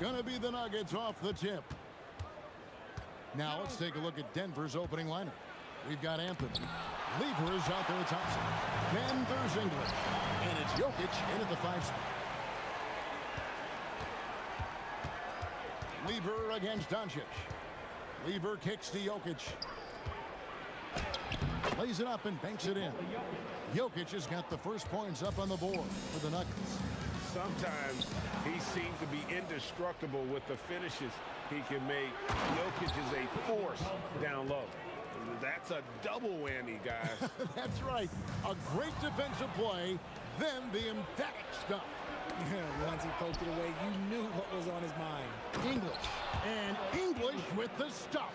going to be the Nuggets off the tip. Now let's take a look at Denver's opening lineup. We've got Anthony. Lever is out there at Thompson. Then there's English. And it's Jokic in at the 5 spot. Lever against Doncic. Lever kicks to Jokic. Lays it up and banks it in. Jokic has got the first points up on the board for the Nuggets. Sometimes he seems to be indestructible with the finishes he can make. Jokic is a force down low. That's a double whammy, guys. That's right. A great defensive play, then the emphatic stuff. Yeah, once he poked it away, you knew what was on his mind. English. And English with the stuff.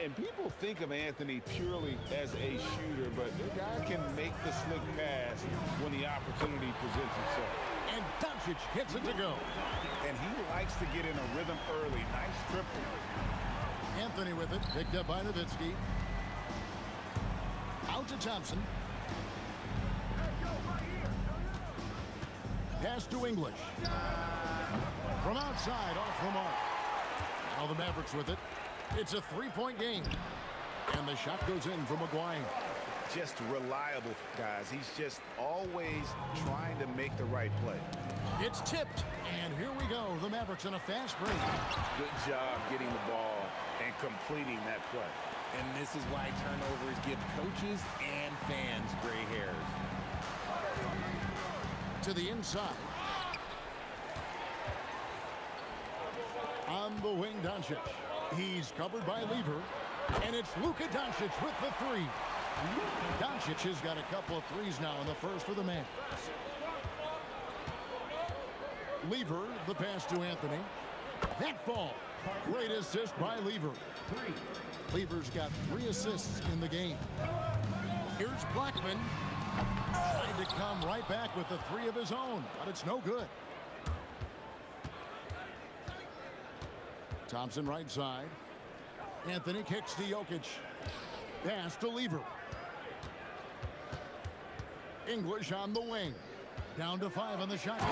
And people think of Anthony purely as a shooter, but the guy can make the slick pass when the opportunity presents itself. And Doncic gets it to go. And he likes to get in a rhythm early. Nice triple. Anthony with it, picked up by Nowitzki. Out to Thompson. Pass to English. From outside, off the mark. Now the Mavericks with it. It's a three-point game. And the shot goes in for McGuire. Just reliable, guys. He's just always trying to make the right play. It's tipped. And here we go. The Mavericks in a fast break. Good job getting the ball and completing that play. And this is why turnovers give coaches and fans gray hairs. To the inside. On the wing, Doncic. He's covered by Lever. And it's Luka Doncic with the three. Doncic has got a couple of threes now in the first for the Mavericks. Lever, the pass to Anthony. That fall. Great assist by Lever. Lever's got 3 assists in the game. Here's Blackman. Trying to come right back with the 3 of his own, but it's no good. Thompson right side. Anthony kicks to Jokic. Pass to Lever. English on the wing. Down to 5 on the shot. Nice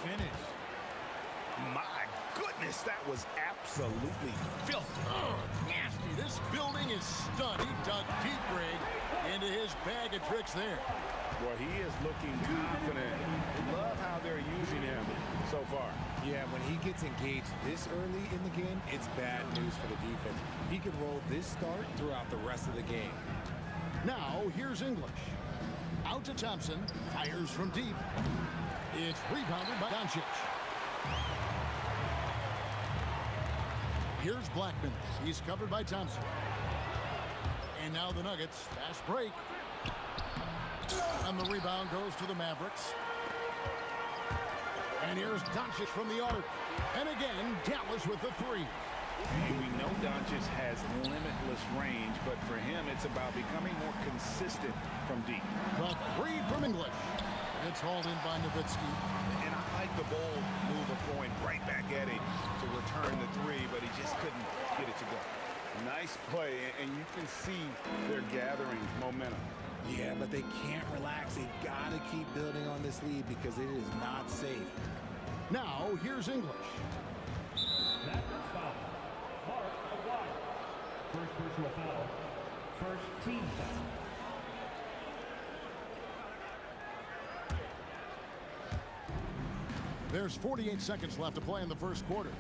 finish. My goodness, that was absolutely filthy. Nasty. This building is stunned. He dug deep, Greg, into his bag of tricks there. Well, he is looking confident. Love how they're using him so far. Yeah, when he gets engaged this early in the game, it's bad news for the defense. He can roll this start throughout the rest of the game. Now, here's English. Out to Thompson. Fires from deep. It's rebounded by Doncic. Here's Blackman. He's covered by Thompson. And now the Nuggets. Fast break. And the rebound goes to the Mavericks. And here's Doncic from the arc. And again, Dallas with the 3. We know Doncic has limitless range, but for him, it's about becoming more consistent from deep. The 3 from English. It's hauled in by Nowitzki. And I like the bold move of going right back at him to return the 3, but he just couldn't get it to go. Nice play, and you can see they're gathering momentum. Yeah, but they can't relax. They've got to keep building on this lead because it is not safe. Now, here's English. That was foul. Mark McGuire. First personal foul. First team foul. There's 48 seconds left to play in the first quarter.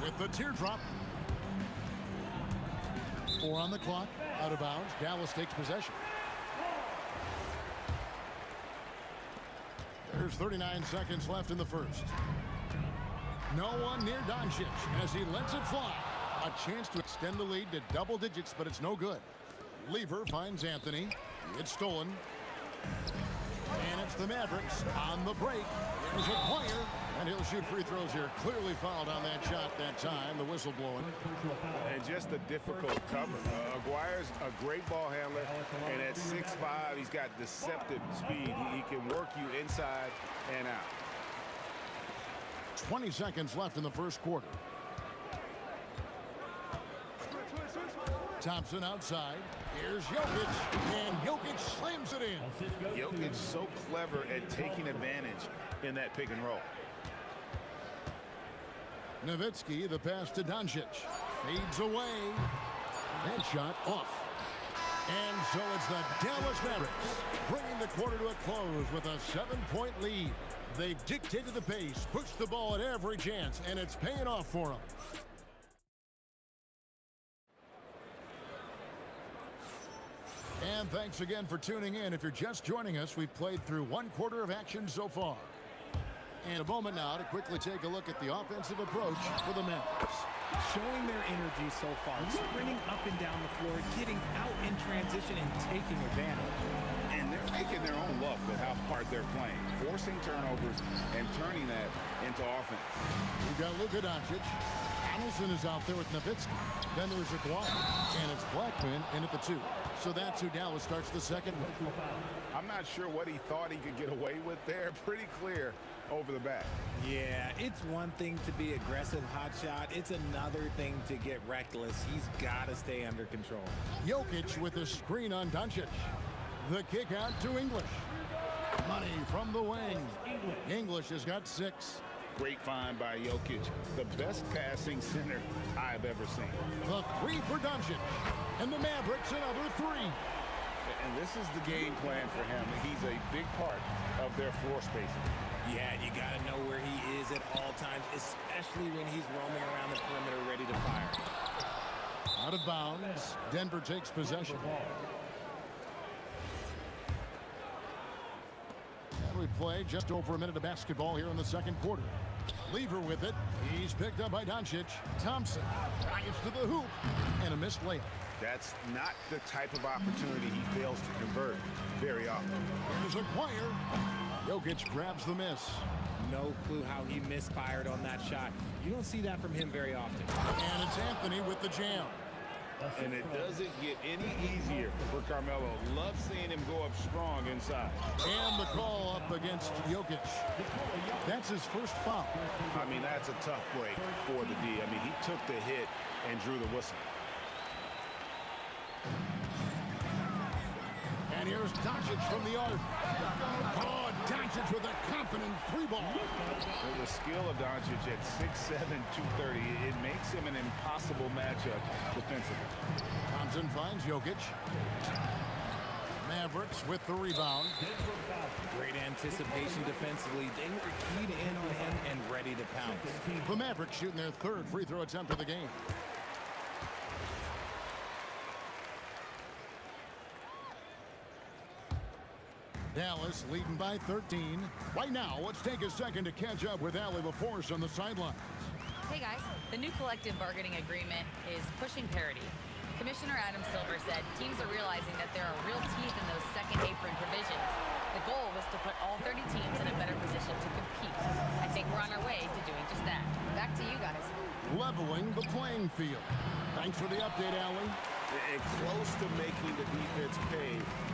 With the teardrop. 4 on the clock. Out of bounds. Dallas takes possession. There's 39 seconds left in the first. No one near Doncic as he lets it fly. A chance to extend the lead to double digits, but it's no good. Lever finds Anthony. It's stolen. And it's the Mavericks on the break. There's a player, and he'll shoot free throws here. Clearly fouled on that shot that time. The whistle blowing. And just a difficult cover. Aguirre's a great ball handler, and at 6'5", he's got deceptive speed. He can work you inside and out. 20 seconds left in the first quarter. Thompson outside. Here's Jokic, and Jokic slams it in. Assist goes Jokic to so clever at taking advantage in that pick and roll. Nowitzki, the pass to Doncic. Fades away. That shot off. And so it's the Dallas Mavericks bringing the quarter to a close with a 7-point lead. They've dictated the pace, pushed the ball at every chance, and it's paying off for them. And thanks again for tuning in. If you're just joining us, we've played through one quarter of action so far. And a moment now to quickly take a look at the offensive approach for the Mavericks. Showing their energy so far, sprinting up and down the floor, getting out in transition and taking advantage. And they're making their own luck with how hard they're playing, forcing turnovers and turning that into offense. We've got Luka Doncic. Donaldson is out there with Nowitzki. Then there's Aguirre. And it's Blackman in at the 2. So that's who Dallas starts the second with. I'm not sure what he thought he could get away with there. Pretty clear over the back. Yeah, it's one thing to be aggressive hot shot. It's another thing to get reckless. He's got to stay under control. Jokic with a screen on Doncic. The kick out to English. Money from the wing. English has got 6. Great find by Jokic. The best passing center I've ever seen. The 3 for Doncic. And the Mavericks another 3. And this is the game plan for him. He's a big part of their floor spacing. Yeah, you got to know where he is at all times, especially when he's roaming around the perimeter ready to fire. Out of bounds. Denver takes possession. And we play just over a minute of basketball here in the second quarter. Lever with it. He's picked up by Doncic. Thompson drives to the hoop. And a missed layup. That's not the type of opportunity he fails to convert very often. Here's Aguirre. Jokic grabs the miss. No clue how he misfired on that shot. You don't see that from him very often. And it's Anthony with the jam. And it doesn't get any easier for Carmelo. Love seeing him go up strong inside. And the call up against Jokic. That's his first foul. I mean, that's a tough break for the D. I mean, he took the hit and drew the whistle. And here's Doncic from the arc. Oh, Doncic with a confident 3-ball. The skill of Doncic at 6'7", 230, it makes him an impossible matchup defensively. Thompson finds Jokic. Mavericks with the rebound. Great anticipation defensively. They were keyed in on him and ready to pounce. The Mavericks shooting their 3rd free throw attempt of the game. Dallas leading by 13. Right now, let's take a second to catch up with Allie LaForce on the sideline. Hey guys, the new collective bargaining agreement is pushing parity. Commissioner Adam Silver said teams are realizing that there are real teeth in those second apron provisions. The goal was to put all 30 teams in a better position to compete. I think we're on our way to doing just that. Back to you guys. Leveling the playing field. Thanks for the update, Allie. And close to making the defense pay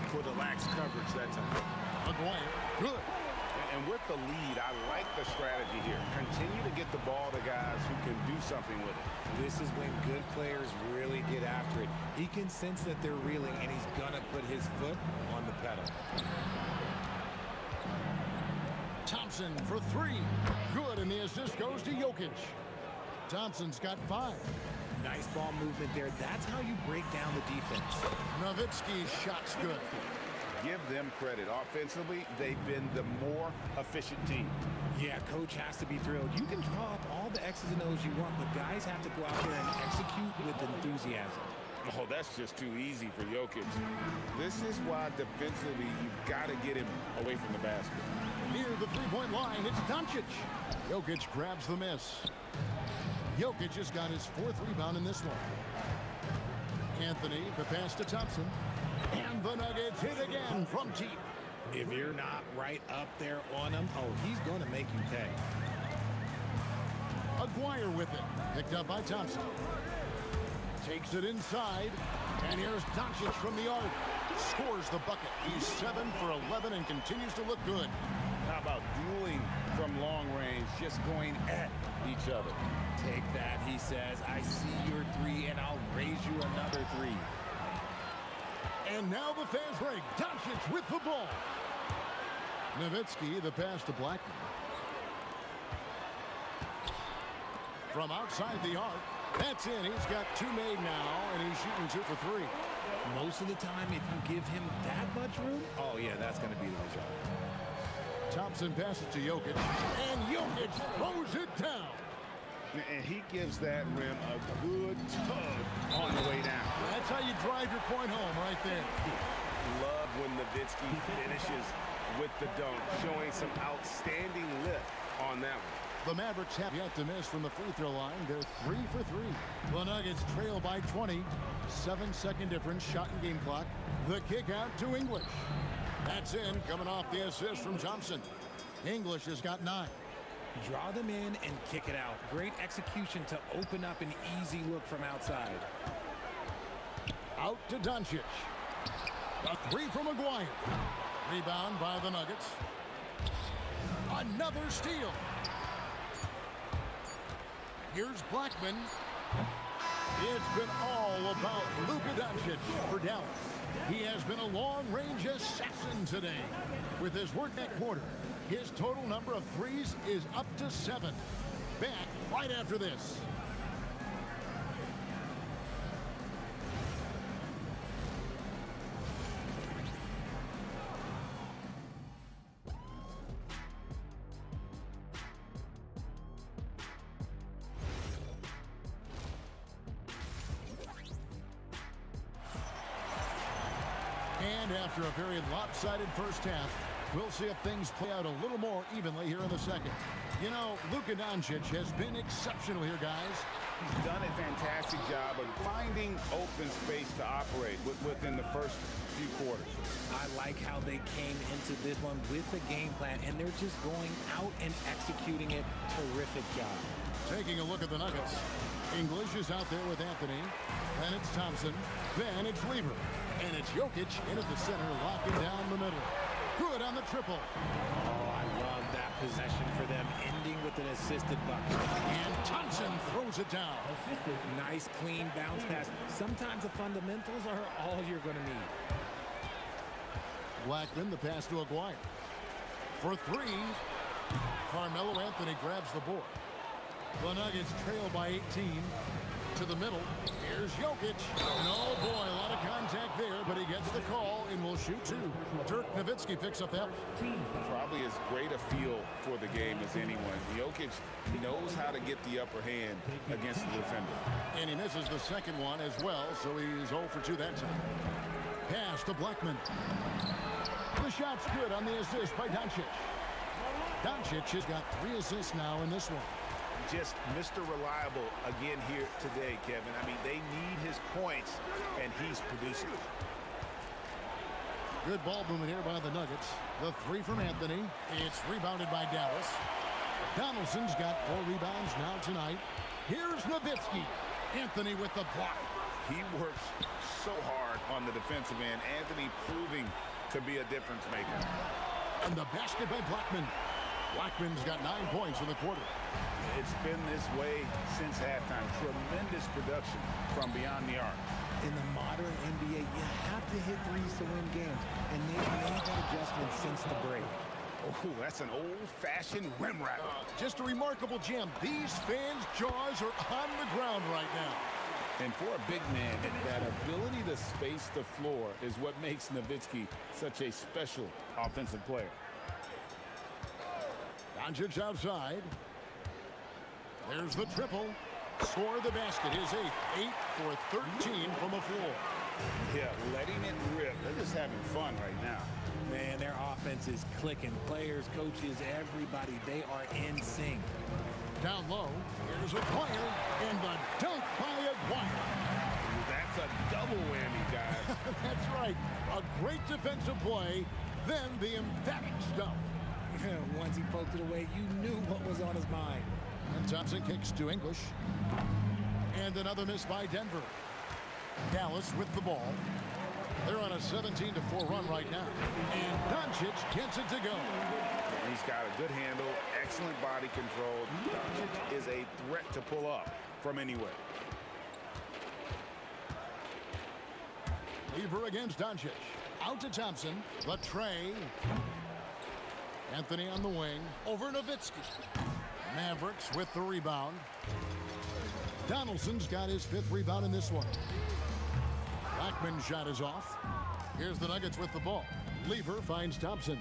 for the lax coverage that time. Aguirre, good. And with the lead, I like the strategy here. Continue to get the ball to guys who can do something with it. This is when good players really get after it. He can sense that they're reeling, and he's going to put his foot on the pedal. Thompson for 3. Good, and the assist goes to Jokic. Thompson's got 5. Nice ball movement there. That's how you break down the defense. Nowitzki's shot's good. Give them credit. Offensively, they've been the more efficient team. Yeah, coach has to be thrilled. You can draw up all the X's and O's you want, but guys have to go out there and execute with enthusiasm. Oh, that's just too easy for Jokic. This is why defensively you've got to get him away from the basket. Near the 3-point line, it's Doncic. Jokic grabs the miss. Jokic has got his 4th rebound in this one. Anthony, the pass to Thompson. And the Nuggets hit again from deep. If you're not right up there on him, oh, he's going to make you pay. Aguirre with it. Picked up by Thompson. Takes it inside. And here's Doncic from the arc. Scores the bucket. He's 7 for 11 and continues to look good. How about dueling from long range, just going at each other? Take that, he says. I see your 3, and I'll raise you another 3. And now the fans break. Doncic with the ball. Nowitzki, the pass to Blackman. From outside the arc. That's in. He's got 2 made now, and he's shooting 2 for 3. Most of the time, if you give him that much room, oh, yeah, that's going to be the result. Thompson passes to Jokic, and Jokic throws it down. And he gives that rim a good tug on the way down. That's how you drive your point home right there. Love when Nowitzki finishes with the dunk, showing some outstanding lift on that one. The Mavericks have yet to miss from the free throw line. They're 3 for 3. The Nuggets trail by 20. 7-second difference, shot and game clock. The kick out to English. That's in, coming off the assist from Thompson. English has got 9. Draw them in and kick it out. Great execution to open up an easy look from outside. Out to Doncic. A 3 from Maguire. Rebound by the Nuggets. Another steal. Here's Blackman. It's been all about Luka Doncic for Dallas. He has been a long-range assassin today. With his work that quarter, his total number of threes is up to 7. Back right after this. And after a very lopsided first half, we'll see if things play out a little more evenly here in the second. You know, Luka Doncic has been exceptional here, guys. He's done a fantastic job of finding open space to operate within the first few quarters. I like how they came into this one with the game plan, and they're just going out and executing it. Terrific job. Taking a look at the Nuggets. English is out there with Anthony. Then it's Thompson. Then it's Lever. And it's Jokic in at the center, locking down the middle. Good on the triple. Oh, I love that possession for them, ending with an assisted bucket. And Thompson throws it down. Nice, clean bounce pass. Sometimes the fundamentals are all you're going to need. Blackman, the pass to Aguirre. For 3, Carmelo Anthony grabs the board. The Nuggets trail by 18. To the middle. Here's Jokic. And oh boy, a lot of contact there, but he gets the call and will shoot 2. Dirk Nowitzki picks up that one. Probably as great a feel for the game as anyone. Jokic knows how to get the upper hand against the defender. And he misses the second one as well, so he's 0 for 2 that time. Pass to Blackman. The shot's good on the assist by Doncic. Doncic has got 3 assists now in this one. Just Mr. Reliable again here today, Kevin. I mean, they need his points, and he's producing. Good ball movement here by the Nuggets. The 3 from Anthony. It's rebounded by Dallas. Donaldson's got 4 rebounds now tonight. Here's Nowitzki. Anthony with the block. He works so hard on the defensive end. Anthony proving to be a difference maker. And the basket by Blackman. Blackman's got 9 points in the quarter. It's been this way since halftime. Tremendous production from beyond the arc. In the modern NBA, you have to hit threes to win games, and they've made that adjustment since the break. Oh, that's an old-fashioned rim ratter. Just a remarkable gem. These fans' jaws are on the ground right now. And for a big man, that ability to space the floor is what makes Nowitzki such a special offensive player. Doncic outside. There's the triple. Score the basket. His 8th. 8 for 13 from the floor. Yeah, letting it rip. They're just having fun right now. Man, their offense is clicking. Players, coaches, everybody, they are in sync. Down low. Here's Aguirre. And the dunk by Aguirre. That's a double whammy, guys. That's right. A great defensive play. Then the emphatic stuff. Once he poked it away, you knew what was on his mind. And Thompson kicks to English. And another miss by Denver. Dallas with the ball. They're on a 17-4 run right now. And Doncic gets it to go. He's got a good handle, excellent body control. Doncic is a threat to pull up from anywhere. Lever against Doncic. Out to Thompson. The tray. Anthony on the wing. Over Nowitzki. Mavericks with the rebound. Donaldson's got his 5th rebound in this one. Blackman's shot is off. Here's the Nuggets with the ball. Lever finds Thompson.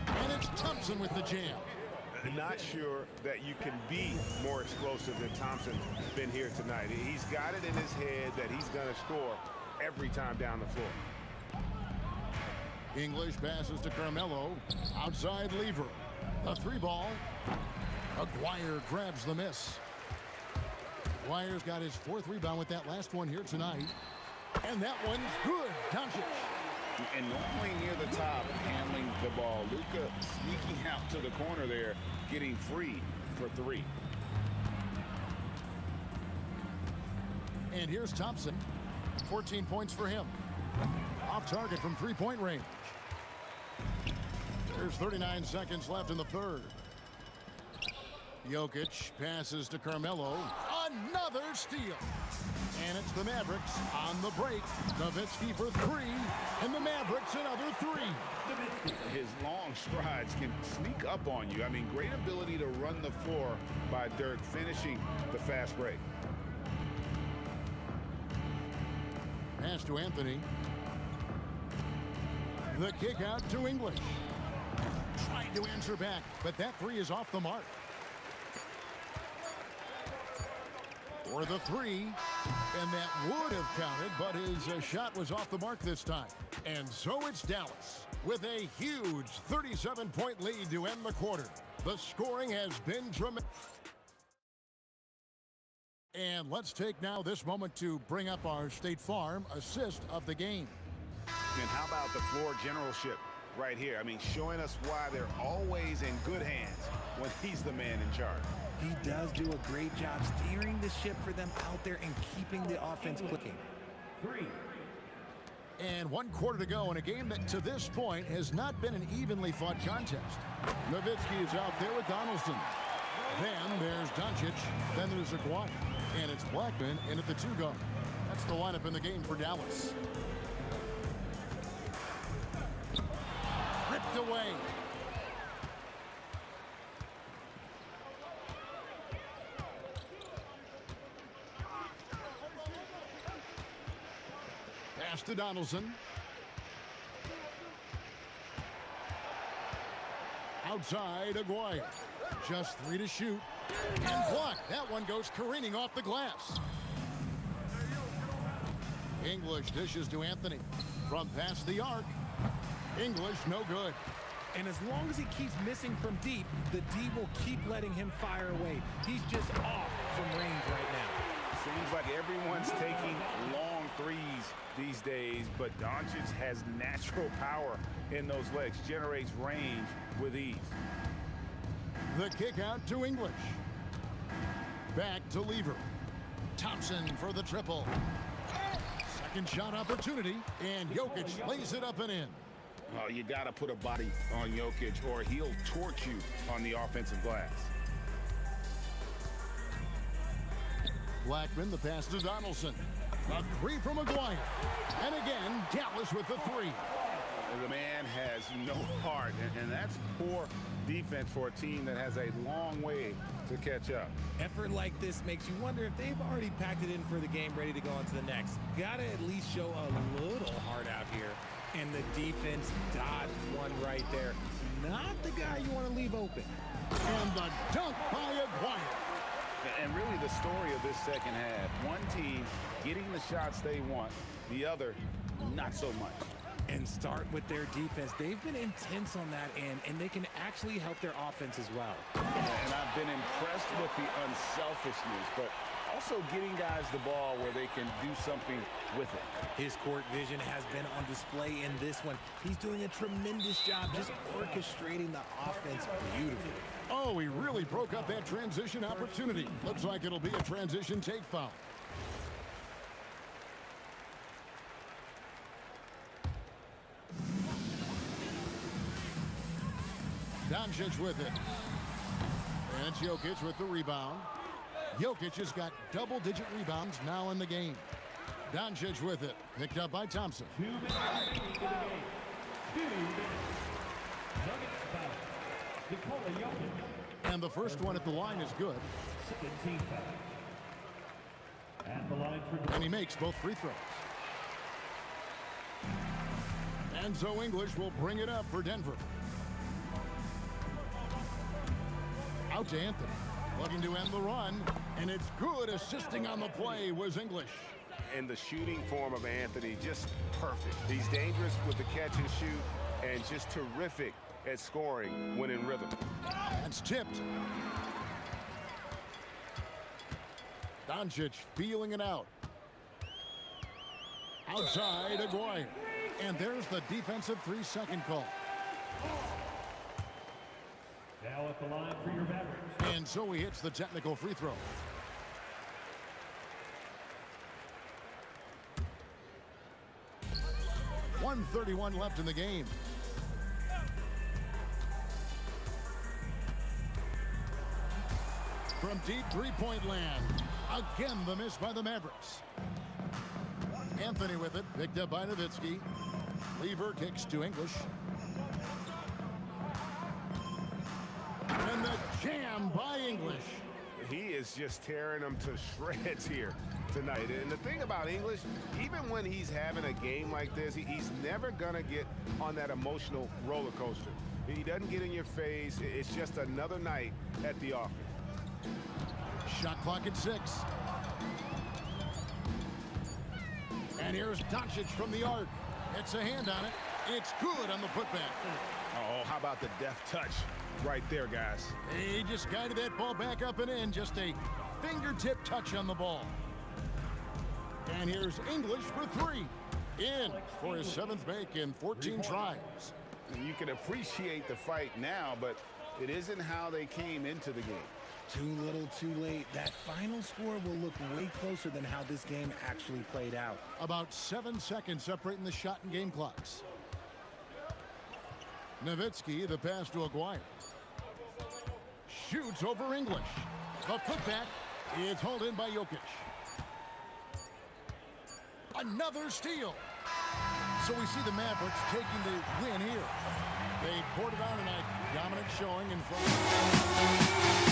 And it's Thompson with the jam. Not sure that you can be more explosive than Thompson's been here tonight. He's got it in his head that he's going to score every time down the floor. English passes to Carmelo. Outside Lever. A 3-ball. Aguirre grabs the miss. Aguirre's got his 4th rebound with that last one here tonight. And that one's good. Doncic. And normally near the top, handling the ball. Luka sneaking out to the corner there, getting free for 3. And here's Thompson. 14 points for him. Off target from 3-point range. There's 39 seconds left in the 3rd. Jokic passes to Carmelo. Another steal. And it's the Mavericks on the break. Nowitzki for 3. And the Mavericks another 3. His long strides can sneak up on you. I mean, great ability to run the floor by Dirk, finishing the fast break. Pass to Anthony. The kick out to English. Tried to answer back, but that 3 is off the mark. For the 3, and that would have counted, but his shot was off the mark this time. And so it's Dallas with a huge 37-point lead to end the quarter. The scoring has been tremendous. And let's take now this moment to bring up our State Farm assist of the game. And how about the floor generalship right here? I mean, showing us why they're always in good hands when he's the man in charge. He does do a great job steering the ship for them out there and keeping the offense clicking. 3. And 1 quarter to go in a game that to this point has not been an evenly fought contest. Nowitzki is out there with Donaldson. Then there's Doncic. Then there's Aguirre. And it's Blackman in at the 2 guard. That's the lineup in the game for Dallas. Ripped away. Pass to Donaldson. Outside Aguirre. Just 3 to shoot. And blocked. That one goes careening off the glass. English dishes to Anthony. From past the arc. English no good. And as long as he keeps missing from deep, the D will keep letting him fire away. He's just off from range right now. Seems like everyone's taking long threes these days, but Doncic has natural power in those legs, generates range with ease. The kick out to English. Back to Lever. Thompson for the triple. Second shot opportunity, and Jokic lays it up and in. Oh, you got to put a body on Jokic or he'll torch you on the offensive glass. Blackman, the pass to Donaldson. A 3 from Aguirre. And again, Dallas with the 3. The man has no heart, and that's poor defense for a team that has a long way to catch up. Effort like this makes you wonder if they've already packed it in for the game, ready to go on to the next. Gotta at least show a little heart out here. And the defense dodged one right there. Not the guy you want to leave open. And the dunk by Aguirre. And really the story of this second half, one team getting the shots they want, the other not so much. And start with their defense. They've been intense on that end, and they can actually help their offense as well. And I've been impressed with the unselfishness, but also getting guys the ball where they can do something with it. His court vision has been on display in this one. He's doing a tremendous job just orchestrating the offense beautifully. Oh, he really broke up that transition opportunity. Looks like it'll be a transition take foul. Doncic with it. And it's Jokic with the rebound. Jokic has got double-digit rebounds now in the game. Doncic with it. Picked up by Thompson. 2 minutes remaining in the game. 2 minutes. Nuggets foul. Nikola Jokic. And the first one at the line is good. Second team foul. At the line for And he makes both free throws. And so English will bring it up for Denver. Out to Anthony. Looking to end the run. And it's good. Assisting on the play was English. And the shooting form of Anthony, just perfect. He's dangerous with the catch and shoot and just terrific at scoring when in rhythm. That's tipped. Doncic feeling it out. Outside, Aguirre. And there's the defensive 3-second call. now at the line for your Mavericks. And so he hits the technical free throw. .131 left in the game. From deep three-point land. Again, the miss by the Mavericks. Anthony with it, picked up by Nowitzki. Lever kicks to English. And the jam by English. He is just tearing them to shreds here tonight. And the thing about English, even when he's having a game like this, he's never going to get on that emotional roller coaster. He doesn't get in your face. It's just another night at the office. Shot clock at 6. And here's Doncic from the arc. It's a hand on it. It's good on the putback. Oh, how about the deft touch right there, guys? He just guided that ball back up and in. Just a fingertip touch on the ball. And here's English for 3. In for his 7th make in 14 tries. You can appreciate the fight now, but it isn't how they came into the game. Too little, too late. That final score will look way closer than how this game actually played out. About 7 seconds separating the shot and game clocks. Nowitzki, the pass to Aguirre. Shoots over English. The putback is hauled in by Jokic. Another steal. So we see the Mavericks taking the win here. They poured it on tonight. Dominant showing in front.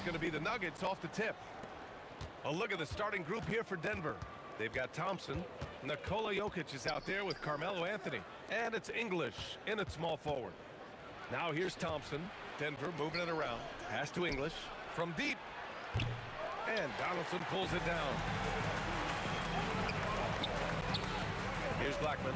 going to be the Nuggets off the tip. A look at the starting group here for Denver. They've got Thompson. Nikola Jokic is out there with Carmelo Anthony. And it's English in at small forward. Now here's Thompson. Denver moving it around. Pass to English from deep. And Donaldson pulls it down. Here's Blackman.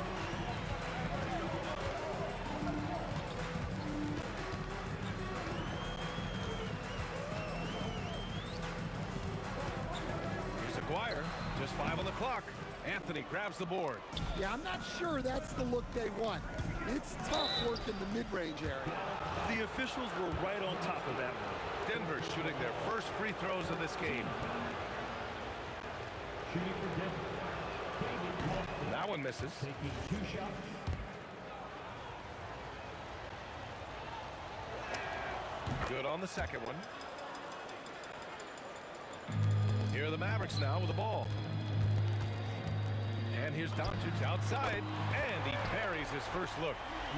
Here's Aguirre. Just 5 on the clock. Anthony grabs the board. Yeah, I'm not sure that's the look they want. It's tough work in the mid-range area. The officials were right on top of that one. Denver shooting their first free throws of this game. Shooting for Denver. That one misses. Taking 2 shots. Good on the second one. Here are the Mavericks now with the ball. And here's Doncic outside, and he parries his first look.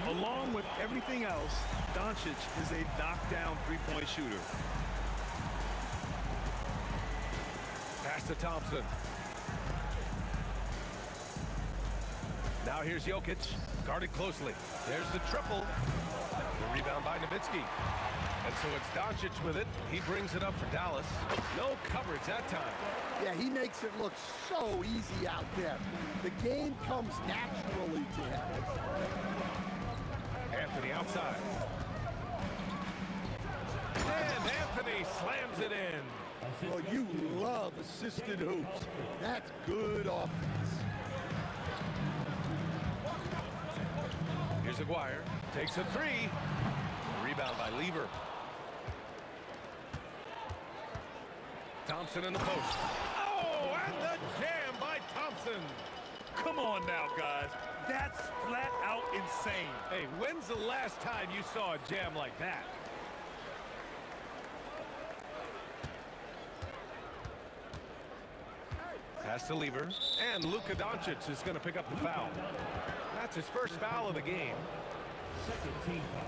Along with everything else, Doncic is a knockdown three-point shooter. Pass to Thompson. Now here's Jokic, guarded closely. There's the triple. The rebound by Nowitzki. And so it's Doncic with it. He brings it up for Dallas. No coverage that time. Yeah, he makes it look so easy out there. The game comes naturally to him. Anthony outside. And Anthony slams it in. Well, you love assisted hoops. That's good offense. Here's Aguirre. Takes a three. Rebound by Lever. Thompson in the post. Oh, and the jam by Thompson. Come on now, guys. That's flat out insane. Hey, when's the last time you saw a jam like that? Pass to Lever. And Luka Doncic is going to pick up the foul. That's his first foul of the game. Second team foul.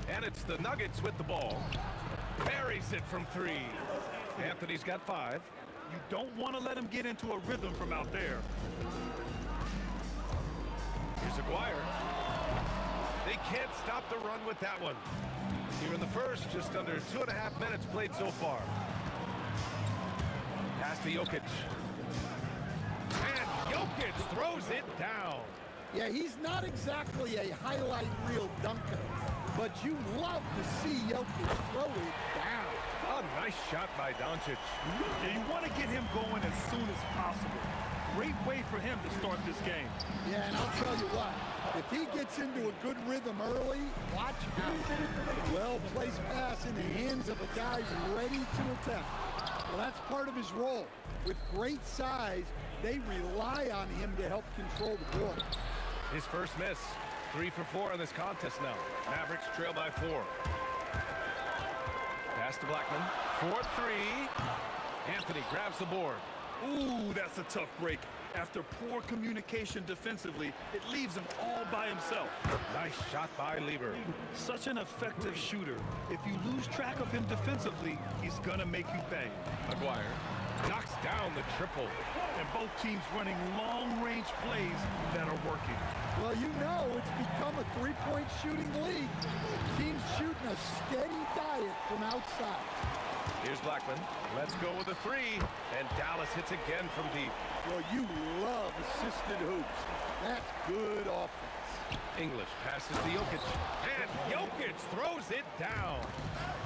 And it's the Nuggets with the ball. Buries it from 3. Anthony's got 5. You don't want to let him get into a rhythm from out there. Here's Aguirre. They can't stop the run with that one. Here in the first, just under 2.5 minutes played so far. Pass to Jokic. And Jokic throws it down. Yeah, he's not exactly a highlight reel dunker, but you love to see Jokic throw it down. A nice shot by Doncic. Yeah, you want to get him going as soon as possible. Great way for him to start this game. Yeah, and I'll tell you what, if he gets into a good rhythm early, watch out. Well-placed pass in the hands of a guy ready to attempt. Well, that's part of his role. With great size, they rely on him to help control the board. His first miss. 3 for 4 in this contest now. Mavericks trail by 4. Pass to Blackman. 4-3. Anthony grabs the board. Ooh, that's a tough break. After poor communication defensively, it leaves him all by himself. Nice shot by Lever. Such an effective shooter. If you lose track of him defensively, he's gonna make you pay. Aguirre knocks down the triple. And both teams running long-range plays that are working. Well, you know it's become a three-point shooting league. Teams shooting a steady diet from outside. Here's Blackman. Let's go with a 3. And Dallas hits again from deep. Well, you love assisted hoops. That's good offense. English passes to Jokic. And Jokic throws it down.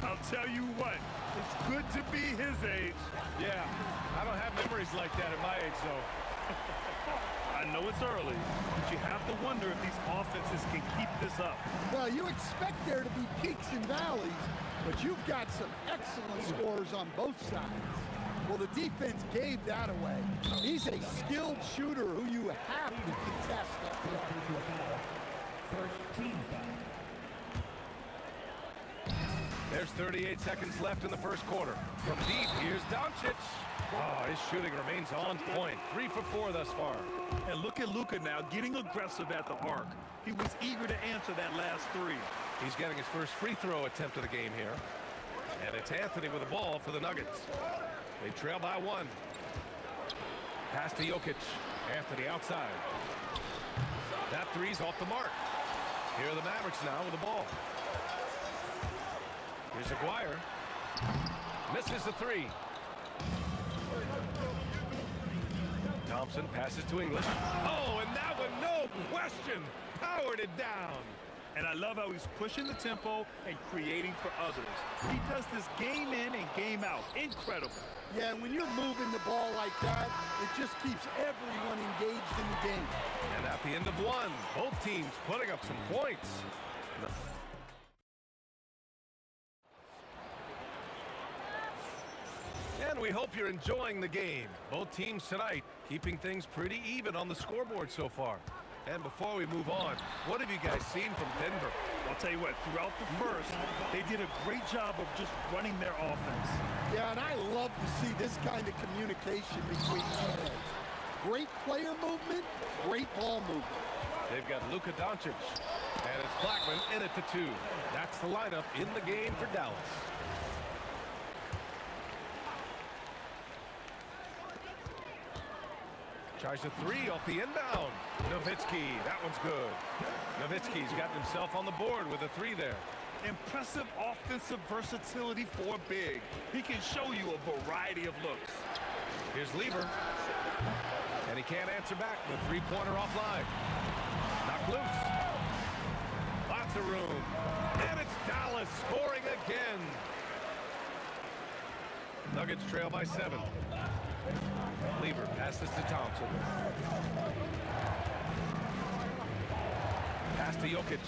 I'll tell you what, it's good to be his age. Yeah, I don't have memories like that at my age, though. I know it's early, but you have to wonder if these offenses can keep this up. Well, you expect there to be peaks and valleys, but you've got some excellent scores on both sides. Well, the defense gave that away. He's a skilled shooter who you have to contest up there. First team foul. There's 38 seconds left in the first quarter. From deep, here's Doncic. Oh, his shooting remains on point. 3 for 4 thus far. And look at Luka now getting aggressive at the arc. He was eager to answer that last three. He's getting his first free throw attempt of the game here. And it's Anthony with the ball for the Nuggets. They trail by 1. Pass to Jokic. Anthony outside. That three's off the mark. Here are the Mavericks now with the ball. Here's Aguirre. Misses the 3. Thompson passes to English. Oh, and that one, no question, powered it down. And I love how he's pushing the tempo and creating for others. He does this game in and game out. Incredible. Yeah, and when you're moving the ball like that, it just keeps everyone engaged in the game. And at the end of 1, both teams putting up some points. And we hope you're enjoying the game. Both teams tonight keeping things pretty even on the scoreboard so far. And before we move on, what have you guys seen from Denver? I'll tell you what, throughout the first, they did a great job of just running their offense. Yeah, and I love to see this kind of communication between teammates. Great player movement, great ball movement. They've got Luka Doncic, and it's Blackman in it to 2. That's the lineup in the game for Dallas. Tries a 3 off the inbound. Nowitzki, that one's good. Nowitzki's got himself on the board with a 3 there. Impressive offensive versatility for a big. He can show you a variety of looks. Here's Lever. And he can't answer back. The 3-pointer offline. Knocked loose. Lots of room. And it's Dallas scoring again. Nuggets trail by 7. Lever passes to Thompson. Pass to Jokic.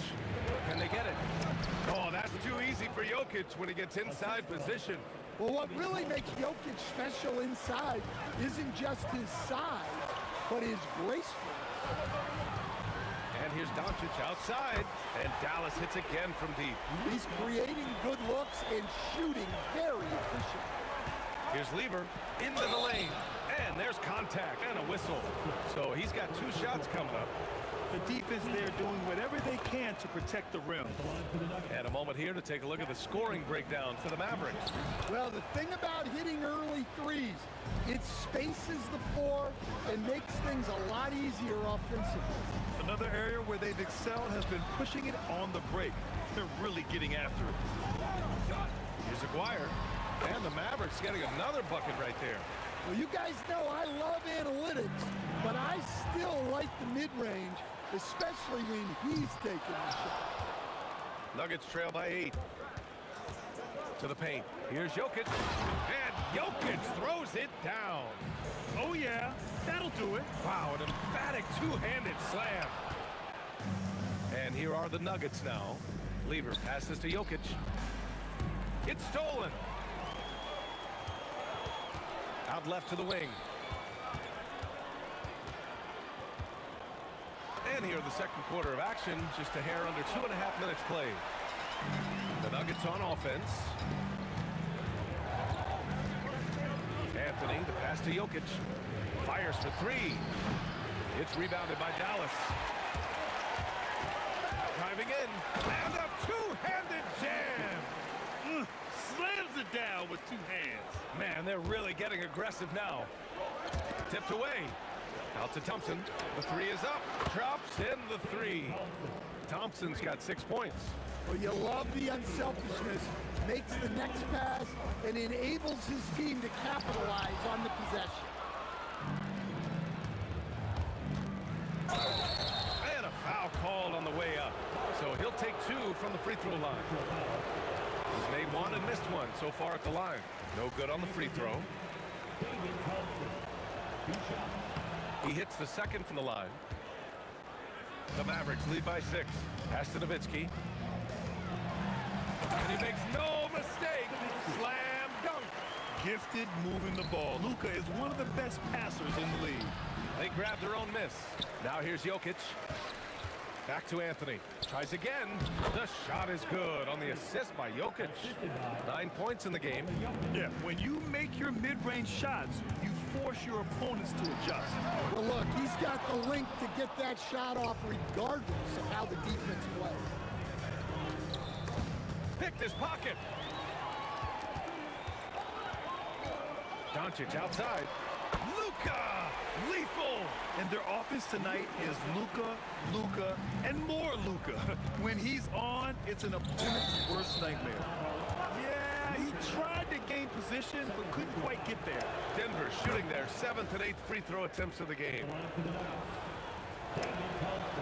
Can they get it? Oh, that's too easy for Jokic when he gets inside position. Well, what really makes Jokic special inside isn't just his size, but his gracefulness. And here's Doncic outside, and Dallas hits again from deep. He's creating good looks and shooting very efficient. Here's Lever into the lane, and there's contact and a whistle. So he's got 2 shots coming up. The defense there doing whatever they can to protect the rim. And a moment here to take a look at the scoring breakdown for the Mavericks. Well, the thing about hitting early threes, it spaces the floor and makes things a lot easier offensively. Another area where they've excelled has been pushing it on the break. They're really getting after it. Here's Aguirre. And the Mavericks getting another bucket right there. Well, you guys know I love analytics, but I still like the mid-range, especially when he's taking the shot. Nuggets trail by 8. To the paint. Here's Jokic. And Jokic throws it down. Oh, yeah. That'll do it. Wow, an emphatic 2-handed slam. And here are the Nuggets now. Lever passes to Jokic. It's stolen. Out left to the wing. And here the second quarter of action, just a hair under 2.5 minutes played. The Nuggets on offense. Anthony, the pass to Jokic. Fires for 3. It's rebounded by Dallas. Driving in. And a 2-handed jam. Slams it down with 2 hands. Man, they're really getting aggressive now. Tipped away. Out to Thompson. The 3 is up. Drops in the 3. Thompson's got 6 points. Well, you love the unselfishness. Makes the next pass and enables his team to capitalize on the possession. And a foul called on the way up. So he'll take 2 from the free throw line. He's made 1 and missed 1 so far at the line. No good on the free throw. He hits the second from the line. The Mavericks lead by 6. Pass to Nowitzki. And he makes no mistake. Slam dunk. Gifted moving the ball. Luka is one of the best passers in the league. They grab their own miss. Now here's Jokic. Back to Anthony. Tries again. The shot is good on the assist by Jokic. 9 points in the game. Yeah, when you make your mid-range shots, you force your opponents to adjust. Well, look, he's got the link to get that shot off regardless of how the defense plays. Picked his pocket. Doncic outside. Luka! Lethal! And their offense tonight is Luka, and more Luka. When he's on, it's an opponent's worst nightmare. Yeah, he tried to gain position, but couldn't quite get there. Denver shooting their 7th and 8th free throw attempts of the game.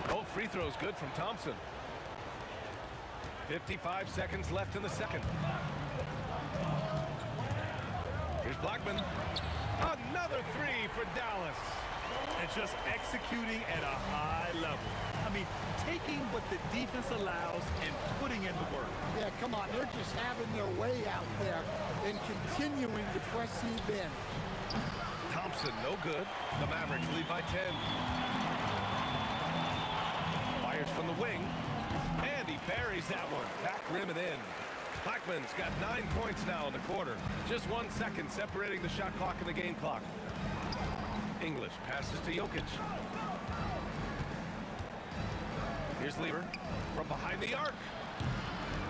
Both free throws good from Thompson. 55 seconds left in the second. Here's Blackman. Another three for Dallas. And just executing at a high level. I mean, taking what the defense allows and putting in the work. Yeah, come on, they're just having their way out there and continuing to press the advantage. Thompson, no good. The Mavericks lead by 10. Fires from the wing. And he buries that one. Back rim and in. Blackman's got 9 points now in the quarter. Just 1 second separating the shot clock and the game clock. English passes to Jokic. Here's Lever from behind the arc.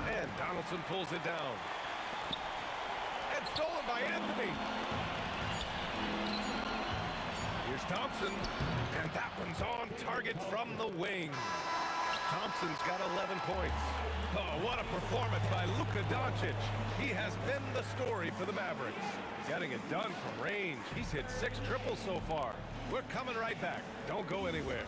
And Donaldson pulls it down. And stolen by Anthony. Here's Thompson. And that one's on target from the wing. Thompson's got 11 points. Oh, what a performance by Luka Doncic. He has been the story for the Mavericks. Getting it done from range. He's hit 6 triples so far. We're coming right back. Don't go anywhere.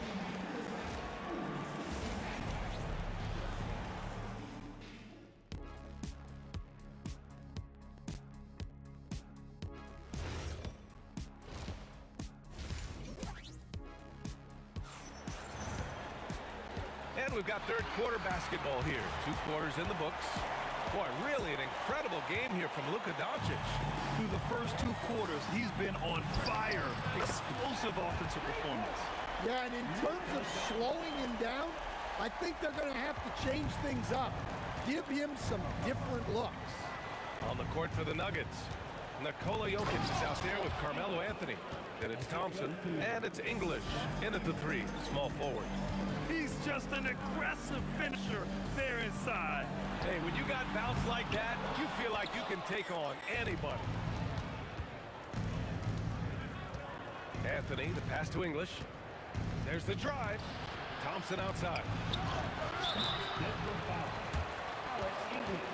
And we've got third quarter basketball here. 2 quarters in the books. Boy, really an incredible game here from Luka Doncic. Through the first 2 quarters, he's been on fire. Explosive offensive performance. Yeah, and in terms of slowing him down, I think they're going to have to change things up. Give him some different looks. On the court for the Nuggets. Nikola Jokic is out there with Carmelo Anthony. Then it's Thompson, and it's English in at the 3, small forward. He's just an aggressive finisher there inside. Hey, when you got bounce like that, you feel like you can take on anybody. Anthony, the pass to English. There's the drive. Thompson outside. Denver foul. Alex English.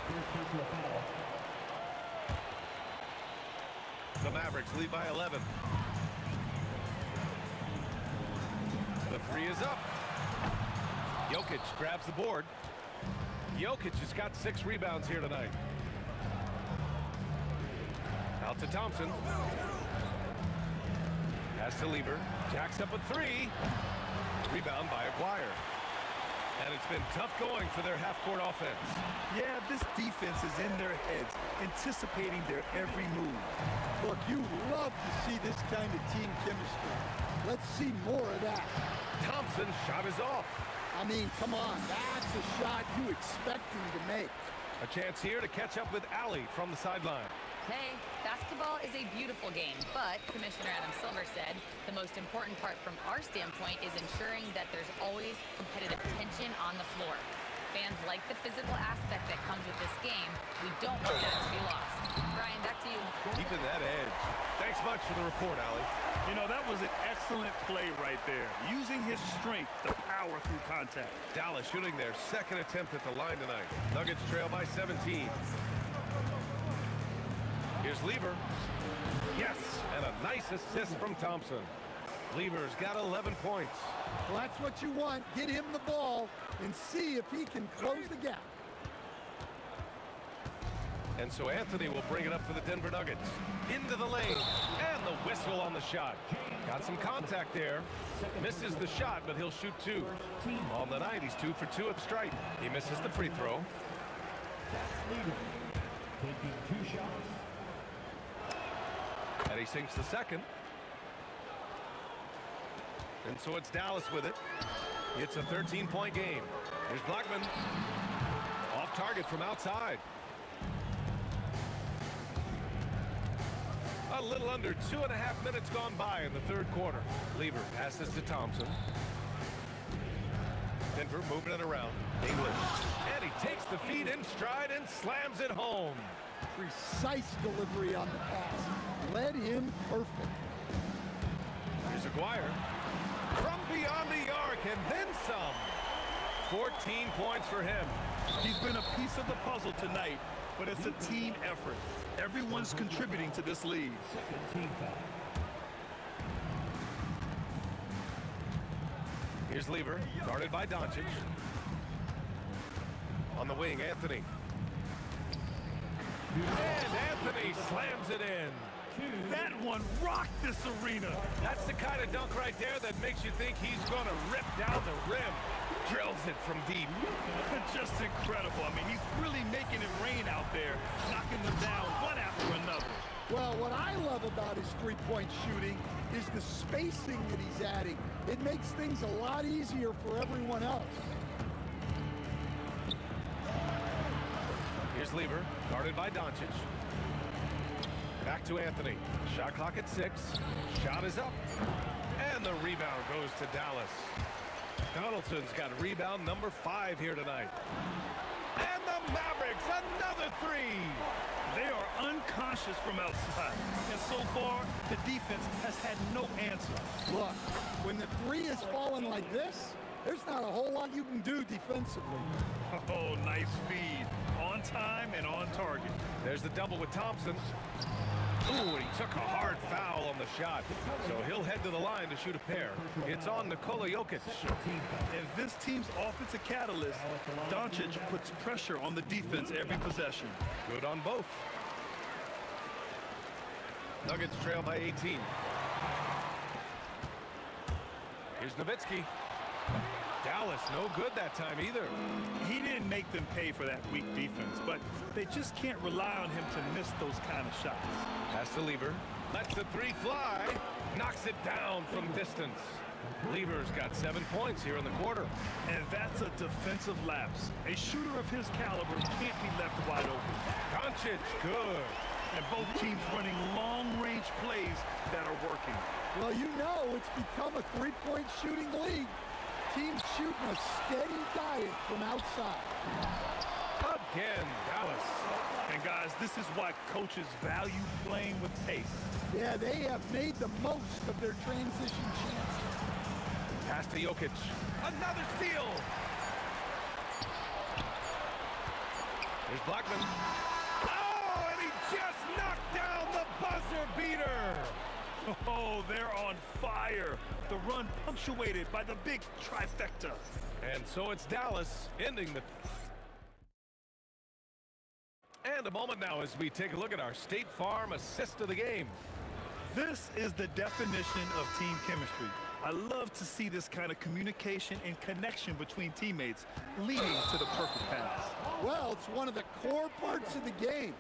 First personal foul. The Mavericks lead by 11. The 3 is up. Jokic grabs the board. Jokic has got 6 rebounds here tonight. Out to Thompson. Pass to Lever. Jacks up a 3. Rebound by Aguirre. And it's been tough going for their half-court offense. Yeah, this defense is in their heads, anticipating their every move. Look, you love to see this kind of team chemistry. Let's see more of that. Thompson's shot is off. I mean, come on, that's a shot you expect him to make. A chance here to catch up with Ali from the sideline. Hey, basketball is a beautiful game, but Commissioner Adam Silver said the most important part from our standpoint is ensuring that there's always competitive tension on the floor. Fans like the physical aspect that comes with this game. We don't want that to be lost. Brian, back to you. Keeping that edge. Thanks much for the report, Ali. You know, that was an excellent play right there. Using his strength to power through contact. Dallas shooting their 2nd attempt at the line tonight. Nuggets trail by 17. Here's Lever. Yes, and a nice assist from Thompson. Lever's got 11 points. Well, that's what you want. Get him the ball and see if he can close the gap. And so Anthony will bring it up for the Denver Nuggets. Into the lane, and the whistle on the shot. Got some contact there. Misses the shot, but he'll shoot 2. On the night, he's 2 for 2 at the stripe. He misses the free throw. Taking 2 shots. And he sinks the second. And so it's Dallas with it. It's a 13-point game. Here's Blackman. Off target from outside. A little under 2.5 minutes gone by in the third quarter. Lever passes to Thompson. Denver moving it around. English. And he takes the feed in stride and slams it home. Precise delivery on the pass. Led him perfect. Here's Aguirre. From beyond the arc and then some. 14 points for him. He's been a piece of the puzzle tonight, but it's a team effort. Everyone's contributing to this lead. Second team foul. Here's Lever, guarded by Doncic. On the wing, Anthony. And Anthony slams it in. That one rocked this arena. That's the kind of dunk right there that makes you think he's going to rip down the rim. Drills it from deep. Just incredible. I mean, he's really making it rain out there, knocking them down one after another. Well, what I love about his three-point shooting is the spacing that he's adding. It makes things a lot easier for everyone else. Here's Lever, guarded by Doncic. Back to Anthony. Shot clock at 6. Shot is up. And the rebound goes to Dallas. Donaldson's got rebound number 5 here tonight. And the Mavericks, another 3. They are unconscious from outside. And so far, the defense has had no answer. Look, when the three is falling like this, there's not a whole lot you can do defensively. Oh, nice feed. On time and on target. There's the double with Thompson. Ooh, and he took a hard foul on the shot. So he'll head to the line to shoot a pair. It's on Nikola Jokic. As this team's offensive catalyst, Doncic puts pressure on the defense every possession. Good on both. Nuggets trail by 18. Here's Nowitzki. Dallas, no good that time either. He didn't make them pay for that weak defense, but they just can't rely on him to miss those kind of shots. Pass to Lever. Lets the 3 fly. Knocks it down from distance. Lever's got 7 points here in the quarter. And that's a defensive lapse. A shooter of his caliber can't be left wide open. Doncic, good. And both teams running long-range plays that are working. Well, you know it's become a three-point shooting league. Teams shooting a steady diet from outside. Again, Dallas. And guys, this is why coaches value playing with pace. Yeah, they have made the most of their transition chances. Pass to Jokic. Another steal. Here's Blackman. Oh, and he just knocked down the buzzer beater. Oh, they're on fire. The run punctuated by the big trifecta. And so it's Dallas ending the... And a moment now as we take a look at our State Farm assist of the game. This is the definition of team chemistry. I love to see this kind of communication and connection between teammates leading to the perfect pass. Well, it's one of the core parts of the game.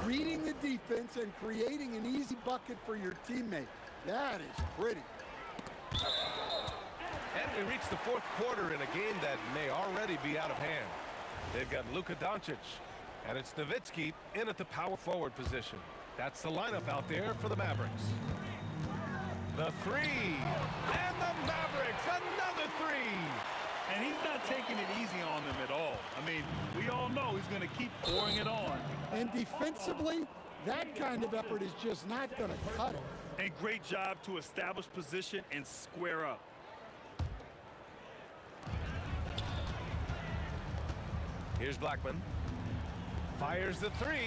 Reading the defense and creating an easy bucket for your teammate. That is pretty. And we reach the fourth quarter in a game that may already be out of hand. They've got Luka Doncic, and it's Nowitzki in at the power forward position. That's the lineup out there for the Mavericks. The 3, and the Mavericks, another 3. And he's not taking it easy on them at all. I mean, we all know he's going to keep pouring it on. And defensively, that kind of effort is just not going to cut it. And great job to establish position and square up. Here's Blackman. Fires the 3.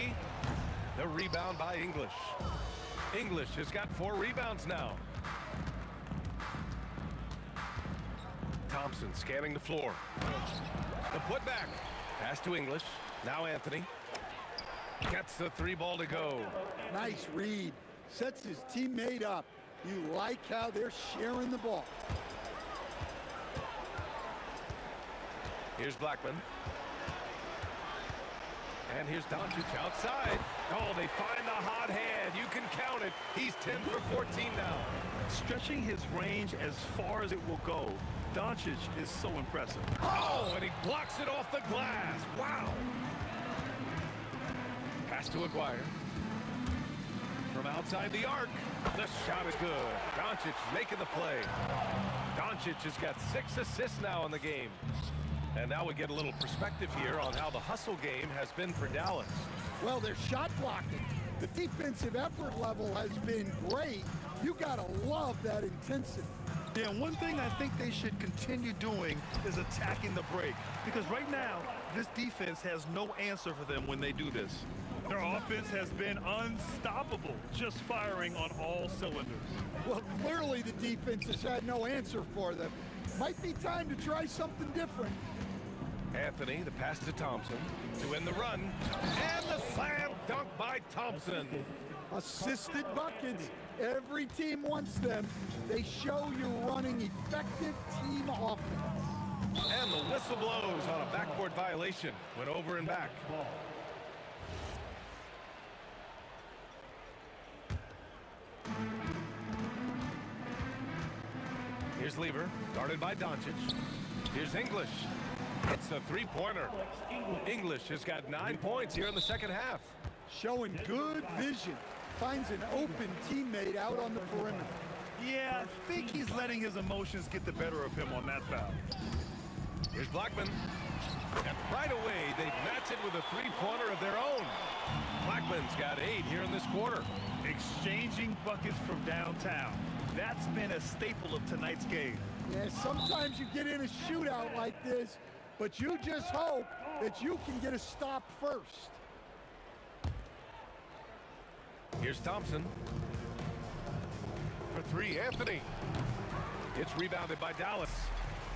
The rebound by English. English has got 4 rebounds now. Thompson scanning the floor. The putback. Pass to English. Now Anthony. Gets the 3 ball to go. Nice read. Sets his teammate up. You like how they're sharing the ball. Here's Blackman. And here's Doncic outside. Oh, they find the hot hand. You can count it. He's 10 for 14 now. Stretching his range as far as it will go, Doncic is so impressive. Oh, and he blocks it off the glass. Wow. Pass to Aguirre. From from outside the arc. The shot is good. Doncic making the play. Doncic has got 6 assists now in the game. And now we get a little perspective here on how the hustle game has been for Dallas. Well, they're shot blocking. The defensive effort level has been great. You gotta love that intensity. Yeah, one thing I think they should continue doing is attacking the break. Because right now, this defense has no answer for them when they do this. Their offense has been unstoppable, just firing on all cylinders. Well, clearly the defense has had no answer for them. Might be time to try something different. Anthony, the pass to Thompson to win the run. And the slam dunk by Thompson. Assisted buckets. Every team wants them. They show you're running effective team offense. And the whistle blows on a backcourt violation. Went over and back. Here's Lever, guarded by Doncic. Here's English. It's a three-pointer. English has got 9 points here in the second half. Showing good vision. Finds an open teammate out on the perimeter. Yeah, I think he's letting his emotions get the better of him on that foul. Here's Blackman. And right away, they match it with a three-pointer of their own. Blackman's got 8 here in this quarter. Exchanging buckets from downtown. That's been a staple of tonight's game. Yeah, sometimes you get in a shootout like this, but you just hope that you can get a stop first. Here's Thompson. For 3, Anthony. It's rebounded by Dallas.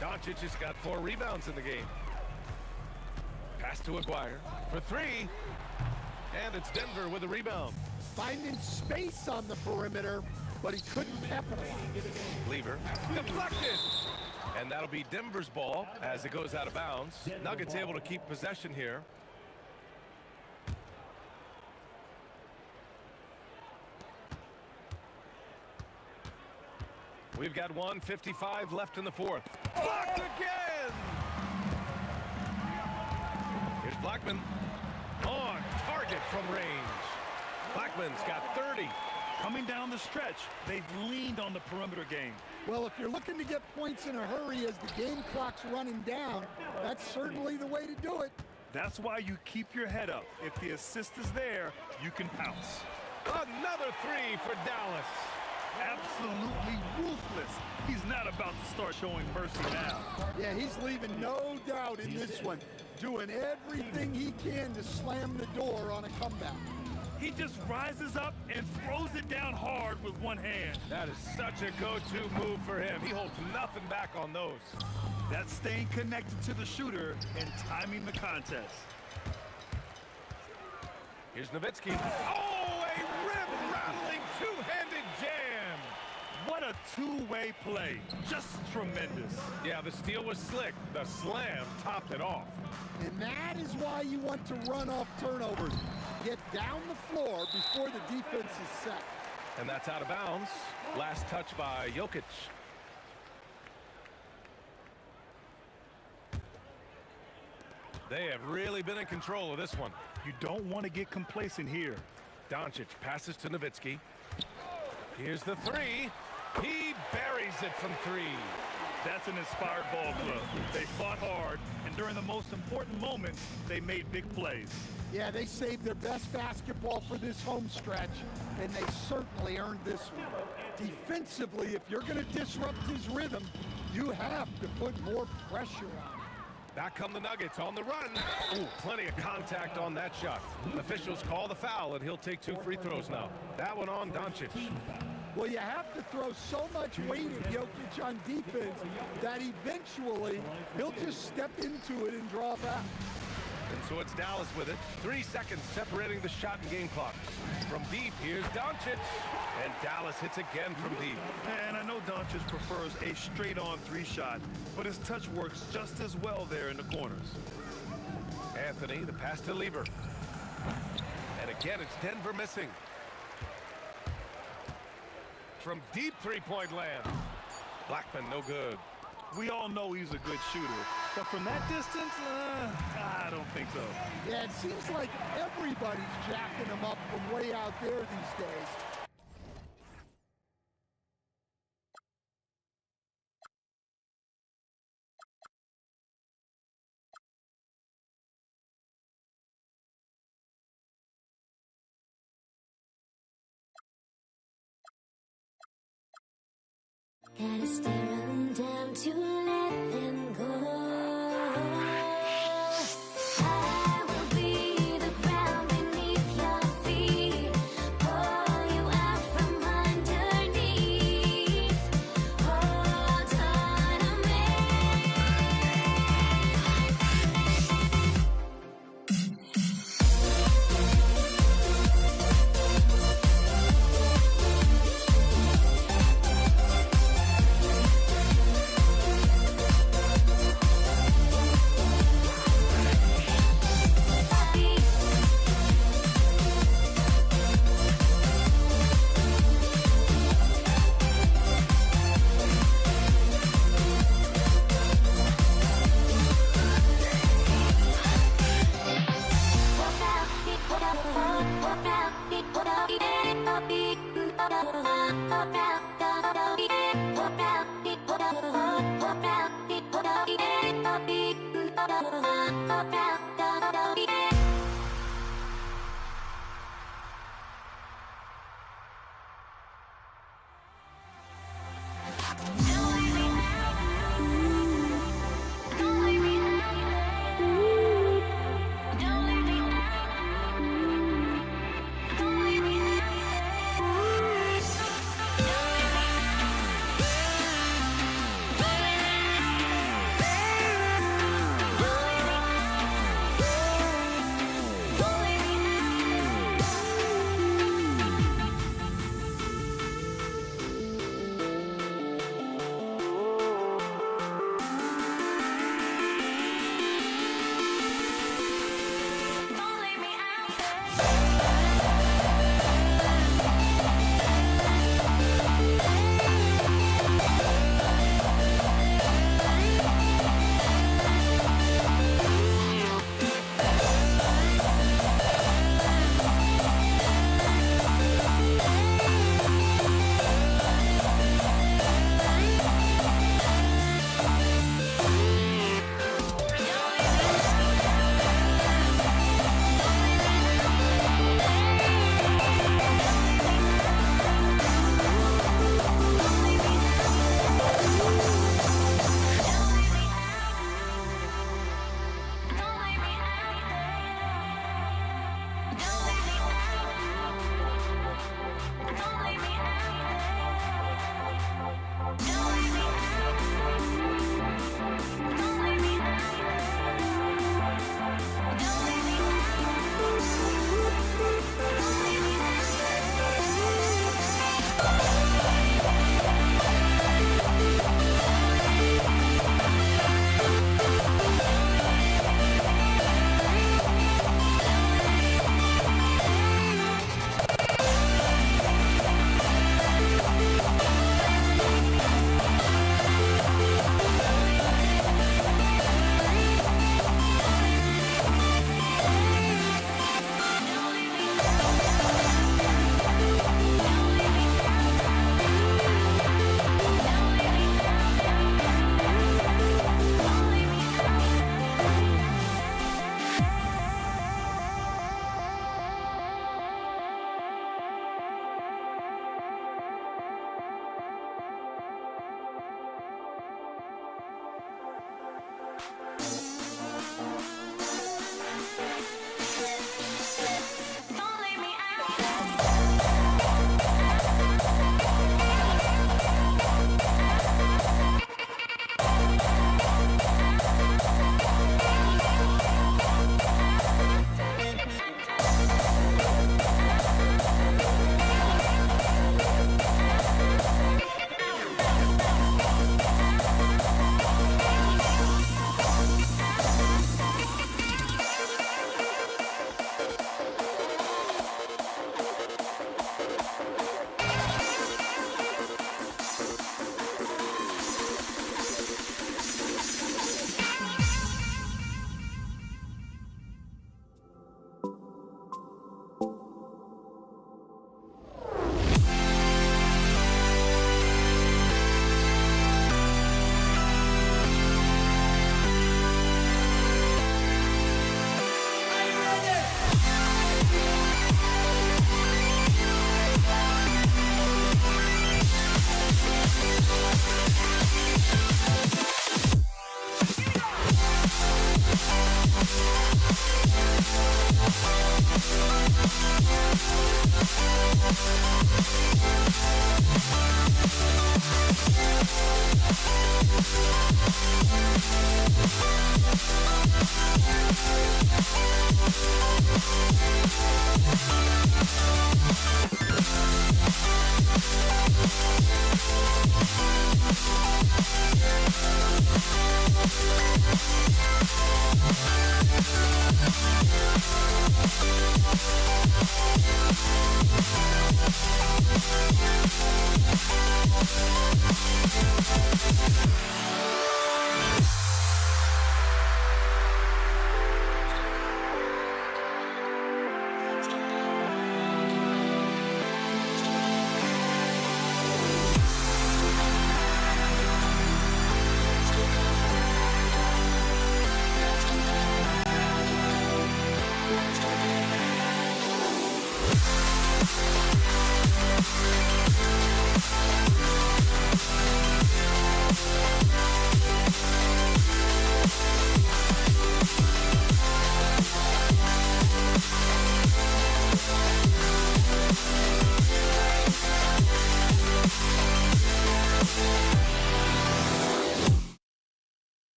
Doncic has got 4 rebounds in the game. Pass to Aguirre. For 3. And it's Denver with a rebound. Finding space on the perimeter, but he couldn't capitalize. Lever. Deflected. And that'll be Denver's ball as it goes out of bounds. Nuggets able to keep possession here. We've got 1:55 left in the fourth. Blocked again! Here's Blackman. On target from range. Blackman's got 30. Coming down the stretch, they've leaned on the perimeter game. Well, if you're looking to get points in a hurry as the game clock's running down, that's certainly the way to do it. That's why you keep your head up. If the assist is there, you can pounce. Another 3 for Dallas. Absolutely ruthless. He's not about to start showing mercy now. Yeah, he's leaving no doubt in this one. Doing everything he can to slam the door on a comeback. He just rises up and throws it down hard with one hand. That is such a go-to move for him. He holds nothing back on those. That's staying connected to the shooter and timing the contest. Here's Nowitzki. Oh, a rim-rattling two-handed jam. What a two-way play. Just tremendous. Yeah, the steal was slick. The slam topped it off. And that is why you want to run off turnovers. Get down the floor before the defense is set. And that's out of bounds. Last touch by Jokic. They have really been in control of this one. You don't want to get complacent here. Doncic passes to Nowitzki. Here's the 3. He buries it from 3. That's an inspired ball club. They fought hard, and during the most important moments, they made big plays. Yeah, they saved their best basketball for this home stretch, and they certainly earned this one. Defensively, if you're going to disrupt his rhythm, you have to put more pressure on him. Back come the Nuggets on the run. Ooh, plenty of contact on that shot. Officials call the foul, and he'll take 2 free throws now. That one on Doncic. Well, you have to throw so much weight at Jokic on defense that eventually he'll just step into it and draw back. And so it's Dallas with it. 3 seconds separating the shot and game clocks. From deep, here's Doncic. And Dallas hits again from deep. And I know Doncic prefers a straight-on 3-shot, but his touch works just as well there in the corners. Anthony, the pass to Lever. And again, it's Denver missing. From deep 3-point land. Blackman, no good. We all know he's a good shooter, But from that distance, I don't think so. Yeah, it seems like everybody's jacking him up from way out there these days. Gotta stare 'em down to let them go. I will be the ground beneath your feet, pull you out from underneath. Hold on to me.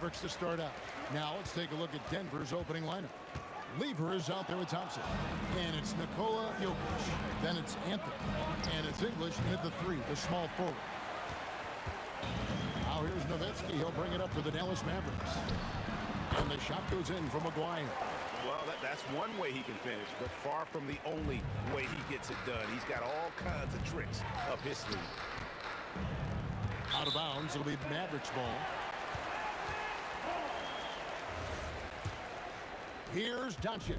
Mavericks to start out. Now let's take a look at Denver's opening lineup. Lever is out there with Thompson. And it's Nikola Jokic. Then it's Anthony. And it's English in at the 3, the small forward. Now here's Nowitzki. He'll bring it up for the Dallas Mavericks. And the shot goes in from Maguire. Well, that's one way he can finish, but far from the only way he gets it done. He's got all kinds of tricks up his sleeve. Out of bounds, it'll be Mavericks ball. Here's Doncic.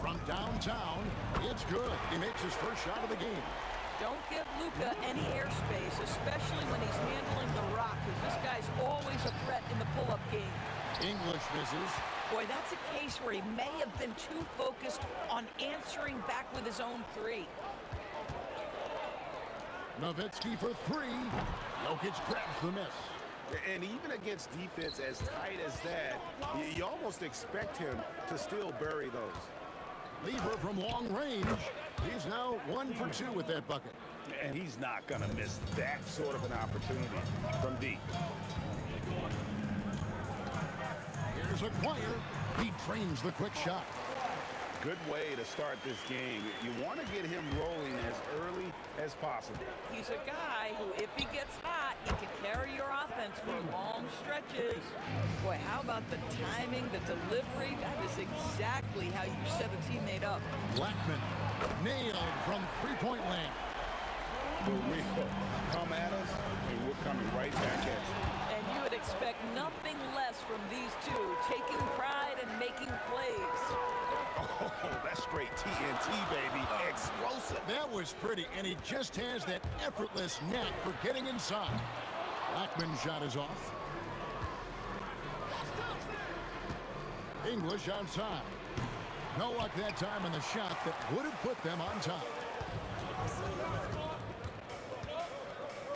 From downtown, it's good. He makes his first shot of the game. Don't give Luka any airspace, especially when he's handling the rock, because this guy's always a threat in the pull-up game. English misses. Boy, that's a case where he may have been too focused on answering back with his own 3. Nowitzki for 3. Jokic grabs the miss. And even against defense as tight as that, you almost expect him to still bury those. Lever from long range. He's now 1 for 2 with that bucket. And he's not going to miss that sort of an opportunity from deep. Here's Aguirre. He trains the quick shot. Good way to start this game. You want to get him rolling as early as possible. He's a guy who, if he gets hot, he can carry your offense for long stretches. Boy, how about the timing, the delivery? That is exactly how you set a teammate up. Blackman nailed from three-point land. We'll come at us, and we're coming right back at you. And you would expect nothing less from these two, taking pride and making plays. Oh, that's straight TNT, baby. Explosive. That was pretty, and he just has that effortless knack for getting inside. Blackman's shot is off. English outside. No luck that time in the shot that would have put them on top.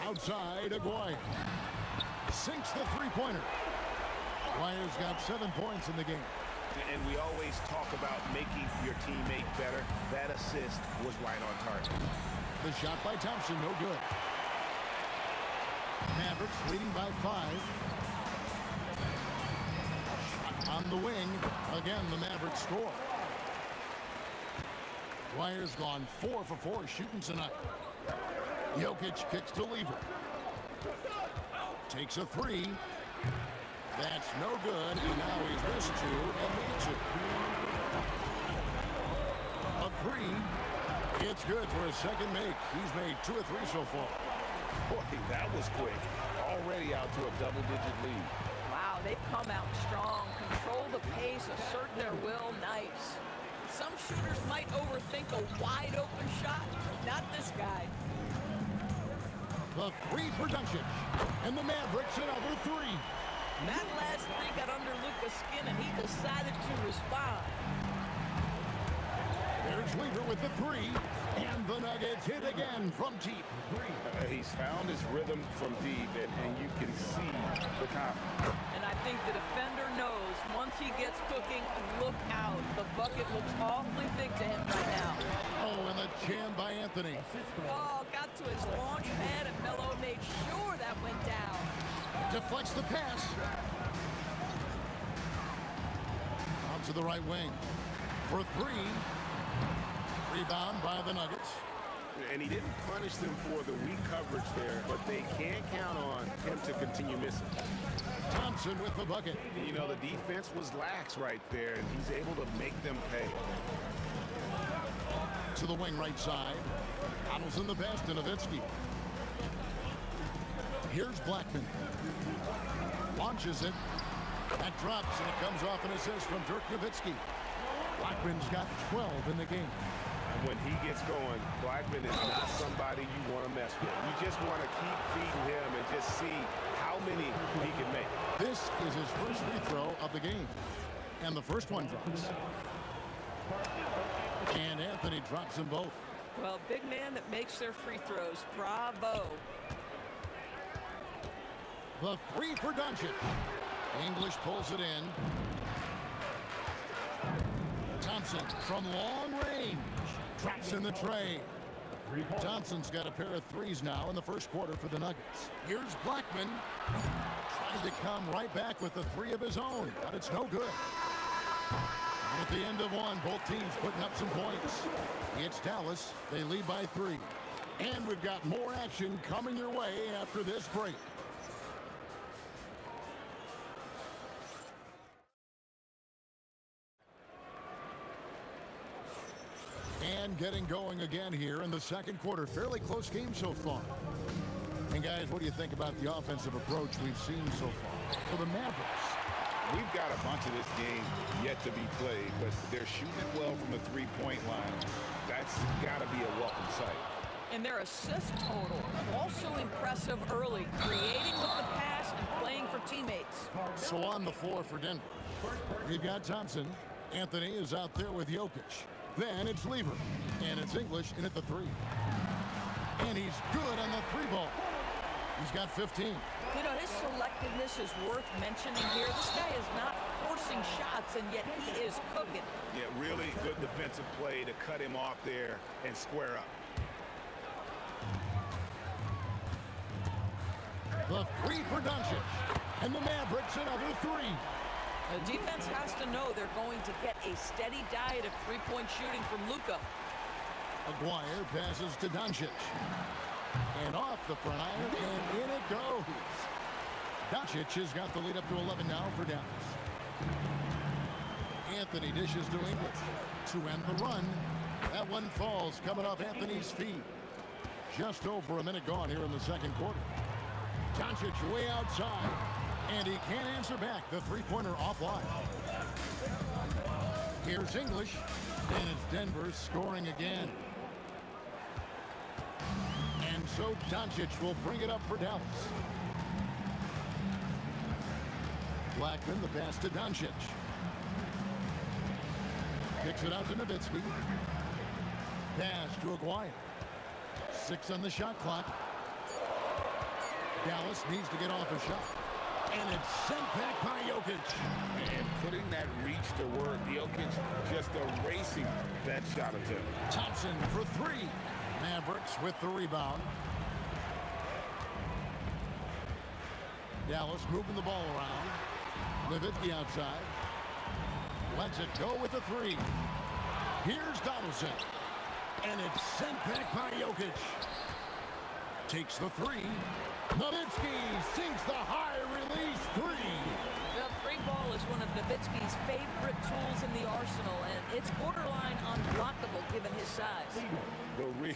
Outside, Aguirre. Sinks the three-pointer. Aguirre's got 7 points in the game. And we always talk about making your teammate better. That assist was right on target. The shot by Thompson, no good. Mavericks leading by 5. Shot on the wing. Again, the Mavericks score. Aguirre's gone 4 for 4 shooting tonight. Jokic kicks to Lever. Takes a 3. That's no good, and now he's missed 2 and needs 2. A 3. It's good for a second make. He's made 2 or 3 so far. Boy, that was quick. Already out to a double-digit lead. Wow, they've come out strong, control the pace, assert their will, nice. Some shooters might overthink a wide-open shot, not this guy. The 3 for Doncic, and the Mavericks another 3. That last 3 got under Luka's skin, and he decided to respond. There's Lever with the 3, and the Nuggets hit again from deep. He's found his rhythm from deep, and you can see the confidence. And I think the defender knows once he gets cooking, look out. The bucket looks awfully big to him right now. Oh, and the jam by Anthony. Oh, got to his launch pad, and Melo made sure that went down. Deflects the pass. Out to the right wing for 3. Rebound by the Nuggets. And he didn't punish them for the weak coverage there, but they can't count on him to continue missing. Thompson with the bucket. You know, the defense was lax right there, and he's able to make them pay. To the wing right side. Donaldson the pass to Nowitzki. Here's Blackman. Launches it. That drops, and it comes off an assist from Dirk Nowitzki. Blackman's got 12 in the game. And when he gets going, Blackman is not somebody you want to mess with. You just want to keep feeding him and just see how many he can make. This is his first free throw of the game. And the first one drops. And Anthony drops them both. Well, big man that makes their free throws. Bravo. The 3 for Doncic. English pulls it in. Thompson from long range. Drops in the tray. Thompson's got a pair of threes now in the first quarter for the Nuggets. Here's Blackman. Trying to come right back with the three of his own, but it's no good. And at the end of one, both teams putting up some points. It's Dallas. They lead by 3. And we've got more action coming your way after this break. And getting going again here in the second quarter. Fairly close game so far. And guys, what do you think about the offensive approach we've seen so far for the Mavericks? We've got a bunch of this game yet to be played, but they're shooting it well from the three-point line. That's got to be a welcome sight. And their assist total, also impressive early, creating with the pass and playing for teammates. So on the floor for Denver, we've got Thompson. Anthony is out there with Jokic. Then it's Lever, and it's English in at the 3. And he's good on the 3-ball. He's got 15. You know, his selectiveness is worth mentioning here. This guy is not forcing shots, and yet he is cooking. Yeah, really good defensive play to cut him off there and square up. The 3 for Doncic, and the Mavericks another 3. The defense has to know they're going to get a steady diet of three-point shooting from Luka. Aguirre passes to Doncic. And off the front iron, and in it goes. Doncic has got the lead up to 11 now for Dallas. Anthony dishes to English to end the run. That one falls coming off Anthony's feet. Just over a minute gone here in the second quarter. Doncic way outside, and he can't answer back. The three-pointer offline. Here's English, and it's Denver scoring again. And so Doncic will bring it up for Dallas. Blackman, the pass to Doncic. Kicks it out to Nowitzki. Pass to Aguirre. 6 on the shot clock. Dallas needs to get off a shot. And it's sent back by Jokic. And putting that reach to work, Jokic just erasing that shot attempt. Thompson for 3. Mavericks with the rebound. Dallas moving the ball around. Nowitzki outside. Lets it go with the 3. Here's Donaldson. And it's sent back by Jokic. Takes the 3. Nowitzki sinks the high release 3. The 3-ball is one of Nowitzki's favorite tools in the arsenal, and it's borderline unblockable given his size. The real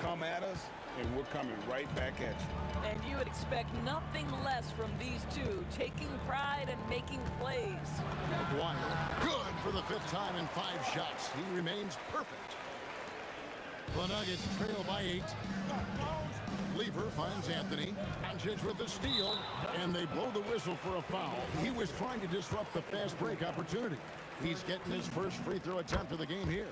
come at us, and we're coming right back at you. And you would expect nothing less from these two, taking pride and making plays. Aguirre, good for the 5th time in 5 shots. He remains perfect. The Nuggets trail by 8. Lever finds Anthony. Doncic with the steal, and they blow the whistle for a foul. He was trying to disrupt the fast break opportunity. He's getting his first free throw attempt of the game here.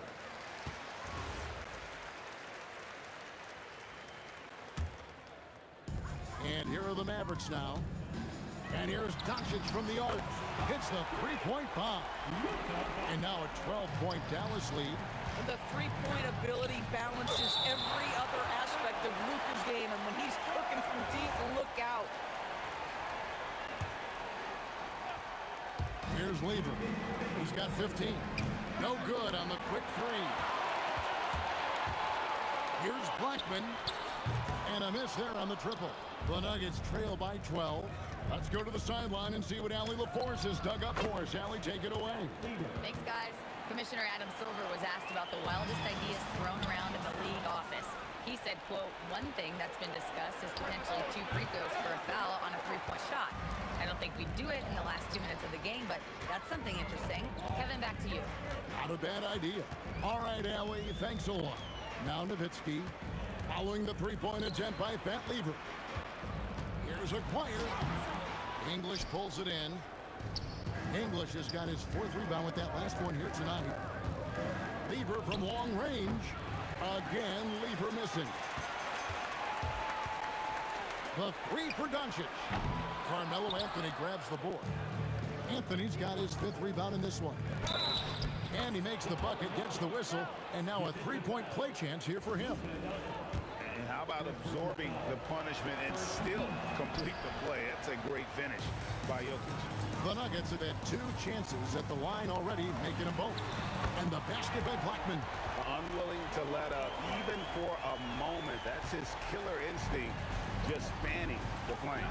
And here are the Mavericks now. And here's Doncic from the arc. Hits the 3-point bomb. And now a 12-point Dallas lead. And the 3-point ability balances every other aspect of Luka's game. And when he's cooking from deep, look out. Here's Lever. He's got 15. No good on the quick 3. Here's Blackman. And a miss there on the triple. The Nuggets trail by 12. Let's go to the sideline and see what Allie LaForce has dug up for us. Allie, take it away. Thanks, guys. Commissioner Adam Silver was asked about the wildest ideas thrown around in the league office. He said, quote, "One thing that's been discussed is potentially 2 free throws for a foul on a 3-point shot. I don't think we'd do it in the last 2 minutes of the game, but that's something interesting." Kevin, back to you. Not a bad idea. All right, Allie, thanks a lot. Now Nowitzki following the 3-point attempt by Pat Lever. Here's Aguirre. English pulls it in. English has got his 4th rebound with that last one here tonight. Lever from long range. Again, Lever missing. The 3 for Doncic. Carmelo Anthony grabs the board. Anthony's got his 5th rebound in this one. And he makes the bucket, gets the whistle, and now a three-point play chance here for him. And how about absorbing the punishment and still complete the play? That's a great finish by Jokic. The Nuggets have had 2 chances at the line already, making them both. And the basket by Blackman. Unwilling to let up, even for a moment. That's his killer instinct, just fanning the flame.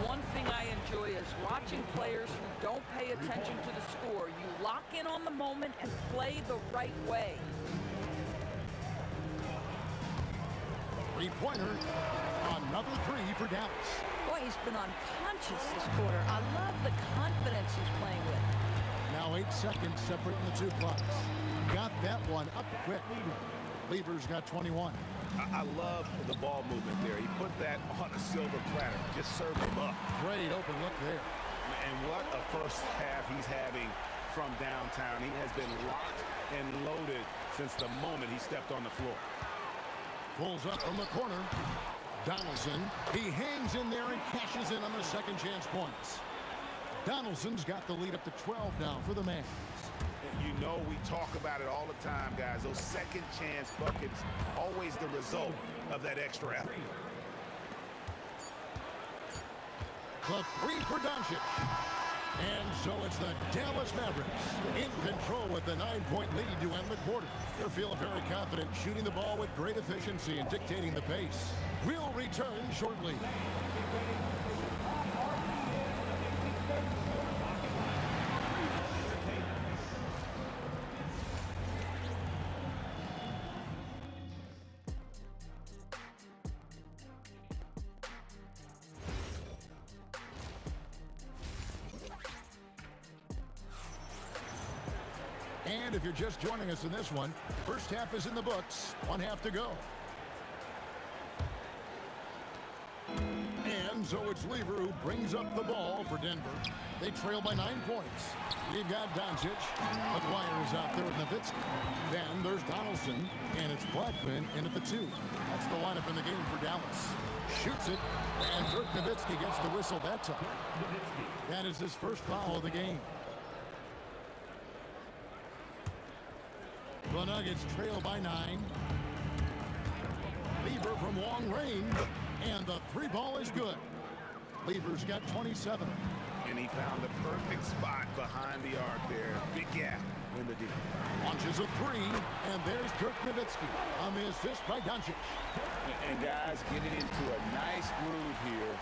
One thing I enjoy is watching players who don't pay attention to the score. You lock in on the moment and play the right way. Three-pointer. Another 3 for Dallas. Boy, he's been unconscious this quarter. I love the confidence he's playing with. Now 8 seconds separating the 2 clocks. Got that one up quick. Lever's got 21. I love the ball movement there. He put that on a silver platter. Just served him up. Great open look there. And what a first half he's having from downtown. He has been locked and loaded since the moment he stepped on the floor. Pulls up from the corner. Donaldson. He hangs in there and cashes in on the second chance points. Donaldson's got the lead up to 12 now for the Mavs. You know we talk about it all the time, guys. Those second chance buckets, always the result of that extra effort. The 3 for Doncic. And so it's the Dallas Mavericks in control with the 9-point lead to end the quarter. They're feeling very confident, shooting the ball with great efficiency and dictating the pace. We'll return shortly. And if you're just joining us in this one, first half is in the books, 1 half to go. And so it's Lever who brings up the ball for Denver. They trail by 9 points. You've got Doncic. McGuire's out there with Nowitzki. Then there's Donaldson, and it's Blackman in at the 2. That's the lineup in the game for Dallas. Shoots it, and Dirk Nowitzki gets the whistle that time. That is his first foul of the game. The Nuggets trail by 9. Lever from long range, and the 3 ball is good. Lever's got 27. And he found the perfect spot behind the arc there. Big gap in the deep. Launches a 3, and there's Dirk Nowitzki on the assist by Doncic. And guys getting into a nice groove here,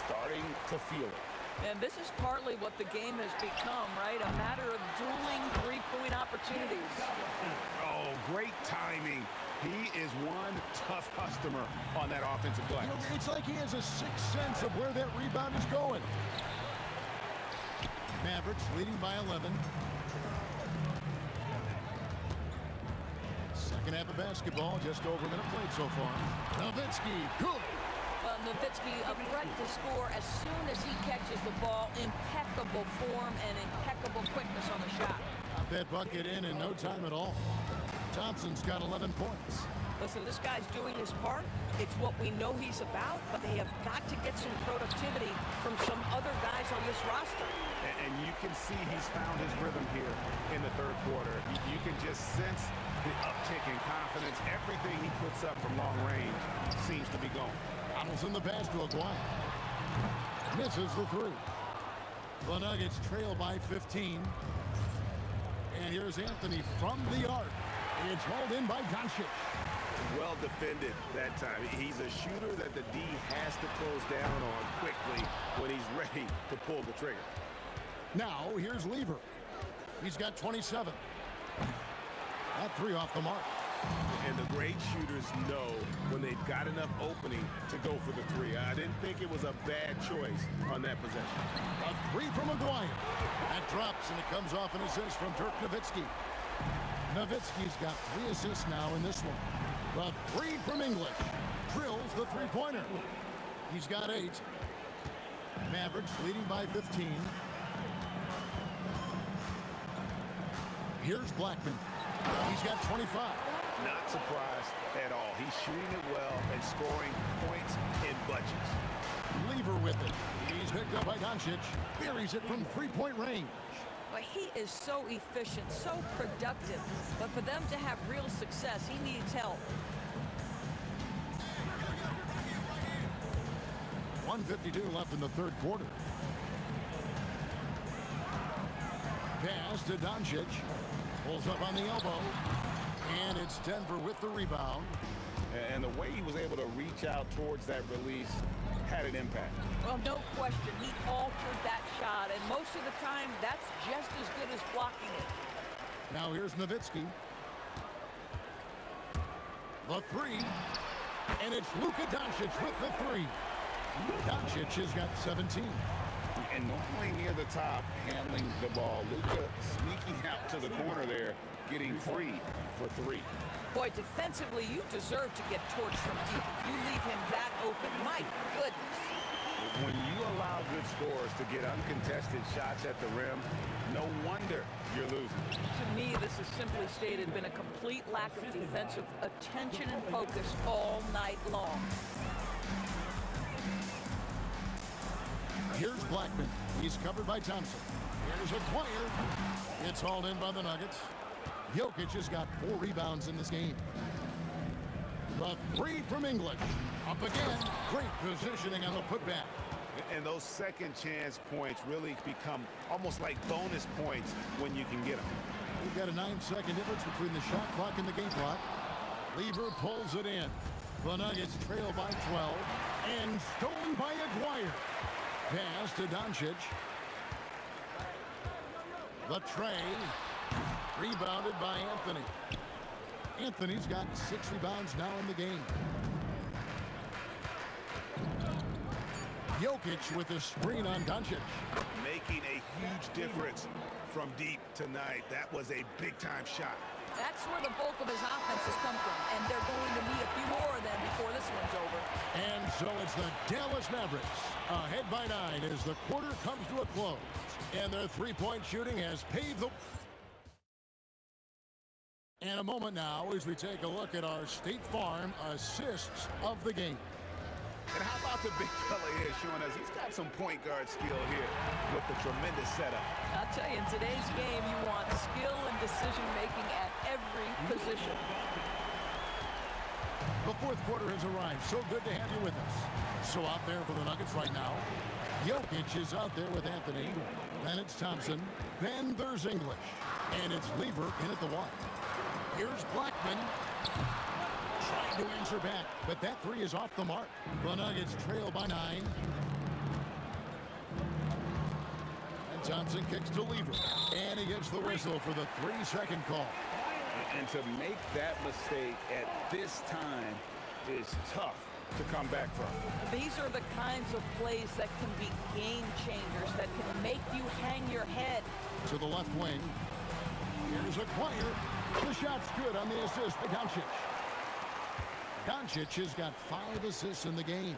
starting to feel it. And this is partly what the game has become, right? A matter of dueling 3-point opportunities. Oh, great timing. He is one tough customer on that offensive glass. You know, it's like he has a sixth sense of where that rebound is going. Mavericks leading by 11. Second half of basketball, just over a minute played so far. Nowitzki, good. Nowitzki, a threat to score as soon as he catches the ball. Impeccable form and impeccable quickness on the shot. Got that bucket in no time at all. Thompson's got 11 points. Listen, this guy's doing his part. It's what we know he's about, but they have got to get some productivity from some other guys on this roster. And you can see he's found his rhythm here in the third quarter. You can just sense the uptick in confidence. Everything he puts up from long range seems to be going. Donaldson the pass to Aguirre. Misses the 3. The Nuggets trail by 15. And here's Anthony from the arc. It's hauled in by Doncic. Well defended that time. He's a shooter that the D has to close down on quickly when he's ready to pull the trigger. Now, here's Lever. He's got 27. That 3 off the mark. And the great shooters know when they've got enough opening to go for the 3. I didn't think it was a bad choice on that possession. A 3 from Aguirre. That drops, and it comes off an assist from Dirk Nowitzki. Nowitzki's got 3 assists now in this one. The 3 from English. Drills the three-pointer. He's got 8. Mavericks leading by 15. Here's Blackman. He's got 25. Not surprised at all. He's shooting it well and scoring points in bunches. Lever with it. He's picked up by Doncic. Buries it from 3-point range. Boy, he is so efficient, so productive. But for them to have real success, he needs help. 1:52 left in the third quarter. Pass to Doncic. Pulls up on the elbow. And it's Denver with the rebound. And the way he was able to reach out towards that release had an impact. Well, no question. He altered that shot, and most of the time, that's just as good as blocking it. Now here's Nowitzki. The three. And it's Luka Doncic with the three. Doncic has got 17. And normally near the top, handling the ball. Luka sneaking out to the corner there, getting free for three. Boy, defensively, you deserve to get torched from deep. If you leave him that open, my goodness. When you allow good scorers to get uncontested shots at the rim, no wonder you're losing. To me, this has simply stated been a complete lack of defensive attention and focus all night long. Here's Blackman. He's covered by Thompson. Here's acquired. It's hauled in by the Nuggets. Jokic has got 4 rebounds in this game. The three from English. Up again. Great positioning on the putback. And those second chance points really become almost like bonus points when you can get them. We've got a 9-second difference between the shot clock and the game clock. Lever pulls it in. The Nuggets trail by 12. And stolen by Aguirre. Pass to Doncic. The tray. Rebounded by Anthony. Anthony's got 6 rebounds now in the game. Jokic with a screen on Doncic. Making a huge difference from deep tonight. That was a big-time shot. That's where the bulk of his offense has come from, and they're going to need a few more of them before this one's over. And so it's the Dallas Mavericks ahead by 9 as the quarter comes to a close. And their three-point shooting has paved the... And a moment now as we take a look at our State Farm assists of the game. And how about the big fella here showing us he's got some point guard skill here with the tremendous setup. I'll tell you, in today's game, you want skill and decision-making at every position. The fourth quarter has arrived. So good to have you with us. So out there for the Nuggets right now, Jokic is out there with Anthony. Then it's Thompson. Then there's English. And it's Lever in at the 1. Here's Blackman. Trying to answer back, but that three is off the mark. The Nuggets trail by 9. And Thompson kicks to Lever. And he gets the whistle for the 3-second call. And to make that mistake at this time is tough to come back from. These are the kinds of plays that can be game changers, that can make you hang your head. To the left wing. Here's Aguirre. The shot's good on the assist by Doncic. Doncic has got 5 assists in the game.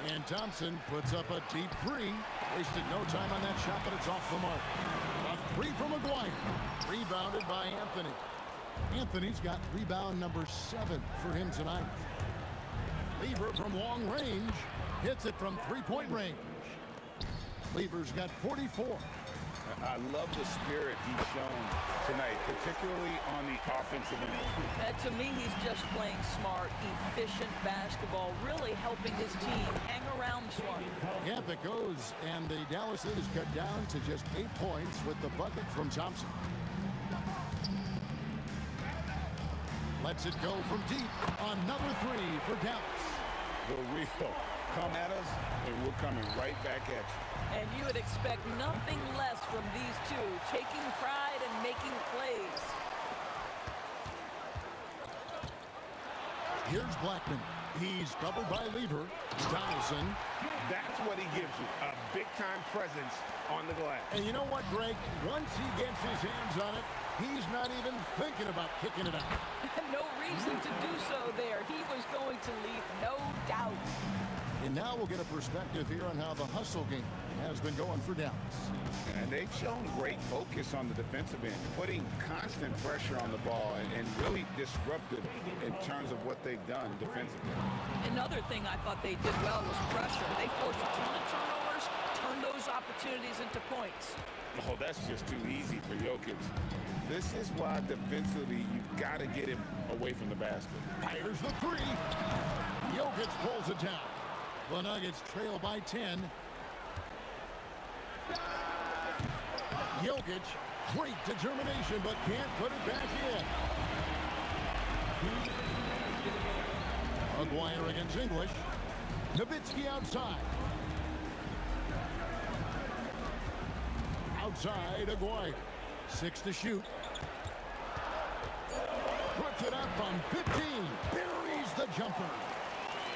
And Thompson puts up a deep three. Wasted no time on that shot, but it's off the mark. A three from Aguirre. Rebounded by Anthony. Anthony's got rebound number 7 for him tonight. Lever from long range. Hits it from 3-point range. Lever's got 44. I love the spirit he's shown tonight, particularly on the offensive end. To me, he's just playing smart, efficient basketball, really helping his team hang around this one. Yeah, it goes, and the Dallas is cut down to just 8 points with the bucket from Thompson. Lets it go from deep. Another three for Dallas. The real come at us, and we're coming right back at you. And you would expect nothing less from these two, taking pride and making plays. Here's Blackman. He's covered by Lever. Donaldson. That's what he gives you, a big-time presence on the glass. And you know what, Greg? Once he gets his hands on it, he's not even thinking about kicking it out. No reason to do so there. He was going to leave, no doubt. And now we'll get a perspective here on how the hustle game has been going for Dallas. And they've shown great focus on the defensive end, putting constant pressure on the ball and really disruptive in terms of what they've done defensively. Another thing I thought they did well was pressure. They forced a ton of turnovers, turned those opportunities opportunities into points. Oh, that's just too easy for Jokic. This is why defensively you've got to get him away from the basket. Fires the three. Jokic pulls it down. The Nuggets trail by 10. Jokic, great determination, but can't put it back in. Aguirre against English. Nowitzki outside. Outside, Aguirre. 6 to shoot. Puts it up from 15. Buries the jumper.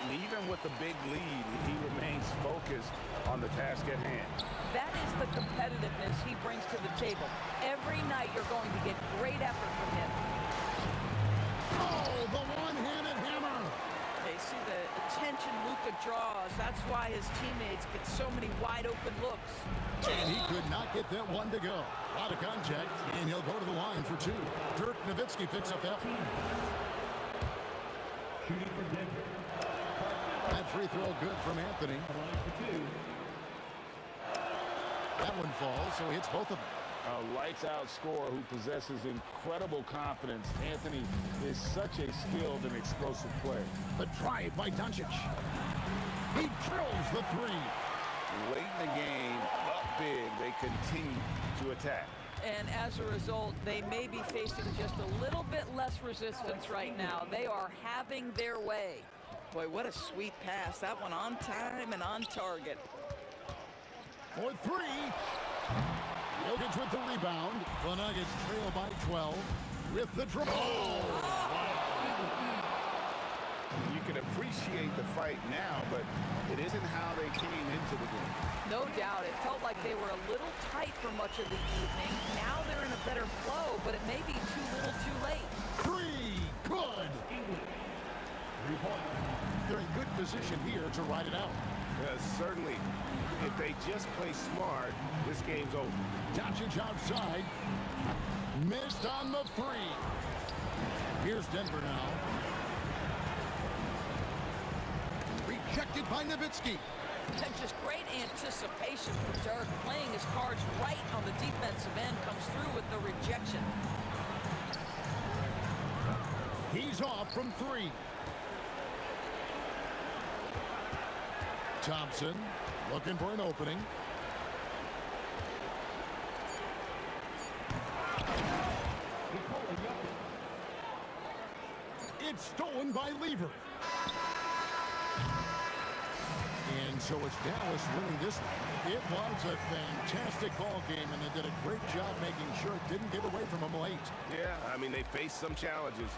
And even with the big lead, he remains focused on the task at hand. That is the competitiveness he brings to the table. Every night you're going to get great effort from him. Oh, the one-handed hammer. They see the attention Luka draws. That's why his teammates get so many wide-open looks. And he could not get that one to go. Out of contact, and he'll go to the line for 2. Dirk Nowitzki picks up that one. Shooting for Denver. That free throw good from Anthony. Line for 2. That one falls, so he hits both of them. A lights-out scorer who possesses incredible confidence. Anthony is such a skilled and explosive player. The drive by Doncic. He drills the 3. Late in the game, up big, they continue to attack. And as a result, they may be facing just a little bit less resistance right now. They are having their way. Boy, what a sweet pass. That one on time and on target. For 3. Jokic with the rebound. The Nuggets trail by 12 with the dribble. You can appreciate the fight now, but it isn't how they came into the game. No doubt. It felt like they were a little tight for much of the evening. Now they're in a better flow, but it may be too little too late. 3. Good. 3 points. They're in good position here to ride it out. Certainly, if they just play smart, this game's over. Doncic outside. Missed on the 3. Here's Denver now. Rejected by Nowitzki. And just great anticipation for Dirk, playing his cards right on the defensive end, comes through with the rejection. He's off from 3. Thompson looking for an opening. It's stolen by Lever. And so it's Dallas winning this one. It was a fantastic ball game, and they did a great job making sure it didn't get away from them late. Yeah, I mean, they faced some challenges.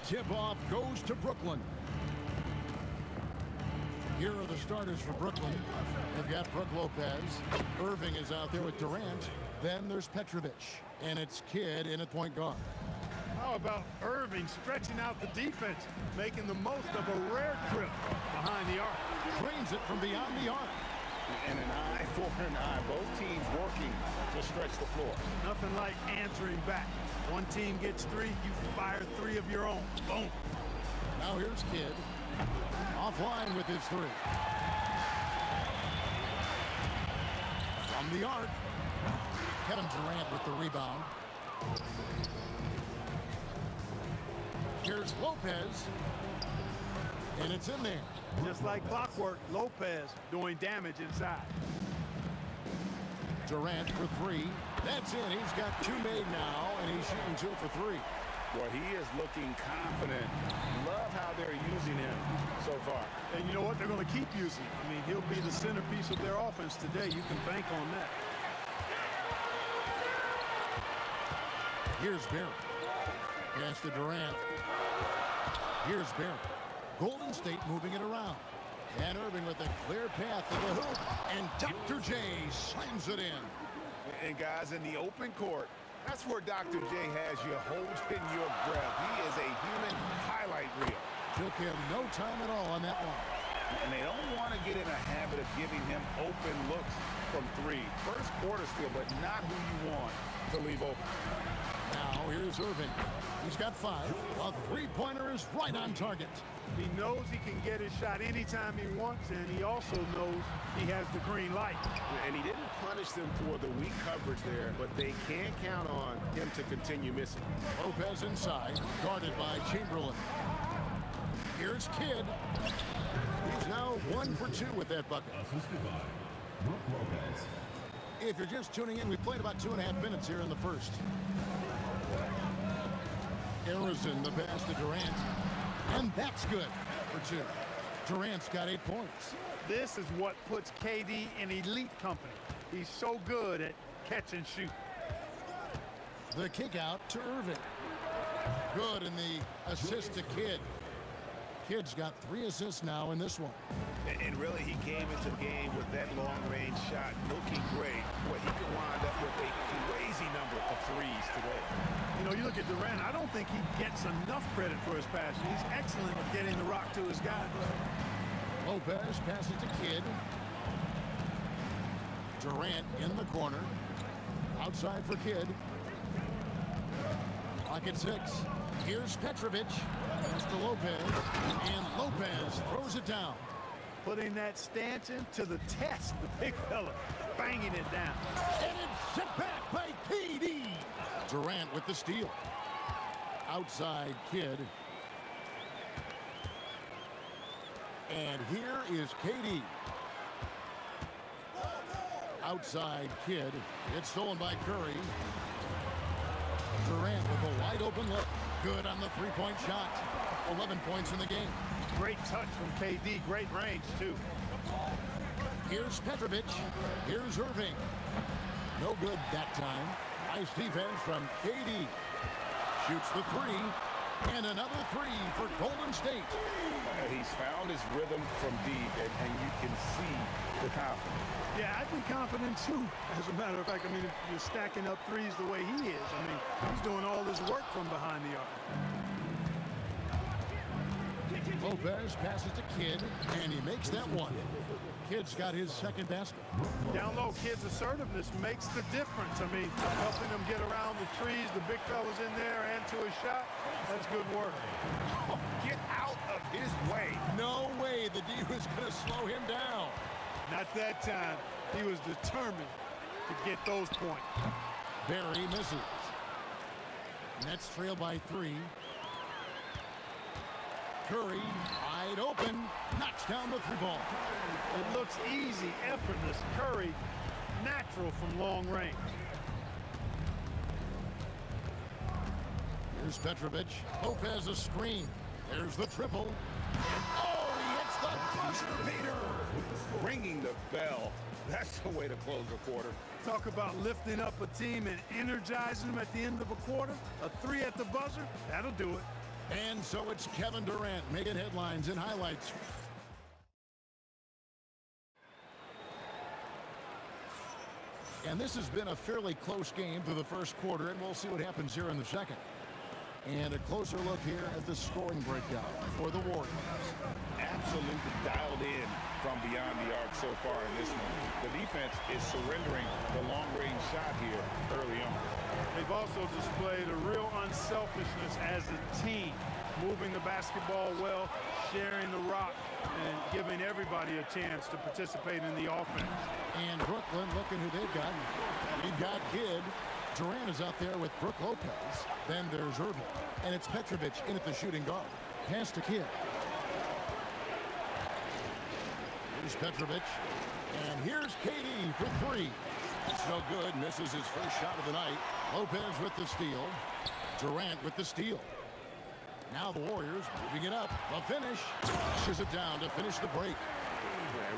Tip-off goes to Brooklyn. Here are the starters for Brooklyn. They've got Brook Lopez. Irving is out there with Durant. Then there's Petrovic. And it's Kidd in at point guard. How about Irving stretching out the defense, making the most of a rare trip behind the arc? Drains it from beyond the arc. And an eye for an eye. Both teams working to stretch the floor. Nothing like answering back. One team gets 3, you fire 3 of your own. Boom. Now here's Kidd. Offline with his 3. From the arc. Kevin Durant with the rebound. Here's Lopez. And it's in there. Just like clockwork, Lopez doing damage inside. Durant for 3. That's in. He's got 2 made now, and he's shooting 2 for 3. Well, he is looking confident. Love how they're using him so far. And you know what? They're going to keep using him. I mean, he'll be the centerpiece of their offense today. You can bank on that. Here's Barry. Pass to Durant. Here's Barry. Golden State moving it around. And Irving with a clear path to the hoop. And Dr. J slams it in. And guys, in the open court, that's where Dr. J has you holding your breath. He is a human highlight reel. Took him no time at all on that one. And they don't want to get in a habit of giving him open looks from 3. First quarter steal, but not who you want to leave open. Now here's Irving. He's got 5. A 3-pointer is right on target. He knows he can get his shot anytime he wants, and he also knows he has the green light. And he didn't punish them for the weak coverage there, but they can't count on him to continue missing. Lopez inside, guarded by Chamberlain. Here's Kidd. He's now 1 for 2 with that bucket. If you're just tuning in, we played about 2.5 minutes here in the first. Harrison, the pass to Durant. And that's good for 2. Durant's got 8 points. This is what puts KD in elite company. He's so good at catch and shoot. The kick out to Irving. Good in the assist to Kidd. Kidd's got 3 assists now in this one. And really, he came into the game with that long-range shot looking great. Boy, he could wind up with a crazy number of 3s today. You know, you look at Durant, I don't think he gets enough credit for his passing. He's excellent at getting the rock to his guy. Lopez passes to Kidd. Durant in the corner. Outside for Kidd. Clock at 6. Here's Petrovic. Pass to Lopez. And Lopez throws it down. Putting that stanchion to the test, the big fella, banging it down. And it's sent back by KD. Durant with the steal. Outside Kidd. And here is KD. Outside Kidd. It's stolen by Curry. Durant with a wide open look. Good on the 3-point shot. 11 points in the game. Great touch from KD. Great range, too. Here's Petrovic. Here's Irving. No good that time. Nice defense from KD. Shoots the 3. And another 3 for Golden State. He's found his rhythm from deep, and you can see the confidence. Yeah, I'd be confident, too. As a matter of fact, I mean, if you're stacking up 3s the way he is, I mean, he's doing all this work from behind the arc. Lopez passes to Kidd, and he makes that one. Kidd's got his second basket. Down low, Kidd's assertiveness makes the difference. I mean, helping him get around the trees, the big fella's in there, and to his shot. That's good work. Oh, get out of his way. No way the D was going to slow him down. Not that time. He was determined to get those points. Barry misses. Nets trail by 3. Curry, wide open, knocks down the 3-ball. It looks easy, effortless. Curry, natural from long range. Here's Petrovic. Lopez a screen. There's the triple. And oh, he hits the buzzer beater. Ringing the bell. That's the way to close a quarter. Talk about lifting up a team and energizing them at the end of a quarter. A 3 at the buzzer, that'll do it. And so it's Kevin Durant making headlines and highlights. And this has been a fairly close game through the first quarter, and we'll see what happens here in the second. And a closer look here at the scoring breakdown for the Warriors. Absolutely dialed in from beyond the arc so far in this one. The defense is surrendering the long-range shot here early on. They've also displayed a real unselfishness as a team, moving the basketball well, sharing the rock, and giving everybody a chance to participate in the offense. And Brooklyn, looking who they've got. They've got Kidd. Durant is out there with Brook Lopez. Then there's Irving. And it's Petrovic in at the shooting guard. Pass to Kidd. Here's Petrovic. And here's KD for three. It's no good. Misses his first shot of the night. Lopez with the steal. Durant with the steal. Now the Warriors moving it up. The finish. Pushes it down to finish the break.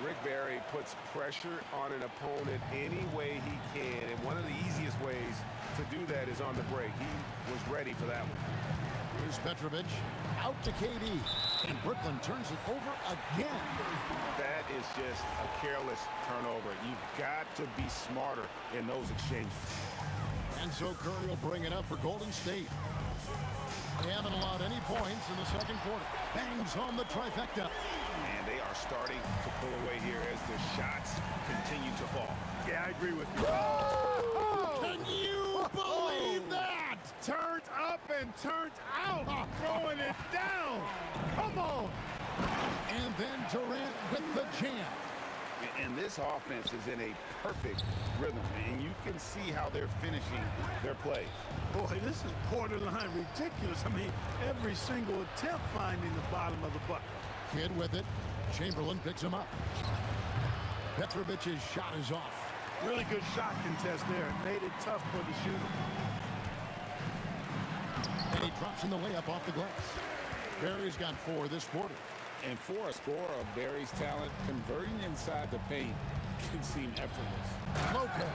Rick Barry puts pressure on an opponent any way he can, and one of the easiest ways to do that is on the break. He was ready for that one. Here's Petrovic. Out to KD. And Brooklyn turns it over again. That is just a careless turnover. You've got to be smarter in those exchanges. And so Curry will bring it up for Golden State. They haven't allowed any points in the second quarter. Bangs home the trifecta. And they are starting to pull away here as the shots continue to fall. Yeah, I agree with you. Can you believe that? Turned up and turned out, throwing it down. Come on. And then Durant with the jam. And this offense is in a perfect rhythm, and you can see how they're finishing their play. Boy, this is borderline ridiculous. I mean, every single attempt finding the bottom of the bucket. Kidd with it. Chamberlain picks him up. Petrovic's shot is off. Really good shot contest there. Made it tough for the shooter. And he drops in the layup off the glass. Barry's got 4 this quarter. And for a scorer of Barry's talent, converting inside the paint can seem effortless. Lopez.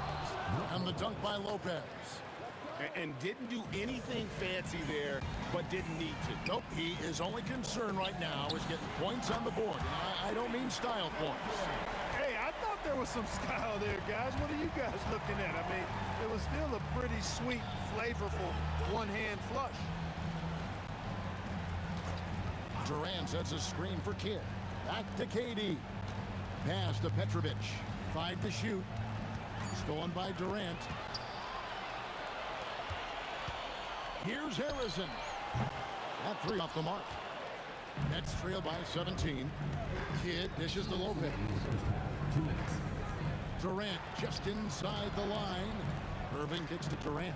And the dunk by Lopez. And didn't do anything fancy there, but didn't need to. Nope, his only concern right now is getting points on the board. And I don't mean style points. Hey, I thought there was some style there, guys. What are you guys looking at? I mean, it was still a pretty sweet, flavorful one-hand flush. Durant sets a screen for Kidd. Back to KD. Pass to Petrovic. 5 to shoot. Stolen by Durant. Here's Harrison. That 3 off the mark. Nets trail by 17. Kidd dishes to Lopez. Durant just inside the line. Irving kicks to Durant.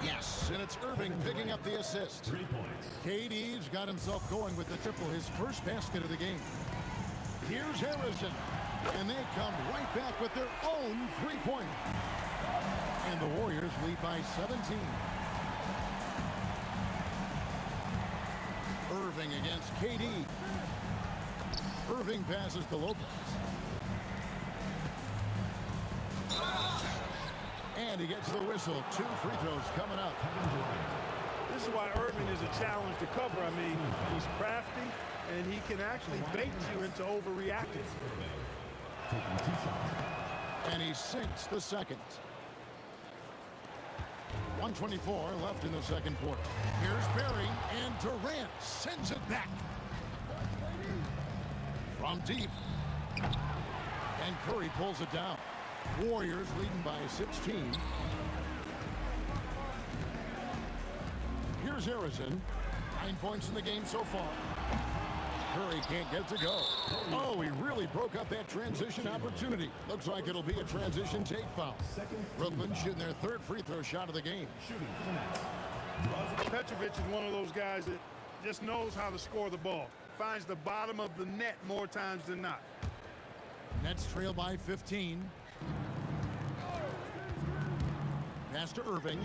Yes, and it's Irving picking up the assist. 3 points. KD's got himself going with the triple, his first basket of the game. Here's Harrison, and they come right back with their own three-pointer. And the Warriors lead by 17. Irving against KD. Irving passes to Lopez. And he gets the whistle. 2 free throws coming up. This is why Irving is a challenge to cover. I mean, he's crafty, and he can actually bait you into overreacting. And he sinks the second. 1:24 left in the second quarter. Here's Barry, and Durant sends it back. From deep. And Curry pulls it down. Warriors leading by 16. Here's Harrison. 9 points in the game so far. Curry can't get to go. Oh, he really broke up that transition opportunity. Looks like it'll be a transition take foul. Brooklyn shooting their 3rd free throw shot of the game. Petrovic is one of those guys that just knows how to score the ball. Finds the bottom of the net more times than not. Nets trail by 15. Pass to Irving.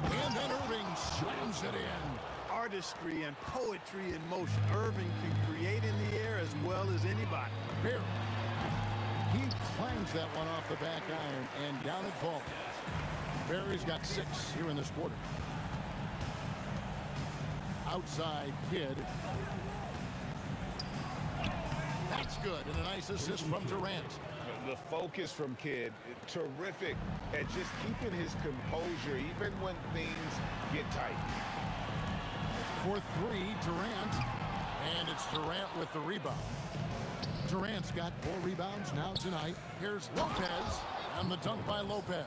And then Irving slams it in. Artistry and poetry in motion. Irving can create in the air as well as anybody. Barry. He clangs that one off the back iron, and down it falls. Barry's got 6 here in this quarter. Outside Kidd. That's good, and a nice assist from Durant. The focus from Kidd, terrific at just keeping his composure even when things get tight. For three, Durant. And it's Durant with the rebound. Durant's got 4 rebounds now tonight. Here's Lopez, and the dunk by Lopez.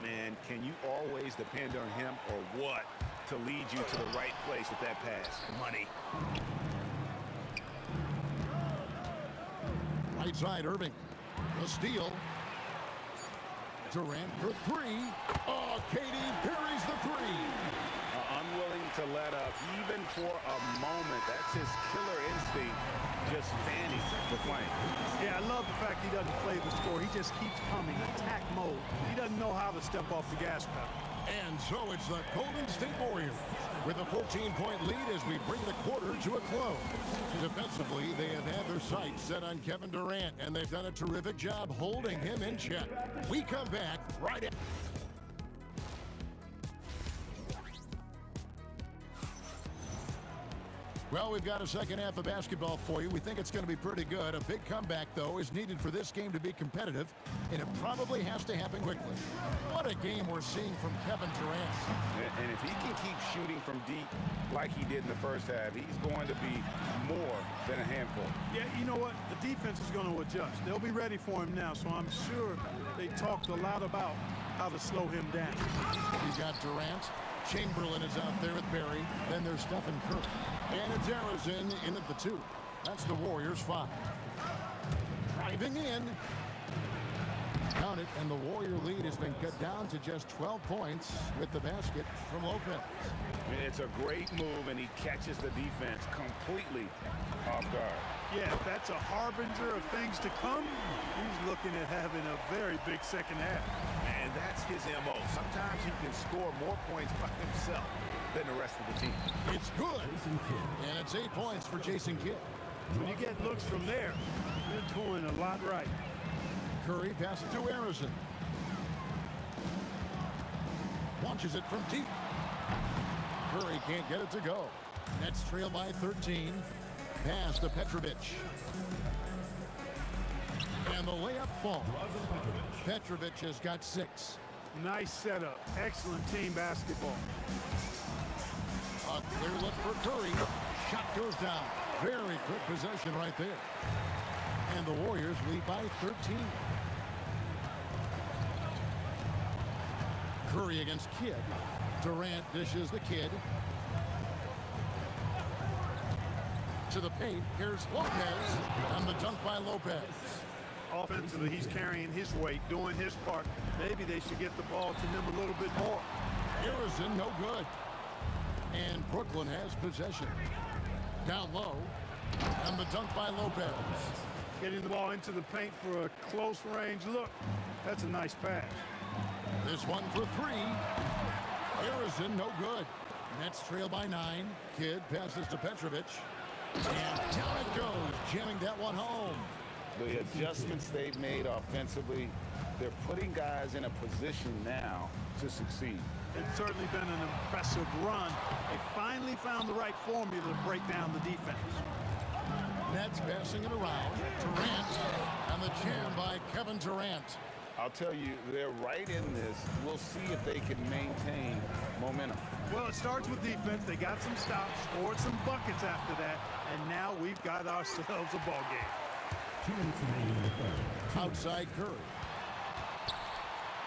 Man, can you always depend on him or what to lead you to the right place with that pass? Money. Right side, Irving. The steal. Durant for 3. Oh, KD parries the 3. Unwilling to let up even for a moment. That's his killer instinct, just fanning the flame. Yeah, I love the fact he doesn't play the score. He just keeps coming, attack mode. He doesn't know how to step off the gas pedal. And so it's the Golden State Warriors with a 14-point lead as we bring the quarter to a close. Defensively, they have had their sights set on Kevin Durant, and they've done a terrific job holding him in check. We come back right after. Well, we've got a second half of basketball for you. We think it's going to be pretty good. A big comeback, though, is needed for this game to be competitive, and it probably has to happen quickly. What a game we're seeing from Kevin Durant. And if he can keep shooting from deep like he did in the first half, he's going to be more than a handful. Yeah, you know what? The defense is going to adjust. They'll be ready for him now, so I'm sure they talked a lot about how to slow him down. He's got Durant. Chamberlain is out there with Barry. Then there's Stephen Curry. And it's Arizona in at the 2. That's the Warriors' 5. Driving in. Count it, and the Warrior lead has been cut down to just 12 points with the basket from Lopez. It's a great move, and he catches the defense completely off guard. Yeah, if that's a harbinger of things to come, he's looking at having a very big second half. And that's his MO. Sometimes he can score more points by himself than the rest of the team. It's good. And it's 8 points for Jason Kidd. When you get looks from there, you're doing a lot right. Curry passes to Arizona. Launches it from deep. Curry can't get it to go. Nets trail by 13. Pass to Petrovic. And the layup falls. Petrovic has got 6. Nice setup. Excellent team basketball. A clear look for Curry. Shot goes down. Very quick possession right there. And the Warriors lead by 13. Curry against Kidd. Durant dishes the Kidd. To the paint. Here's Lopez. And the dunk by Lopez. Offensively, he's carrying his weight, doing his part. Maybe they should get the ball to him a little bit more. Harrison, no good. And Brooklyn has possession. Down low. And the dunk by Lopez. Getting the ball into the paint for a close range look. That's a nice pass. This one for 3. Harrison, no good. Nets trail by 9. Kidd passes to Petrovic. And down it goes, jamming that one home. The adjustments they've made offensively, they're putting guys in a position now to succeed. It's certainly been an impressive run. They finally found the right formula to break down the defense. Nets passing it around. Durant, and the jam by Kevin Durant. I'll tell you, they're right in this. We'll see if they can maintain momentum. Well, it starts with defense. They got some stops, scored some buckets after that, and now we've got ourselves a ball game. 2 minutes remaining in the third. Outside Curry.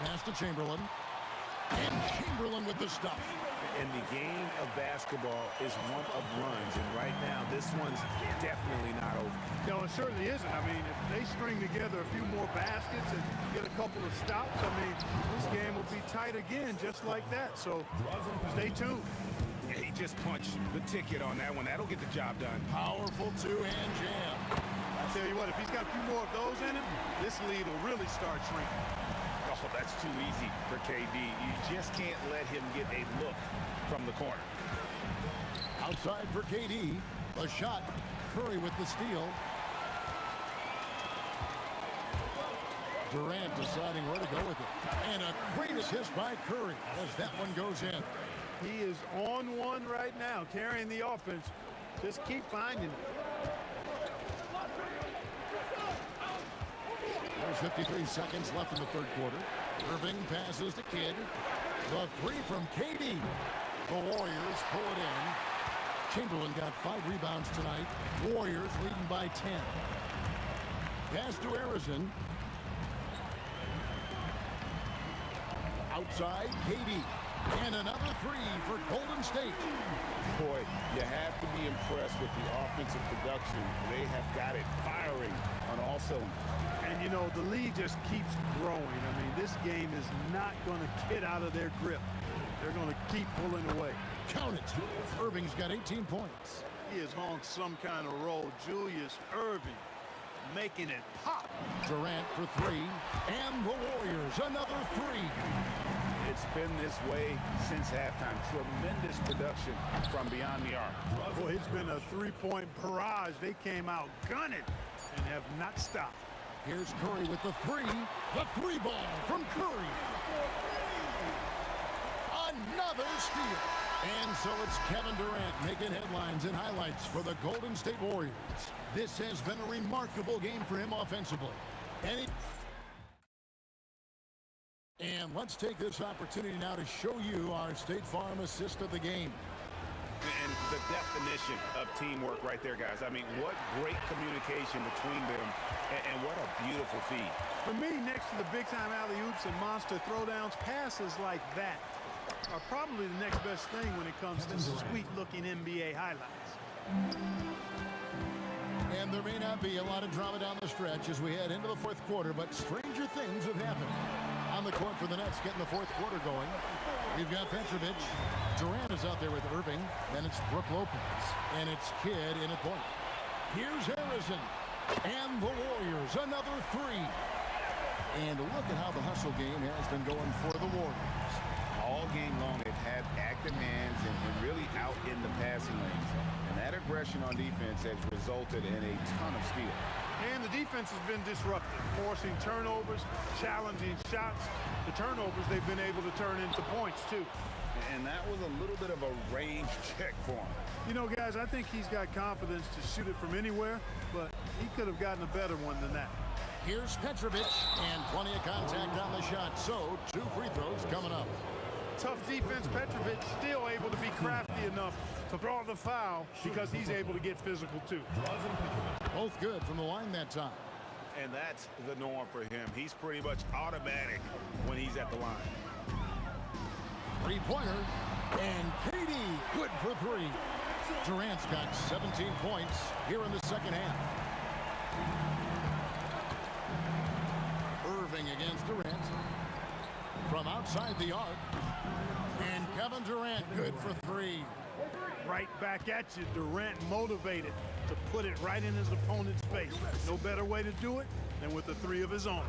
Pass to Chamberlain. And Chamberlain with the stuff. And the game of basketball is one of runs, and right now this one's definitely not over. No, it certainly isn't. I mean, if they string together a few more baskets and get a couple of stops, I mean, this game will be tight again just like that. So stay tuned. Yeah, he just punched the ticket on that one. That'll get the job done. Powerful two-hand jam. I tell you what, if he's got a few more of those in him, this lead will really start shrinking. Oh, that's too easy for KD. You just can't let him get a look from the corner. Outside for KD. A shot. Curry with the steal. Durant deciding where to go with it. And a great assist by Curry as that one goes in. He is on one right now, carrying the offense. Just keep finding it. There's 53 seconds left in the third quarter. Irving passes to Kidd. The 3 from KD. The Warriors pull it in. Chamberlain got 5 rebounds tonight. Warriors leading by 10. Pass to Harrison. Outside, KD. And another 3 for Golden State. Boy, you have to be impressed with the offensive production. They have got it firing on all cylinders. And, you know, the lead just keeps growing. I mean, this game is not going to get out of their grip. They're going to keep pulling away. Count it. Irving's got 18 points. He is on some kind of roll. Julius Irving making it pop. Durant for 3. And the Warriors, another 3. It's been this way since halftime. Tremendous production from beyond the arc. Boy, it's been a three-point barrage. They came out gunning and have not stopped. Here's Curry with the 3. The 3 ball from Curry. Another steal. And so it's Kevin Durant making headlines and highlights for the Golden State Warriors. This has been a remarkable game for him offensively. And let's take this opportunity now to show you our State Farm assist of the game. And the definition of teamwork right there, guys. I mean, what great communication between them, and what a beautiful feed. For me, next to the big-time alley-oops and monster throwdowns, passes like that are probably the next best thing when it comes to sweet-looking NBA highlights. And there may not be a lot of drama down the stretch as we head into the 4th quarter, but stranger things have happened. On the court for the Nets, getting the 4th quarter going. We've got Petrovic. Durant is out there with Irving. Then it's Brook Lopez. And it's Kidd in at point. Here's Harrison. And the Warriors, another 3. And look at how the hustle game has been going for the Warriors. All game long, they've had active hands and really out in the passing lanes. And that aggression on defense has resulted in a ton of steals. And the defense has been disruptive, forcing turnovers, challenging shots. The turnovers they've been able to turn into points, too. And that was a little bit of a range check for him. You know, guys, I think he's got confidence to shoot it from anywhere, but he could have gotten a better one than that. Here's Petrovic, and plenty of contact on the shot. So, 2 free throws coming up. Tough defense. Petrovic still able to be crafty enough to draw the foul because he's able to get physical, too. Both good from the line that time. And that's the norm for him. He's pretty much automatic when he's at the line. 3-pointer. And KD, good for 3. Durant's got 17 points here in the second half. Irving against Durant. From outside the arc. And Kevin Durant, good for 3. Right back at you. Durant motivated to put it right in his opponent's face. No better way to do it than with the 3 of his own.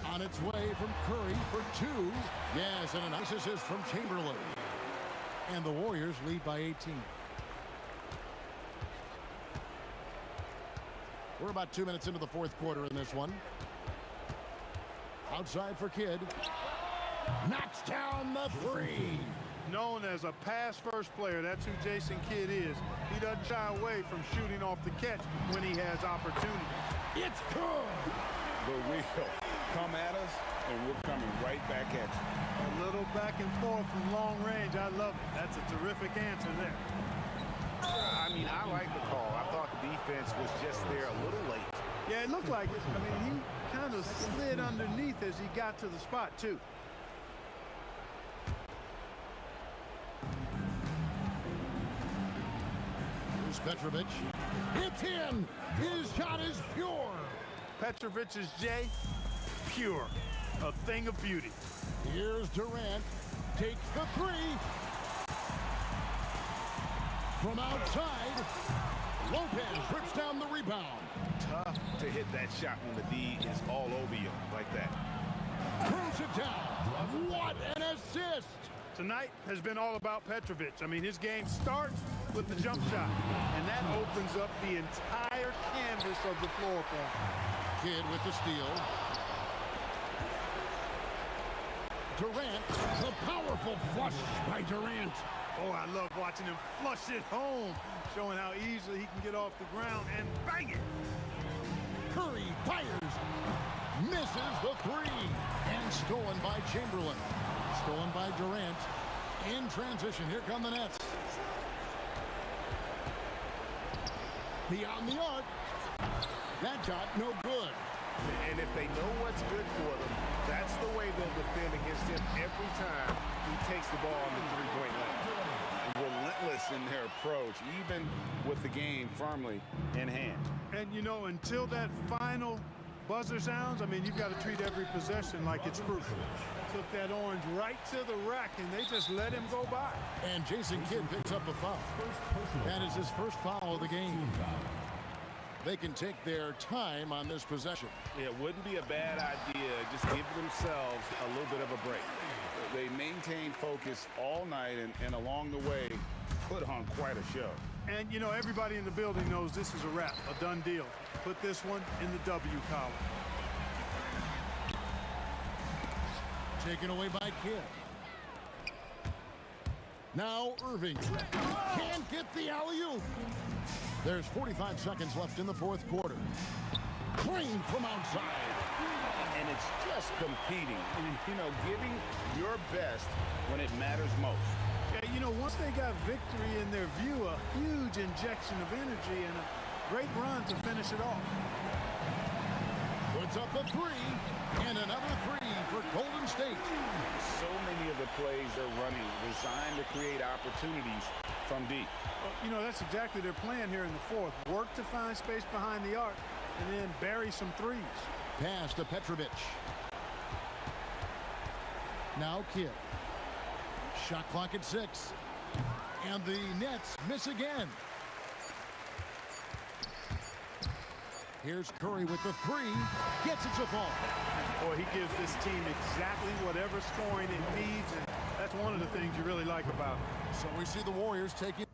On its way from Curry for 2. Yes, and a nice assist from Chamberlain. And the Warriors lead by 18. We're about 2 minutes into the 4th quarter in this one. Outside for Kidd. Knocks down the 3. Known as a pass-first player, that's who Jason Kidd is. He doesn't shy away from shooting off the catch when he has opportunity. It's good. The real. Come at us, and we're coming right back at you. A little back and forth from long range. I love it. That's a terrific answer there. I mean, I like the call. I thought the defense was just there a little late. Yeah, it looked like it. I mean, he kind of slid underneath as he got to the spot, too. Here's Petrovic. It's in. His shot is pure. Petrovic's J, pure. A thing of beauty. Here's Durant. Takes the 3. From outside, Lopez rips down the rebound. Tough to hit that shot when the D is all over you like that. Throws it down. What an assist. Tonight has been all about Petrovic. I mean, his game starts with the jump shot, and that opens up the entire canvas of the floor for him. Kidd with the steal. Durant, the powerful flush by Durant. Oh, I love watching him flush it home, showing how easily he can get off the ground and bang it. Curry fires, misses the 3, and stolen by Chamberlain. Stolen by Durant. In transition, here come the Nets. Beyond the arc. That shot, no good. And if they know what's good for them, that's the way they'll defend against him every time he takes the ball on the three-point line. Relentless in their approach, even with the game firmly in hand. And, you know, until that final buzzer sounds, I mean, you've got to treat every possession like it's crucial. Took that orange right to the rack, and they just let him go by. And Jason Kidd picks up a foul. That is his first foul of the game. They can take their time on this possession. It wouldn't be a bad idea. Just give themselves a little bit of a break. They maintained focus all night and along the way put on quite a show. And, you know, everybody in the building knows this is a wrap, a done deal. Put this one in the W column. Taken away by Kidd. Now Irving can't get the alley-oop. There's 45 seconds left in the fourth quarter. Clean from outside. And it's just competing, you know, giving your best when it matters most. Yeah, you know, once they got victory in their view, a huge injection of energy and a great run to finish it off. Puts up a three, and another three for Golden State. So many of the plays they're running designed to create opportunities from deep. Well, you know, that's exactly their plan here in the fourth. Work to find space behind the arc and then bury some threes. Pass to Petrovic. Now Kidd. Shot clock at 6. And the Nets miss again. Here's Curry with the three. Gets it to fall. Boy, he gives this team exactly whatever scoring it needs, and that's one of the things you really like about him. So we see the Warriors taking.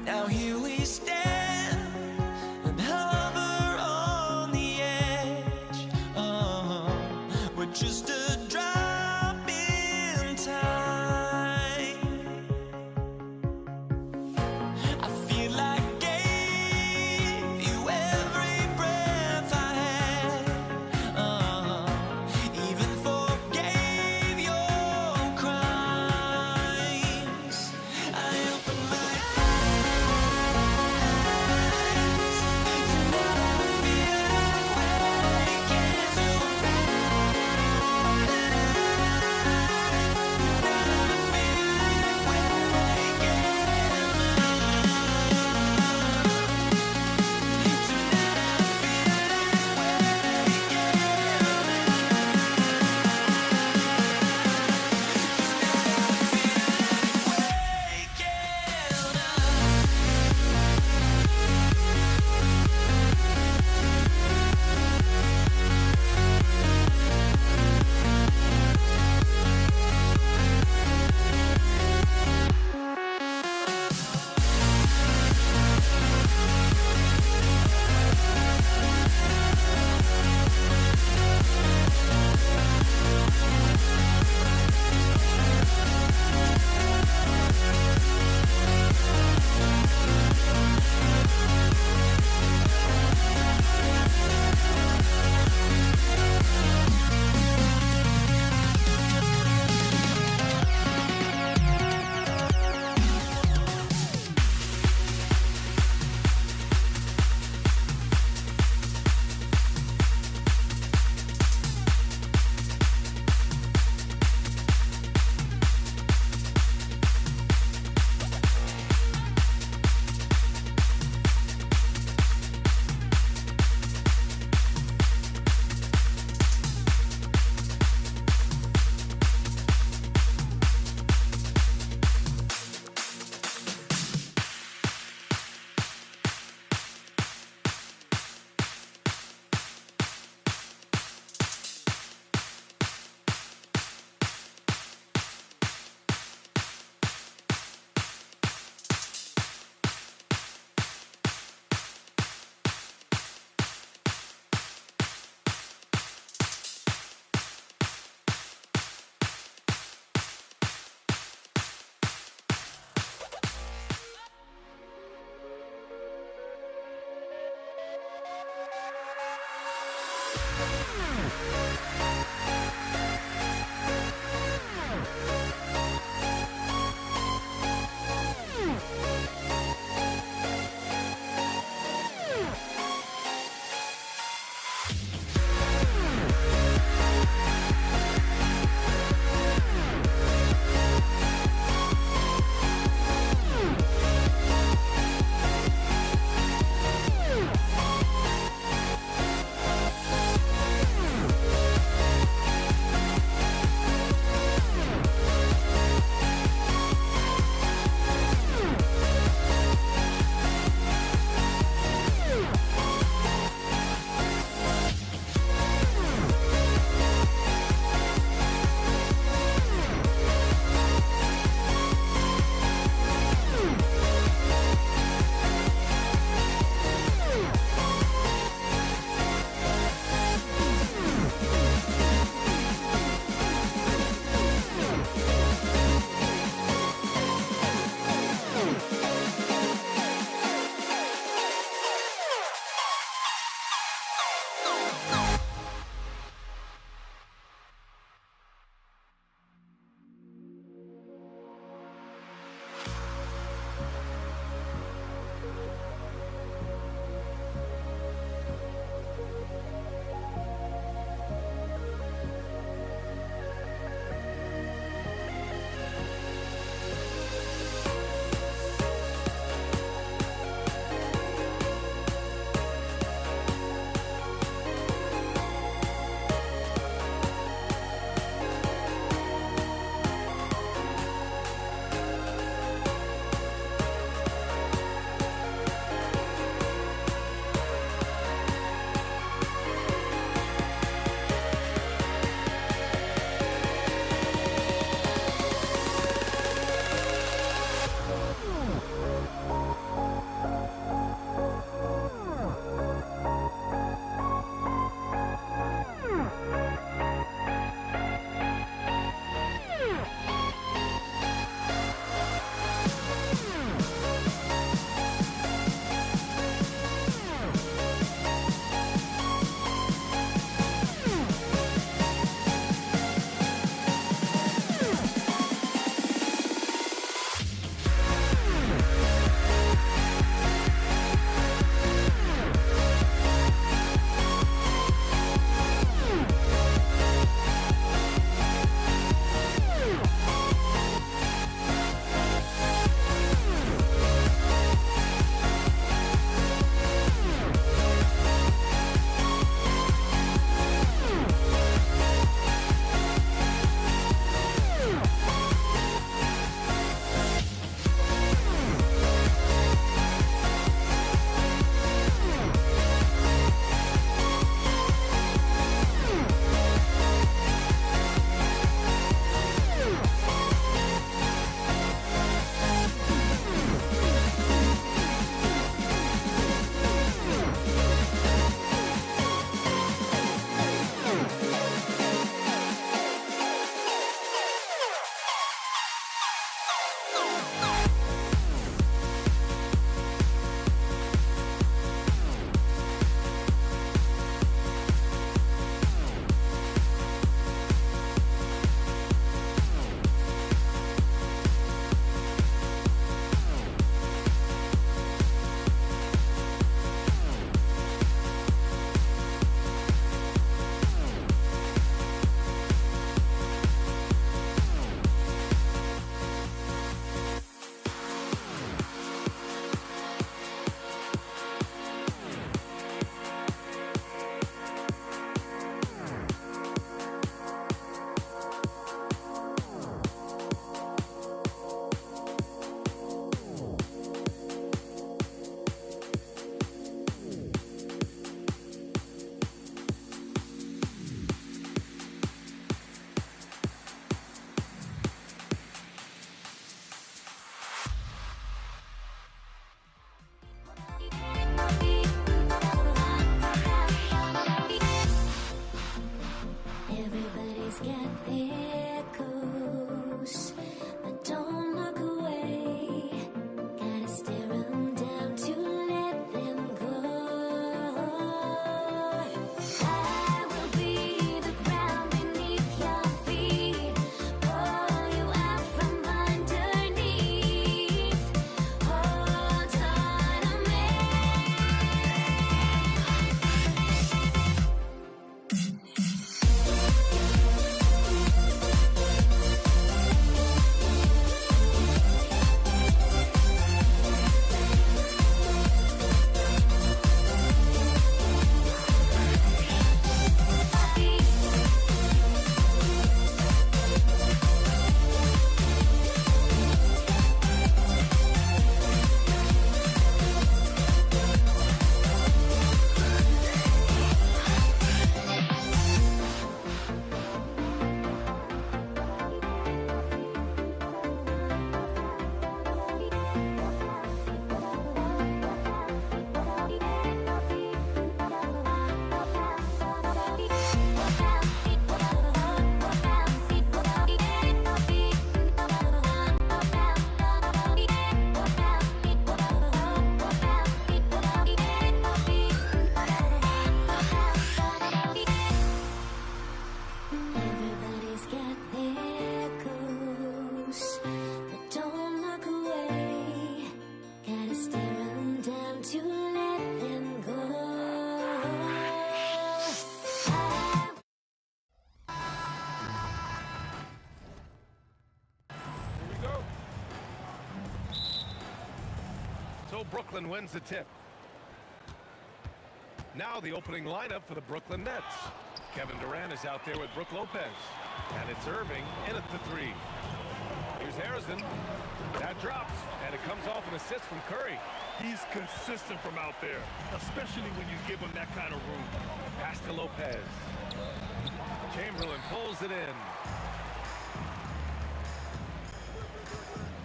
Now here we stand and hover on the edge. We're just a Brooklyn wins the tip. Now the opening lineup for the Brooklyn Nets. Kevin Durant is out there with Brook Lopez. And it's Irving in at the three. Here's Harrison. That drops, and it comes off an assist from Curry. He's consistent from out there, especially when you give him that kind of room. Pass to Lopez. Chamberlain pulls it in.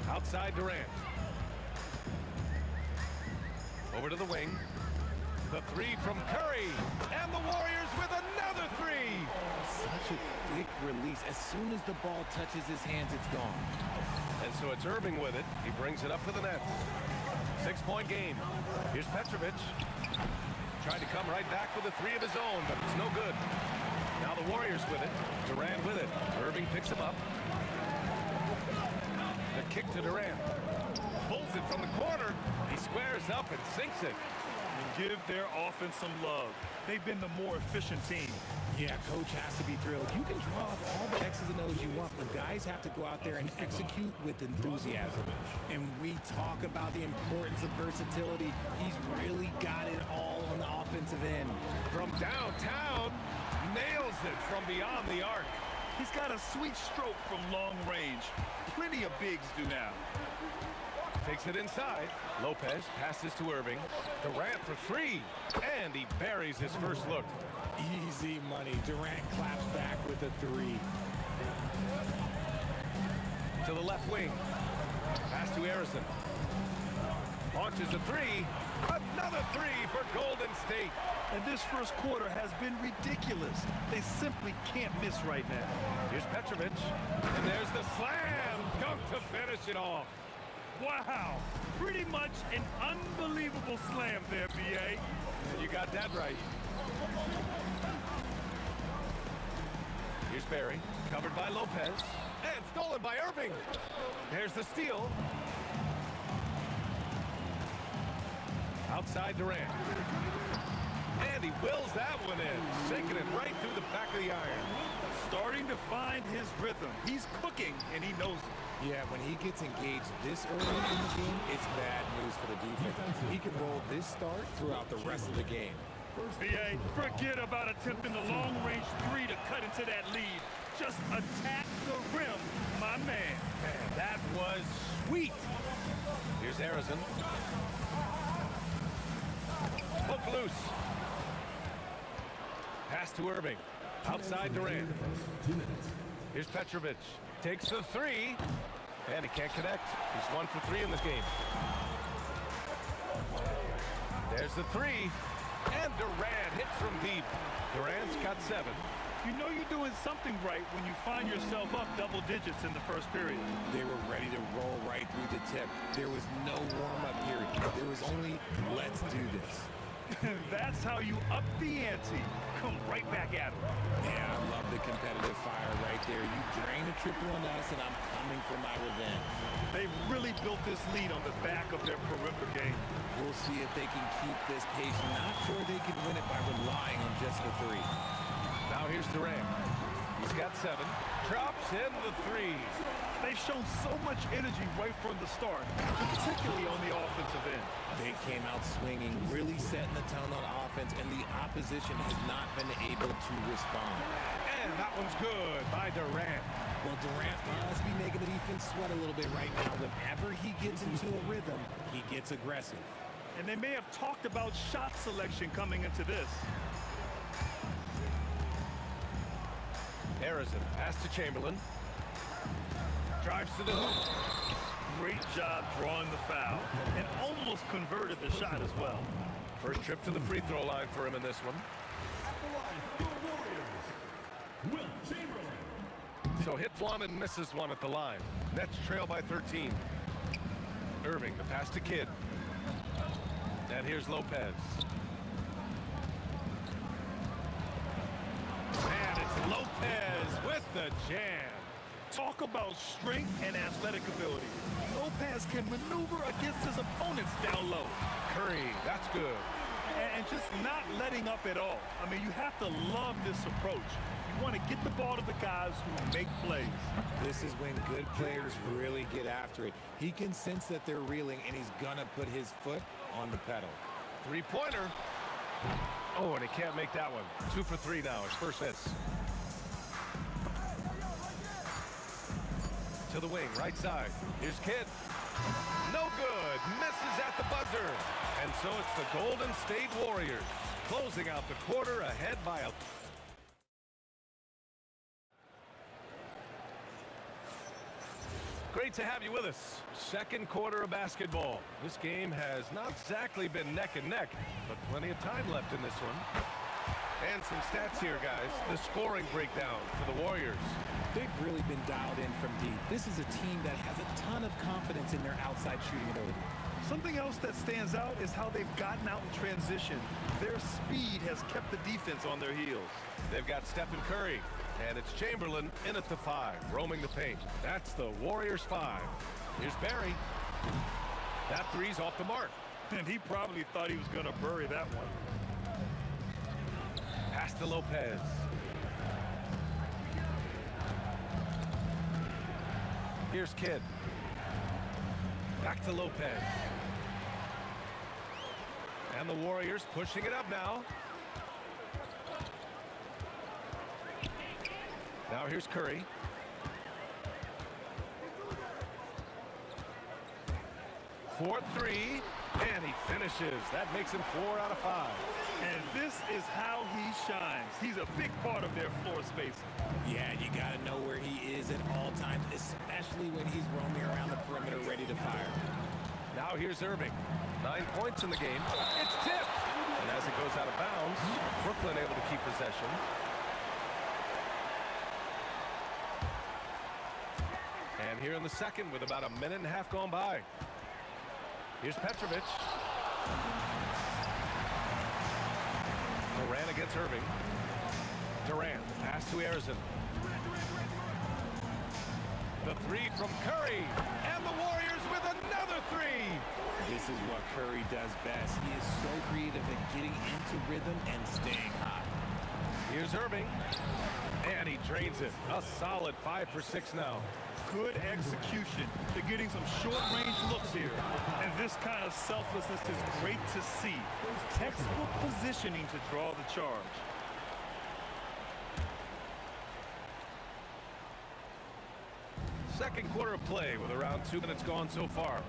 Outside Durant. Over to the wing. The three from Curry. And the Warriors with another three. Such a quick release. As soon as the ball touches his hands, it's gone. And so it's Irving with it. He brings it up to the Nets. 6-point game. Here's Petrovic. Tried to come right back with a three of his own, but it's no good. Now the Warriors with it. Durant with it. Irving picks him up. The kick to Durant. Pulls it from the corner. He squares up and sinks it. Give their offense some love. They've been the more efficient team. Yeah, coach has to be thrilled. You can draw up all the X's and O's you want, but guys have to go out there and execute with enthusiasm. And we talk about the importance of versatility. He's really got it all on the offensive end. From downtown, nails it from beyond the arc. He's got a sweet stroke from long range. Plenty of bigs do now. Takes it inside. Lopez passes to Irving. Durant for three. And he buries his first look. Easy money. Durant claps back with a three. To the left wing. Pass to Harrison. Launches a three. Another three for Golden State. And this first quarter has been ridiculous. They simply can't miss right now. Here's Petrovic. And there's the slam. Dunk to finish it off. Wow, pretty much an unbelievable slam there, B.A. You got that right. Here's Barry, covered by Lopez, and stolen by Irving. There's the steal. Outside Durant. And he wills that one in, sinking it right through the back of the iron. Starting to find his rhythm. He's cooking, and he knows it. Yeah, when he gets engaged this early in the game, it's bad news for the defense. He can roll this start throughout the rest of the game. B.A., forget about attempting the long-range three to cut into that lead. Just attack the rim, my man. Man, that was sweet. Here's Harrison. Hook loose. Pass to Irving. Outside Durant. Here's Petrovic. Takes the three. And he can't connect. He's 1 for 3 in this game. There's the three. And Durant hits from deep. Durant's got 7. You know you're doing something right when you find yourself up double digits in the first period. They were ready to roll right through the tip. There was no warm-up period. There was only, let's do this. That's how you up the ante. Come right back at him. Yeah, I love the competitive fire right there. You drain a triple on us, and I'm coming for my revenge. They've really built this lead on the back of their perimeter game. We'll see if they can keep this pace. Not sure they can win it by relying on just the three. Now here's Durant. He's got 7. Drops in the three. They've shown so much energy right from the start, particularly on the offensive end. They came out swinging, really setting the tone on offense, and the opposition has not been able to respond. And that one's good by Durant. Well, Durant must be making the defense sweat a little bit right now. Whenever he gets into a rhythm, he gets aggressive. And they may have talked about shot selection coming into this. Harrison, pass to Chamberlain. Drives to the hoop. Great job drawing the foul. And almost converted the shot as well. First trip to the free throw line for him in this one. So hits one and misses one at the line. Nets trail by 13. Irving, the pass to Kidd. And here's Lopez. And it's Lopez with the jam. Talk about strength and athletic ability. Lopez can maneuver against his opponents down low. Curry, that's good. and just not letting up at all. I mean, you have to love this approach. You want to get the ball to the guys who make plays. This is when good players really get after it. He can sense that they're reeling, and he's going to put his foot on the pedal. Three-pointer. Oh, and he can't make that one. 2 for 3 now. His first miss. To the wing, right side. Here's Kidd. No good. Misses at the buzzer. And so it's the Golden State Warriors closing out the quarter ahead by a... Great to have you with us. Second quarter of basketball. This game has not exactly been neck and neck, but plenty of time left in this one. And some stats here, guys. The scoring breakdown for the Warriors. They've really been dialed in from deep. This is a team that has a ton of confidence in their outside shooting ability. Something else that stands out is how they've gotten out in transition. Their speed has kept the defense on their heels. They've got Stephen Curry, and it's Chamberlain in at the 5, roaming the paint. That's the Warriors 5. Here's Barry. That three's off the mark. And he probably thought he was going to bury that one. Pass to Lopez. Here's Kidd. Back to Lopez. And the Warriors pushing it up now. Now here's Curry. For 3, and he finishes. That makes him 4 out of 5. And this is how he shines. He's a big part of their floor space. Yeah, you got to know where he is at all times, especially when he's roaming around the perimeter ready to fire. Now here's Irving. 9 points in the game. It's tipped. And as it goes out of bounds, Brooklyn able to keep possession. And here in the second with about a minute and a half gone by. Here's Petrovic. Durant against Irving. Durant, pass to Arizon. The 3 from Curry. And the Warriors with another 3. This is what Curry does best. He is so creative at getting into rhythm and staying hot. Here's Irving. And he drains it. A solid 5 for 6 now. Good execution. They're getting some short-range looks here. And this kind of selflessness is great to see. Textbook positioning to draw the charge. Second quarter of play with around 2 minutes gone so far.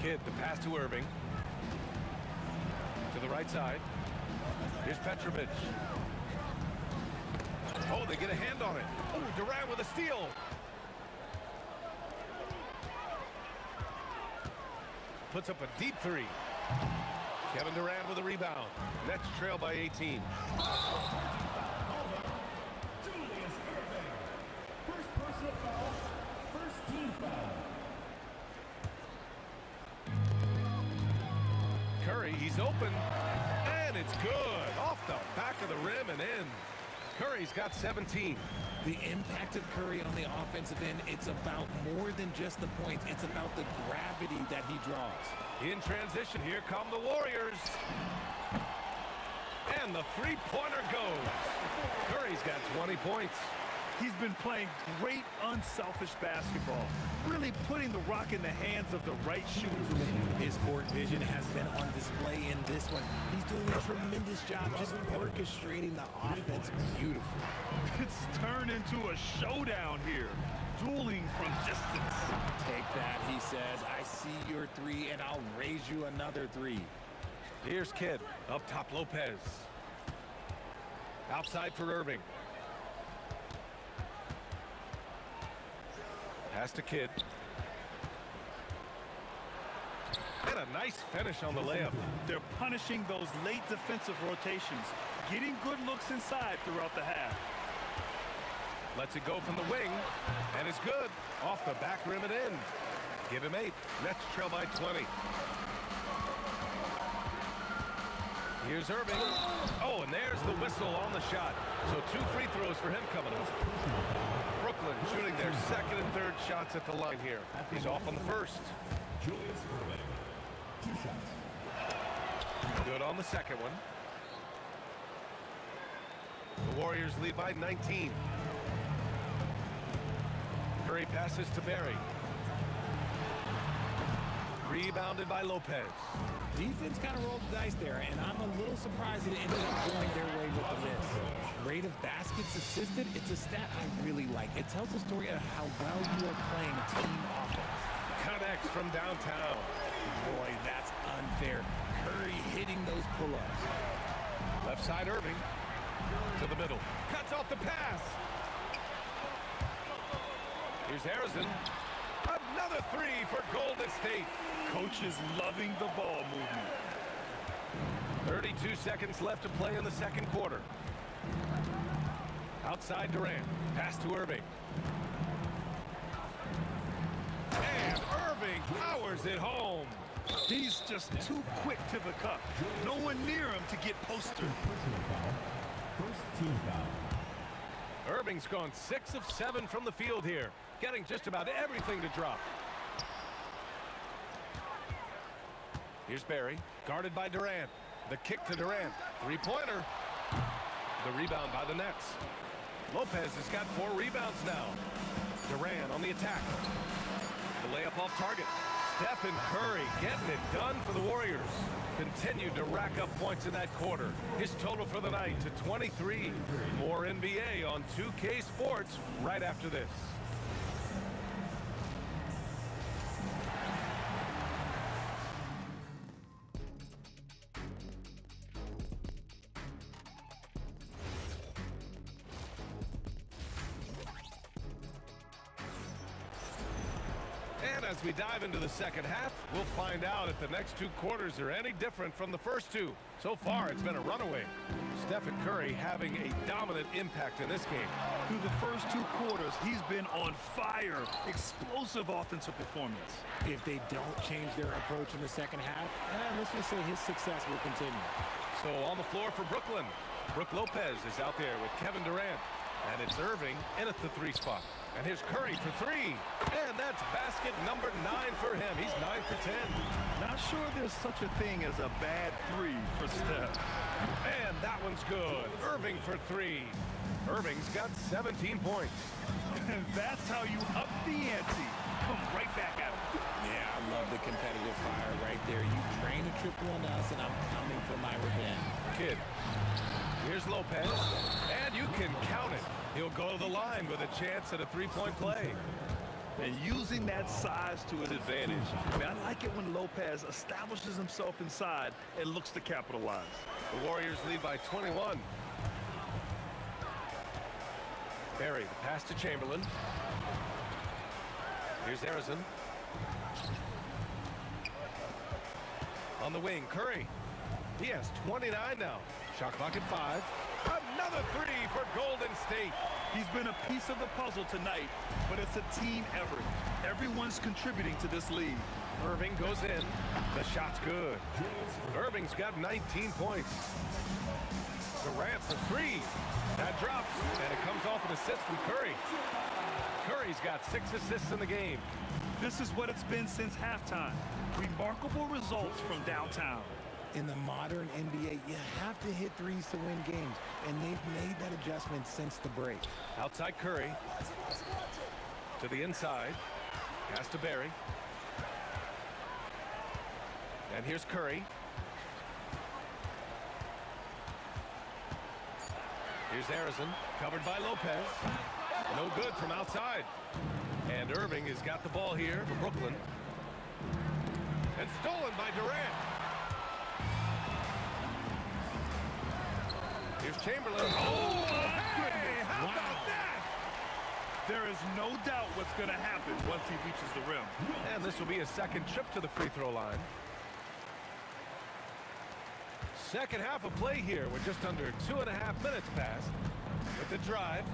Kidd, the pass to Irving. To the right side. Here's Petrovic. Oh, they get a hand on it. Oh, Durant with a steal. Puts up a deep 3. Kevin Durant with a rebound. Nets trail by 18. Curry, he's open. And it's good. Off the back of the rim and in. Curry's got 17. The impact of Curry on the offensive end, it's about more than just the points. It's about the gravity that he draws. In transition, here come the Warriors. And the three-pointer goes. Curry's got 20 points. He's been playing great, unselfish basketball. Really putting the rock in the hands of the right shooters. His court vision has been on display in this one. He's doing a tremendous job just orchestrating the offense beautifully. It's turned into a showdown here. Dueling from distance. Take that, he says. I see your 3, and I'll raise you another 3. Here's Kidd. Up top, Lopez. Outside for Irving. Pass to Kidd. And a nice finish on the layup. They're punishing those late defensive rotations. Getting good looks inside throughout the half. Lets it go from the wing. And it's good. Off the back rim and in. Give him 8. Nets trail by 20. Here's Irving. Oh, and there's the whistle on the shot. So 2 free throws for him coming up. Brooklyn shooting their second and third shots at the line here. He's off on the first. Julius Irving, 2 shots. Good on the second one. The Warriors lead by 19. Curry passes to Barry. Rebounded by Lopez. Defense kind of rolled the dice there, and I'm a little surprised it ended up going their way with the miss. Rate of baskets assisted, it's a stat I really like. It tells a story of how well you are playing team offense. Connects from downtown. Boy, that's unfair. Curry hitting those pull-ups. Left side Irving. To the middle. Cuts off the pass. Here's Harrison. Another three for Golden State. Coach is loving the ball movement. 32 seconds left to play in the second quarter. Outside Durant. Pass to Irving. And Irving powers it home. He's just too quick to the cup. No one near him to get posted. First team foul. Irving's gone 6 of 7 from the field here, getting just about everything to drop. Here's Barry, guarded by Durant. The kick to Durant. Three-pointer. The rebound by the Nets. Lopez has got 4 rebounds now. Durant on the attack. The layup off target. Stephen Curry getting it done for the Warriors. Continued to rack up points in that quarter. His total for the night to 23. More NBA on 2K Sports right after this. And as we dive into the second half, we'll find out if the next 2 quarters are any different from the first 2. So far, it's been a runaway. Stephen Curry having a dominant impact in this game. Through the first 2 quarters, he's been on fire. Explosive offensive performance. If they don't change their approach in the second half, let's just say his success will continue. So on the floor for Brooklyn, Brook Lopez is out there with Kevin Durant. And it's Irving in at the 3 spot. And here's Curry for 3. And that's basket number 9 for him. He's 9 for 10. Not sure there's such a thing as a bad 3 for Steph. And that one's good. Irving for 3. Irving's got 17 points. And that's how you up the ante. Come right back at him. Yeah, I love the competitive fire right there. You train a triple on us, and I'm coming for my revenge. Kid. Here's Lopez, and you can count it. He'll go to the line with a chance at a 3-point play. And using that size to his advantage. I mean, I like it when Lopez establishes himself inside and looks to capitalize. The Warriors lead by 21. Barry, the pass to Chamberlain. Here's Harrison. On the wing, Curry. He has 29 now. Shot clock at 5. Another 3 for Golden State. He's been a piece of the puzzle tonight, but it's a team effort. Everyone's contributing to this lead. Irving goes in. The shot's good. Irving's got 19 points. Durant for 3. That drops, and it comes off an assist from Curry. Curry's got 6 assists in the game. This is what it's been since halftime. Remarkable results from downtown. In the modern NBA, you have to hit threes to win games, and they've made that adjustment since the break. Outside Curry. To the inside. Pass to Barry. And here's Curry. Here's Harrison, covered by Lopez. No good from outside. And Irving has got the ball here for Brooklyn. And stolen by Durant. Here's Chamberlain. Oh, hey, how about that? There is no doubt what's going to happen once he reaches the rim. And this will be a second trip to the free throw line. Second half of play here with just under 2.5 minutes passed. With the drive.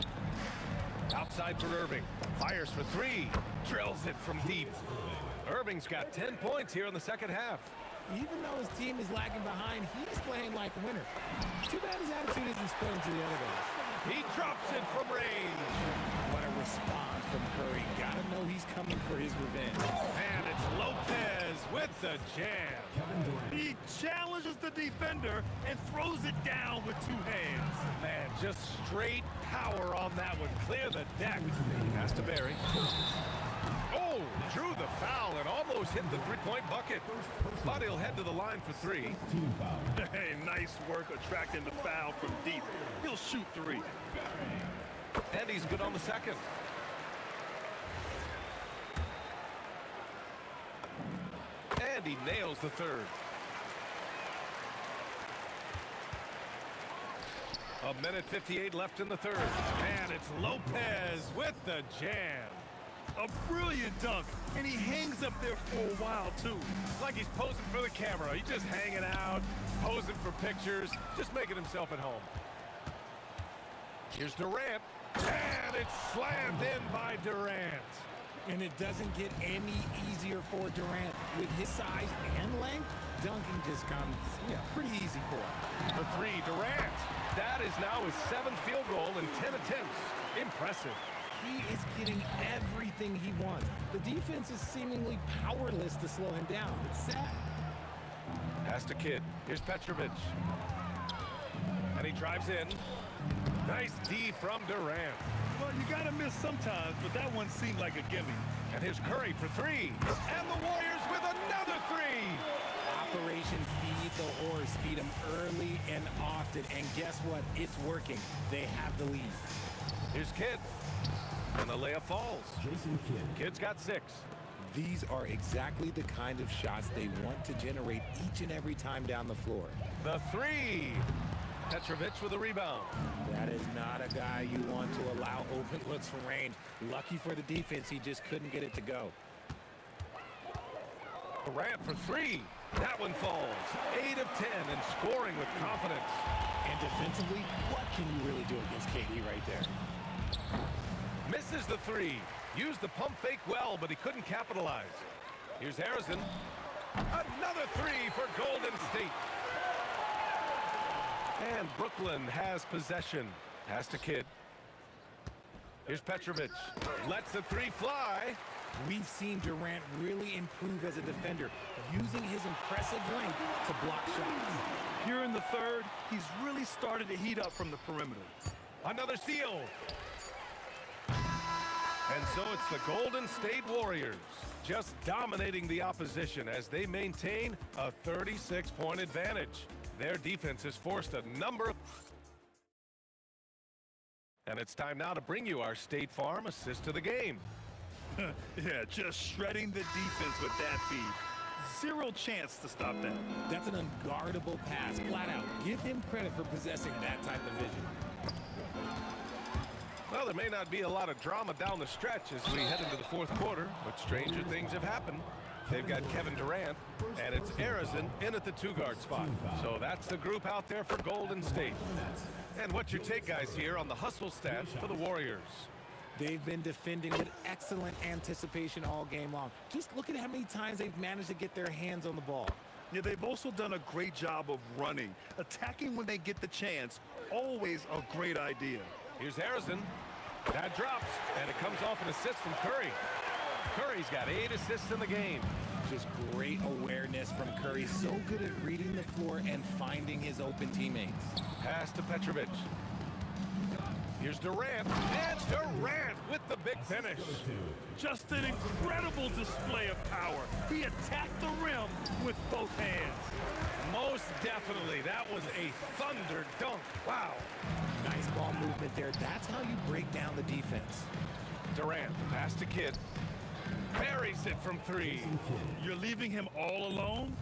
Outside for Irving. Fires for 3. Drills it from deep. Irving's got 10 points here in the second half. Even though his team is lagging behind, he's playing like a winner. Too bad his attitude isn't spilling to the other guys. He drops it from range. What a response from Curry. Gotta know he's coming for his revenge. And it's Lopez with the jam. He challenges the defender and throws it down with two hands. Man, just straight power on that one. Clear the deck. Pass to Barry. Oh, drew the foul and almost hit the three-point bucket. But he'll head to the line for three. Hey, nice work attracting the foul from deep. He'll shoot three. And he's good on the second. And he nails the third. A minute 58 left in the third. And it's Lopez with the jam. A brilliant dunk, and he hangs up there for a while, too. Like he's posing for the camera. He's just hanging out, posing for pictures, just making himself at home. Here's Durant, and it's slammed in by Durant. And it doesn't get any easier for Durant. With his size and length, dunking just comes, pretty easy for him. For three, Durant. That is now his 7th field goal in 10 attempts. Impressive. He is getting everything he wants. The defense is seemingly powerless to slow him down. It's sad. Pass to Kidd. Here's Petrovic. And he drives in. Nice D from Durant. Well, you gotta miss sometimes, but that one seemed like a gimme. And here's Curry for three. And the Warriors with another three. Operation Feed the Horse. Feed him early and often. And guess what? It's working. They have the lead. Here's Kidd. And the layup falls. Jason Kidd. Kidd's got 6. These are exactly the kind of shots they want to generate each and every time down the floor. The three. Petrovic with a rebound. That is not a guy you want to allow open looks from range. Lucky for the defense, he just couldn't get it to go. Durant for three. That one falls. 8 of 10 and scoring with confidence. And defensively, what can you really do against KD right there? Misses the three. Used the pump fake well, but he couldn't capitalize. Here's Harrison. Another three for Golden State. And Brooklyn has possession. Pass to Kidd. Here's Petrovic. Lets the three fly. We've seen Durant really improve as a defender, using his impressive length to block shots. Here in the third, he's really started to heat up from the perimeter. Another steal. And so it's the Golden State Warriors just dominating the opposition as they maintain a 36-point advantage. Their defense has forced a number of... And it's time now to bring you our State Farm assist of the game. Yeah, just shredding the defense with that feed. Zero chance to stop that. That's an unguardable pass, flat out. Give him credit for possessing that type of vision. Well, there may not be a lot of drama down the stretch as we head into the fourth quarter, but stranger things have happened. They've got Kevin Durant, and it's Harrison in at the 2-guard spot. So that's the group out there for Golden State. And what's your take, guys, here on the hustle stats for the Warriors? They've been defending with excellent anticipation all game long. Just look at how many times they've managed to get their hands on the ball. Yeah, they've also done a great job of running. Attacking when they get the chance, always a great idea. Here's Harrison. That drops, and it comes off an assist from Curry. Curry's got 8 assists in the game. Just great awareness from Curry. So good at reading the floor and finding his open teammates. Pass to Petrovic. Here's Durant, and Durant with the big finish. Just an incredible display of power. He attacked the rim with both hands. Most definitely. That was a thunder dunk. Wow. Nice ball movement there. That's how you break down the defense. Durant, pass to Kidd. Buries it from 3. You're leaving him all alone?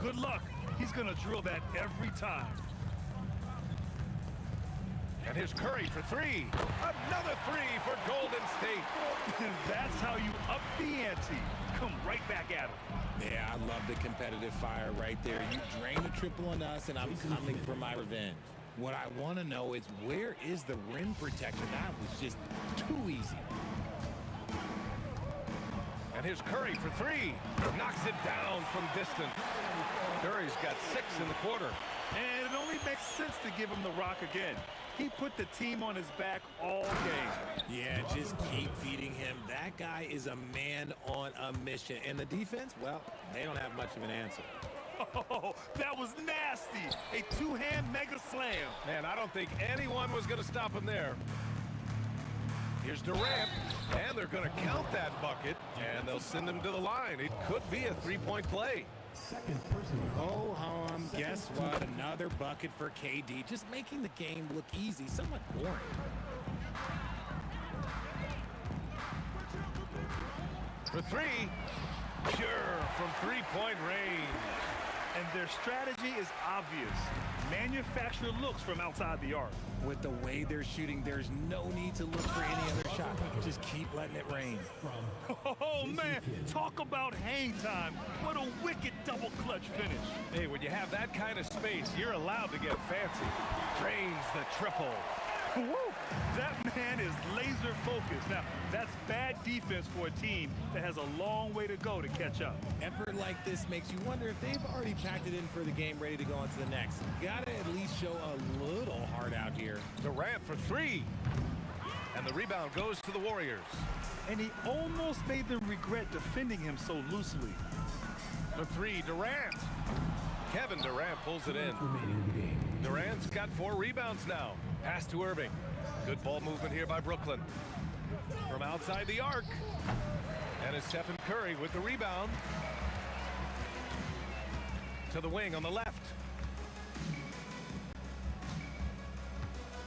Good luck. He's going to drill that every time. And here's Curry for 3. Another 3 for Golden State. That's how you up the ante. Come right back at him. Yeah, I love the competitive fire right there. You drain a triple on us, and I'm coming for my revenge. What I want to know is, where is the rim protection? That was just too easy. And here's Curry for 3. Knocks it down from distance. Curry's got 6 in the quarter. And it only makes sense to give him the rock again. He put the team on his back all game. Yeah, just keep feeding him. That guy is a man on a mission. And the defense, well, they don't have much of an answer. Oh, that was nasty. A two-hand mega slam. Man, I don't think anyone was going to stop him there. Here's Durant, and they're going to count that bucket, and they'll send him to the line. It could be a three-point play. Go home. Guess what? Another bucket for KD. Just making the game look easy, somewhat boring. For three, pure from three-point range. And their strategy is obvious. Manufacture looks from outside the arc. With the way they're shooting, there's no need to look for any other shot. Just keep letting it rain. Oh, man, talk about hang time. What a wicked double clutch finish. Hey, when you have that kind of space, you're allowed to get fancy. Drains the triple. Woo! That man is laser focused. Now, that's bad defense for a team that has a long way to go to catch up. Effort like this makes you wonder if they've already packed it in for the game, ready to go on to the next. Gotta at least show a little heart out here. Durant for three. And the rebound goes to the Warriors. And he almost made them regret defending him so loosely. For three, Durant. Kevin Durant pulls it in. Durant's got 4 rebounds now. Pass to Irving. Good ball movement here by Brooklyn. From outside the arc. And it's Stephen Curry with the rebound. To the wing on the left.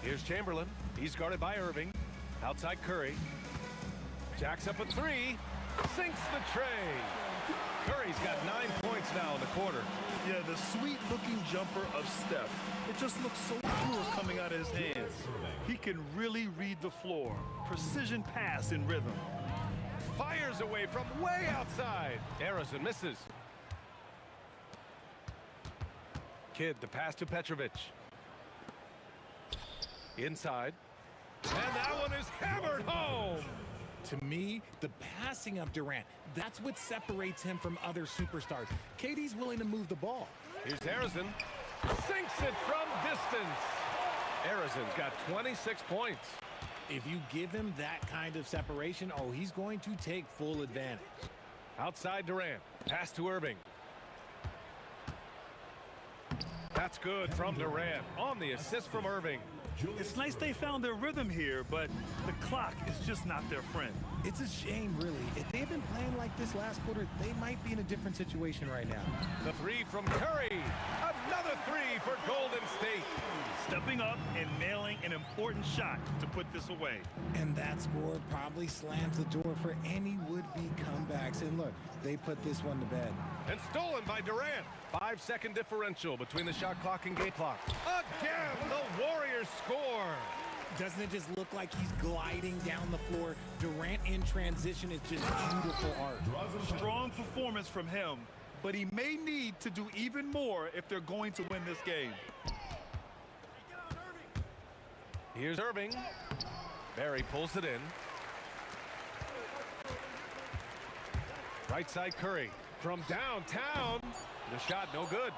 Here's Chamberlain. He's guarded by Irving. Outside Curry. Jacks up a 3. Sinks the tray. Curry's got 9 points now in the quarter. Yeah, the sweet-looking jumper of Steph. It just looks so pure coming out of his hands. He can really read the floor. Precision pass in rhythm. Fires away from way outside. Harrison misses. Kidd, the pass to Petrovic. Inside. And that one is hammered home. To me, the passing of Durant, that's what separates him from other superstars. KD's willing to move the ball. Here's Harrison. Sinks it from distance. Harrison's got 26 points. If you give him that kind of separation, oh, he's going to take full advantage. Outside Durant. Pass to Irving. That's good from Durant on the assist from Irving. It's nice they found their rhythm here, but the clock is just not their friend. It's a shame, really. If they had been playing like this last quarter, they might be in a different situation right now. The 3 from Curry. Another 3 for Golden State. Stepping up and nailing an important shot to put this away. And that score probably slams the door for any would-be comebacks. And look, they put this one to bed. And stolen by Durant. 5-second differential between the shot clock and game clock. Again, the Warriors score. Doesn't it just look like he's gliding down the floor? Durant in transition is just beautiful art. Strong performance from him, but he may need to do even more if they're going to win this game. Here's Irving. Barry pulls it in. Right side Curry. From downtown. The shot no good.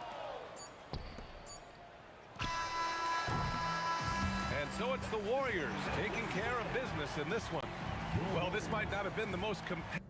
And so it's the Warriors taking care of business in this one. Well, this might not have been the most competitive.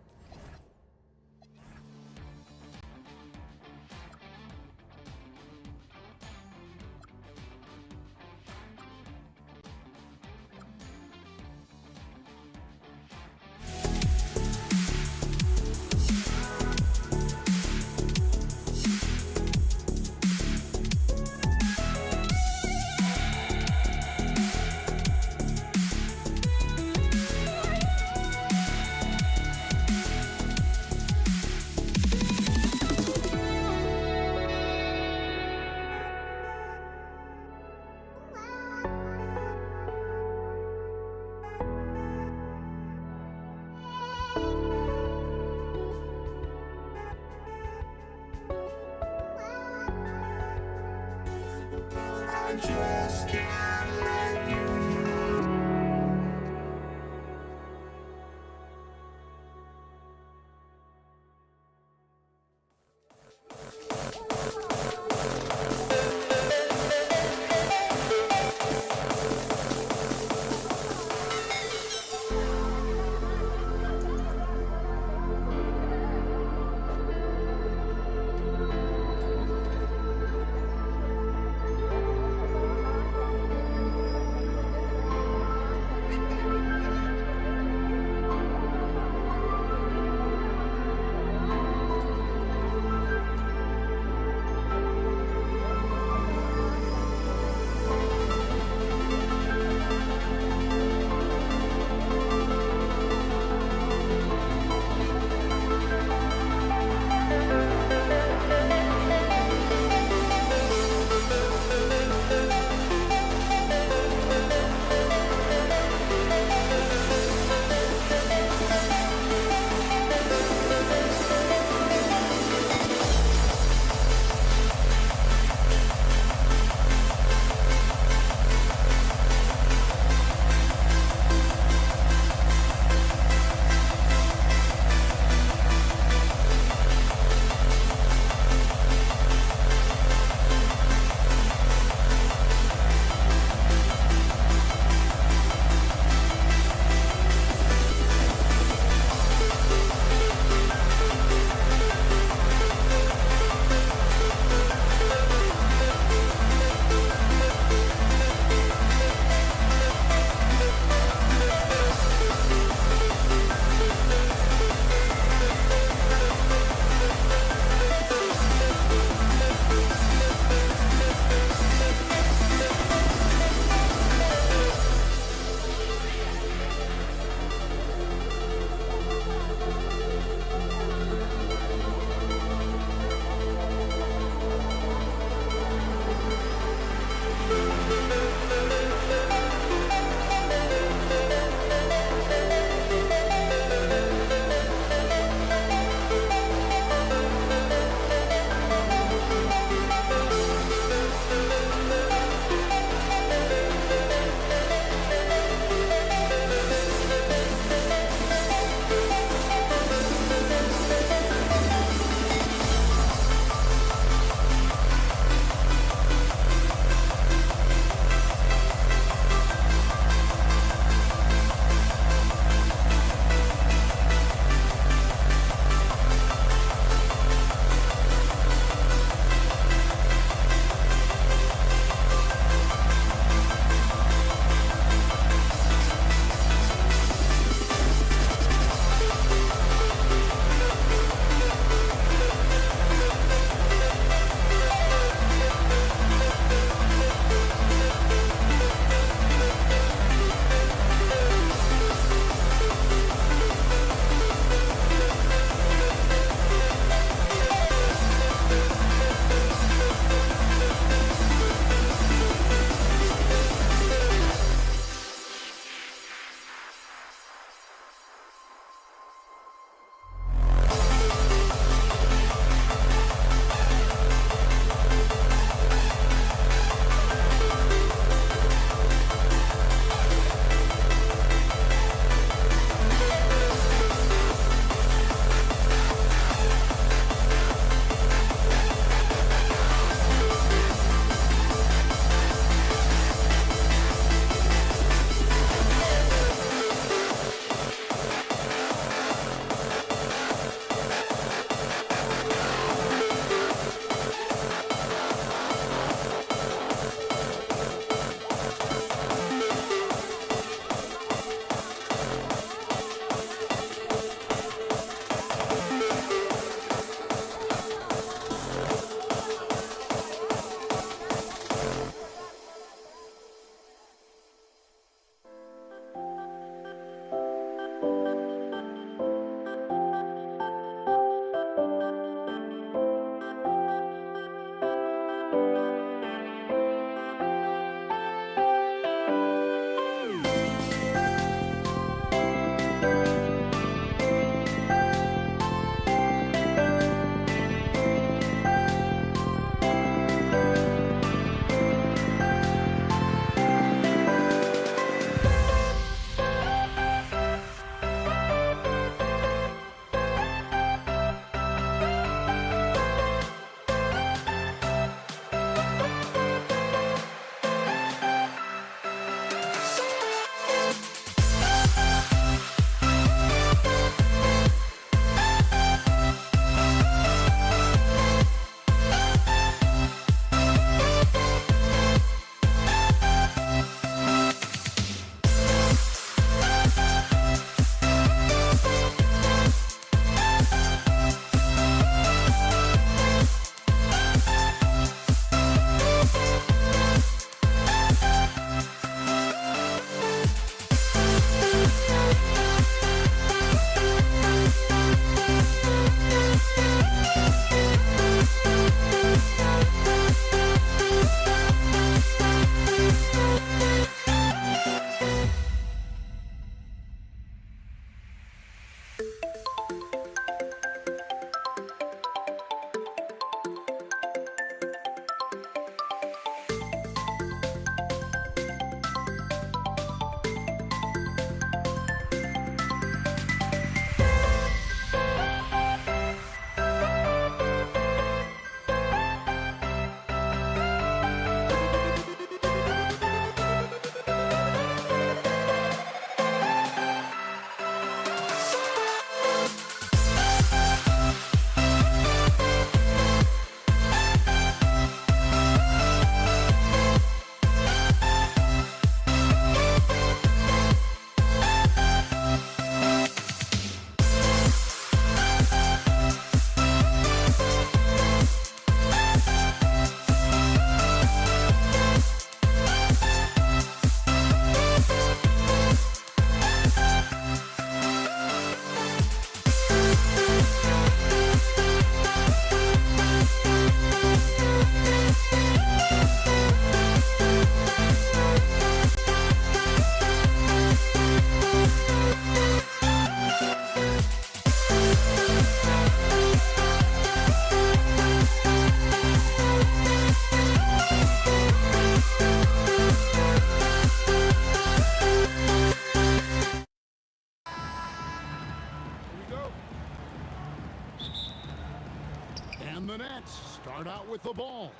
with the ball.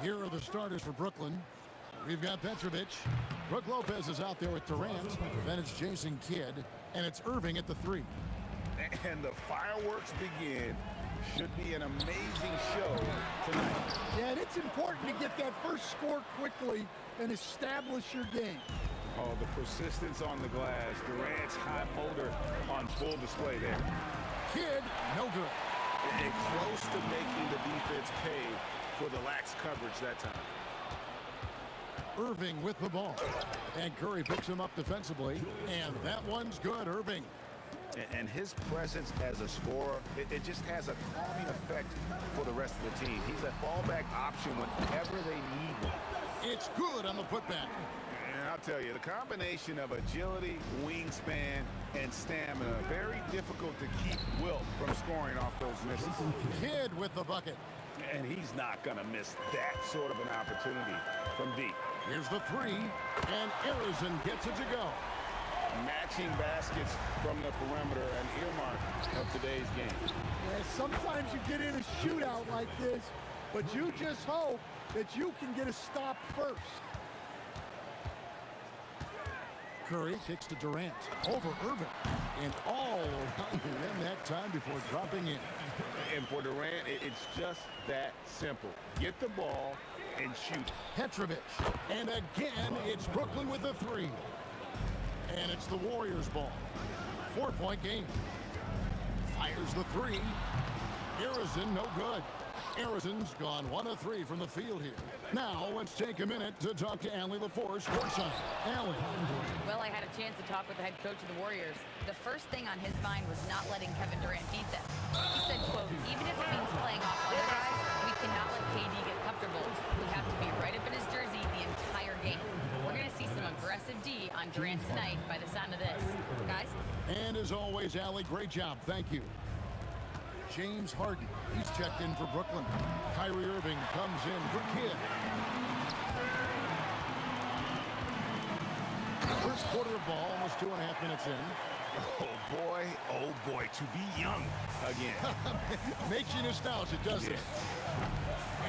Here are the starters for Brooklyn. We've got Petrovic. Brook Lopez is out there with Durant. Then it's Jason Kidd. And it's Irving at the 3. And the fireworks begin. Should be an amazing show tonight. Yeah, and it's important to get that first score quickly and establish your game. Oh, the persistence on the glass. Durant's high motor on full display there. Kidd, no good. And close to making the defense pay for the lax coverage that time. Irving with the ball. And Curry picks him up defensively. And that one's good, Irving. And his presence as a scorer, it just has a calming effect for the rest of the team. He's a fallback option whenever they need one. It's good on the putback. And I'll tell you, the combination of agility, wingspan, and stamina, very difficult to keep Wilt from scoring off those misses. Kidd with the bucket. And he's not going to miss that sort of an opportunity from deep. Here's the 3, and Arizon gets it to go. Matching baskets from the perimeter, an earmark of today's game. Yeah, sometimes you get in a shootout like this, but you just hope that you can get a stop first. Curry kicks to Durant. Over Irving. And all around the rim that time before dropping in. And for Durant, it's just that simple. Get the ball and shoot. Petrovic. And again, it's Brooklyn with the 3. And it's the Warriors' ball. 4-point game. Fires the 3. Arizon, no good. Arizon's gone 1 of 3 from the field here. Now, let's take a minute to talk to Allie LaForce, courtside. Allie. Well, I had a chance to talk with the head coach of the Warriors. The first thing on his mind was not letting Kevin Durant beat them. He said, quote, even if it means playing off other guys, we cannot let KD get comfortable. We have to be right up in his jersey the entire game. We're going to see some aggressive D on Durant tonight by the sound of this. Guys? And as always, Allie, great job. Thank you. James Harden, he's checked in for Brooklyn. Kyrie Irving comes in for Kidd. First quarter of ball, almost 2.5 minutes in. Oh boy, to be young again. Makes you nostalgic, doesn't it?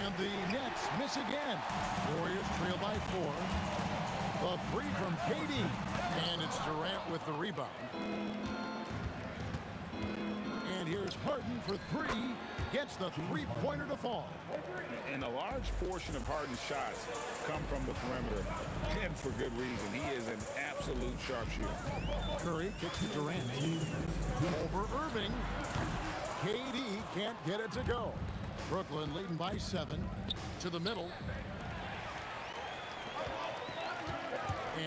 And the Nets miss again. Warriors trail by 4. The 3 from KD. And it's Durant with the rebound. And here's Harden for 3. Gets the 3-pointer to fall. And a large portion of Harden's shots come from the perimeter. And for good reason. He is an absolute sharpshooter. Curry kicks to Durant. Over Irving. KD can't get it to go. Brooklyn leading by 7. To the middle.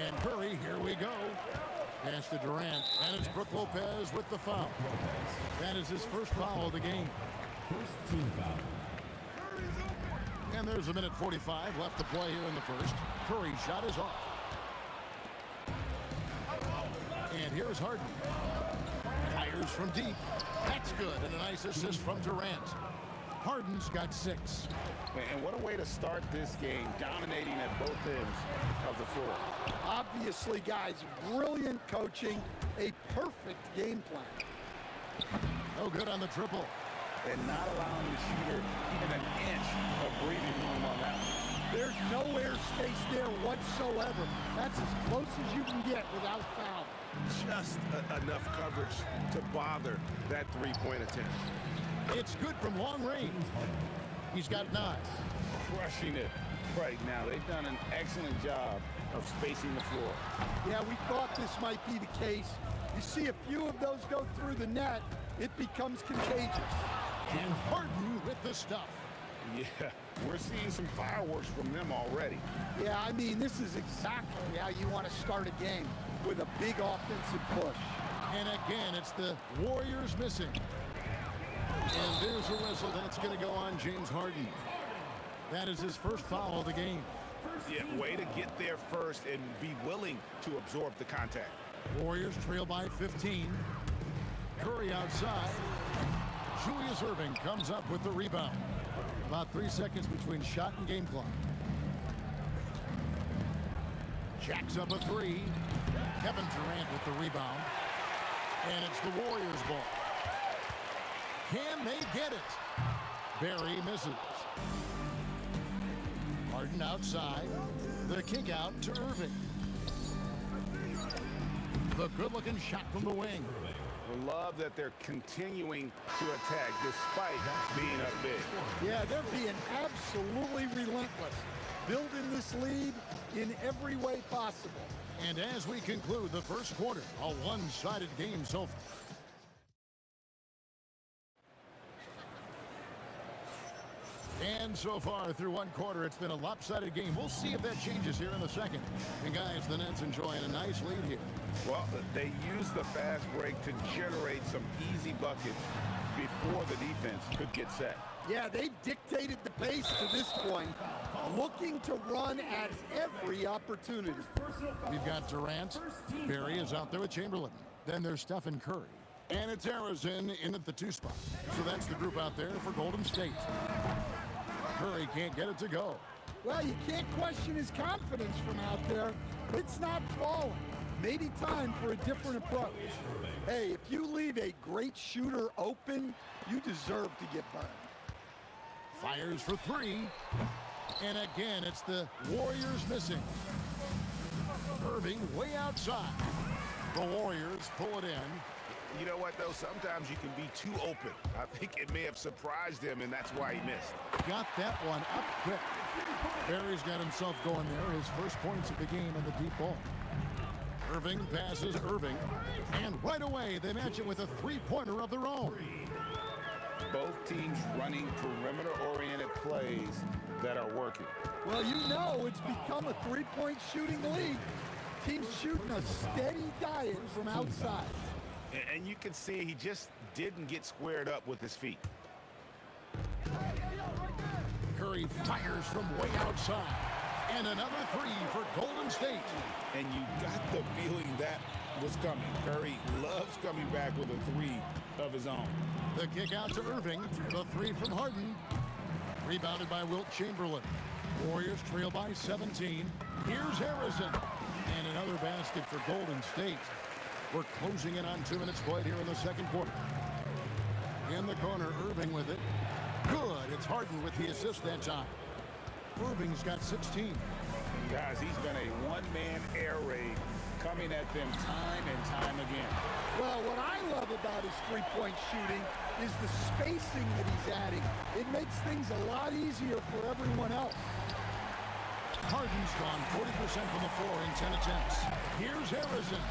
And Curry, here we go. Pass to Durant, and it's Brook Lopez with the foul. That is his first foul of the game. First team foul. And there's a minute 45 left to play here in the first. Curry's shot is off. And here's Harden. Fires from deep. That's good, and a nice assist from Durant. Harden's got 6. And what a way to start this game, dominating at both ends of the floor. Obviously, guys, brilliant coaching, a perfect game plan. No good on the triple. And not allowing the shooter even an inch of breathing room on that one. There's no airspace there whatsoever. That's as close as you can get without foul. Just enough coverage to bother that three-point attempt. It's good from long range. He's got 9. Crushing it right now. They've done an excellent job of spacing the floor. Yeah, we thought this might be the case. You see a few of those go through the net, it becomes contagious. And Harden with the stuff. Yeah, we're seeing some fireworks from them already. Yeah, I mean, this is exactly how you want to start a game, with a big offensive push. And again, it's the Warriors missing. And there's a whistle. That's going to go on James Harden. That is his first foul of the game. Yeah, way to get there first and be willing to absorb the contact. Warriors trail by 15. Curry outside. Julius Irving comes up with the rebound. About 3 seconds between shot and game clock. Jacks up a 3. Kevin Durant with the rebound. And it's the Warriors' ball. Can they get it? Barry misses. Harden outside. The kick out to Irving. The good-looking shot from the wing. Love that they're continuing to attack despite being up big. Yeah, they're being absolutely relentless, building this lead in every way possible. And as we conclude the first quarter, a one-sided game so far. And so far through one quarter, it's been a lopsided game. We'll see if that changes here in the second. And guys, the Nets enjoying a nice lead here. Well, they used the fast break to generate some easy buckets before the defense could get set. Yeah, they've dictated the pace to this point, looking to run at every opportunity. We've got Durant. Barry is out there with Chamberlain. Then there's Stephen Curry. And it's Harrison in at the 2 spot. So that's the group out there for Golden State. Curry can't get it to go. Well, you can't question his confidence from out there. It's not falling. Maybe time for a different approach. Hey, if you leave a great shooter open, you deserve to get burned. Fires for 3. And again, it's the Warriors missing. Irving way outside. The Warriors pull it in. You know what, though? Sometimes you can be too open. I think it may have surprised him, and that's why he missed. Got that one up quick. Barry's got himself going there. His first points of the game on the deep ball. Irving passes Irving. And right away, they match it with a three-pointer of their own. Both teams running perimeter-oriented plays that are working. Well, you know it's become a three-point shooting league. Teams shooting a steady diet from outside. And you can see he just didn't get squared up with his feet. Curry fires from way outside. And another 3 for Golden State. And you got the feeling that was coming. Curry loves coming back with a 3 of his own. The kick out to Irving. The 3 from Harden. Rebounded by Wilt Chamberlain. Warriors trail by 17. Here's Harrison. And another basket for Golden State. We're closing in on 2 minutes played here in the second quarter. In the corner, Irving with it. Good. It's Harden with the assist that time. Irving's got 16. Guys, he's been a one-man air raid coming at them time and time again. Well, what I love about his three-point shooting is the spacing that he's adding. It makes things a lot easier for everyone else. Harden's gone 40% from the floor in 10 attempts. Here's Harrison.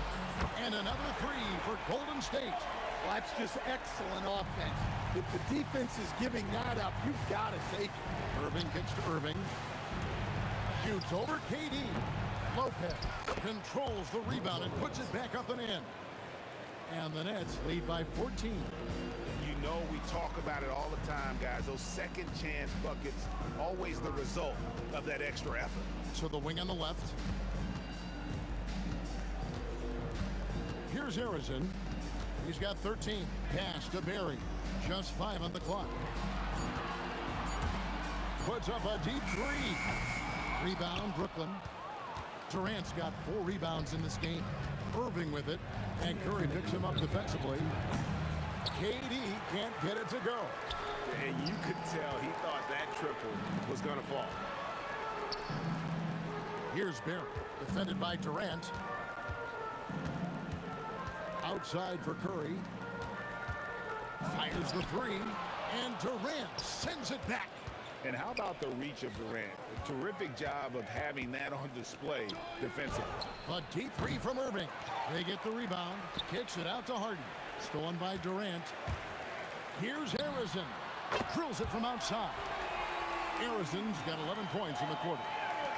And another 3 for Golden State. Well, that's just excellent offense. If the defense is giving that up, you've got to take it. Irving kicks to Irving. Shoots over KD. Lopez controls the rebound and puts it back up and in. And the Nets lead by 14. You know we talk about it all the time, guys. Those second chance buckets, always the result of that extra effort. So the wing on the left. Here's Harrison. He's got 13. Pass to Barry. Just 5 on the clock. Puts up a deep 3. Rebound, Brooklyn. Durant's got 4 rebounds in this game. Irving with it. And Curry picks him up defensively. KD can't get it to go. And you could tell he thought that triple was going to fall. Here's Barry. Defended by Durant. Outside for Curry. Fires the 3. And Durant sends it back. And how about the reach of Durant? A terrific job of having that on display defensively. A deep 3 from Irving. They get the rebound. Kicks it out to Harden. Stolen by Durant. Here's Harrison. Drills it from outside. Harrison's got 11 points in the quarter.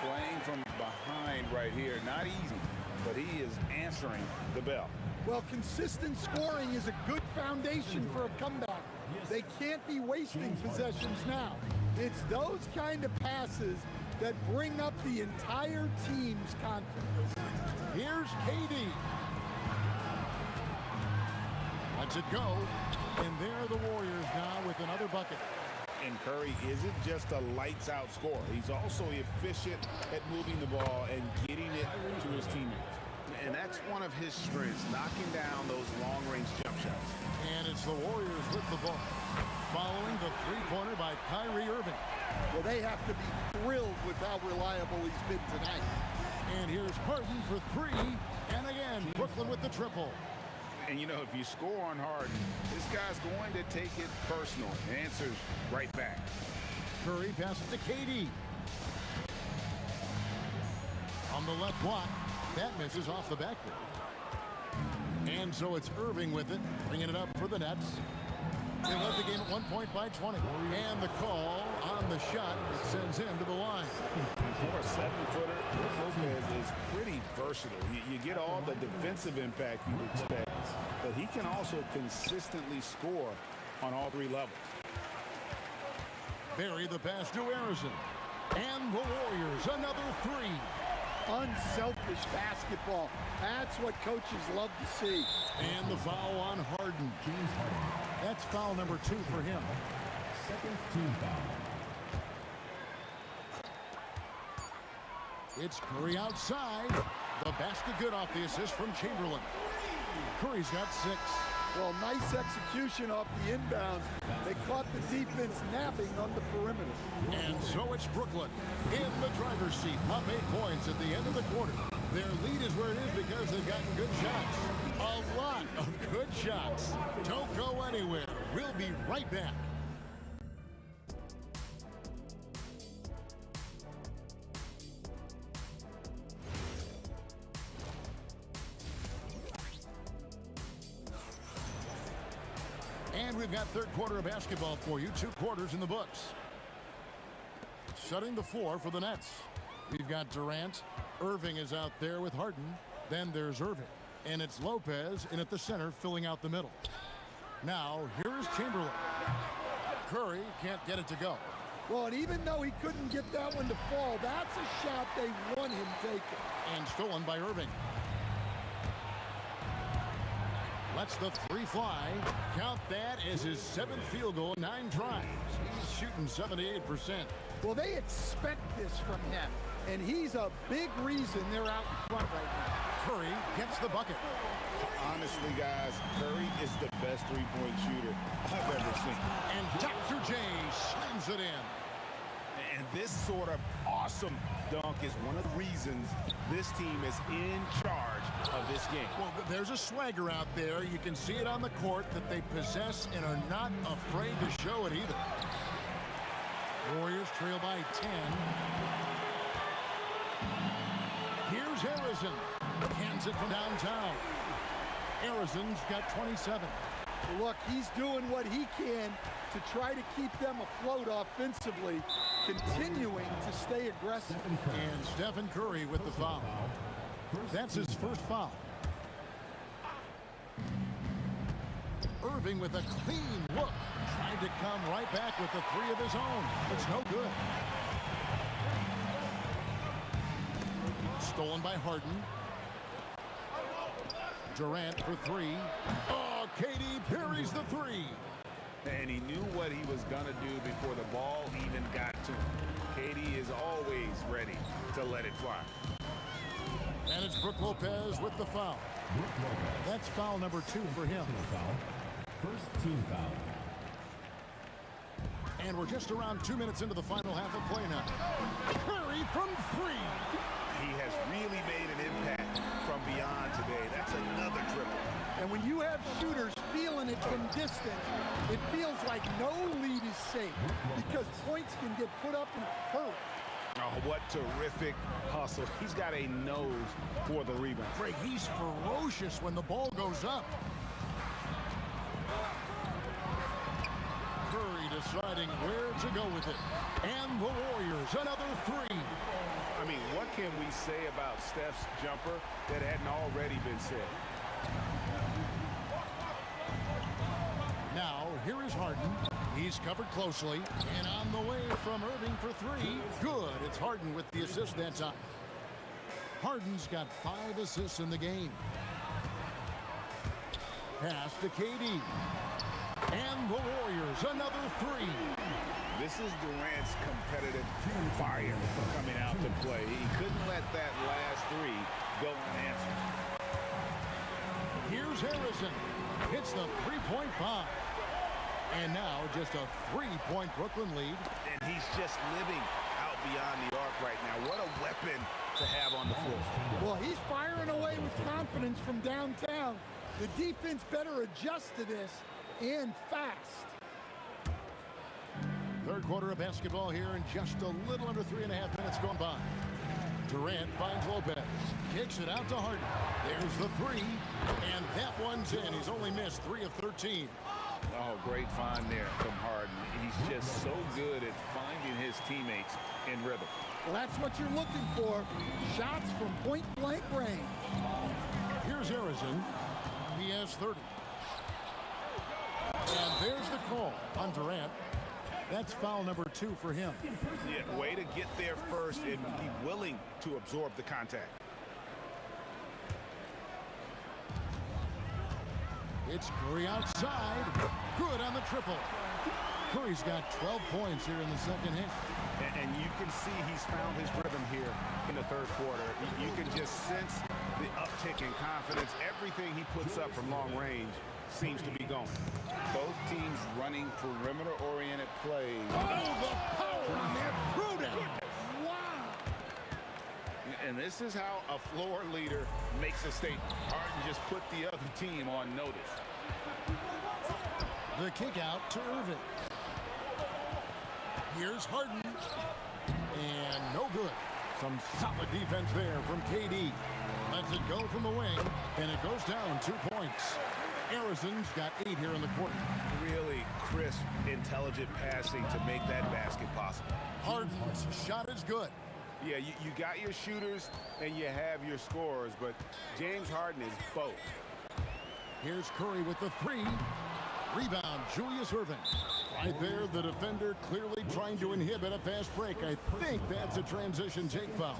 Playing from behind right here. Not easy, but he is answering the bell. Well, consistent scoring is a good foundation for a comeback. They can't be wasting possessions now. It's those kind of passes that bring up the entire team's confidence. Here's KD. Lets it go. And there are the Warriors now with another bucket. And Curry isn't just a lights-out scorer. He's also efficient at moving the ball and getting it to his teammates. And that's one of his strengths, knocking down those long-range jump shots. And it's the Warriors with the ball. following the three-pointer by Kyrie Irving. Well, they have to be thrilled with how reliable he's been tonight. And here's Harden for three. And again, Brooklyn with the triple. And, you know, if you score on Harden, this guy's going to take it personal. The answer's right back. Curry passes to KD. On the left block, that misses off the backboard. And so it's Irving with it, bringing it up for the Nets. They led the game at 1 point by 20. And the call on the shot sends him to the line. For a 7-footer, Lopez is pretty versatile. You get all the defensive impact you would expect, but he can also consistently score on all three levels. Barry the pass to Harrison. And the Warriors, another three. Unselfish basketball. That's what coaches love to see. And the foul on Harden. James Harden. That's foul number 2 for him. Second team foul. It's Curry outside. The basket good off the assist from Chamberlain. Curry's got 6. Well, nice execution off the inbounds. They caught the defense napping on the perimeter. And so it's Brooklyn in the driver's seat, up 8 points at the end of the quarter. Their lead is where it is because they've gotten good shots. A lot of good shots. Don't go anywhere. We'll be right back. And we've got third quarter of basketball for you. 2 quarters in the books. Shutting the floor for the Nets. We've got Durant. Irving is out there with Harden. Then there's Irving. And it's Lopez in at the center, filling out the middle. Now, here's Chamberlain. Curry can't get it to go. Well, and even though he couldn't get that one to fall, that's a shot they want him taking. And stolen by Irving. Lets the 3 fly. Count that as his 7th field goal in 9 tries. He's shooting 78%. Well, they expect this from him, and he's a big reason they're out in front right now. Curry gets the bucket. Honestly, guys, Curry is the best three-point shooter I've ever seen. And Dr. J slams it in. And this sort of awesome dunk is one of the reasons this team is in charge of this game. Well, there's a swagger out there. You can see it on the court that they possess and are not afraid to show it either. Warriors trail by 10. Here's Harrison. Hands it from downtown. Harrison's got 27. Look, he's doing what he can to try to keep them afloat offensively, continuing to stay aggressive. And Stephen Curry with the foul. That's his first foul. Irving with a clean look. Tried to come right back with the 3 of his own. It's no good. Stolen by Harden. Durant for 3. Oh, KD parries the 3. And he knew what he was going to do before the ball even got to him. KD is always ready to let it fly. And it's Brook Lopez with the foul. That's foul number 2 for him. First team foul. And we're just around 2 minutes into the final half of play now. Curry from 3. He has really made an impact from beyond today. That's another triple. And when you have shooters feeling it from distance, it feels like no lead is safe because points can get put up in a hurry. Oh, what terrific hustle. He's got a nose for the rebound. Greg, he's ferocious when the ball goes up. Curry deciding where to go with it. And the Warriors, another 3. I mean, what can we say about Steph's jumper that hadn't already been said? Now, here is Harden. He's covered closely. And on the way from Irving for 3. Good. It's Harden with the assist that time. Harden's got 5 assists in the game. Pass to KD. And the Warriors, another 3. This is Durant's competitive fire coming out to play. He couldn't let that last 3 go unanswered. Here's Harrison. Hits the 3-point bomb. And now just a 3-point Brooklyn lead. And he's just living out beyond the arc right now. What a weapon to have on the floor. Well, he's firing away with confidence from downtown. The defense better adjust to this, and fast. Third quarter of basketball here, and just a little under 3.5 minutes gone by. Durant finds Lopez, kicks it out to Harden. There's the three, and that one's in. He's only missed 3 of 13. Oh, great find there from Harden. He's just so good at finding his teammates in rhythm. Well, that's what you're looking for. Shots from point-blank range. Here's Harrison. He has 30. And there's the call on Durant. That's foul number 2 for him. Yeah, way to get there first and be willing to absorb the contact. It's Curry outside. Good on the triple. Curry's got 12 points here in the second half. And you can see he's found his rhythm here in the third quarter. You can just sense the uptick in confidence. Everything he puts up from long range seems to be going. Both teams running perimeter-oriented plays. Oh, the power on that throw-down. Wow. And this is how a floor leader makes a statement. Harden just put the other team on notice. The kick out to Irving. Here's Harden. And no good. Some solid defense there from KD. Lets it go from the wing, and it goes down 2 points. Harrison's got 8 here in the quarter. Really crisp, intelligent passing to make that basket possible. Harden's shot is good. Yeah, you got your shooters and you have your scorers, but James Harden is both. Here's Curry with the three. Rebound, Julius Irving. Right there, the defender clearly trying to inhibit a fast break. I think that's a transition take foul.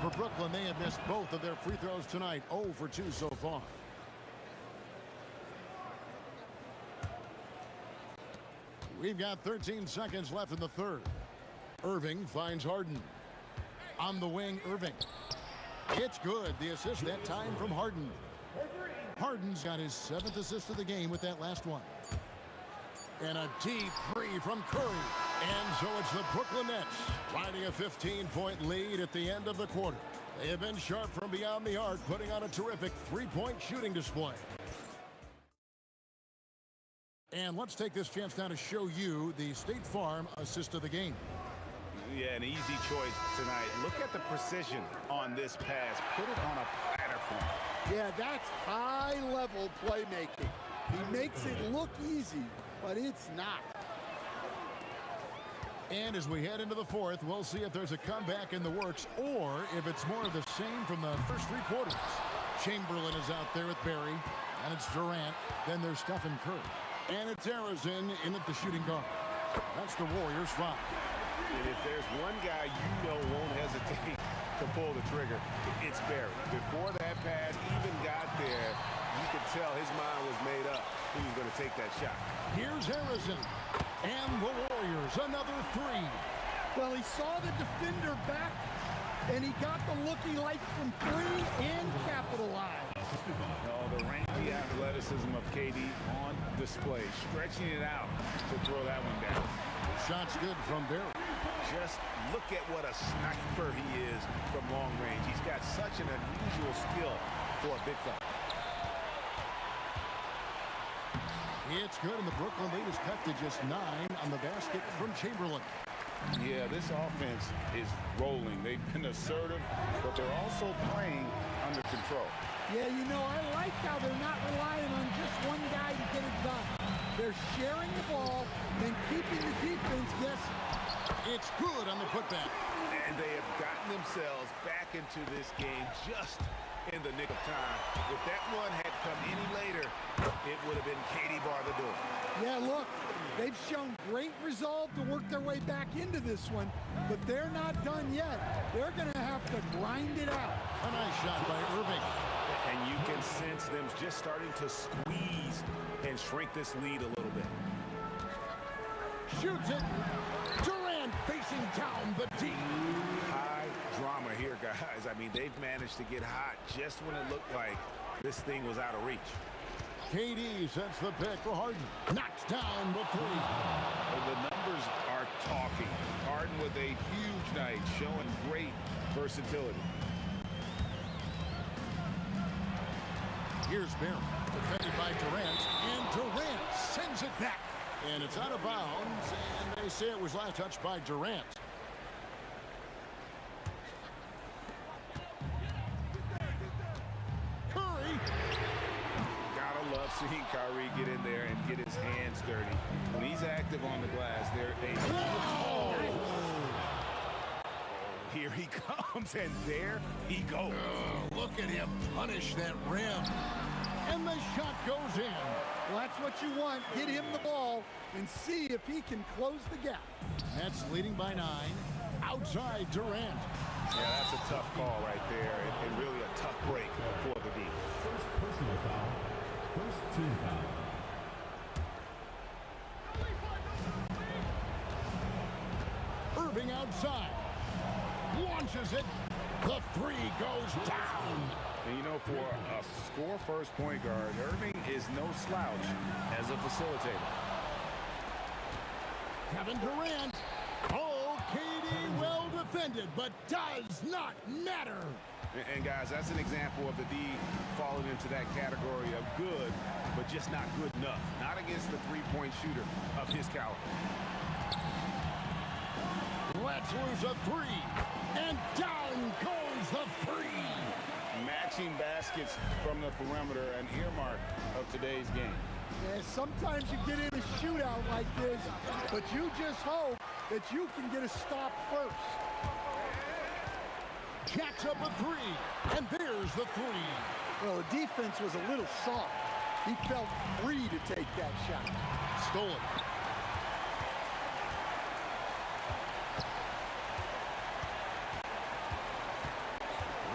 For Brooklyn, they have missed both of their free throws tonight. 0 for 2 so far. We've got 13 seconds left in the third. Irving finds Harden. On the wing, Irving. It's good. The assist that time from Harden. Harden's got his 7th assist of the game with that last one. And a deep three from Curry. And so it's the Brooklyn Nets riding a 15-point lead at the end of the quarter. They have been sharp from beyond the arc, putting on a terrific three-point shooting display. And let's take this chance now to show you the State Farm assist of the game. Yeah, an easy choice tonight. Look at the precision on this pass. Put it on a platter for him. Yeah, that's high-level playmaking. He makes it look easy, but it's not. And as we head into the fourth, we'll see if there's a comeback in the works or if it's more of the same from the first 3 quarters. Chamberlain is out there with Barry, and it's Durant. Then there's Stephen Curry. And it's Harrison in at the shooting guard. That's the Warriors' foul. And if there's one guy you know won't hesitate to pull the trigger, it's Barry. Before that pass even got there, you could tell his mind was made up. He was going to take that shot. Here's Harrison. And the Warriors, another 3. Well, he saw the defender back, and he got the look he liked from 3 and capitalized. Oh, the rangy athleticism of KD on display, stretching it out to throw that one down. Shot's good from Barry. Just look at what a sniper he is from long range. He's got such an unusual skill for a big fella. It's good, and the Brooklyn lead is cut to just 9 on the basket from Chamberlain. Yeah, this offense is rolling. They've been assertive, but they're also playing under control. Yeah, you know, I like how they're not relying on just one guy to get it done. They're sharing the ball and keeping the defense guessing. It's good on the putback. And they have gotten themselves back into this game just in the nick of time. If that one had come any later, it would have been Katie bar the door. Yeah, look, they've shown great resolve to work their way back into this one, but they're not done yet. They're going to have to grind it out. A nice shot by Irving. And you can sense them just starting to squeeze and shrink this lead a little bit. Shoots it. Durant facing down the D. High drama here, guys. I mean, they've managed to get hot just when it looked like this thing was out of reach. KD sets the pick for Harden. Knocks down the three. The numbers are talking. Harden with a huge night, showing great versatility. Here's Barron, defended by Durant, and Durant sends it back. And it's out of bounds, and they say it was last touched by Durant. Curry. Gotta love seeing Kyrie get in there and get his hands dirty. When he's active on the glass, they're here he comes, and there he goes. Oh, look at him punish that rim. And the shot goes in. Well, that's what you want. Get him the ball and see if he can close the gap. Nets leading by 9. Outside Durant. Yeah, that's a tough call right there, and really a tough break for the D. First personal foul. First team foul. Irving outside. Launches it. The three goes down. And you know, for a score-first point guard, Irving is no slouch as a facilitator. Kevin Durant. Oh, KD well defended, but does not matter. And guys, that's an example of the D falling into that category of good, but just not good enough. Not against the three-point shooter of his caliber. Let's lose a three. And down goes the three. Matching baskets from the perimeter, an earmark of today's game. Yeah, sometimes you get in a shootout like this, but you just hope that you can get a stop first. Jacks up a three, and there's the three. Well, the defense was a little soft. He felt free to take that shot. Stolen.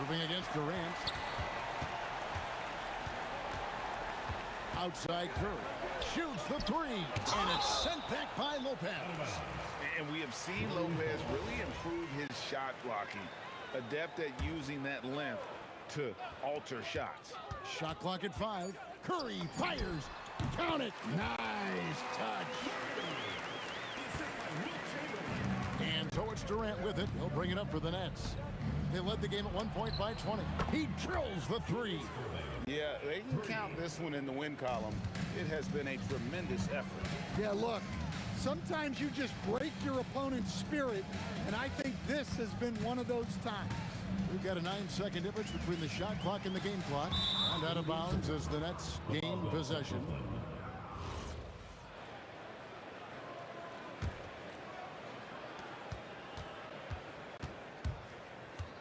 Irving against Durant. Outside Curry. Shoots the three. And it's sent back by Lopez. And we have seen Lopez really improve his shot blocking. Adept at using that length to alter shots. Shot clock at 5. Curry fires. Count it. Nice touch. And so it's Durant with it. He'll bring it up for the Nets. They led the game at 1 point by 20. He drills the three. Yeah, they can count this one in the win column. It has been a tremendous effort. Yeah, look, sometimes you just break your opponent's spirit, and I think this has been one of those times. We've got a 9-second difference between the shot clock and the game clock. And out of bounds as the Nets gain possession.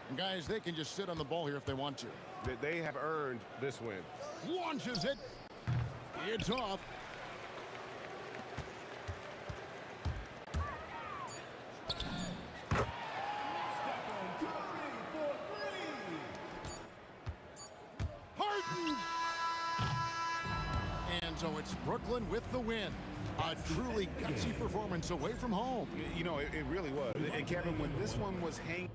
And guys, they can just sit on the ball here if they want to. They have earned this win. Launches it. It's off. Harden! And so it's Brooklyn with the win. A truly gutsy performance away from home. You know, it really was. And Kevin, when this one was hanging.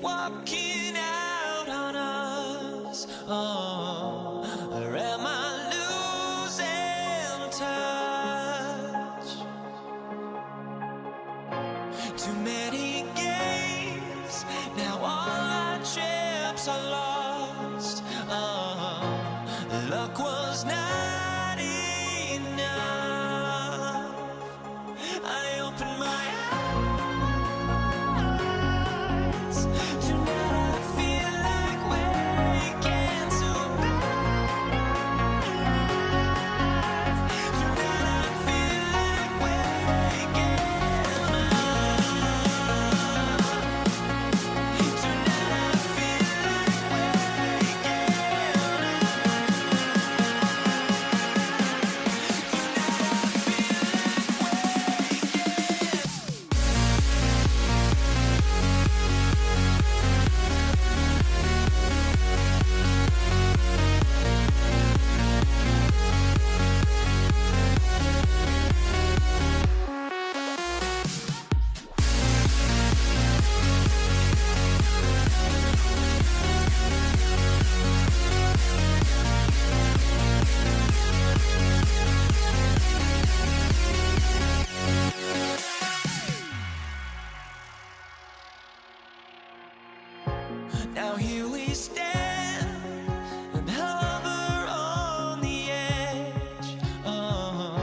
walking out on us? Oh, or am I losing touch? Too many games, now all our chips are lost. Oh, luck was not enough. I opened my eyes. Tonight I feel like waking to a better life. Tonight I feel like waking up. Tonight I feel like waking Now here we stand and hover on the edge. Oh,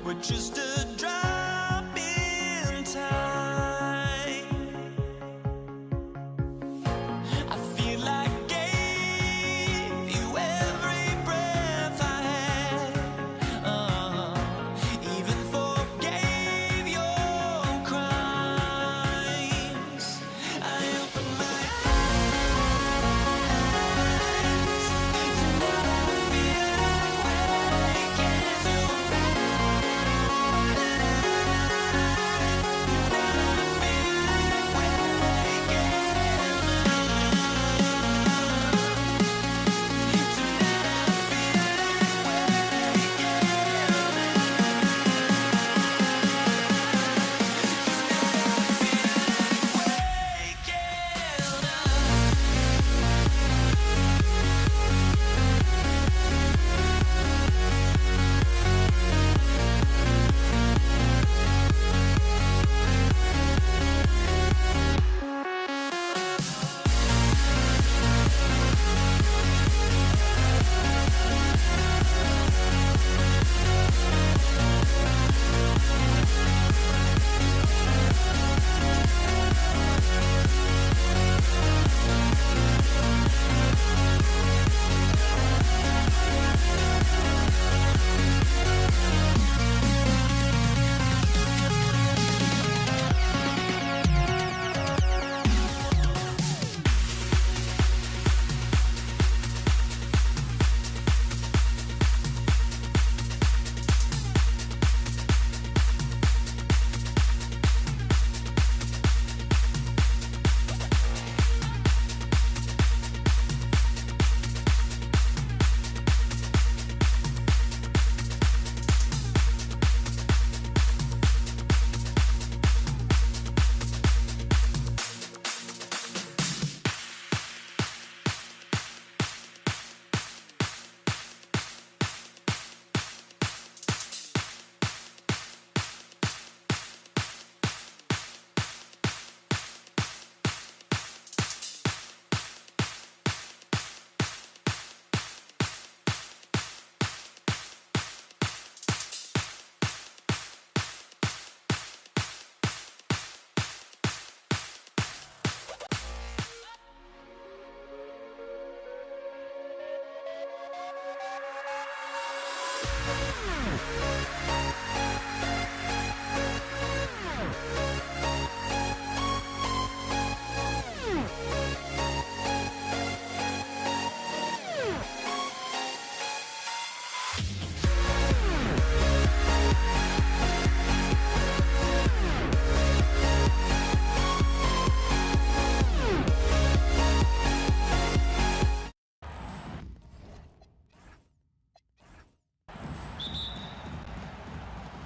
we're just a drop in time. I feel like I gave you every breath I had. Even forgave your crimes. I opened my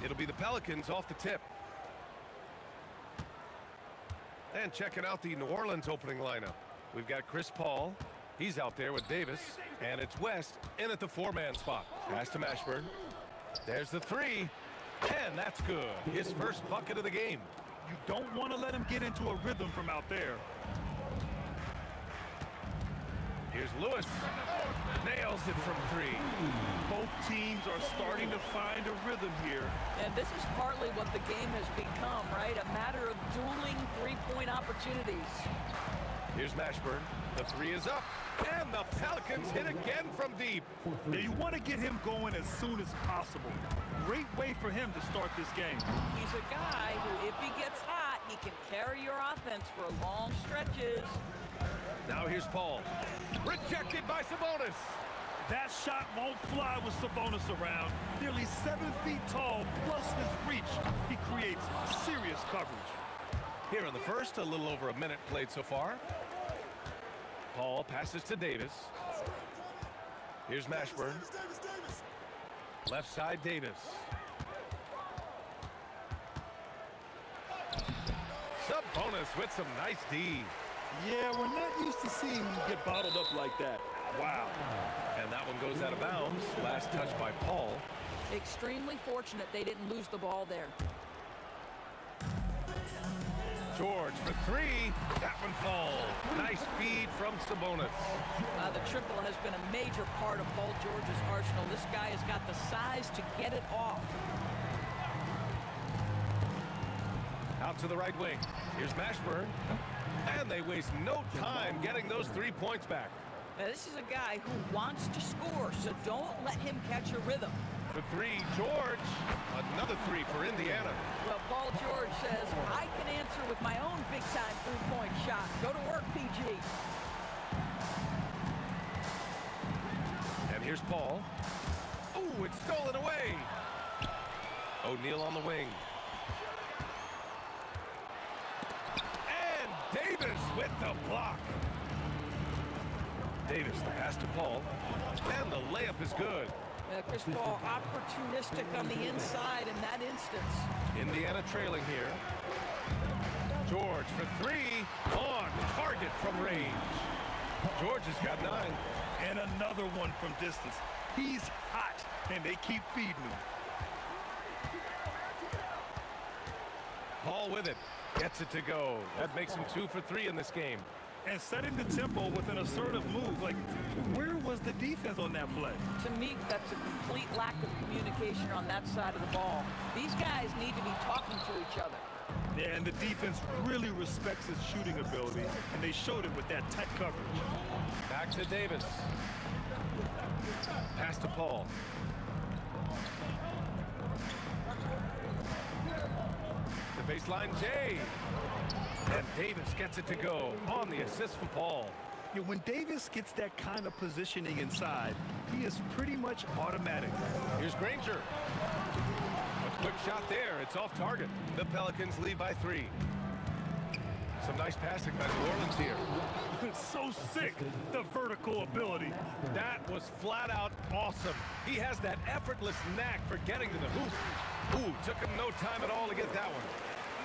It'll be the Pelicans off the tip. And checking out the New Orleans opening lineup. We've got Chris Paul. He's out there with Davis. And it's West in at the 4-man spot. Pass to Mashburn. There's the 3. And that's good. His first bucket of the game. You don't want to let him get into a rhythm from out there. Here's Lewis. Nails it from 3. Both teams are starting to find a rhythm here. And this is partly what the game has become, right? A matter of dueling three-point opportunities. Here's Mashburn. The 3 is up. And the Pelicans hit again from deep. Now you want to get him going as soon as possible. Great way for him to start this game. He's a guy who, if he gets hot, he can carry your offense for long stretches. Now here's Paul. Rejected by Sabonis. That shot won't fly with Sabonis around. Nearly 7 feet tall, plus his reach. He creates serious coverage. Here in the first, a little over a minute played so far. Paul passes to Davis. Here's Mashburn. Left side, Davis. Sabonis with some nice D. Yeah, we're not used to seeing him get bottled up like that. Wow. And that one goes out of bounds. Last touch by Paul. Extremely fortunate they didn't lose the ball there. George for 3. That one falls. Nice feed from Sabonis. The triple has been a major part of Paul George's arsenal. This guy has got the size to get it off. Out to the right wing. Here's Mashburn. And they waste no time getting those 3 points back. Now, this is a guy who wants to score, so don't let him catch a rhythm. For 3, George. Another 3 for Indiana. Well, Paul George says, I can answer with my own big-time three-point shot. Go to work, PG. And here's Paul. Oh, it's stolen away. O'Neal on the wing. And Davis with the block. Davis, the pass to Paul. And the layup is good. Chris Paul opportunistic on the inside in that instance. Indiana trailing here. George for 3. On target from range. George has got 9. And another one from distance. He's hot, and they keep feeding him. Paul with it. Gets it to go. That makes him 2 for 3 in this game. And setting the tempo with an assertive move. Like, where was the defense on that play? To me, that's a complete lack of communication on that side of the ball. These guys need to be talking to each other. Yeah, and the defense really respects his shooting ability, and they showed it with that tight coverage. Back to Davis. Pass to Paul. The baseline, Jay. And Davis gets it to go on the assist from Paul. Yeah, when Davis gets that kind of positioning inside, he is pretty much automatic. Here's Granger. A quick shot there. It's off target. The Pelicans lead by 3. Some nice passing by New Orleans here. So sick, the vertical ability. That was flat out awesome. He has that effortless knack for getting to the hoop. Ooh, took him no time at all to get that one.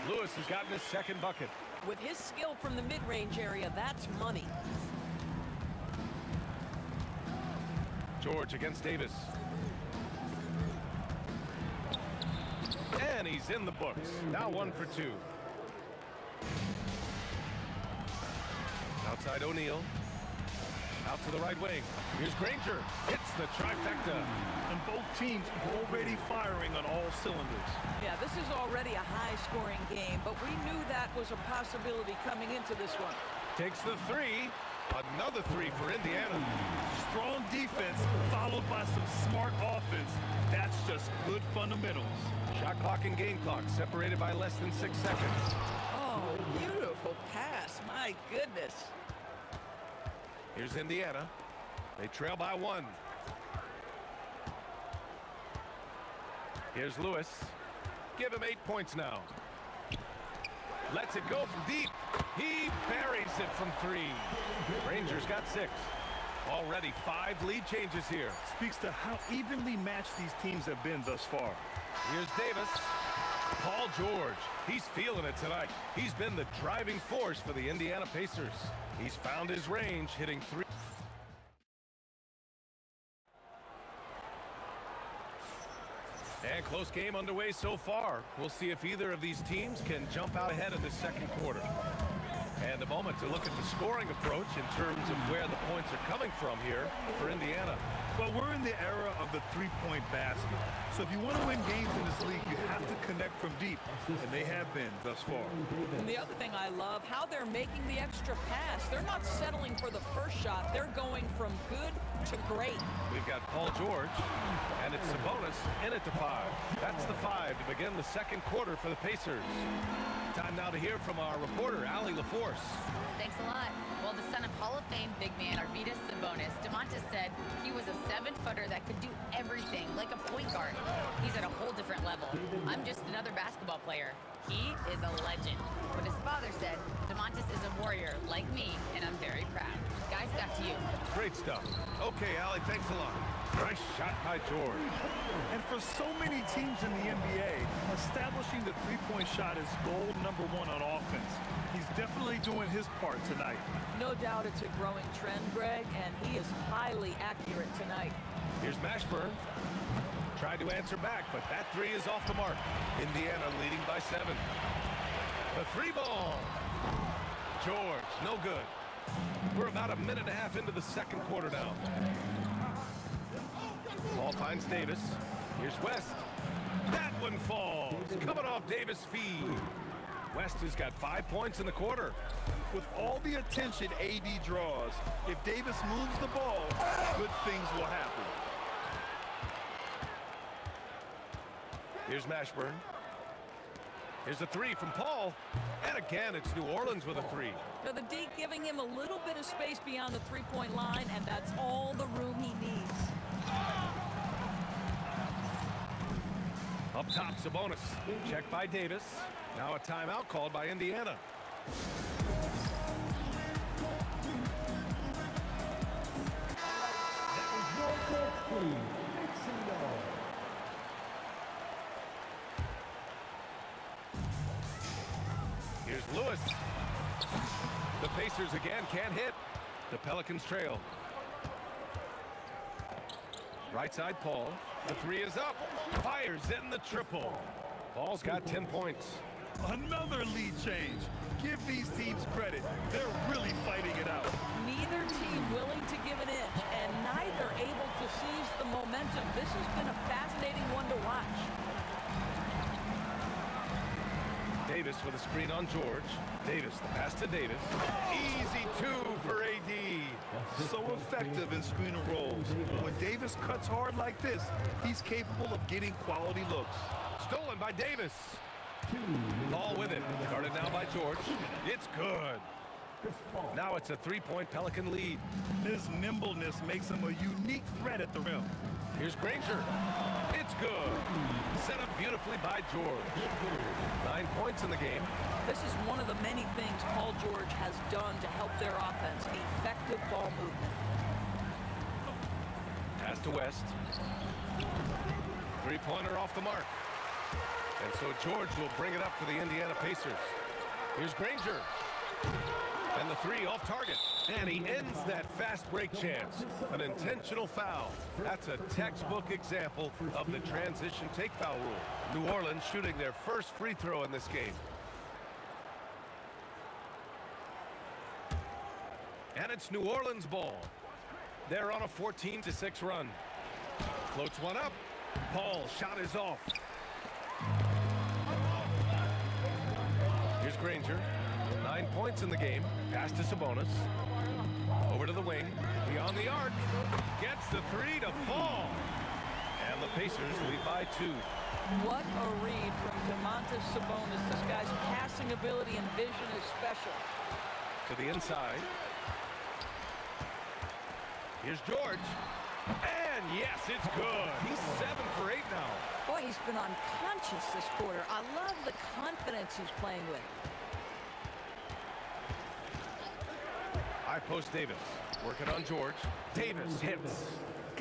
Lewis has gotten his second bucket. With his skill from the mid-range area, that's money. George against Davis. And he's in the books. Now 1 for 2. Outside O'Neal. Out to the right wing. Here's Granger. Hits the trifecta. And both teams already firing on all cylinders. Yeah, this is already a high-scoring game, but we knew that was a possibility coming into this one. Takes the 3. Another 3 for Indiana. Strong defense followed by some smart offense. That's just good fundamentals. Shot clock and game clock separated by less than 6 seconds. Oh, beautiful pass. My goodness. Here's Indiana. They trail by 1. Here's Lewis. Give him 8 points now. Lets it go from deep. He buries it from 3. Rangers got 6. Already 5 lead changes here. Speaks to how evenly matched these teams have been thus far. Here's Davis. Paul George, he's feeling it tonight. He's been the driving force for the Indiana Pacers. He's found his range, hitting 3. And close game underway so far. We'll see if either of these teams can jump out ahead in the second quarter. And a moment to look at the scoring approach in terms of where the points are coming from here for Indiana. Well, we're in the era of the three-point basket. So if you want to win games in this league, you have to connect from deep. And they have been thus far. And the other thing I love, how they're making the extra pass. They're not settling for the first shot. They're going from good to great. We've got Paul George, and it's Sabonis in it to 5. That's the 5 to begin the second quarter for the Pacers. Time now to hear from our reporter, Allie LaForce. Thanks a lot. Well, the son of Hall of Fame big man Arvydas Sabonis, DeMontis said he was a 7-footer that could do everything, like a point guard. He's at a whole different level. I'm just another basketball player. He is a legend. But his father said, DeMontis is a warrior like me, and I'm very proud. Guys, back to you. Great stuff. Okay, Allie, thanks a lot. Nice shot by George. And for so many teams in the NBA, establishing the three-point shot is goal number 1 on offense. He's definitely doing his part tonight. No doubt it's a growing trend, Greg, and he is highly accurate tonight. Here's Mashburn. Tried to answer back, but that 3 is off the mark. Indiana leading by 7. The 3 ball. George, no good. We're about a minute and a half into the second quarter now. Ball finds Davis. Here's West. That one falls. Coming off Davis' feed. West has got 5 points in the quarter. With all the attention AD draws, if Davis moves the ball, good things will happen. Here's Mashburn. Here's a 3 from Paul. And again, it's New Orleans with a 3. Now the D giving him a little bit of space beyond the three-point line, and that's all the room he needs. Up top, Sabonis. Checked by Davis. Now a timeout called by Indiana. Here's Lewis. The Pacers again can't hit. The Pelicans trail. Right side, Paul. The 3 is up. Fires in the triple. Paul's got 10 points. Another lead change. Give these teams credit. They're really fighting it out. Neither team willing to give an inch, and neither able to seize the momentum. This has been a fascinating one to watch. Davis with a screen on George. Davis, the pass to Davis. Easy 2 for AD. So effective in screen and rolls. When Davis cuts hard like this, he's capable of getting quality looks. Stolen by Davis. Ball with it. Guarded now by George. It's good. Now it's a 3-point Pelican lead. His nimbleness makes him a unique threat at the rim. Here's Granger. It's good. Set up beautifully by George. 9 points in the game. This is one of the many things Paul George has done to help their offense, effective ball movement. Pass to West. 3-pointer off the mark. And so George will bring it up for the Indiana Pacers. Here's Granger. And the 3 off target. And he ends that fast break chance. An intentional foul. That's a textbook example of the transition take foul rule. New Orleans shooting their first free throw in this game. And it's New Orleans ball. They're on a 14-6 run. Floats one up. Paul shot is off. Here's Granger. 9 points in the game. Pass to Sabonis. Over to the wing. Beyond the arc. Gets the 3 to fall. And the Pacers lead by 2. What a read from DeMontis Sabonis. This guy's passing ability and vision is special. To the inside. Here's George. And yes, it's good. He's 7 for 8 now. Boy, he's been unconscious this quarter. I love the confidence he's playing with. High post Davis. Working on George. Davis hits.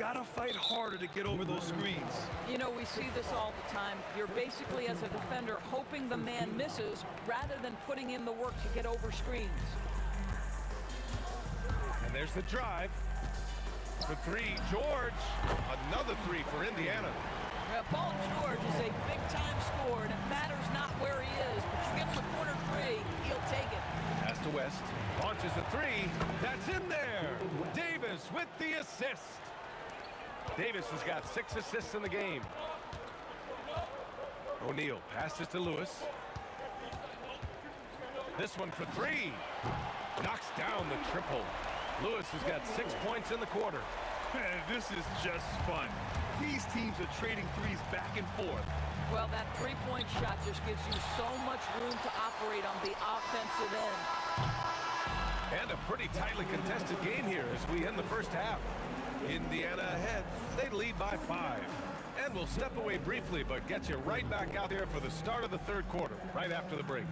gotta fight harder to get over those screens. You know, we see this all the time. You're basically, as a defender, hoping the man misses rather than putting in the work to get over screens. And there's the drive. For three, George. Another three for Indiana. Well, Paul George is a big-time scorer, and it matters not where he is, but you give him a corner three, he'll take it. Pass to West. Launches a three. That's in there. Davis with the assist. Davis has got 6 assists in the game. O'Neal passes to Lewis. This one for three. Knocks down the triple. Lewis has got 6 points in the quarter. This is just fun. These teams are trading threes back and forth. Well, that three-point shot just gives you so much room to operate on the offensive end. And a pretty tightly contested game here as we end the first half. Indiana ahead. They lead by 5. And we'll step away briefly, but get you right back out there for the start of the third quarter, right after the break.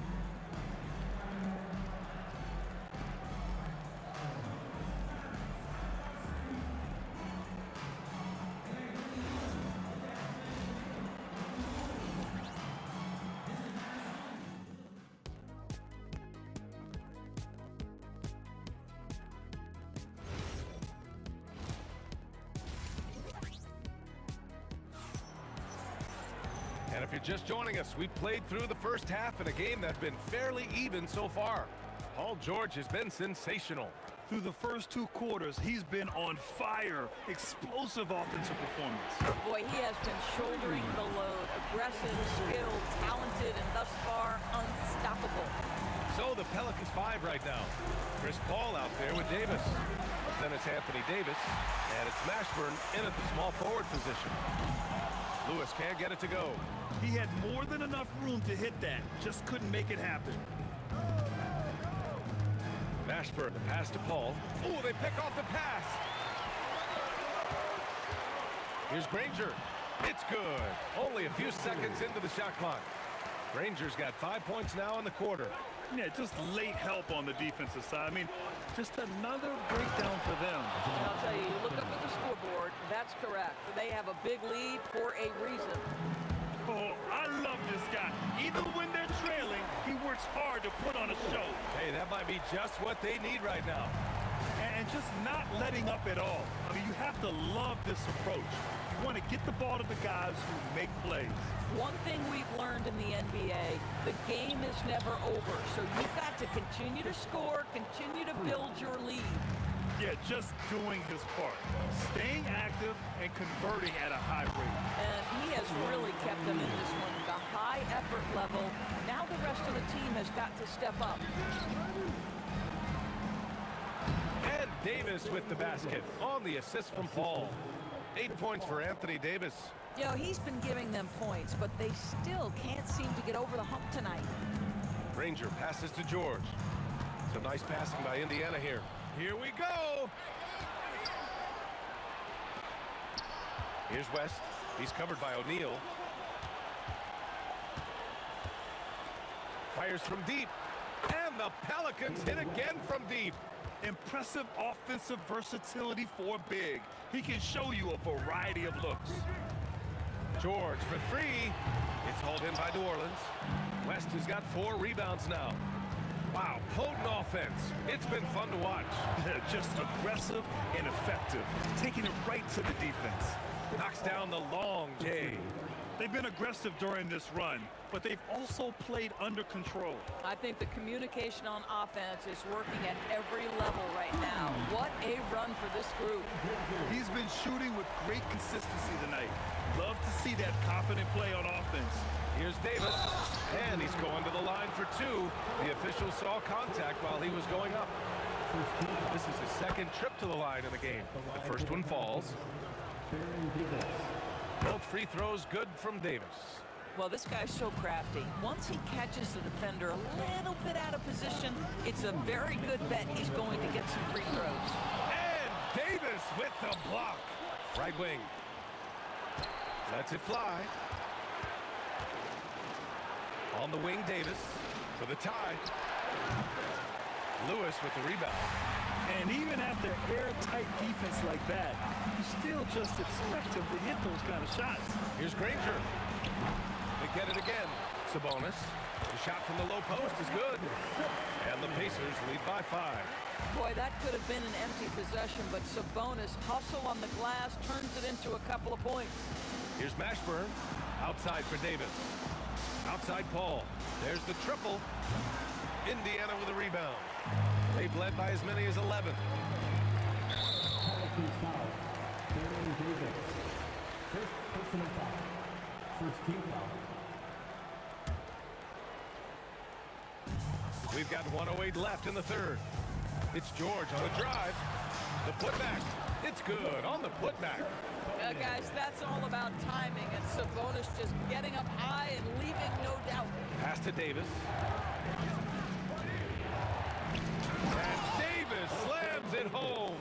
And if you're just joining us, we played through the first half in a game that's been fairly even so far. Paul George has been sensational. Through the first 2 quarters, he's been on fire. Explosive offensive performance. Boy, he has been shouldering the load. Aggressive, skilled, talented, and thus far, unstoppable. So the Pelicans 5 right now. Chris Paul out there with Davis. Then it's Anthony Davis, and it's Mashburn in at the small forward position. Lewis can't get it to go. He had more than enough room to hit that. Just couldn't make it happen. Mashburn, the pass to Paul. Oh, they pick off the pass. Here's Granger. It's good. Only a few seconds into the shot clock. Granger's got 5 points now in the quarter. Yeah, just late help on the defensive side. I mean, just another breakdown for them. I'll tell you, look up at the scoreboard. That's correct. They have a big lead for a reason. Oh, I love this guy. Even when they're trailing, he works hard to put on a show. Hey, that might be just what they need right now. And just not letting up at all. I mean, you have to love this approach. You want to get the ball to the guys who make plays. One thing we've learned in the NBA, the game is never over. So you've got to continue to score, continue to build your lead. Yeah, just doing his part. Staying active and converting at a high rate. And he has really kept them in this one. The high effort level. Now the rest of the team has got to step up. And Davis with the basket on the assist from Paul. 8 points for Anthony Davis. You know, he's been giving them points, but they still can't seem to get over the hump tonight. Granger passes to George. Some nice passing by Indiana here. Here we go. Here's West. He's covered by O'Neal. Fires from deep. And the Pelicans hit again from deep. Impressive offensive versatility for big. He can show you a variety of looks. George for three. It's hauled in by New Orleans. West has got 4 rebounds now. Wow, potent offense. It's been fun to watch. Just aggressive and effective. Taking it right to the defense. Knocks down the long J. They've been aggressive during this run, but they've also played under control. I think the communication on offense is working at every level right now. What a run for this group. He's been shooting with great consistency tonight. Love to see that confident play on offense. Here's Davis, and he's going to the line for 2. The official saw contact while he was going up. This is his second trip to the line in the game. The first one falls. Both free throws good from Davis. Well, this guy's so crafty. Once he catches the defender a little bit out of position, it's a very good bet he's going to get some free throws. And Davis with the block. Right wing. Lets it fly. On the wing, Davis for the tie. Lewis with the rebound. And even after airtight defense like that, you still just expect him to hit those kind of shots. Here's Granger. They get it again. Sabonis. The shot from the low post is good. And the Pacers lead by 5. Boy, that could have been an empty possession, but Sabonis hustle on the glass turns it into a couple of points. Here's Mashburn. Outside for Davis. Outside Paul. There's the triple. Indiana with a rebound. They've led by as many as 11. Pelicans foul. Baron Davis. First personal foul. First team foul. We've got 1:08 left in the third. It's George on the drive. The putback. It's good on the putback. Guys, that's all about timing, and Sabonis just getting up high and leaving no doubt. Pass to Davis. And Davis slams it home.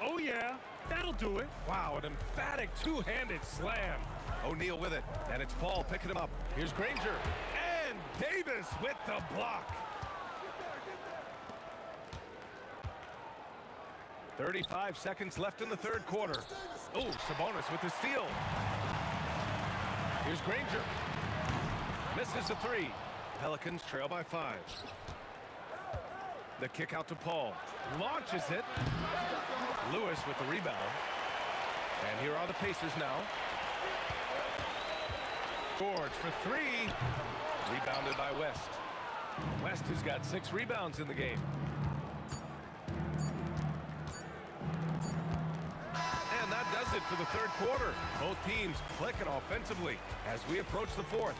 Oh, yeah, that'll do it. Wow, an emphatic two-handed slam. O'Neal with it, and it's Paul picking him up. Here's Granger. And Davis with the block. 35 seconds left in the third quarter. Oh, Sabonis with the steal. Here's Granger. Misses a 3. Pelicans trail by 5. The kick out to Paul. Launches it. Lewis with the rebound. And here are the Pacers now. George for 3. Rebounded by West. West has got 6 rebounds in the game. And that does it for the third quarter. Both teams clicking offensively as we approach the fourth.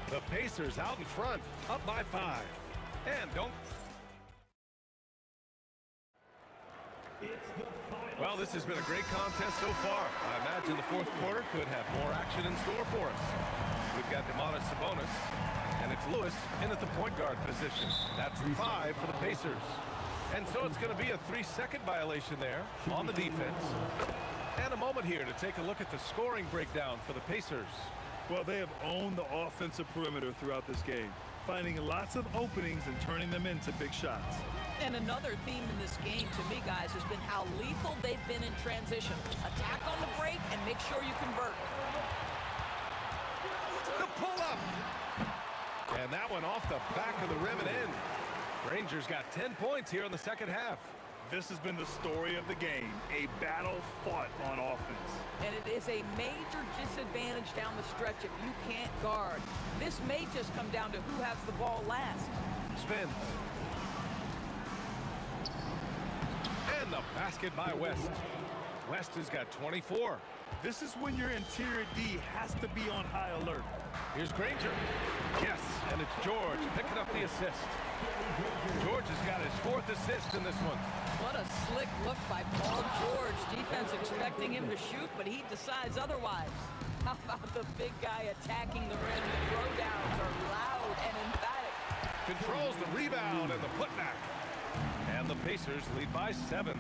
The Pacers out in front, up by 5. And don't... Well, this has been a great contest so far. I imagine the fourth quarter could have more action in store for us. We've got Demonis Sabonis, and it's Lewis in at the point guard position. That's 5 for the Pacers. And so it's going to be a 3-second violation there on the defense. And a moment here to take a look at the scoring breakdown for the Pacers. Well, they have owned the offensive perimeter throughout this game, finding lots of openings and turning them into big shots. And another theme in this game to me, guys, has been how lethal they've been in transition. Attack on the break and make sure you convert. The pull-up! And that one off the back of the rim and in. Rangers got 10 points here in the second half. This has been the story of the game, a battle fought on offense. And it is a major disadvantage down the stretch if you can't guard. This may just come down to who has the ball last. Spins. And the basket by West. West has got 24. This is when your interior D has to be on high alert. Here's Granger. Yes, and it's George picking up the assist. George has got his 4th assist in this one. What a slick look by Paul George. Defense expecting him to shoot, but he decides otherwise. How about the big guy attacking the rim? The throwdowns are loud and emphatic. Controls the rebound and the putback. And the Pacers lead by 7.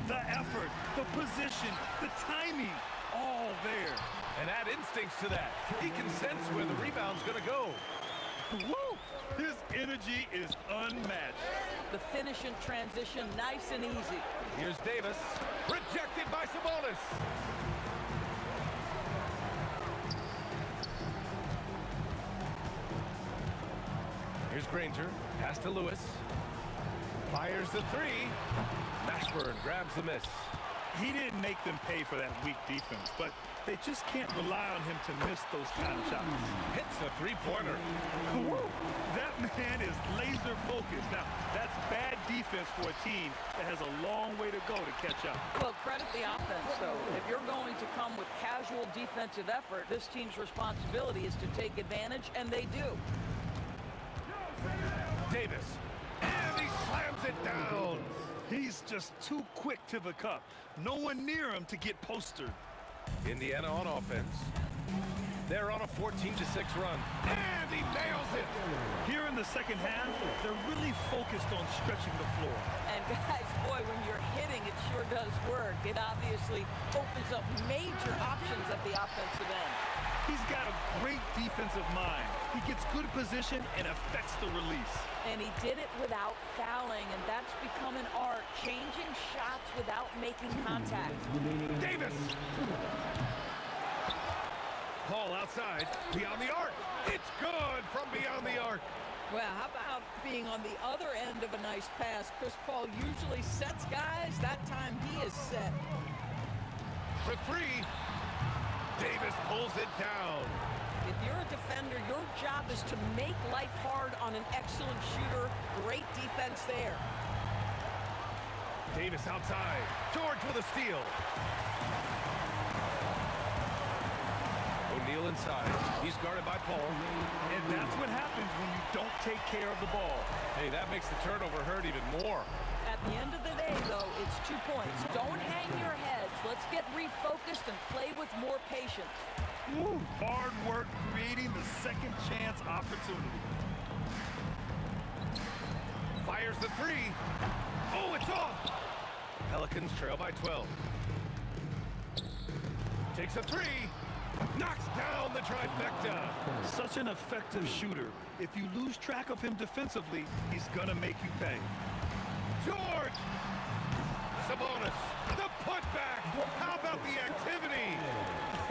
The effort, the position, the timing, all there. And add instincts to that. He can sense where the rebound's going to go. Woo! His energy is unmatched. The finish in transition, nice and easy. Here's Davis, rejected by Sabonis. Here's Granger, pass to Lewis. Fires the 3. Mashburn grabs the miss. He didn't make them pay for that weak defense, but they just can't rely on him to miss those kind of shots. Hits a 3-pointer. That man is laser focused. Now, that's bad defense for a team that has a long way to go to catch up. Well, credit the offense, though. If you're going to come with casual defensive effort, this team's responsibility is to take advantage, and they do. Davis, and he slams it down. He's just too quick to the cup. No one near him to get postered. Indiana on offense. They're on a 14-6 run. And he nails it. Here in the second half, they're really focused on stretching the floor. And guys, boy, when you're hitting, it sure does work. It obviously opens up major options at the offensive end. He's got a great defensive mind. He gets good position and affects the release. And he did it without fouling, and that's become an art, changing shots without making contact. Davis! Paul outside, beyond the arc. It's good from beyond the arc. Well, how about being on the other end of a nice pass? Chris Paul usually sets guys. That time he is set. For three, Davis pulls it down. If you're a defender, your job is to make life hard on an excellent shooter. Great defense there. Davis outside. George with a steal. O'Neal inside. He's guarded by Paul. And that's what happens when you don't take care of the ball. Hey, that makes the turnover hurt even more. At the end of the day, though, it's 2 points. Don't hang your heads. Let's get refocused and play with more patience. Woo, hard work creating the second chance opportunity. Fires the three. Oh, it's off. Pelicans trail by 12. Takes a three. Knocks down the trifecta. Such an effective shooter. If you lose track of him defensively, he's gonna make you pay. George! Sabonis, the putback! How about the activity?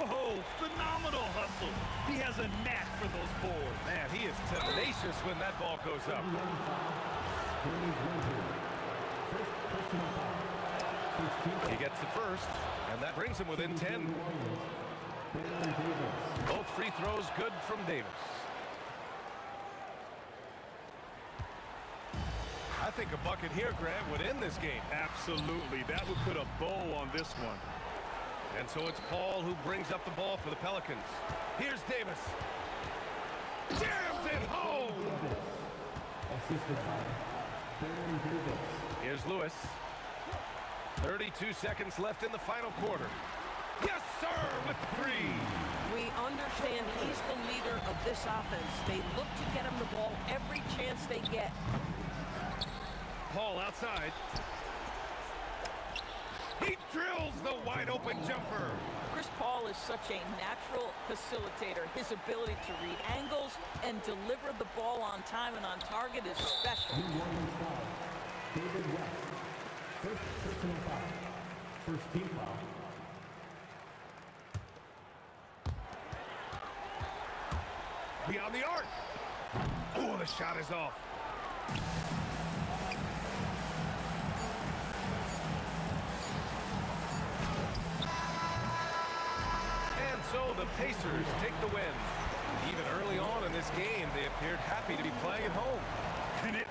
Oh, phenomenal hustle. He has a knack for those boards. Man, he is tenacious when that ball goes up. He gets the first, and that brings him within 10. Both free throws good from Davis. I think a bucket here, Grant, would end this game. Absolutely. That would put a bow on this one. And so it's Paul who brings up the ball for the Pelicans. Here's Davis. Jams it home! Here's Lewis. 32 seconds left in the final quarter. Yes, sir, with three. We understand he's the leader of this offense. They look to get him the ball every chance they get. Paul outside. He drills the wide-open jumper. Chris Paul is such a natural facilitator. His ability to read angles and deliver the ball on time and on target is special. David West. First personal foul. First team foul. Beyond the arc. Oh, the shot is off. And so the Pacers take the win. Even early on in this game, they appeared happy to be playing at home. And it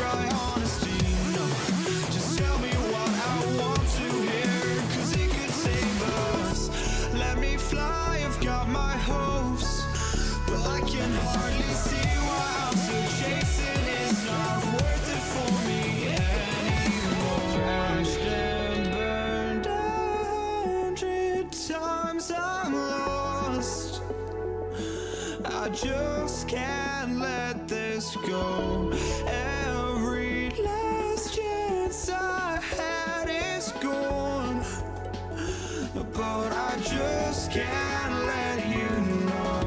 try honesty, no. Just tell me what I want to hear, 'cause it could save us. Let me fly, I've got my hopes, but I can hardly see why I'm still chasing. It's not worth it for me anymore. Crashed and burned 100 times, I'm lost. I just can't let this go. Every last chance I had is gone, but I just can't let you know.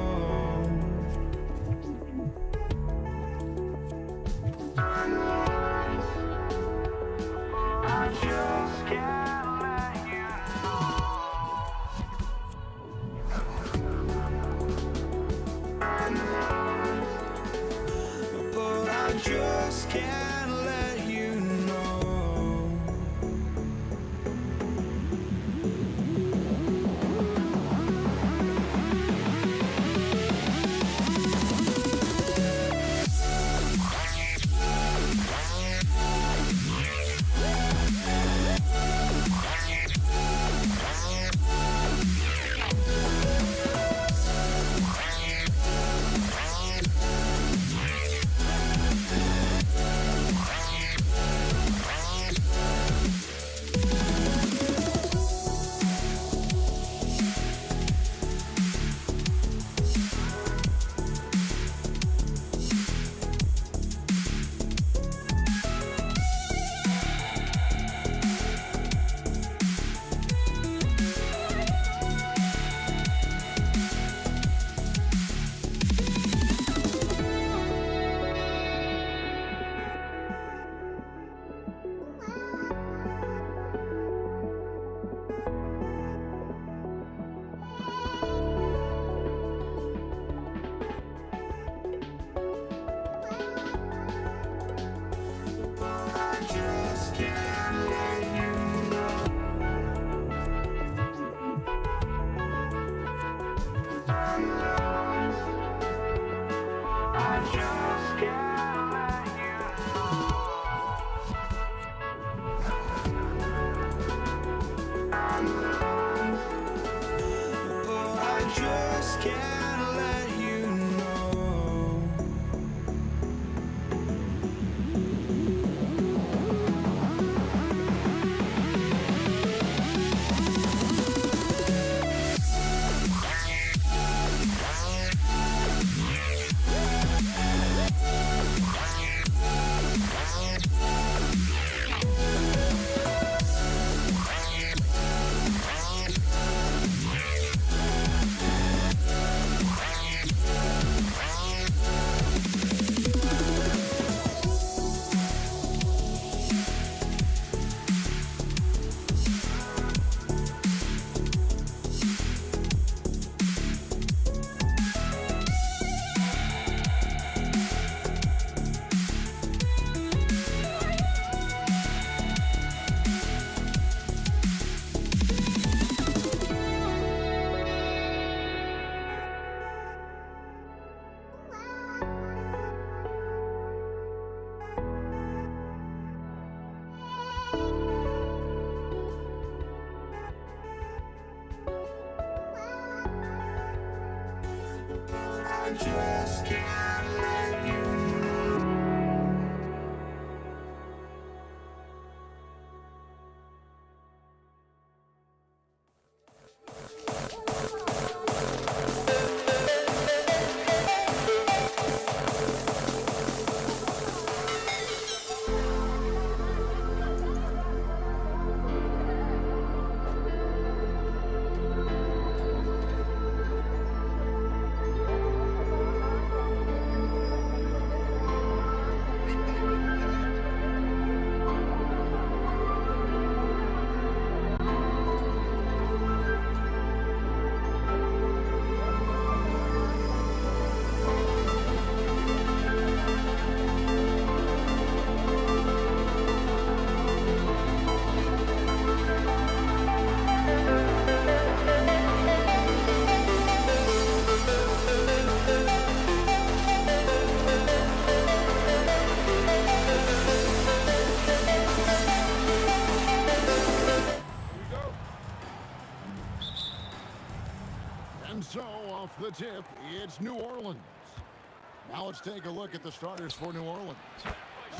I just can't let you know. But I just can't let you know. just can't let you tip, it's New Orleans. Now let's take a look at the starters for New Orleans.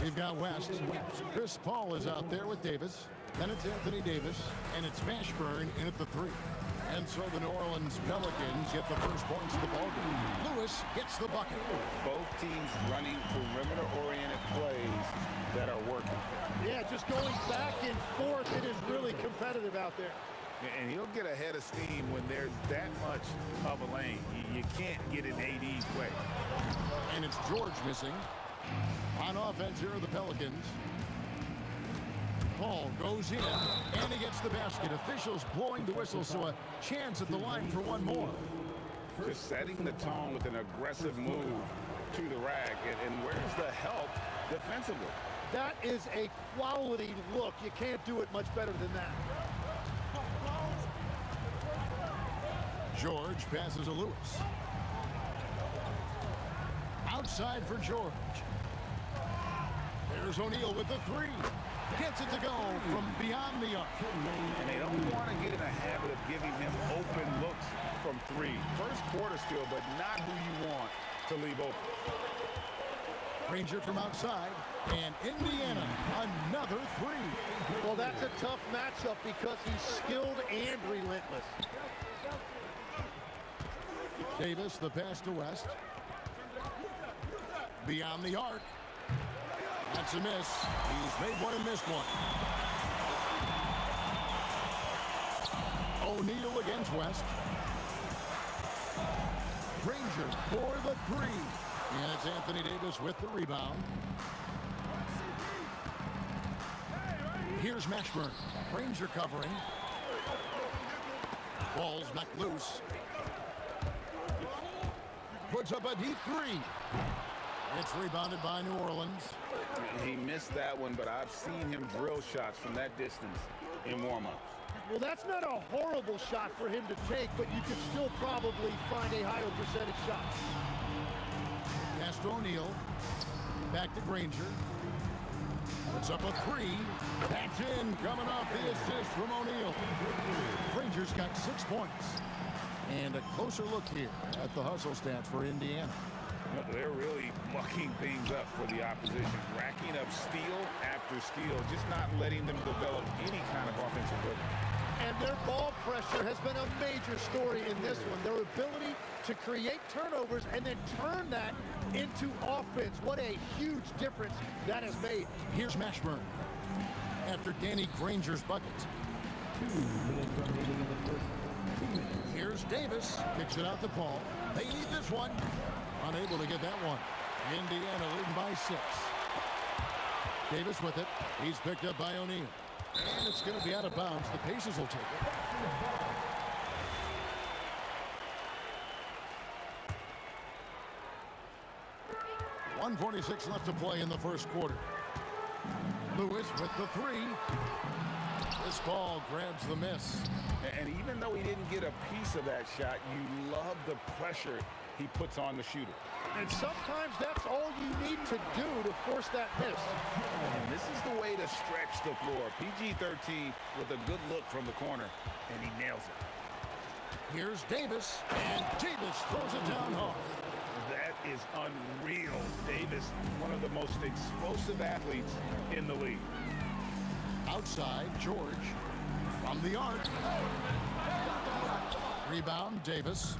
We've got West. Chris Paul is out there with Davis. Then it's Anthony Davis, and it's Mashburn in at the 3. And so the New Orleans Pelicans get the first points of the ballgame. Lewis gets the bucket. Both teams running perimeter-oriented plays that are working. Yeah, just going back and forth, it is really competitive out there. And he'll get ahead of steam when there's that much of a lane. You can't get in AD's way. And it's George missing. On offense here are the Pelicans. Paul goes in, and he gets the basket. Officials blowing the whistle, so a chance at the line for one more. Just setting the tone with an aggressive move to the rack. And where's the help defensively? That is a quality look. You can't do it much better than that. George passes to Lewis. Outside for George. There's O'Neal with the 3. Gets it to go from beyond the arc. And they don't want to get in a habit of giving him open looks from 3. First quarter still, but not who you want to leave open. Granger from outside, and Indiana, another 3. Well, that's a tough matchup because he's skilled and relentless. Davis, the pass to West. Beyond the arc. That's a miss. He's made one and missed one. O'Neal against West. Granger for the 3. And it's Anthony Davis with the rebound. Here's Mashburn. Granger covering. Ball's knocked loose. Puts up a deep 3. It's rebounded by New Orleans. He missed that one, but I've seen him drill shots from that distance in warm-ups. Well, that's not a horrible shot for him to take, but you could still probably find a higher percentage shot. Pass to O'Neal. Back to Granger. Puts up a 3. That's in. Coming off the assist from O'Neal. Granger's got 6 points. And a closer look here at the hustle stats for Indiana. They're really mucking things up for the opposition, racking up steal after steal, just not letting them develop any kind of offensive rhythm. And their ball pressure has been a major story in this one. Their ability to create turnovers and then turn that into offense. What a huge difference that has made. Here's Mashburn after Danny Granger's bucket. 2 minutes remaining in the first. 2 minutes. Here's Davis. Kicks it out to Paul. They need this one. Unable to get that one. Indiana leading by 6. Davis with it. He's picked up by O'Neal. And it's going to be out of bounds. The Pacers will take it. .146 left to play in the first quarter. Lewis with the 3. This ball grabs the miss. And even though he didn't get a piece of that shot, you love the pressure he puts on the shooter. And sometimes that's all you need to do to force that miss. And this is the way to stretch the floor. PG-13 with a good look from the corner, and he nails it. Here's Davis, and Davis throws it down hard. That is unreal. Davis, one of the most explosive athletes in the league. Outside, George from the arc. Rebound, Davis.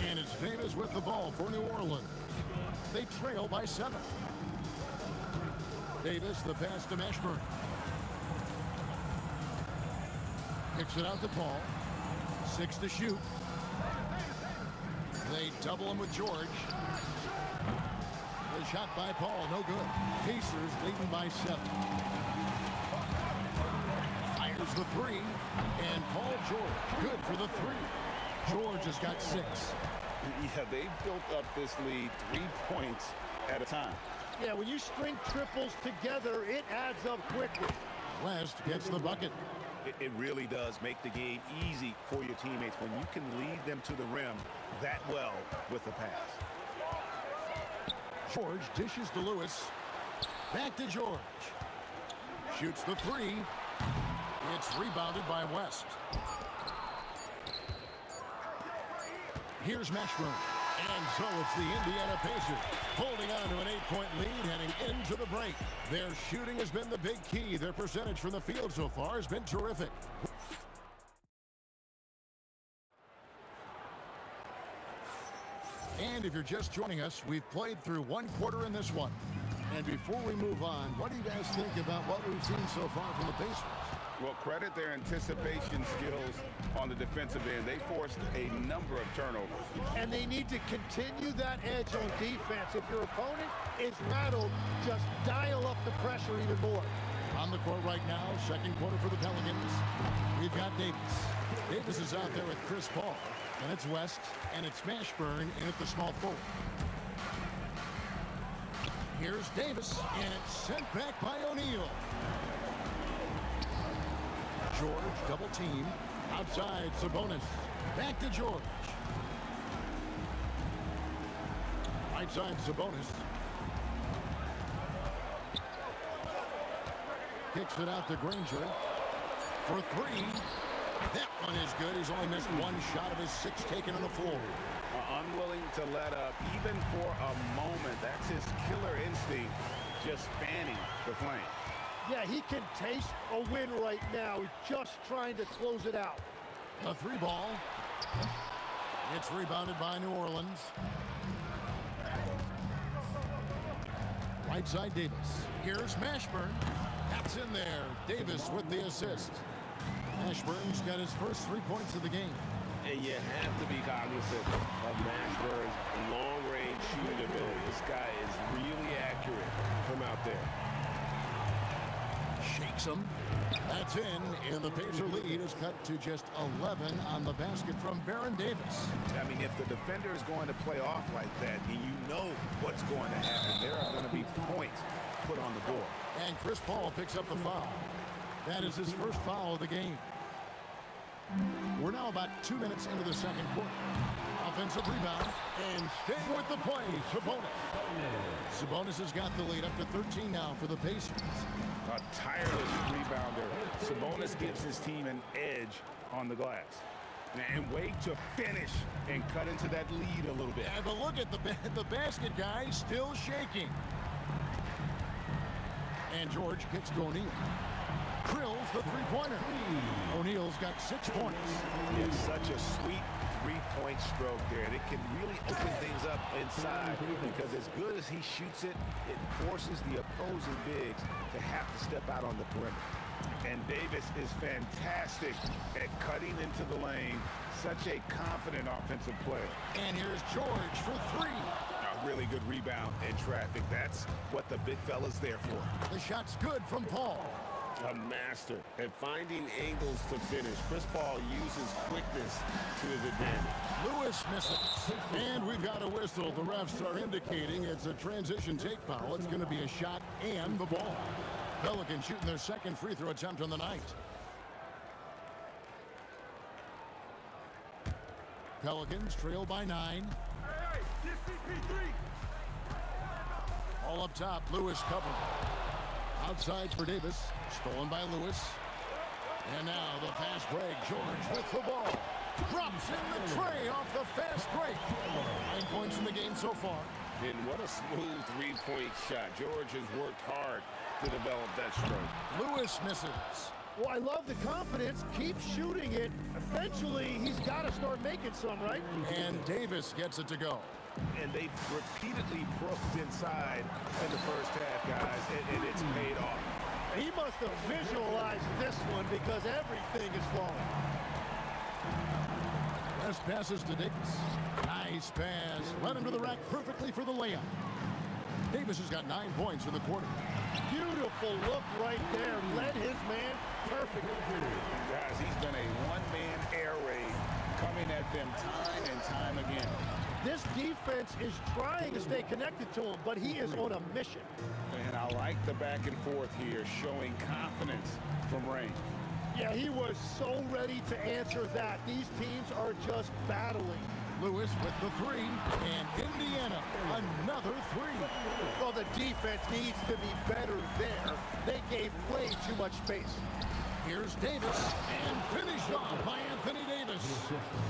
And it's Davis with the ball for New Orleans. They trail by 7. Davis, the pass to Mashburn. Kicks it out to Paul. 6 to shoot. They double him with George. The shot by Paul, no good. Pacers leading by 7. Fires the 3. And Paul George, good for the 3. George has got 6. Yeah, they've built up this lead 3 points at a time. Yeah, when you string triples together, it adds up quickly. West gets the bucket. It really does make the game easy for your teammates when you can lead them to the rim that well with the pass. George dishes to Lewis. Back to George. Shoots the 3. It's rebounded by West. Here's Mashburn. And so it's the Indiana Pacers holding on to an 8-point lead heading into the break. Their shooting has been the big key. Their percentage from the field so far has been terrific. And if you're just joining us, we've played through one quarter in this one. And before we move on, what do you guys think about what we've seen so far from the Pacers? Well, credit their anticipation skills on the defensive end. They forced a number of turnovers. And they need to continue that edge on defense. If your opponent is rattled, just dial up the pressure even more. On the court right now, second quarter for the Pelicans. We've got Davis. Davis is out there with Chris Paul. And it's West, and it's Mashburn in at the small forward. Here's Davis, and it's sent back by O'Neal. George, double team. Outside, Sabonis. Back to George. Right side, Sabonis. Kicks it out to Granger. For three. That one is good. He's only missed one shot of his 6 taken on the floor. Unwilling to let up, even for a moment. That's his killer instinct, just fanning the flame. Yeah, he can taste a win right now. He's just trying to close it out. A 3 ball. It's rebounded by New Orleans. Right side, Davis. Here's Mashburn. That's in there. Davis with the assist. Mashburn's got his first 3 points of the game. And you have to be cognizant of Mashburn's long-range shooting ability. This guy is really accurate from out there. Shakes him. That's in, and the Pacer lead is cut to just 11 on the basket from Baron Davis. I mean, if the defender is going to play off like that, you know what's going to happen. There are going to be points put on the board. And Chris Paul picks up the foul. That is his first foul of the game. We're now about 2 minutes into the second quarter. Offensive rebound, and staying with the play, Sabonis. Sabonis has got the lead up to 13 now for the Pacers. A tireless rebounder. Sabonis gives his team an edge on the glass. And wait to finish and cut into that lead a little bit. Yeah, but look at the basket guy still shaking. And George kicks to O'Neal. Drills the three-pointer. O'Neal's got 6 points. It's such a sweet three-point stroke there. And it can really open things up inside because as good as he shoots it, it forces the opposing bigs to have to step out on the perimeter. And Davis is fantastic at cutting into the lane. Such a confident offensive player. And here's George for 3. A really good rebound in traffic. That's what the big fella's there for. The shot's good from Paul. A master at finding angles to finish. Chris Paul uses quickness to his advantage. Lewis misses. And we've got a whistle. The refs are indicating it's a transition take foul. It's going to be a shot and the ball. Pelicans shooting their second free throw attempt on the night. Pelicans trail by 9. All up top, Lewis covered. Outside for Davis. Stolen by Lewis. And now the fast break. George with the ball. Drops in the tray off the fast break. 9 points in the game so far. And what a smooth three-point shot. George has worked hard to develop that stroke. Lewis misses. Well, I love the confidence. Keep shooting it. Eventually, he's got to start making some, right? And Davis gets it to go. And they've repeatedly probed inside in the first half, guys, and it's paid off. He must have visualized this one because everything is flowing. Best passes to Davis. Nice pass. Led him to the rack perfectly for the layup. Davis has got 9 points in the quarter. Beautiful look right there. Led his man perfectly. Guys, he's been a one-man air raid coming at them time and time again. This defense is trying to stay connected to him, but he is on a mission. And I like the back and forth here, showing confidence from range. Yeah, he was so ready to answer that. These teams are just battling. Lewis with the 3, and Indiana, another 3. Well, the defense needs to be better there. They gave way too much space. Here's Davis, and finished off by Anthony Davis.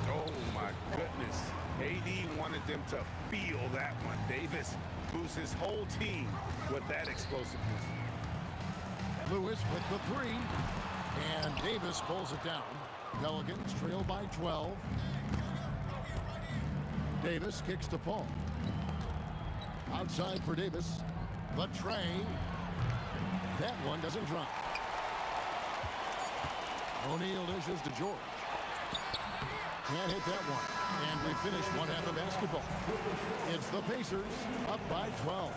Oh, my goodness. AD wanted them to feel that one. Davis boosts his whole team with that explosiveness. Lewis with the three, and Davis pulls it down. Pelicans trail by 12. Davis kicks to Paul. Outside for Davis. The tray. That one doesn't drop. O'Neal dishes to George. Can't hit that one. And we finish one half of basketball. It's the Pacers up by 12.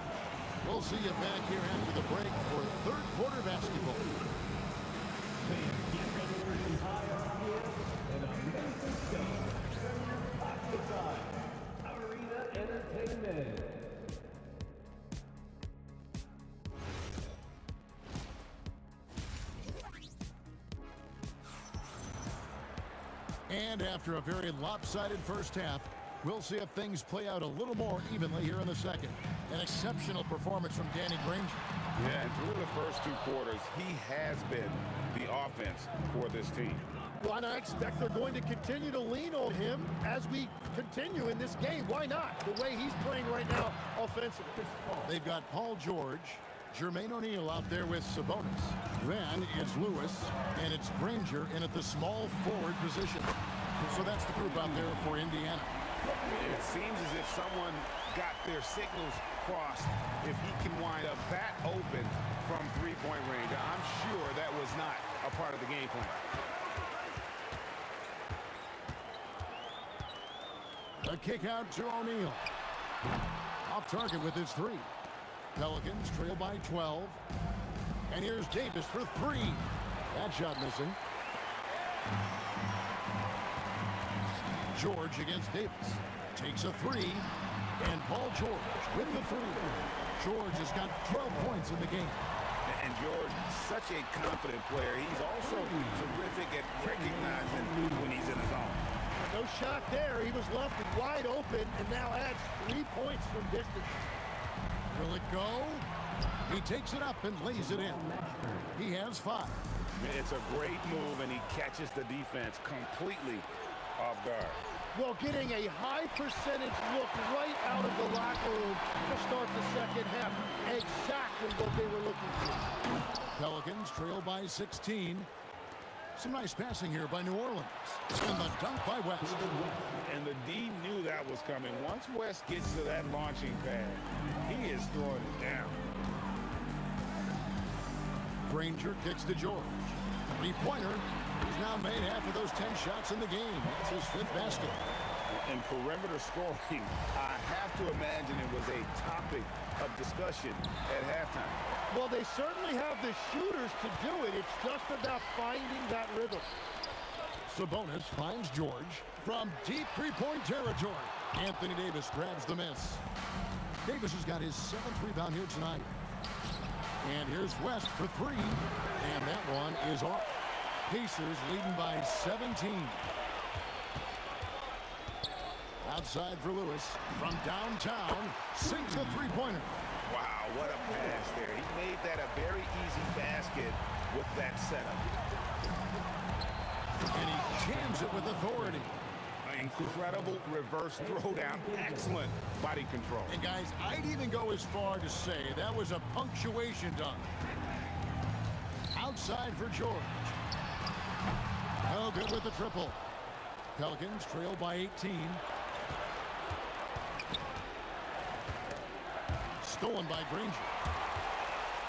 We'll see you back here after the break for third quarter basketball. And after a very lopsided first half, we'll see if things play out a little more evenly here in the second. An exceptional performance from Danny Granger. Yeah, and through the first two quarters, he has been the offense for this team. Well, and I expect they're going to continue to lean on him as we continue in this game. Why not? The way he's playing right now offensively. They've got Paul George, Jermaine O'Neal out there with Sabonis. Then it's Lewis, and it's Granger in at the small forward position. So that's the group out there for Indiana. It seems as if someone got their signals crossed if he can wind up that open from three-point range. I'm sure that was not a part of the game plan. A kick out to O'Neal. Off target with his three. Pelicans trail by 12. And here's Davis for three. That shot missing. George against Davis. Takes a three. And Paul George with the three. George has got 12 points in the game. And George, such a confident player. He's also terrific at recognizing when he's in his zone. No shot there. He was left wide open and now adds 3 points from distance. Will it go? He takes it up and lays it in. He has 5. It's a great move, and he catches the defense completely off guard. Well, getting a high percentage look right out of the locker room to start the second half. Exactly what they were looking for. Pelicans trail by 16. Some nice passing here by New Orleans. And the dunk by West. And the D knew that was coming. Once West gets to that launching pad, he is throwing it down. Granger kicks to George. Three-pointer. He's now made half of those 10 shots in the game. That's his 5th basket. And perimeter scoring, I have to imagine it was a topic of discussion at halftime. Well, they certainly have the shooters to do it. It's just about finding that rhythm. Sabonis finds George from deep three-point territory. Anthony Davis grabs the miss. Davis has got his 7th rebound here tonight. And here's West for 3. And that one is off. Pacers leading by 17. Outside for Lewis. From downtown, sinks a three-pointer. Wow, what a pass there. He made that a very easy basket with that setup. And he jams it with authority. Incredible reverse throwdown. Excellent body control. And guys, I'd even go as far to say that was a punctuation dunk. Outside for George. Oh, good with the triple. Pelicans trail by 18. Stolen by Granger.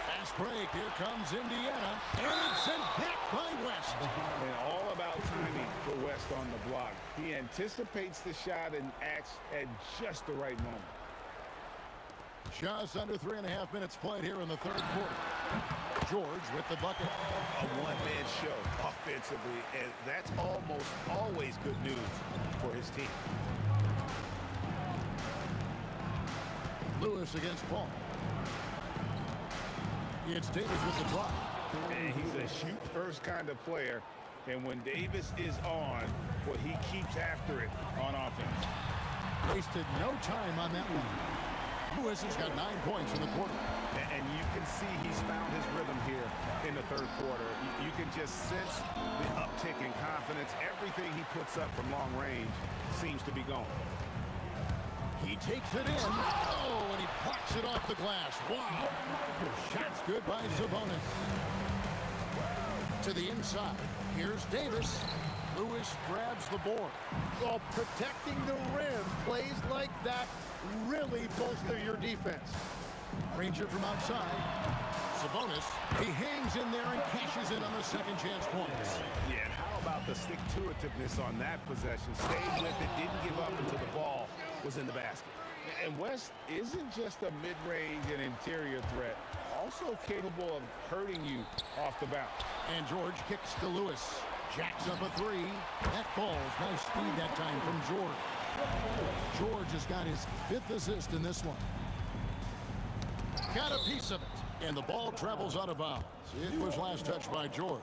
Fast break. Here comes Indiana. And it's sent back by West. And all about timing for West on the block. He anticipates the shot and acts at just the right moment. Just under 3.5 minutes played here in the third quarter. George with the bucket. A one-man show offensively, and that's almost always good news for his team. Lewis against Paul. It's Davis with the drive. And he's a shoot-first kind of player, and when Davis is on, well, he keeps after it on offense. Wasted no time on that one. Lewis has got 9 points in the quarter. And you can see he's found his rhythm here in the third quarter. You can just sense the uptick in confidence. Everything he puts up from long range seems to be going. He takes it in. Oh, and he blocks it off the glass. Wow. Shot's good by Sabonis. To the inside. Here's Davis. Lewis grabs the board. Well, protecting the rim, plays like that really bolster your defense. Ranger from outside. Sabonis. He hangs in there and cashes in on the second chance points. Yeah, and how about the stick-to-itiveness on that possession? Stayed with it, didn't give up until the ball was in the basket. And West isn't just a mid-range and interior threat, also capable of hurting you off the bounce. And George kicks to Lewis. Jacks up a three. That falls. Nice speed that time from George. George has got his 5th assist in this one. Got a piece of it. And the ball travels out of bounds. It was last touched by George.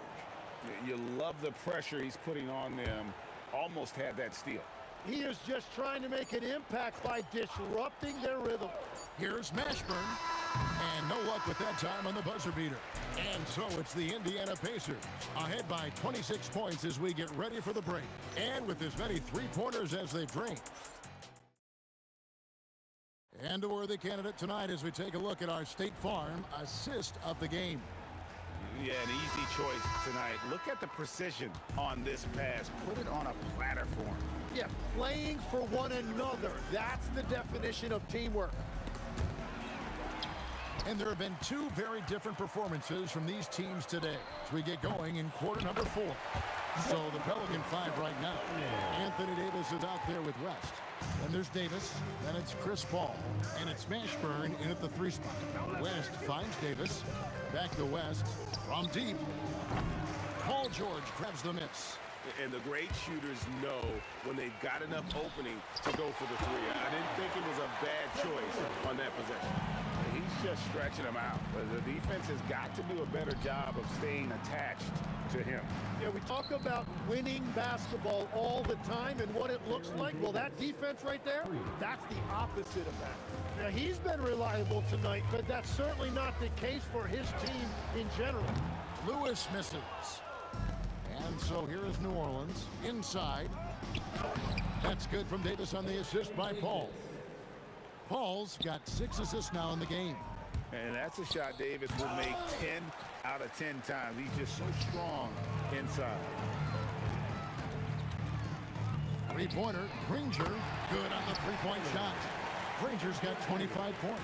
You love the pressure he's putting on them. Almost had that steal. He is just trying to make an impact by disrupting their rhythm. Here's Mashburn. And no luck with that time on the buzzer beater. And so it's the Indiana Pacers ahead by 26 points as we get ready for the break. And with as many three-pointers as they've drained. And a worthy candidate tonight as we take a look at our State Farm assist of the game. Yeah, an easy choice tonight. Look at the precision on this pass. Put it on a platter for him. Yeah, playing for one another. That's the definition of teamwork. And there have been 2 very different performances from these teams today as we get going in quarter number 4. So the Pelican 5 right now. Anthony Davis is out there with West. Then there's Davis. Then it's Chris Paul. And it's Mashburn in at the 3 spot. West finds Davis. Back to West. From deep. Paul George grabs the miss. And the great shooters know when they've got enough opening to go for the 3. I didn't think it was a bad choice on that possession. He's just stretching them out. But the defense has got to do a better job of staying attached to him. Yeah, we talk about winning basketball all the time and what it looks like. Well, that defense right there, that's the opposite of that. Now, he's been reliable tonight, but that's certainly not the case for his team in general. Lewis misses. And so here is New Orleans inside. That's good from Davis on the assist by Paul. Paul's got 6 assists now in the game. And that's a shot Davis will make 10 out of 10 times. He's just so strong inside. Three-pointer, Granger, good on the three-point shot. Granger's got 25 points.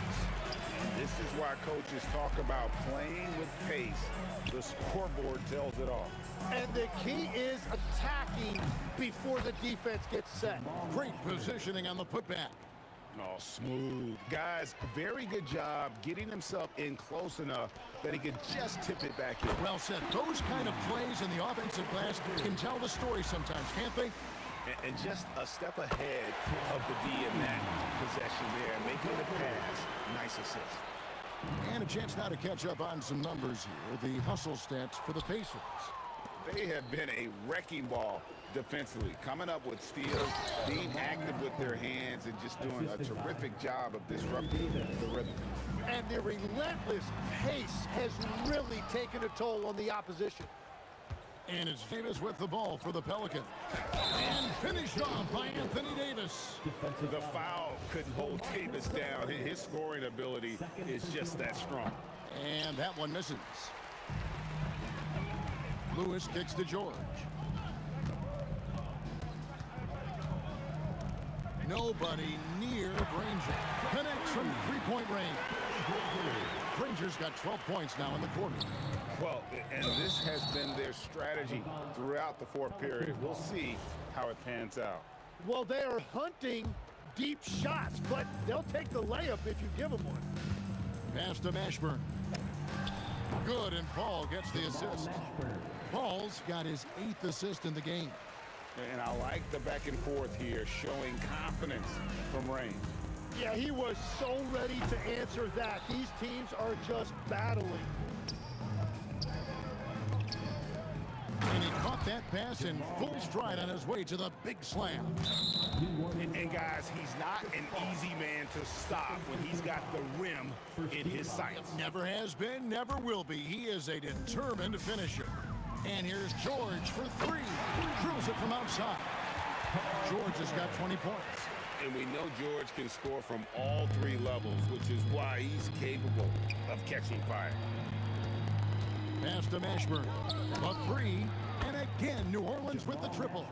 This is why coaches talk about playing with pace. The scoreboard tells it all. And the key is attacking before the defense gets set. Great positioning on the putback. Oh, smooth. Guys, very good job getting himself in close enough that he could just tip it back in. Well said. Those kind of plays in the offensive glass can tell the story sometimes, can't they? And just a step ahead of the D in that possession there, making the pass. Nice assist. And a chance now to catch up on some numbers here. The hustle stats for the Pacers. They have been a wrecking ball defensively, coming up with steals, being active with their hands, and just doing a terrific job of disrupting the rhythm. And their relentless pace has really taken a toll on the opposition. And it's Davis with the ball for the Pelicans. And finished off by Anthony Davis. The foul couldn't hold Davis down. His scoring ability is just that strong. And that one misses. Lewis kicks to George. Nobody near Granger. Connects from three-point range. Granger's got 12 points now in the quarter. Well, and this has been their strategy throughout the fourth period. We'll see how it pans out. Well, they are hunting deep shots, but they'll take the layup if you give them one. Pass to Mashburn. Good, and Paul gets the assist. Paul's got his 8th assist in the game. And I like the back and forth here, showing confidence from range. Yeah, he was so ready to answer that. These teams are just battling. And he caught that pass in full stride on his way to the big slam. And guys, he's not an easy man to stop when he's got the rim in his sights. Never has been, never will be. He is a determined finisher. And here's George for three. Drills it from outside. George has got 20 points. And we know George can score from all three levels, which is why he's capable of catching fire. Pass to Mashburn. A three. And again, New Orleans with the triple.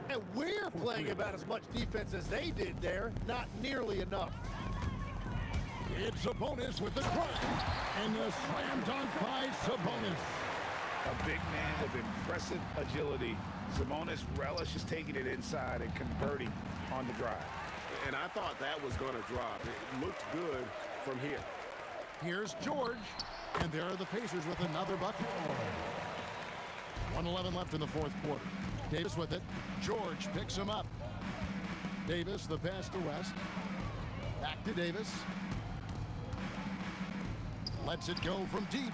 And we're playing about as much defense as they did there. Not nearly enough. It's Sabonis with the drive. And the slam dunk by Sabonis. A big man with impressive agility. Sabonis relishes taking it inside and converting on the drive. And I thought that was going to drop. It looked good from here. Here's George. And there are the Pacers with another bucket. 1:11 left in the fourth quarter. Davis with it. George picks him up. Davis, the pass to West. Back to Davis. Lets it go from deep.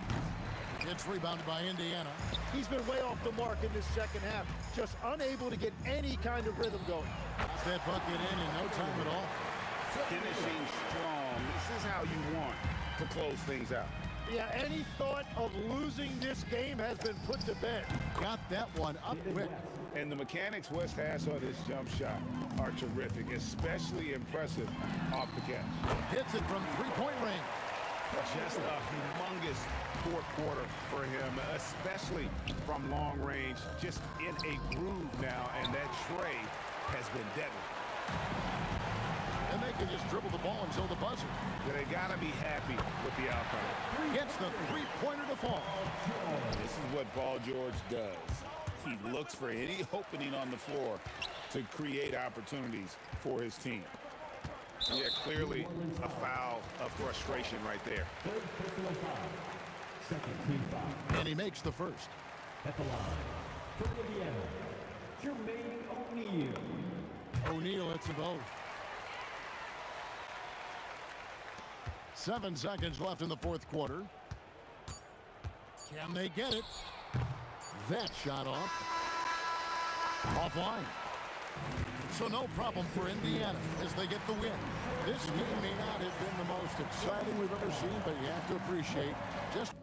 It's rebounded by Indiana. He's been way off the mark in this second half. Just unable to get any kind of rhythm going. Puts that bucket in no time at all. Finishing strong. This is how you want to close things out. Yeah, any thought of losing this game has been put to bed. Got that one up quick. And the mechanics West has on his jump shot are terrific, especially impressive off the catch. Hits it from three-point range. Just a humongous fourth quarter for him, especially from long range. Just in a groove now, and that tray has been deadly. And they can just dribble the ball until the buzzer. They got to be happy with the outcome. Gets the three-pointer to fall. This is what Paul George does. He looks for any opening on the floor to create opportunities for his team. Yeah, clearly a foul of frustration right there. Second team foul. And he makes the first. At the line, for Indiana, Jermaine O'Neal. O'Neal hits them both. 7 seconds left in the fourth quarter. Can they get it? That shot off. Offline. So no problem for Indiana as they get the win. This game may not have been the most exciting we've ever seen, but you have to appreciate just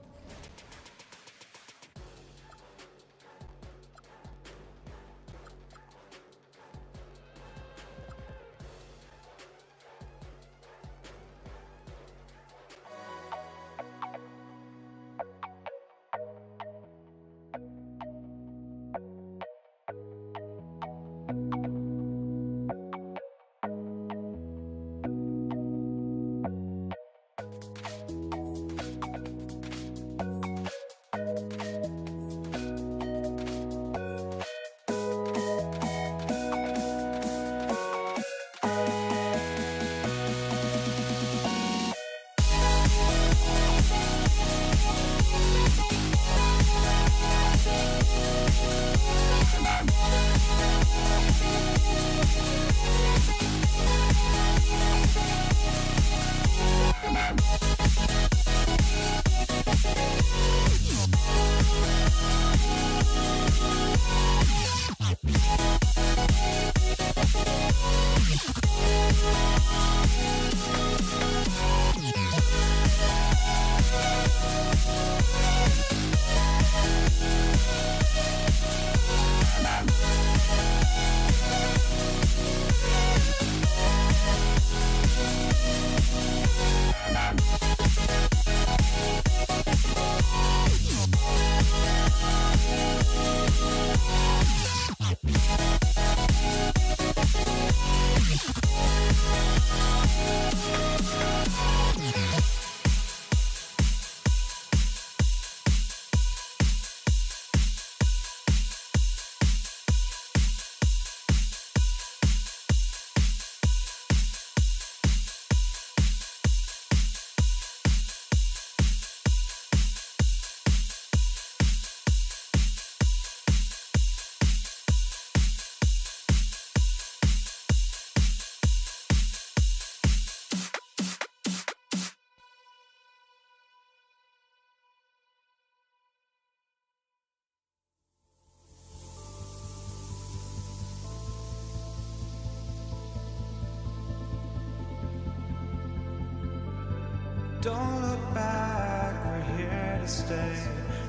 Don't look back, we're here to stay.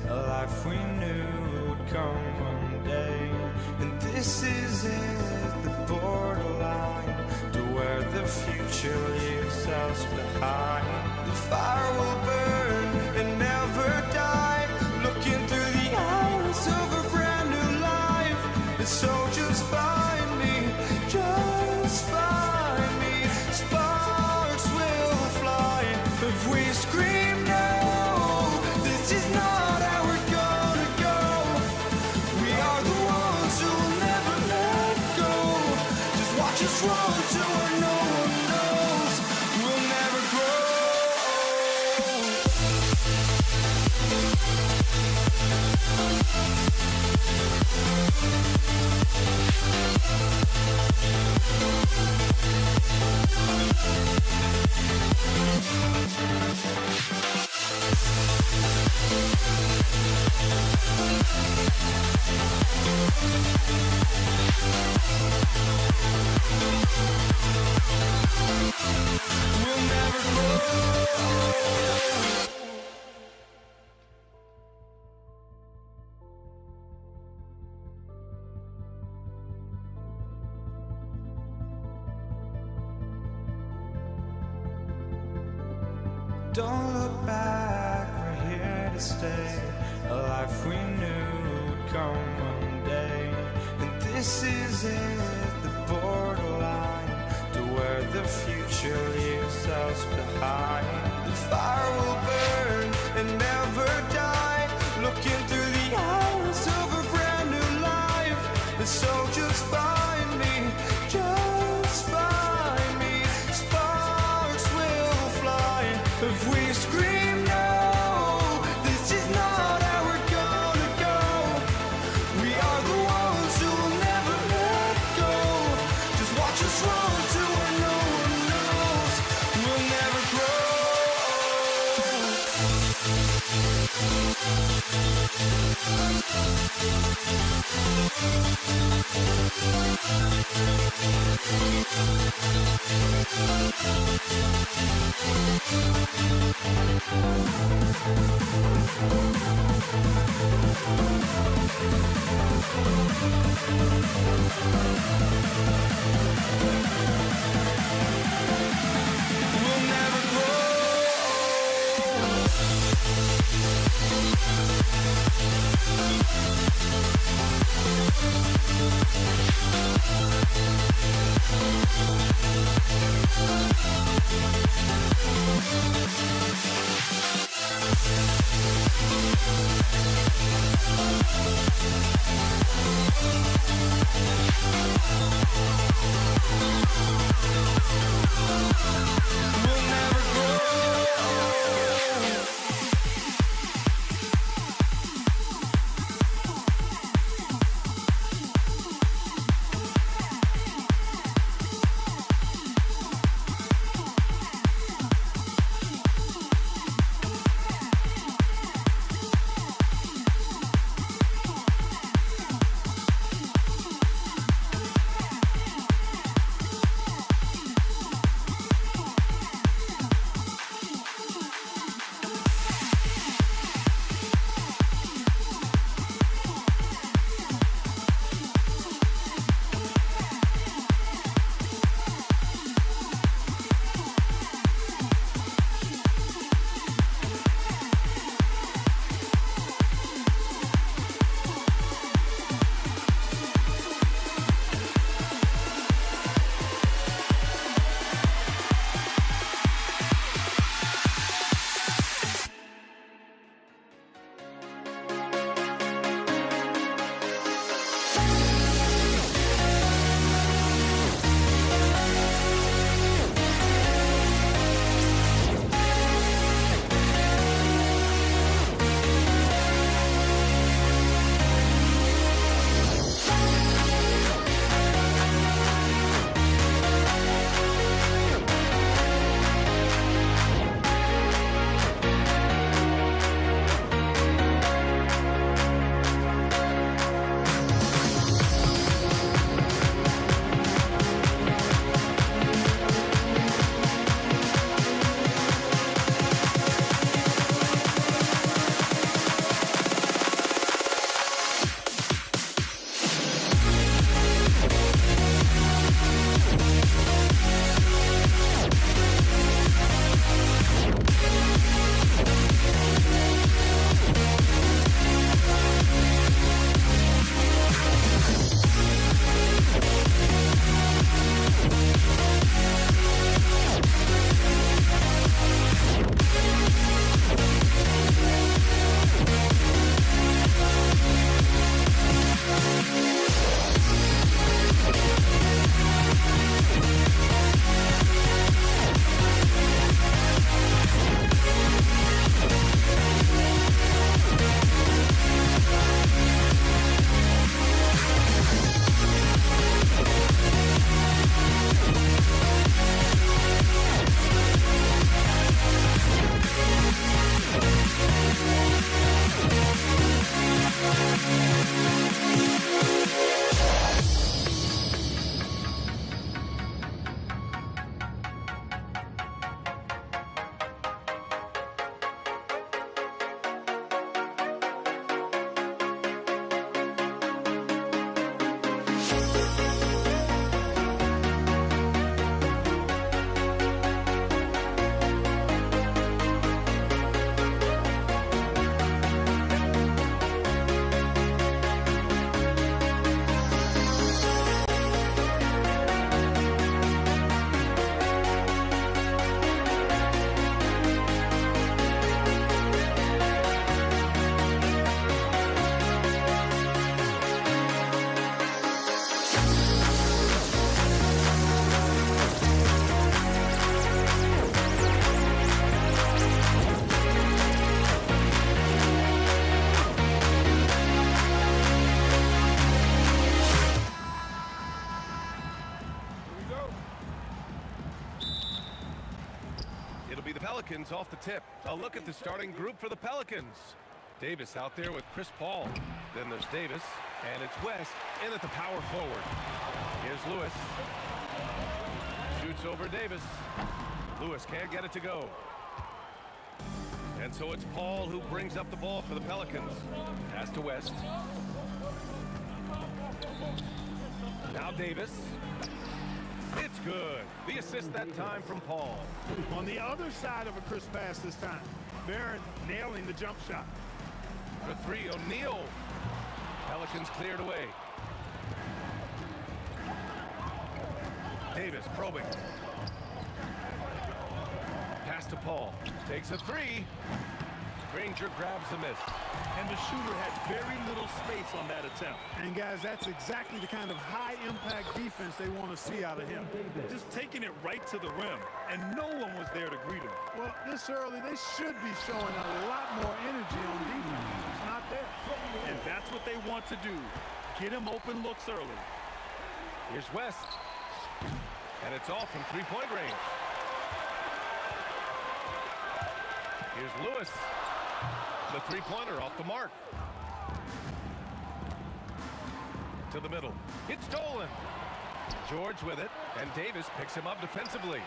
A life we knew would come one day. And this is it, the borderline to where the future leaves us behind. The fire will burn and never die. Looking through the eyes of a brand new life. And so just find me, just find me. Sparks will fly if we scream no. This is not how we're gonna go. We are the ones who will never let go. Just watch us run to where no one knows. We'll never grow. We'll never grow. Don't look back, we're here to stay. A life we knew would come one day. And this is it, the borderline to where the future leaves us behind. The fire will burn and never die. Looking through the eyes of a brand new life. And so just find me, just find me. Sparks will fly if we scream no. This is not how we're gonna go. We are the ones who will never let go. Just watch us run to where no one knows. We'll never grow. We'll never grow. We'll never grow. Pelicans off the tip. A look at the starting group for the Pelicans. Davis out there with Chris Paul. Then there's Davis, and it's West in at the power forward. Here's Lewis. Shoots over Davis. Lewis can't get it to go. And so it's Paul who brings up the ball for the Pelicans. Pass to West. Now Davis. It's good. The assist that time from Paul. On the other side of a crisp pass this time. Barron nailing the jump shot. For three, O'Neal. Pelicans cleared away. Davis probing. Pass to Paul. Takes a three. Granger grabs the miss. And the shooter had very little space on that attempt. And guys, that's exactly the kind of high-impact defense they want to see out of him. Just taking it right to the rim, and no one was there to greet him. Well, this early, they should be showing a lot more energy on defense. It's not there. And that's what they want to do. Get him open looks early. Here's West. And it's all from three-point range. Here's Lewis. The three-pointer off the mark. To the middle. It's stolen. George with it, and Davis picks him up defensively.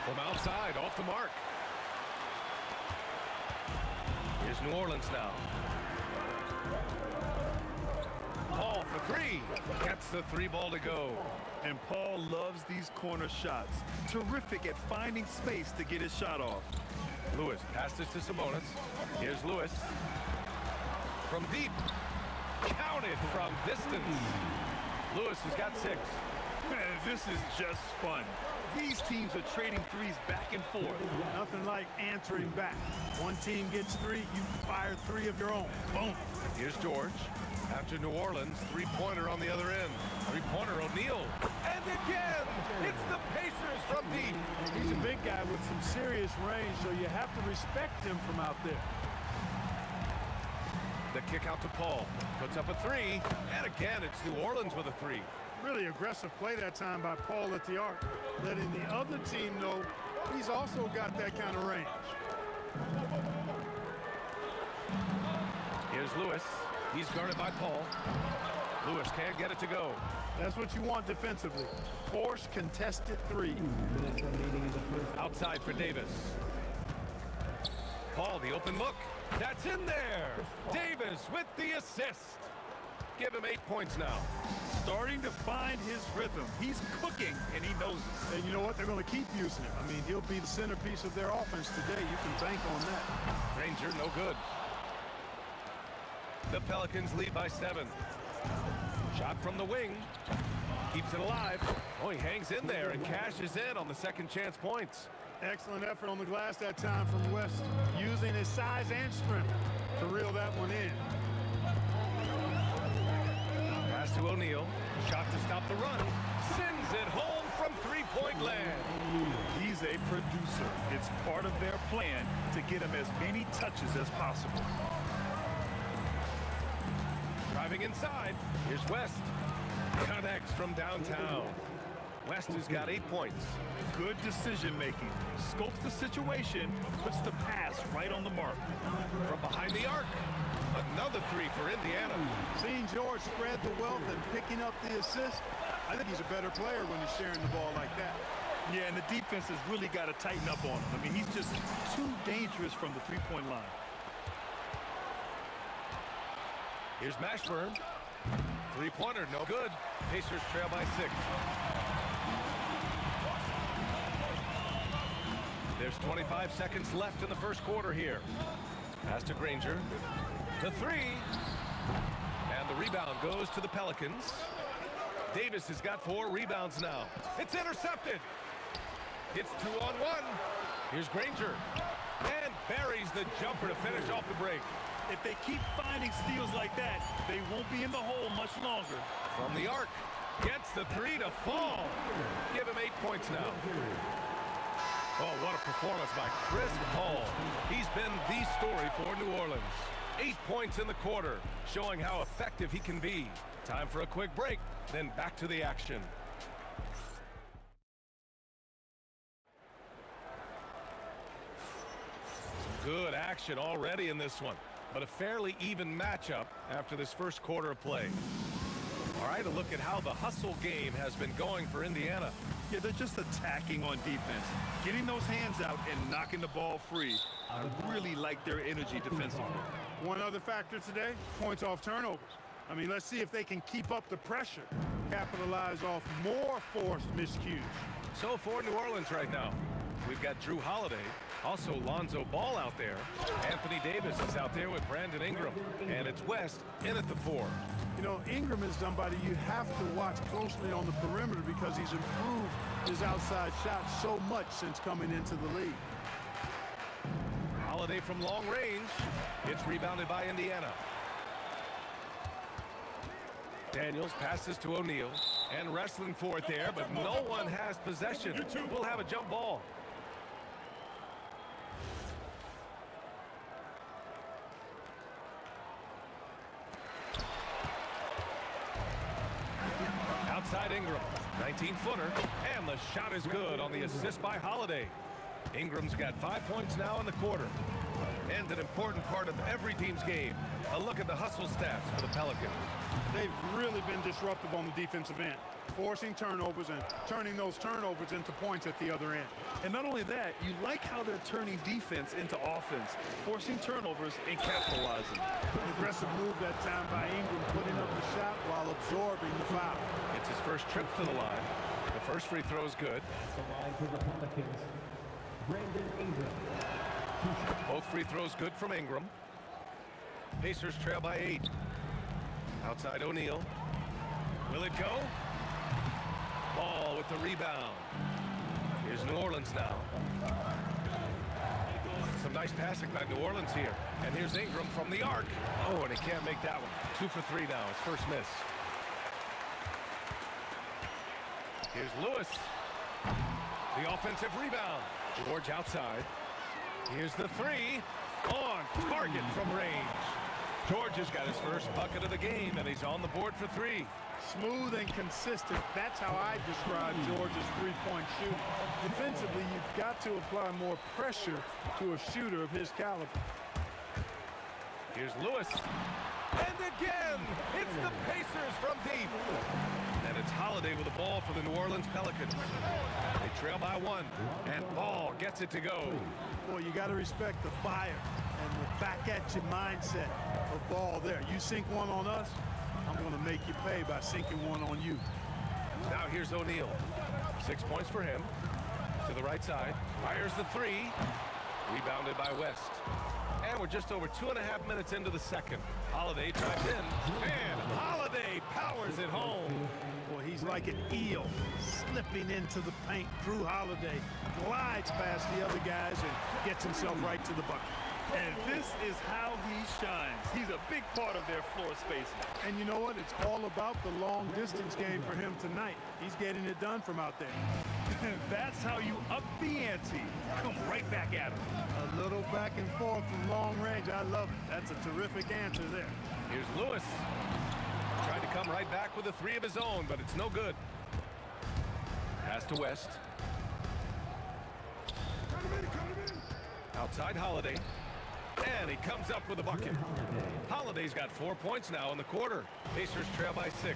From outside, off the mark. Here's New Orleans now. Paul for three. Gets the three ball to go. And Paul loves these corner shots. Terrific at finding space to get his shot off. Lewis passes to Sabonis. Here's Lewis. From deep. Counted from distance. Lewis has got 6. Man, this is just fun. These teams are trading threes back and forth. Nothing like answering back. One team gets 3, you fire 3 of your own. Boom. Here's George. After New Orleans, three-pointer on the other end. Three-pointer O'Neal. And again, it's the Pacers from deep. He's a big guy with some serious range, so you have to respect him from out there. The kick out to Paul. Puts up a 3. And again, it's New Orleans with a 3. Really aggressive play that time by Paul at the arc, letting the other team know he's also got that kind of range. Here's Lewis. He's guarded by Paul. Lewis can't get it to go. That's what you want defensively. Force contested 3. Outside for Davis. Paul, the open look. That's in there. Davis with the assist. Give him 8 points now. Starting to find his rhythm. He's cooking, and he knows it. And you know what? They're going to keep using him. I mean, he'll be the centerpiece of their offense today. You can bank on that. Granger, no good. The Pelicans lead by 7. Shot from the wing. Keeps it alive. Oh, he hangs in there and cashes in on the second chance points. Excellent effort on the glass that time from West, using his size and strength to reel that one in. Pass to O'Neal. Shot to stop the run. Sends it home from three-point land. He's a producer. It's part of their plan to get him as many touches as possible. Driving inside. Here's West. Connects from downtown. West has got 8 points. Good decision-making. Scopes the situation, puts the pass right on the mark. From behind the arc. Another 3 for Indiana. Seeing George spread the wealth and picking up the assist, I think he's a better player when he's sharing the ball like that. Yeah, and the defense has really got to tighten up on him. I mean, he's just too dangerous from the three-point line. Here's Mashburn. Three-pointer, no good. Pacers trail by 6. There's 25 seconds left in the first quarter here. Pass to Granger. The 3. And the rebound goes to the Pelicans. Davis has got 4 rebounds now. It's intercepted. It's 2-on-1. Here's Granger. And buries the jumper to finish off the break. If they keep finding steals like that, they won't be in the hole much longer. From the arc. Gets the 3 to fall. Give him 8 points now. Oh, what a performance by Chris Paul. He's been the story for New Orleans. 8 points in the quarter, showing how effective he can be. Time for a quick break, then back to the action. Good action already in this one, but a fairly even matchup after this first quarter of play. All right, a look at how the hustle game has been going for Indiana. Yeah, they're just attacking on defense, getting those hands out and knocking the ball free. I really like their energy defensively. One other factor today, points off turnovers. I mean, let's see if they can keep up the pressure, capitalize off more forced miscues. So for New Orleans right now, we've got Drew Holiday, also Lonzo Ball out there. Anthony Davis is out there with Brandon Ingram, and it's West in at the 4. You know, Ingram is somebody you have to watch closely on the perimeter because he's improved his outside shot so much since coming into the league. Holiday from long range. It's rebounded by Indiana. Daniels passes to O'Neal, and wrestling for it there, but no one has possession. We'll have a jump ball. Outside Ingram, 19-footer, and the shot is good on the assist by Holiday. Ingram's got 5 points now in the quarter. And an important part of every team's game. A look at the hustle stats for the Pelicans. They've really been disruptive on the defensive end, forcing turnovers and turning those turnovers into points at the other end. And not only that, you like how they're turning defense into offense, forcing turnovers and capitalizing. Aggressive move that time by Ingram, putting up the shot while absorbing the foul. It's his first trip to the line. The first free throw is good. The line for the Pelicans, Brandon Ingram. Both free throws good from Ingram. Pacers trail by 8. Outside O'Neal. Will it go? Ball with the rebound. Here's New Orleans now. Some nice passing by New Orleans here. And here's Ingram from the arc. Oh, and he can't make that one. 2 for 3 now, his first miss. Here's Lewis. The offensive rebound. George outside. Here's the 3. On target from range. George has got his first bucket of the game, and he's on the board for 3. Smooth and consistent. That's how I describe George's three-point shooting. Defensively, you've got to apply more pressure to a shooter of his caliber. Here's Lewis. And again, it's the Pacers from deep. And it's Holiday with the ball for the New Orleans Pelicans. They trail by 1, and Ball gets it to go. Well, you got to respect the fire and the back-at-you mindset of Ball there. You sink one on us, I'm going to make you pay by sinking one on you. Now here's O'Neal. 6 points for him. To the right side. Fires the 3. Rebounded by West. And we're just over 2.5 minutes into the second. Holiday drives in. And Holiday powers it home. Boy, he's like an eel slipping into the paint. Drew Holiday glides past the other guys and gets himself right to the bucket. And this is how he shines. He's a big part of their floor spacing. And you know what? It's all about the long distance game for him tonight. He's getting it done from out there. That's how you up the ante. Come right back at him. A little back and forth from long range. I love it. That's a terrific answer there. Here's Lewis. Tried to come right back with a 3 of his own, but it's no good. Pass to West. Outside Holiday. And he comes up with a bucket. Holiday's got 4 points now in the quarter. Pacers trail by 6.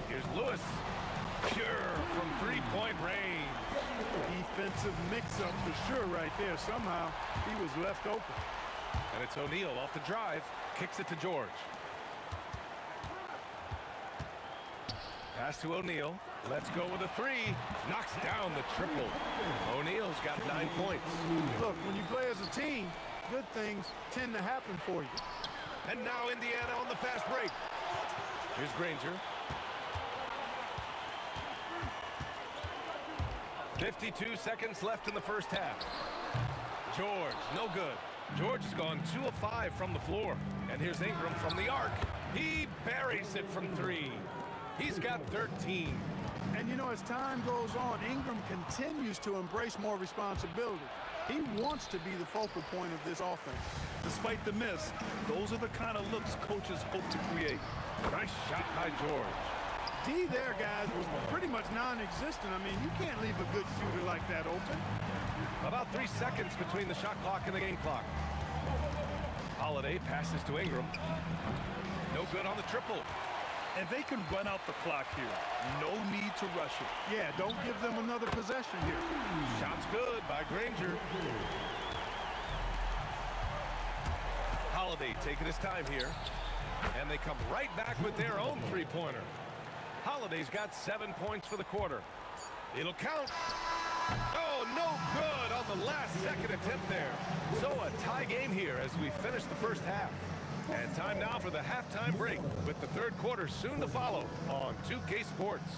Here's Lewis. Pure from three-point range. Defensive mix-up for sure right there. Somehow he was left open. And it's O'Neal off the drive. Kicks it to George. Pass to O'Neal. Let's go with a 3. Knocks down the triple. O'Neal's got 9 points. Look, when you play as a team, good things tend to happen for you. And now Indiana on the fast break. Here's Granger. 52 seconds left in the first half. George, no good. George has gone 2 of 5 from the floor. And here's Ingram from the arc. He buries it from 3. He's got 13. And you know, as time goes on, Ingram continues to embrace more responsibility. He wants to be the focal point of this offense. Despite the miss, those are the kind of looks coaches hope to create. Nice shot by George. D there, guys, was pretty much non-existent. I mean, you can't leave a good shooter like that open. About 3 seconds between the shot clock and the game clock. Holiday passes to Ingram. No good on the triple. And they can run out the clock here. No need to rush it. Yeah, don't give them another possession here. Shot's good by Granger. Holiday taking his time here. And they come right back with their own three-pointer. Holiday's got 7 points for the quarter. It'll count. Oh, no good on the last second attempt there. So a tie game here as we finish the first half. And time now for the halftime break with the third quarter soon to follow on 2K Sports.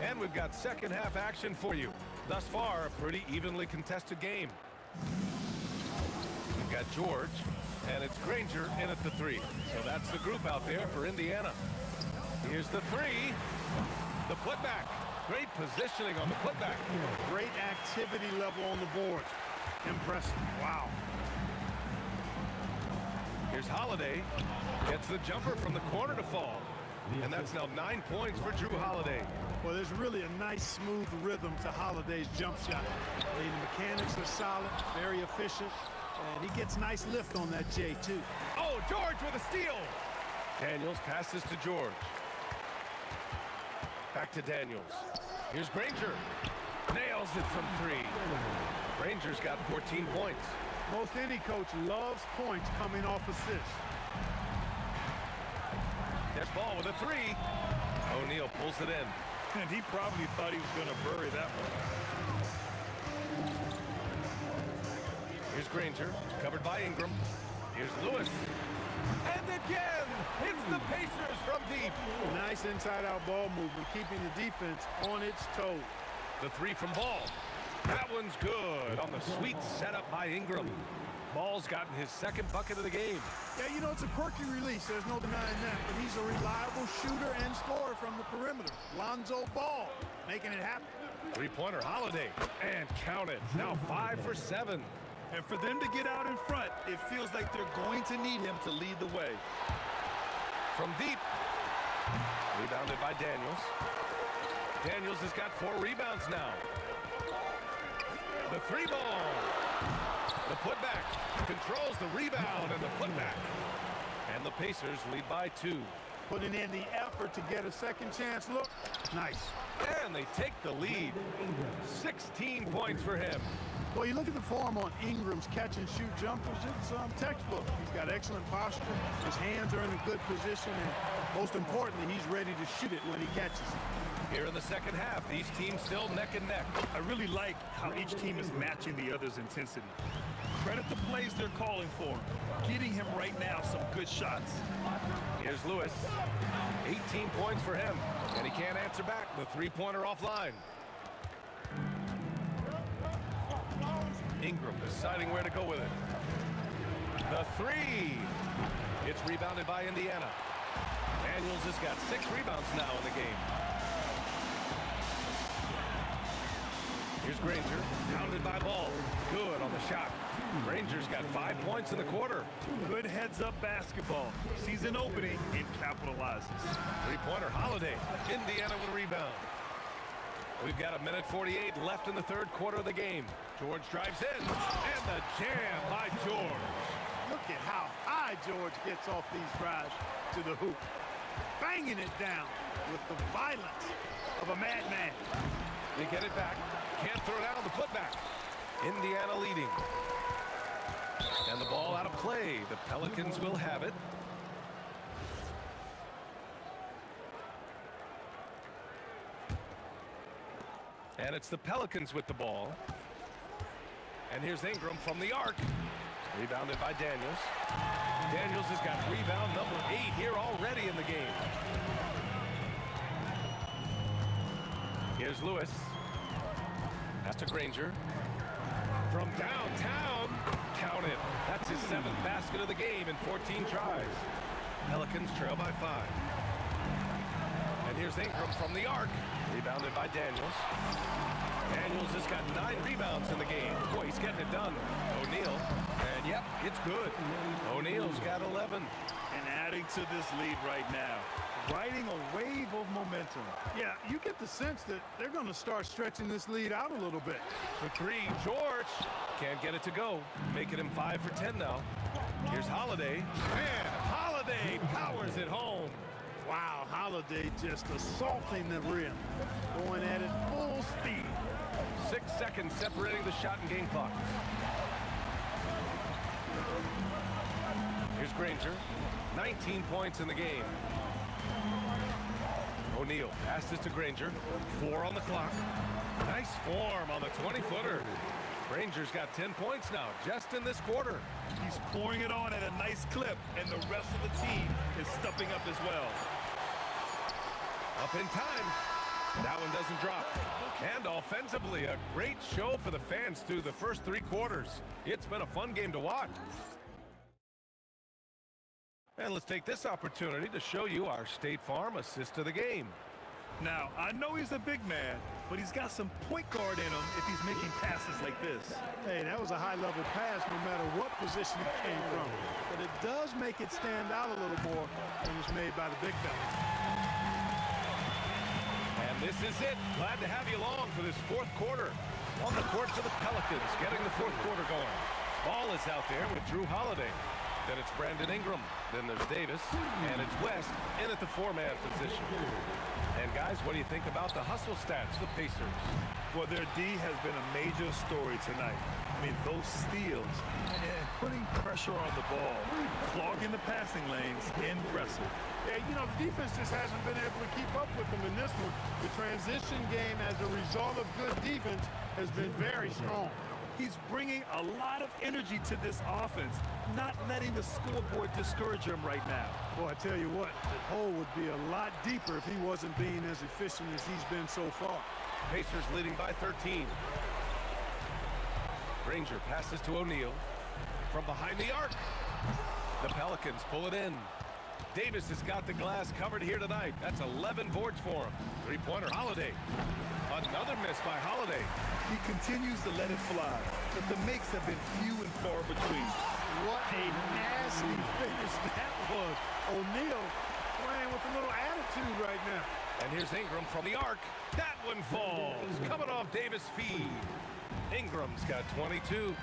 And we've got second half action for you. Thus far, a pretty evenly contested game. We've got George, and it's Granger in at the three. So that's the group out there for Indiana. Here's the three. The putback. Great positioning on the putback. Great activity level on the board. Impressive. Wow. Here's Holiday. Gets the jumper from the corner to fall. And that's now 9 points for Drew Holiday. Well, there's really a nice, smooth rhythm to Holiday's jump shot. The mechanics are solid, very efficient, and he gets nice lift on that J, too. Oh, George with a steal. Daniels passes to George. Back to Daniels. Here's Granger. Nails it from three. Granger's got 14 points. Most any coach loves points coming off assists. There's Ball with a three. O'Neal pulls it in. And he probably thought he was going to bury that one. Here's Granger, covered by Ingram. Here's Lewis. And again, it's the Pacers from deep. Nice inside-out ball movement, keeping the defense on its toes. The three from Ball. That one's good on the sweet setup by Ingram. Ball's gotten his second bucket of the game. Yeah, you know, it's a quirky release. There's no denying that. But he's a reliable shooter and scorer from the perimeter. Lonzo Ball making it happen. Three-pointer Holiday. And count it. Now 5 for 7. And for them to get out in front, it feels like they're going to need him to lead the way. From deep. Rebounded by Daniels. Daniels has got 4 rebounds now. The three ball. The putback controls the rebound and the putback. And the Pacers lead by 2. Putting in the effort to get a second chance look. Nice. And they take the lead. 16 points for him. Well, you look at the form on Ingram's catch-and-shoot jumpers, it's textbook. He's got excellent posture. His hands are in a good position, and most importantly, he's ready to shoot it when he catches it. Here in the second half, these teams still neck and neck. I really like how each team is matching the other's intensity. Credit the plays they're calling for. Getting him right now some good shots. Here's Lewis. 18 points for him, and he can't answer back. The three-pointer offline. Ingram deciding where to go with it. The three. It's rebounded by Indiana. Daniels has got 6 rebounds now in the game. Here's Granger, pounded by Ball. Good on the shot. Granger's got 5 points in the quarter. Good heads-up basketball. Sees an opening and capitalizes. Three-pointer Holiday. Indiana with a rebound. We've got 1:48 left in the third quarter of the game. George drives in, and the jam by George. Look at how high George gets off these drives to the hoop. Banging it down with the violence of a madman. They get it back. Can't throw down the putback. Indiana leading. And the ball out of play. The Pelicans will have it. And it's the Pelicans with the ball. And here's Ingram from the arc. Rebounded by Daniels. Daniels has got rebound number 8 here already in the game. Here's Lewis. Pass to Granger. From downtown. Count it. That's his 7th basket of the game in 14 tries. Pelicans trail by 5. And here's Ingram from the arc. Rebounded by Daniels. Daniels has got 9 rebounds in the game. Boy, he's getting it done. O'Neal. And yep, it's good. O'Neal's got 11. And adding to this lead right now. Riding a wave of momentum. Yeah, you get the sense that they're going to start stretching this lead out a little bit. For 3, George. Can't get it to go. Making him 5 for 10 now. Here's Holiday. Man, Holiday powers it home. Wow, Holiday just assaulting the rim. Going at it full speed. 6 seconds separating the shot and game clock. Here's Granger. 19 points in the game. O'Neal passes to Granger. 4 on the clock. Nice form on the 20-footer. Granger's got 10 points now, just in this quarter. He's pouring it on at a nice clip, and the rest of the team is stepping up as well. Up in time. That one doesn't drop. And offensively, a great show for the fans through the first 3 quarters. It's been a fun game to watch. And let's take this opportunity to show you our State Farm assist of the game. Now, I know he's a big man, but he's got some point guard in him if he's making passes like this. Hey, that was a high-level pass no matter what position it came from. But it does make it stand out a little more when it's made by the big fella. And this is it. Glad to have you along for this 4th quarter. On the court for the Pelicans, getting the 4th quarter going. Ball is out there with Drew Holiday. Then it's Brandon Ingram. Then there's Davis. And it's West in at the 4-man position. And guys, what do you think about the hustle stats, the Pacers? Well, their D has been a major story tonight. I mean, those steals and putting pressure on the ball, clogging the passing lanes, impressive. Yeah, you know, the defense just hasn't been able to keep up with them in this one. The transition game as a result of good defense has been very strong. He's bringing a lot of energy to this offense, not letting the scoreboard discourage him right now. Well, I tell you what, the hole would be a lot deeper if he wasn't being as efficient as he's been so far. Pacers leading by 13. Granger passes to O'Neal. From behind the arc. The Pelicans pull it in. Davis has got the glass covered here tonight. That's 11 boards for him. 3-pointer Holiday. Another miss by Holiday. He continues to let it fly, but the makes have been few and far between. What a nasty finish that was. O'Neal playing with a little attitude right now. And here's Ingram from the arc. That one falls. Coming off Davis' feed. Ingram's got 22.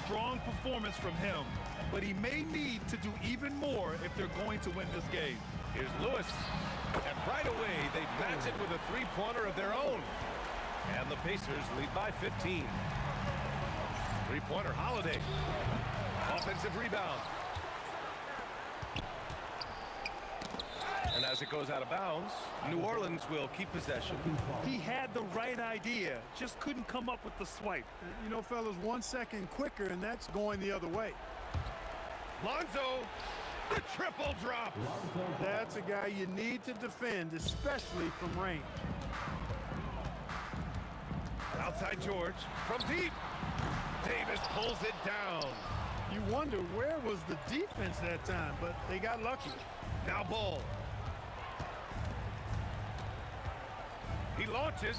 Strong performance from him, but he may need to do even more if they're going to win this game. Here's Lewis. And right away, they match it with a 3-pointer of their own. And the Pacers lead by 15. 3-pointer Holiday. Offensive rebound. And as it goes out of bounds, New Orleans will keep possession. He had the right idea, just couldn't come up with the swipe. You know, fellas, 1 second quicker, and that's going the other way. Lonzo, the triple drop. That's a guy you need to defend, especially from range. Outside George, from deep. Davis pulls it down. You wonder where was the defense that time, but they got lucky. Now Ball. He launches.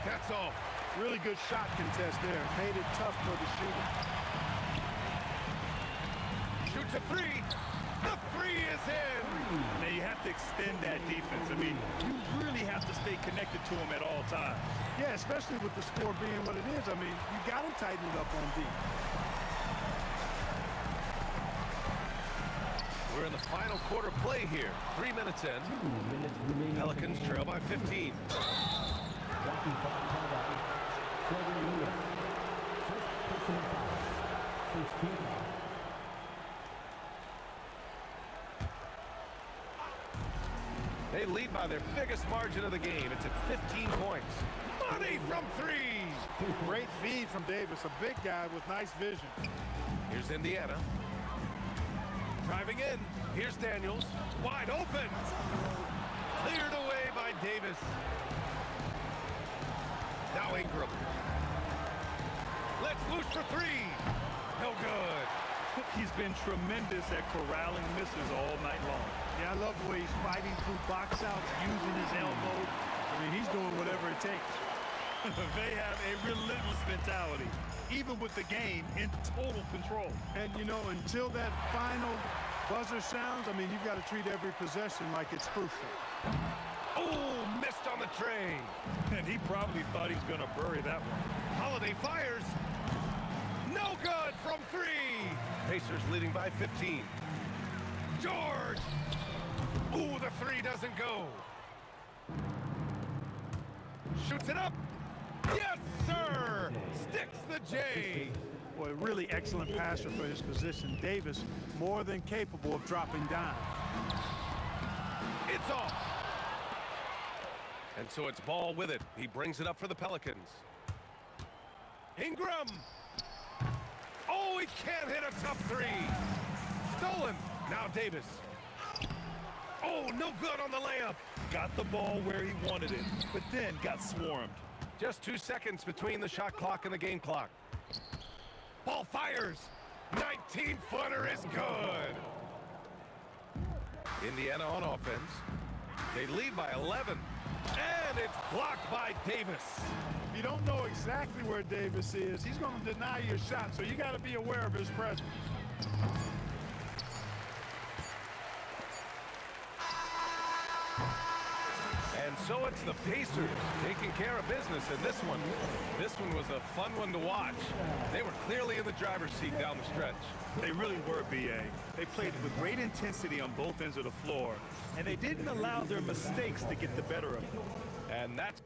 That's off. Really good shot contest there. Made it tough for the shooter. Shoots a 3. The 3 is in. Now you have to extend that defense. I mean, you really have to stay connected to him at all times. Yeah, especially with the score being what it is. I mean, you got to tighten it up on D. We're in the final quarter play here. 3 minutes in. Pelicans trail by 15. They lead by their biggest margin of the game. It's at 15 points. Money from 3. Great feed from Davis, a big guy with nice vision. Here's Indiana. Driving in. Here's Daniels. Wide open. Cleared away by Davis. Now Ingram. Let's loose for 3. No good. He's been tremendous at corralling misses all night long. Yeah, I love the way he's fighting through box outs, using his elbow. I mean, he's doing whatever it takes. They have a relentless mentality, even with the game in total control. And, you know, until that final buzzer sounds, I mean, you've got to treat every possession like it's crucial. Oh, missed on the tray. And he probably thought he was going to bury that one. Holiday fires. No good from 3. Pacers leading by 15. George. Ooh, the 3 doesn't go. Shoots it up. Yes, sir. Sticks the J. Boy, a really excellent passer for his position. Davis, more than capable of dropping down. It's off. And so it's Ball with it. He brings it up for the Pelicans. Ingram. Oh, he can't hit a tough 3. Stolen. Now Davis. Oh, no good on the layup. Got the ball where he wanted it, but then got swarmed. Just 2 seconds between the shot clock and the game clock. Ball fires. 19-footer is good. Indiana on offense. They lead by 11. And it's blocked by Davis. If you don't know exactly where Davis is, he's going to deny your shot, so you got to be aware of his presence. And so it's the Pacers taking care of business in this one. This one was a fun one to watch. They were clearly in the driver's seat down the stretch. They really were, B.A. They played with great intensity on both ends of the floor, and they didn't allow their mistakes to get the better of them. And that's...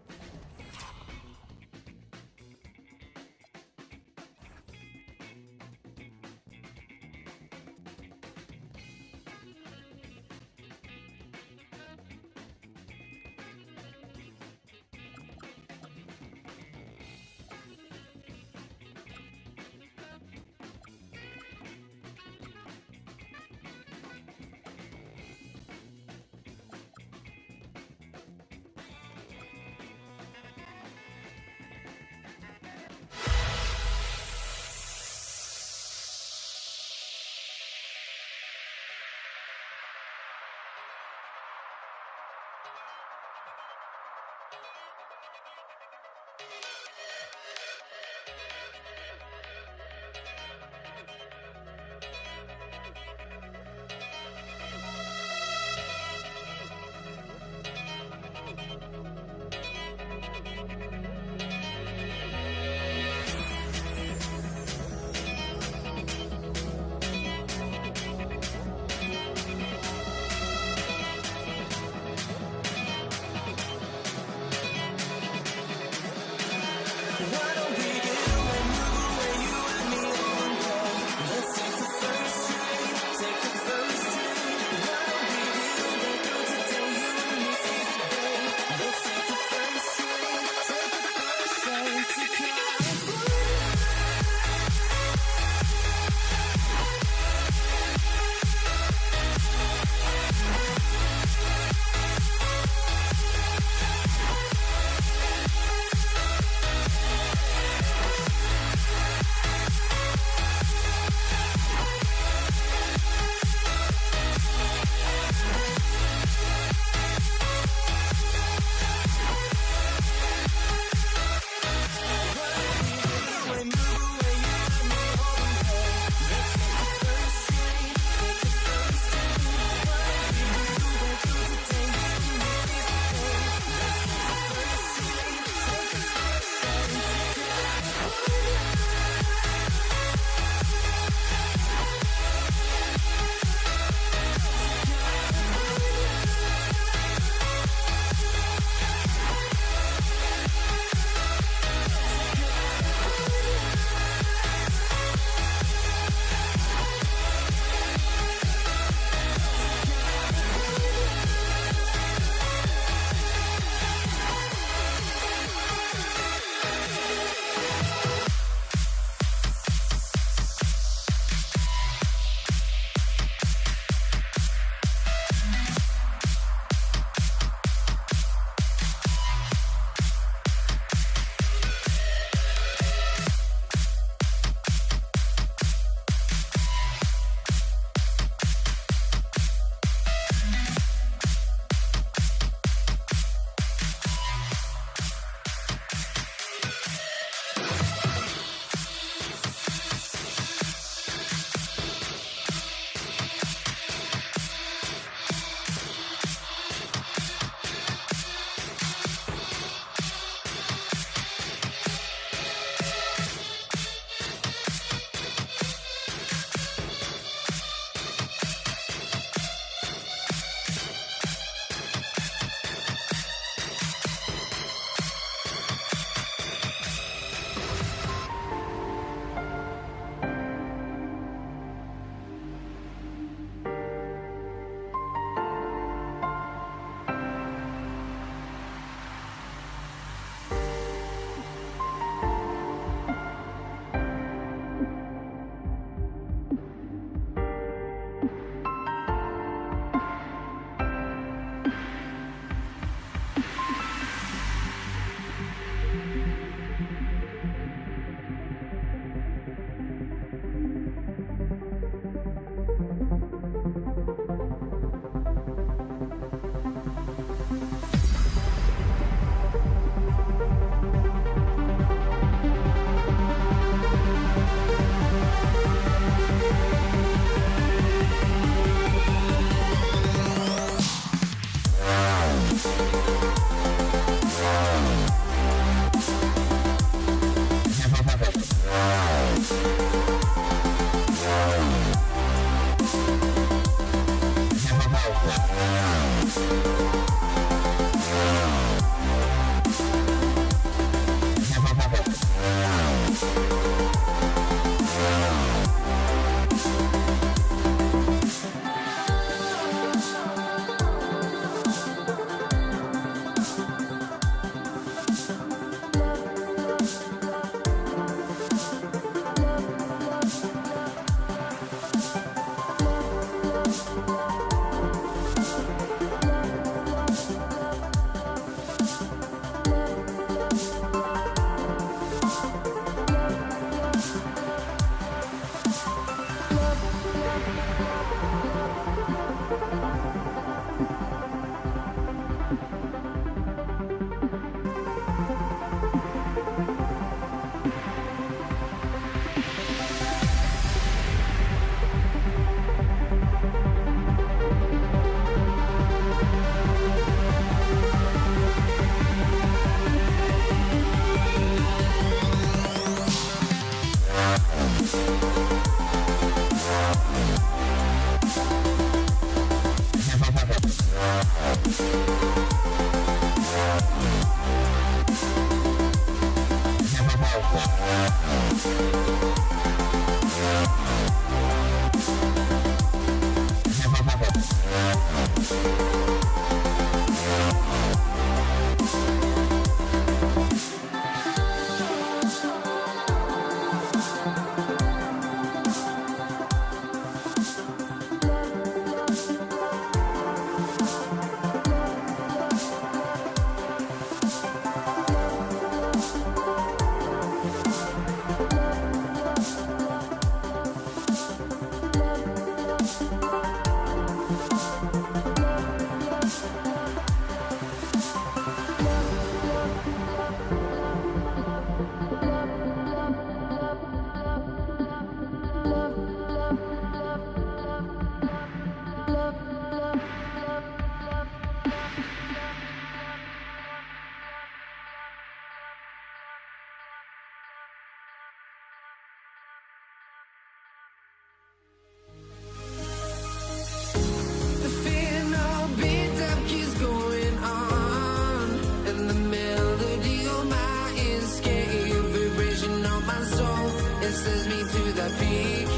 to the peak.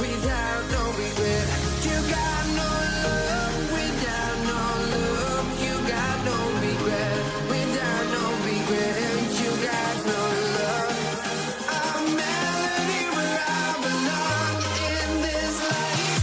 Without no regret, you got no love. Without no love, you got no regret. Without no regret, you got no love. A melody where I belong in this life.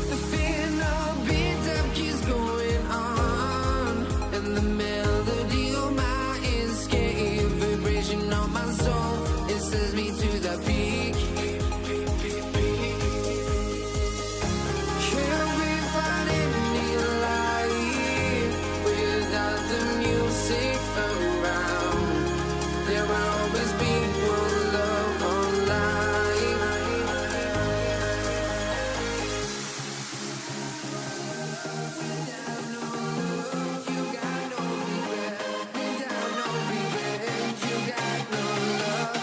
The final beat up keeps going on, and the melody on my escape, vibration on my soul, it sends me to the peak. Can't we find any light without the music around? There will always be one love on life. Without no love, you got no regret. Without no regret, you got no love.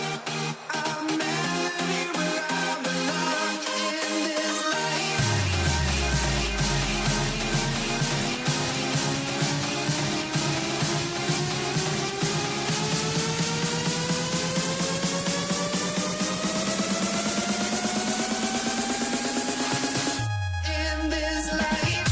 A melody where I belong in this life. In this life.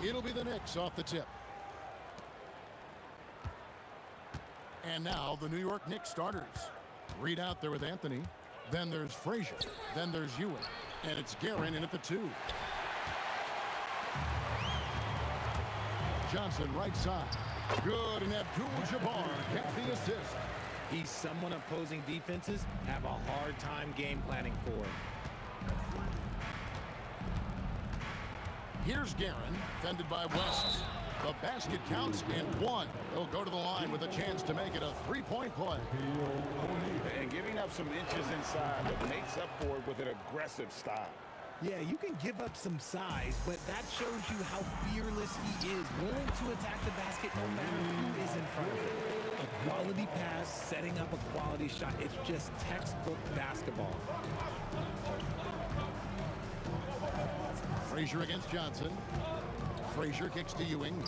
It'll be the Knicks off the tip. And now the New York Knicks starters. Reed out there with Anthony. Then there's Frazier. Then there's Ewing. And it's Guerin in at the 2. Johnson right side. Good, and Abdul-Jabbar gets the assist. He's someone opposing defenses have a hard time game planning for. Here's Guerin, fended by West. The basket counts and 1. He'll go to the line with a chance to make it a 3-point play. And giving up some inches inside, but makes up for it with an aggressive style. Yeah, you can give up some size, but that shows you how fearless he is, willing to attack the basket no matter who is in front of him. A quality pass, setting up a quality shot. It's just textbook basketball. Frazier against Johnson. Frazier kicks to Ewing.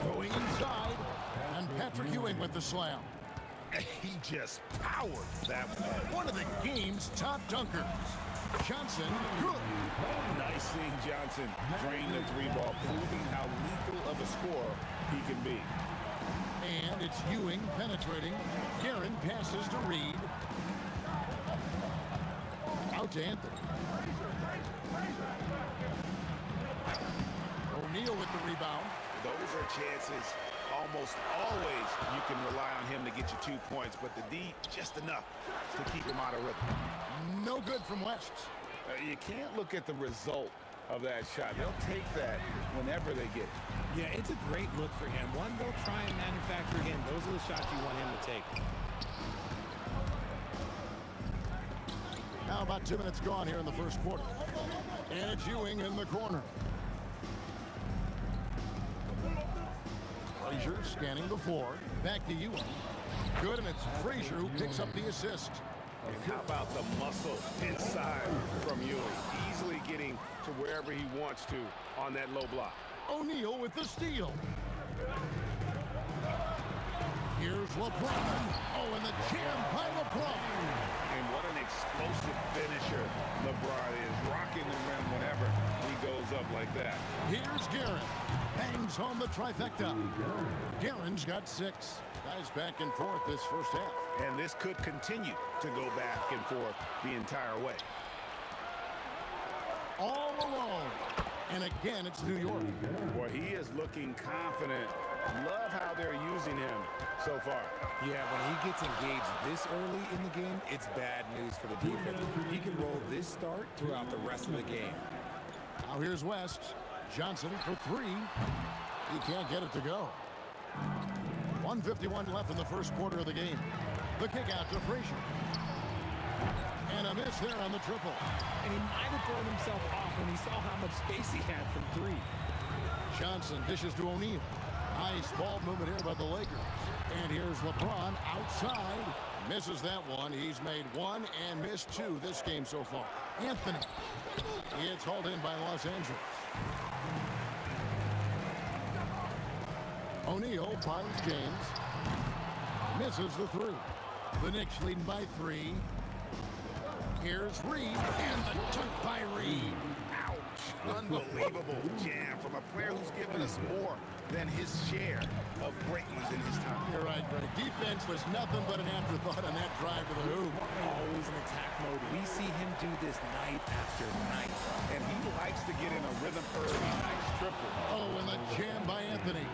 Going inside. And Patrick Ewing with the slam. He just powered that one of the game's top dunkers. Johnson, good. Nice seeing Johnson drain the 3-ball, proving how lethal of a scorer he can be. And it's Ewing penetrating. Guerin passes to Reed. Out to Anthony. O'Neal with the rebound. Those are chances. Almost always you can rely on him to get you 2 points, but the D just enough to keep him out of rhythm. No good from West. You can't look at the result of that shot. They'll take that whenever they get it. Yeah, it's a great look for him. One they'll try and manufacture again. Those are the shots you want him to take. Now about 2 minutes gone here in the first quarter. And it's Ewing in the corner. Frazier scanning the floor. Back to Ewing. Good, and it's Frazier who picks up the assist. And how about the muscle inside from Ewing? Easily getting to wherever he wants to on that low block. O'Neal with the steal. Here's LeBron. Oh, and the jam by LeBron. And what an explosive finisher LeBron is. Rocking the rim whenever he goes up like that. Here's Guerin. Bangs home the trifecta. Guerin's got 6. Guys back and forth this first half. And this could continue to go back and forth the entire way. All alone. And again, it's New York. Boy, he is looking confident. Love how they're using him so far. Yeah, when he gets engaged this early in the game, it's bad news for the defense. He can roll this start throughout the rest of the game. Now here's West. Johnson for 3. He can't get it to go. 1:51 left in the first quarter of the game. The kick out to Frazier. And a miss there on the triple. And he might have thrown himself off when he saw how much space he had from 3. Johnson dishes to O'Neal. Nice ball movement here by the Lakers. And here's LeBron outside. Misses that one. He's made 1 and missed 2 this game so far. Anthony. It's hauled in by Los Angeles. O'Neal finds James. Misses the 3. The Knicks leading by 3. Here's Reed. And the dunk by Reed. Ouch. Unbelievable jam from a player who's given us more than his share of great ones in his time. You're right, Greg. Defense was nothing but an afterthought on that drive to the hoop. Always in attack mode. We see him do this night after night. And he likes to get in a rhythm early. Nice triple. Oh, and the jam by Anthony.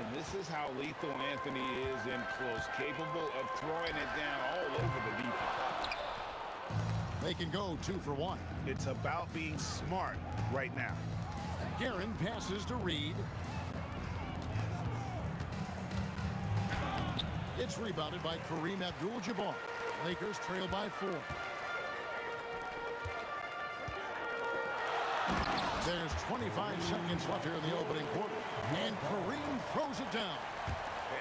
And this is how lethal Anthony is in close, capable of throwing it down all over the defense. They can go 2 for 1. It's about being smart right now. Guerin passes to Reed. It's rebounded by Kareem Abdul-Jabbar. Lakers trail by 4. There's 25 seconds left here in the opening quarter. And Kareem throws it down.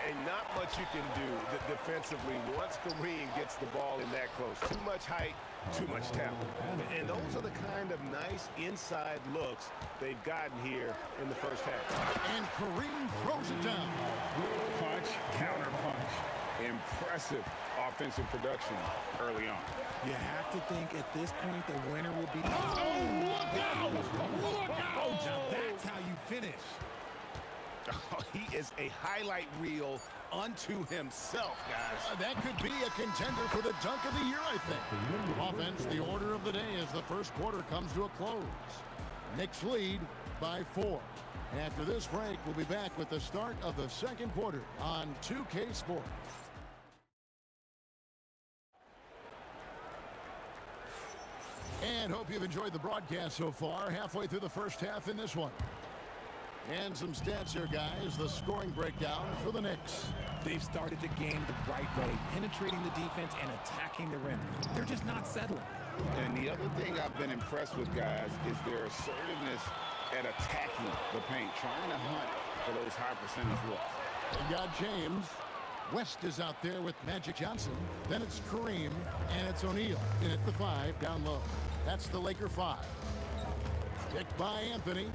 And not much you can do defensively once Kareem gets the ball in that close. Too much height, too much talent. And those are the kind of nice inside looks they've gotten here in the first half. And Kareem throws it down. Punch, counter punch. Impressive offensive production early on. You have to think at this point the winner will be... Oh, look out! Look out! Now that's how you finish. Oh, he is a highlight reel unto himself, guys. That could be a contender for the dunk of the year, I think. Offense, the order of the day as the first quarter comes to a close. Knicks lead by 4. And after this break, we'll be back with the start of the second quarter on 2K Sports. And hope you've enjoyed the broadcast so far. Halfway through the first half in this one. And some stats here, guys. The scoring breakdown for the Knicks. They've started the game the right way, penetrating the defense and attacking the rim. They're just not settling. And the other thing I've been impressed with, guys, is their assertiveness at attacking the paint, trying to hunt for those high percentage looks. They got James. West is out there with Magic Johnson. Then it's Kareem, and it's O'Neal in at the 5 down low. That's the Laker 5. Kicked by Anthony.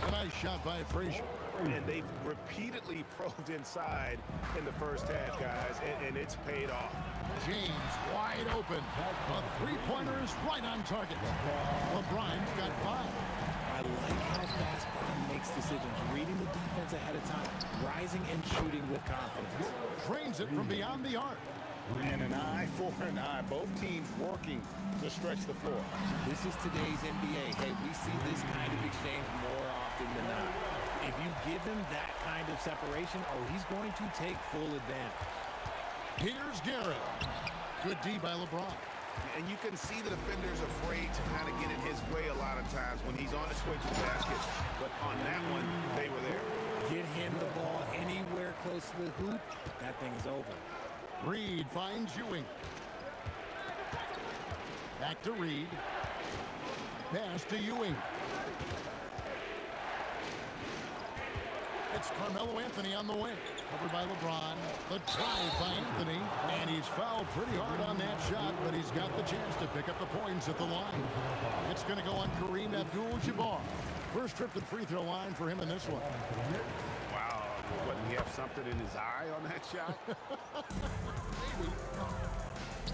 A nice shot by Frazier. And they've repeatedly probed inside in the first half, guys, and it's paid off. James wide open. A three-pointer is right on target. LeBron's got 5. I like how fast Bron makes decisions, reading the defense ahead of time, rising and shooting with confidence. Drains it from beyond the arc. And an eye for an eye. Both teams working to stretch the floor. This is today's NBA. Hey, we see this kind of exchange more often than not. If you give him that kind of separation, oh, he's going to take full advantage. Here's Garrett. Good D by LeBron. And you can see the defender's afraid to kind of get in his way a lot of times when he's on his way to the basket. But on that one, they were there. Get him the ball anywhere close to the hoop, that thing is over. Reed finds Ewing. Back to Reed. Pass to Ewing. It's Carmelo Anthony on the wing. Covered by LeBron. The drive by Anthony. And he's fouled pretty hard on that shot, but he's got the chance to pick up the points at the line. It's going to go on Kareem Abdul-Jabbar. First trip to the free throw line for him in this one. Wow, What, he have something in his eye on that shot?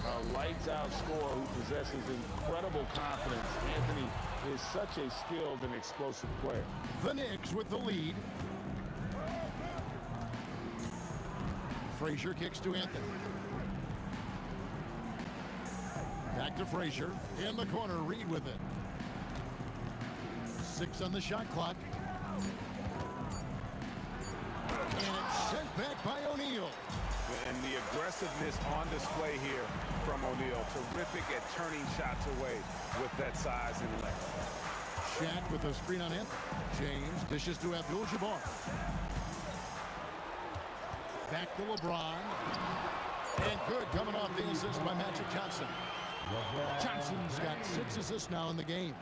A lights-out scorer who possesses incredible confidence. Anthony is such a skilled and explosive player. The Knicks with the lead. Frazier kicks to Anthony. Back to Frazier. In the corner, Reed with it. 6 on the shot clock. And it's sent back by O'Neal. And the aggressiveness on display here from O'Neal. Terrific at turning shots away with that size and length. Shaq with a screen on Anthony. James dishes to Abdul-Jabbar. Back to LeBron. And good coming off the assist by Magic Johnson. Johnson's got 6 assists now in the game.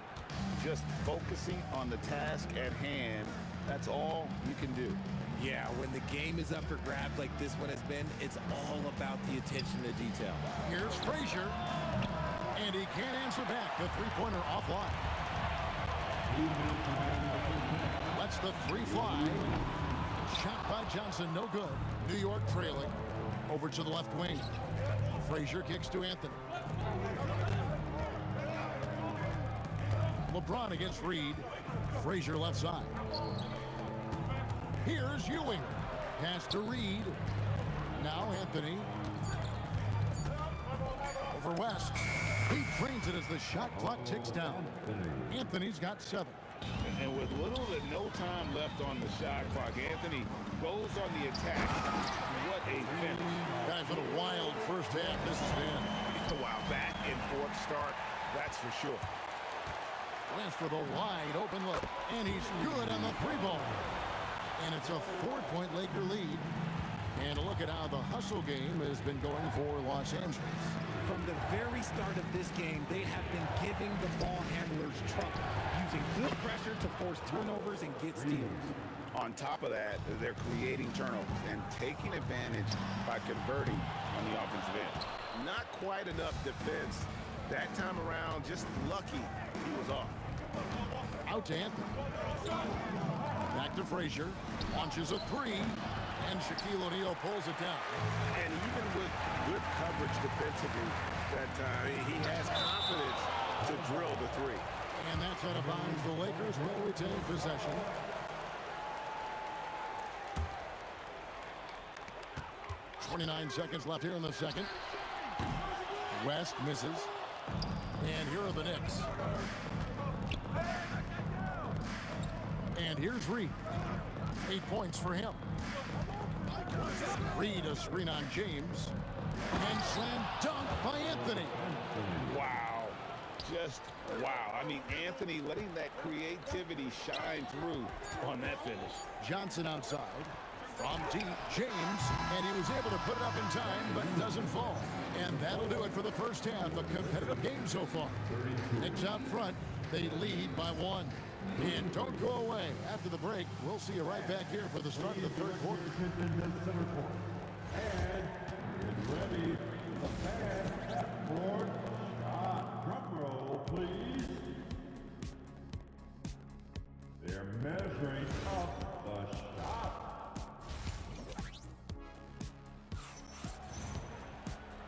Just focusing on the task at hand. That's all you can do. Yeah, when the game is up for grabs like this one has been, it's all about the attention to detail. Here's Frazier. And he can't answer back. The three-pointer offline. Lets the 3 fly. Shot by Johnson, no good. New York trailing. Over to the left wing. Frazier kicks to Anthony. LeBron against Reed. Frazier left side. Here's Ewing. Pass to Reed. Now Anthony. Over West. He drains it as the shot clock ticks down. Anthony's got 7. And with little to no time left on the shot clock, Anthony goes on the attack. What a finish. Guys, what a wild first half this has been. Wow, back and forth start, that's for sure. West with a wide open look. And he's good on the 3-ball. And it's a 4-point Laker lead. And a look at how the hustle game has been going for Los Angeles. From the very start of this game, they have been giving the ball handlers trouble, using good pressure to force turnovers and get steals. On top of that, they're creating turnovers and taking advantage by converting on the offensive end. Not quite enough defense. That time around, just lucky he was off. Out to Anthony. Back to Frazier. Launches a 3. And Shaquille O'Neal pulls it down. And even with good coverage defensively that time, he has confidence to drill the 3. And that's out of bounds. The Lakers will retain possession. .29 seconds left here in the second. West misses. And here are the Knicks. And here's Reed. 8 points for him. Reed a screen on James. And slam dunk by Anthony. Wow. Just wow. I mean, Anthony letting that creativity shine through on that finish. Johnson outside. From deep, James. And he was able to put it up in time, but doesn't fall. And that'll do it for the first half. A competitive game so far. Knicks out front. They lead by 1. And don't go away. After the break, we'll see you right back here for the start of the third quarter. And ready, the fans at court. Drum roll, please. They're measuring up the shot.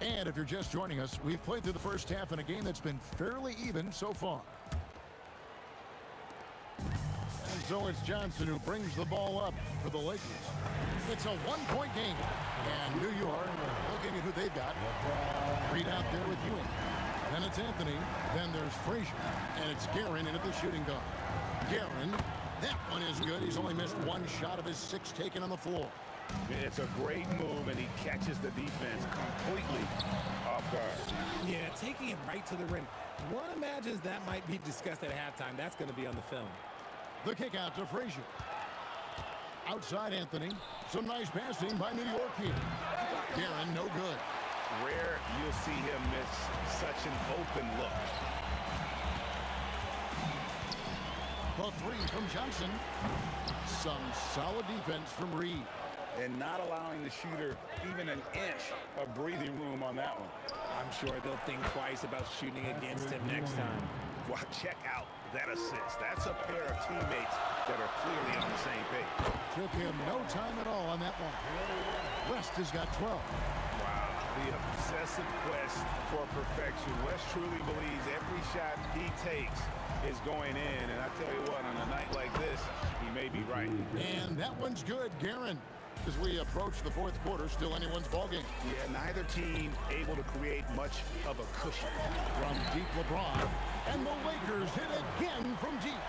And if you're just joining us, we've played through the first half in a game that's been fairly even so far. And so it's Johnson who brings the ball up for the Lakers. It's a 1-point game. And New York looking at who they've got. Reed out there with Ewing. Then it's Anthony. Then there's Frazier. And it's Guerin into the shooting guard. Guerin, that one is good. He's only missed 1 shot of his 6 taken on the floor. It's a great move, and he catches the defense completely off guard. Yeah, taking it right to the rim. One imagines that might be discussed at halftime. That's going to be on the film. The kick out to Frazier. Outside Anthony. Some nice passing by New York here. Guerin, no good. Rare you'll see him miss such an open look. The 3 from Johnson. Some solid defense from Reed. and not allowing the shooter even an inch of breathing room on that one. I'm sure they'll think twice about shooting against him next time. Wow, check out that assist. That's a pair of teammates that are clearly on the same page. Took him no time at all on that one. West has got 12. Wow, the obsessive quest for perfection. West truly believes every shot he takes is going in, and I tell you what, on a night like this, he may be right. And that one's good, Guerin. As we approach the fourth quarter, still anyone's ballgame. Yeah, neither team able to create much of a cushion. From deep, LeBron, and the Lakers hit again from deep.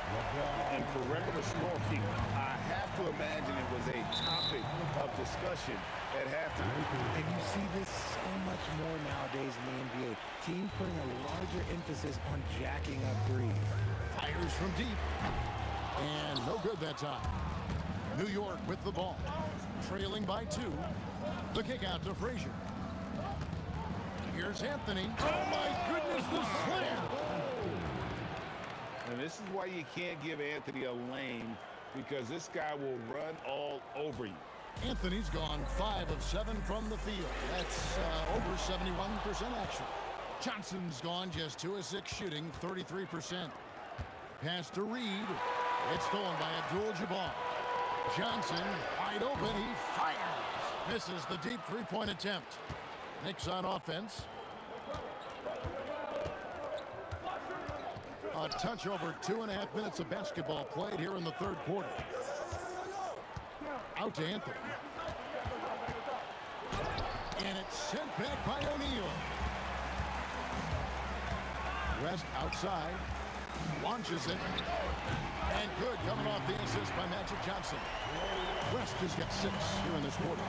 And perimeter scoring, I have to imagine it was a topic of discussion at halftime. And you see this so much more nowadays in the NBA. Teams putting a larger emphasis on jacking up threes. Fires from deep. And no good that time. New York with the ball. Trailing by 2. The kick out to Frazier. Here's Anthony. Oh my goodness, the slam! And this is why you can't give Anthony a lane, because this guy will run all over you. Anthony's gone 5 of 7 from the field. That's over 71% actually. Johnson's gone just 2 of 6 shooting, 33%. Pass to Reed. It's stolen by Abdul-Jabbar. Johnson, wide open, he fires. Misses the deep three-point attempt. Knicks on offense. A touch over 2.5 minutes of basketball played here in the third quarter. Out to Anthony. And it's sent back by O'Neal. West outside. Launches it. And good, coming off the assist by Magic Johnson. West has got 6 here in this quarter.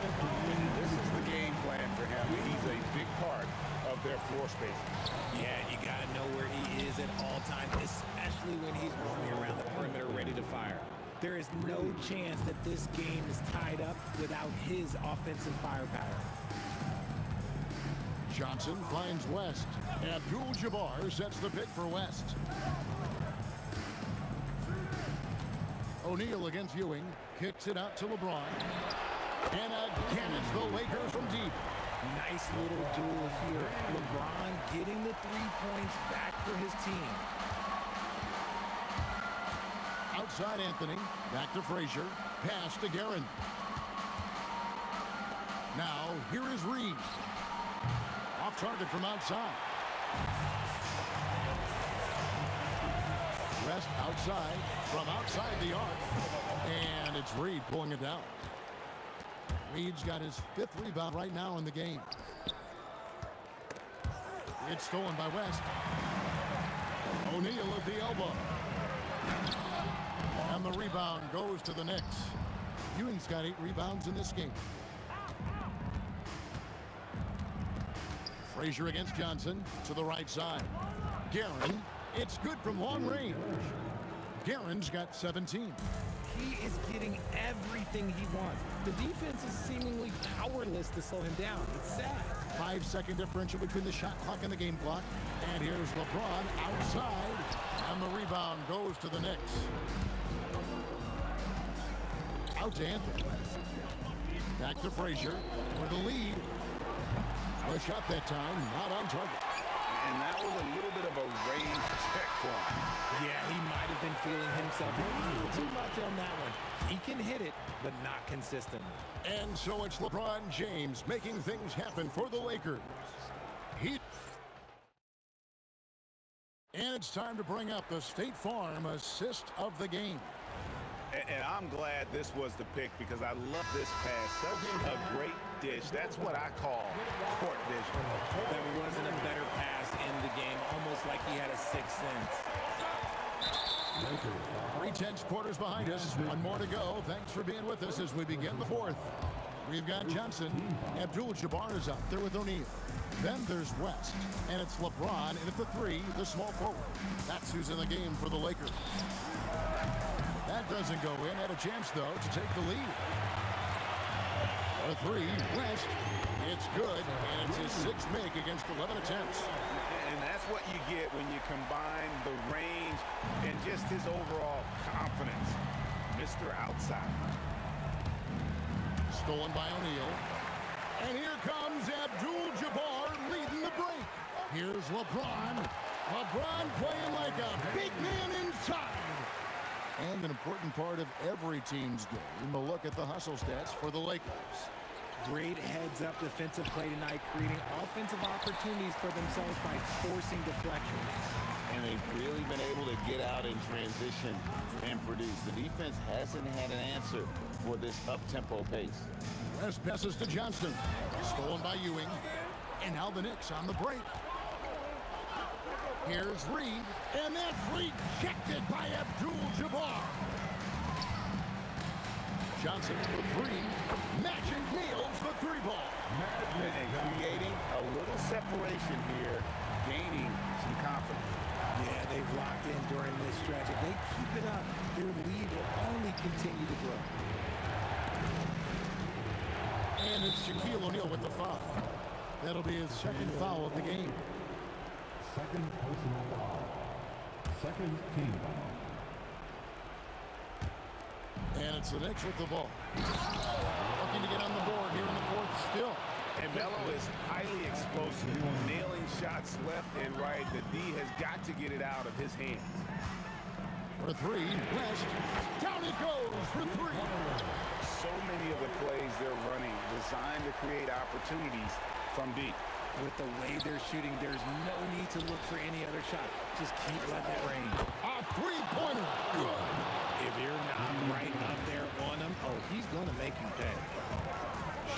This is the game plan for him. He's a big part of their floor space. Yeah, you got to know where he is at all times, especially when he's roaming around the perimeter ready to fire. There is no chance that this game is tied up without his offensive firepower. Johnson finds West. Abdul-Jabbar sets the pick for West. O'Neal against Ewing. Kicks it out to LeBron. And again, it's the Lakers from deep. Nice little duel here. LeBron getting the 3 points back for his team. Outside Anthony. Back to Frazier. Pass to Guerin. Now, here is Reed. Off target from outside. West outside, from outside the arc. And it's Reed pulling it down. Reed's got his 5th rebound right now in the game. It's stolen by West. O'Neal at the elbow. And the rebound goes to the Knicks. Ewing's got 8 rebounds in this game. Frazier against Johnson to the right side. Guerin, it's good from long range. Guerin's got 17. He is getting everything he wants. The defense is seemingly powerless to slow him down. It's sad. 5-second differential between the shot clock and the game clock. And here's LeBron outside. And the rebound goes to the Knicks. Out to Anthony. Back to Frazier for the lead. A shot that time, not on target. And that was a little bit of a range check for him. Yeah, he might have been feeling himself a little too much on that one. He can hit it, but not consistently. And so it's LeBron James making things happen for the Lakers. And it's time to bring up the State Farm assist of the game. And I'm glad this was the pick, because I love this pass. Such a great dish. That's what I call court vision. There wasn't a better pass in the game, almost like he had a sixth sense. 3/10 quarters behind us. 1 more to go. Thanks for being with us as we begin the fourth. We've got Johnson. Abdul-Jabbar is up there with O'Neal. Then there's West. And it's LeBron. And at the 3, the small forward. That's who's in the game for the Lakers. That doesn't go in. Had a chance, though, to take the lead. A 3, West. It's good. And it's his 6th make against 11 attempts. And that's what you get when you combine the range and just his overall confidence. Mr. Outside. Stolen by O'Neal. And here comes Abdul-Jabbar leading the break. Here's LeBron. LeBron playing like a big man inside. And an important part of every team's game, a look at the hustle stats for the Lakers. Great heads-up defensive play tonight, creating offensive opportunities for themselves by forcing deflections. And they've really been able to get out in transition and produce. The defense hasn't had an answer for this up-tempo pace. West passes to Johnston. Stolen by Ewing. And now the Knicks on the break. Here's Reed. And that's rejected by Abdul-Jabbar. Johnson for three. Matching nails the three ball. And creating a little separation here, gaining some confidence. Yeah, they've locked in during this stretch. If they keep it up, their lead will only continue to grow. And it's Shaquille O'Neal with the foul. That'll be his second foul of the game. Second personal foul. Second team foul. And it's the Knicks with the ball. Looking to get on the board here in the fourth still. And Melo is highly explosive, nailing shots left and right. The D has got to get it out of his hands. For three, West. Down he goes for three. So many of the plays they're running designed to create opportunities from deep. With the way they're shooting, there's no need to look for any other shot. Just keep letting it rain. A three-pointer. Good. If you're not right up there on him, oh, he's going to make you pay.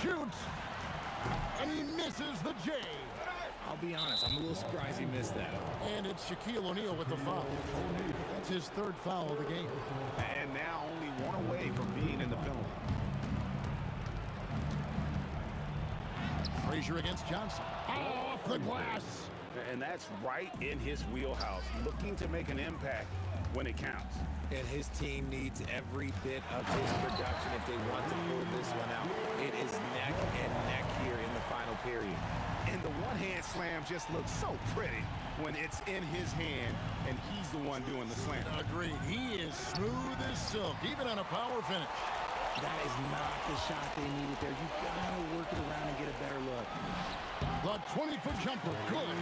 Shoots. And he misses the J. I'll be honest, I'm a little surprised he missed that. And it's Shaquille O'Neal with the foul. That's his third foul of the game. And now only one away from being in the penalty. Frazier against Johnson. Off the glass. And that's right in his wheelhouse, looking to make an impact when it counts. And his team needs every bit of his production if they want to pull this one out. It is neck and neck here in the final period. And the one-hand slam just looks so pretty when it's in his hand and he's the one doing the slam. Agreed. He is smooth as silk, even on a power finish. That is not the shot they needed there. You gotta work it around and get a better look. The 20-foot jumper, good.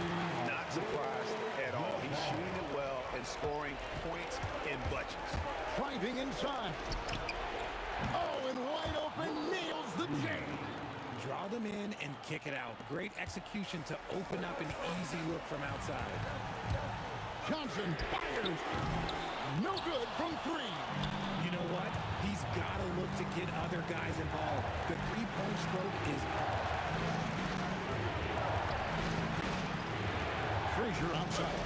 Not surprised at all. He's shooting it well and scoring points in bunches. Driving inside. Oh, and wide open, nails the J. Draw them in and kick it out. Great execution to open up an easy look from outside. Johnson fires. No good from three. You know what? He's got to look to get other guys involved. The three-point stroke is off. Frazier outside.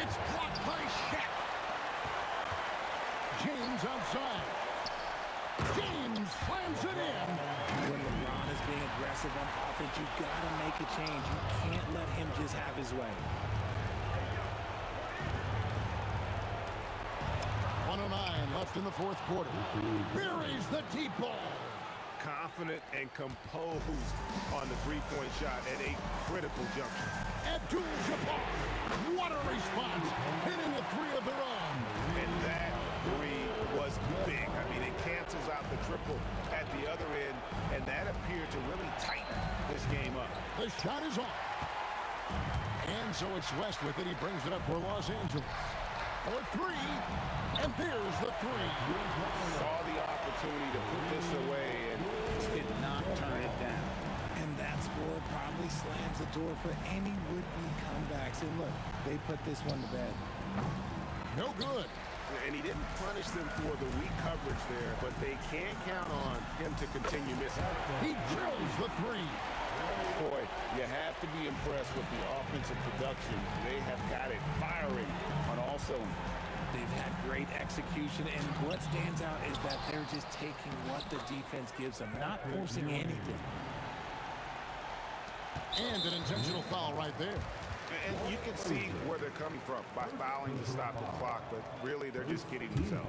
It's blocked by Shaq. James outside. James slams it in. When LeBron is being aggressive on offense, you got to make a change. You can't let him just have his way. 1:09 left in the fourth quarter. Buries the deep ball. Confident and composed on the three-point shot at a critical juncture. Abdul-Jabbar. What a response. Hitting a three of their own. And that three was big. I mean, it cancels out the triple at the other end, and that appeared to really tighten this game up. The shot is off. And so it's West with it. He brings it up for Los Angeles. For three. And there's the three. Saw the opportunity to put this away and did not turn it down. And that score probably slams the door for any would-be comebacks. And look, they put this one to bed. No good. And he didn't punish them for the weak coverage there, but they can't count on him to continue missing. He drills the three. Boy, you have to be impressed with the offensive production. They have got it firing on all cylinders. They've had great execution, and what stands out is that they're just taking what the defense gives them, not forcing anything. And an intentional foul right there. And you can see where they're coming from by fouling to stop the clock, but really they're just kidding themselves.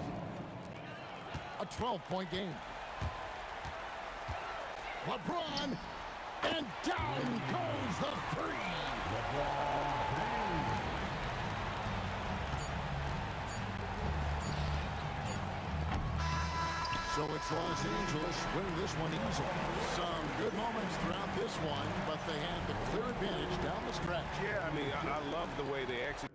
A 12-point game. LeBron, and down goes the three. So So it's Los Angeles winning this one easily. Some good moments throughout this one, but they had the clear advantage down the stretch. Yeah, I mean, I love the way they execute.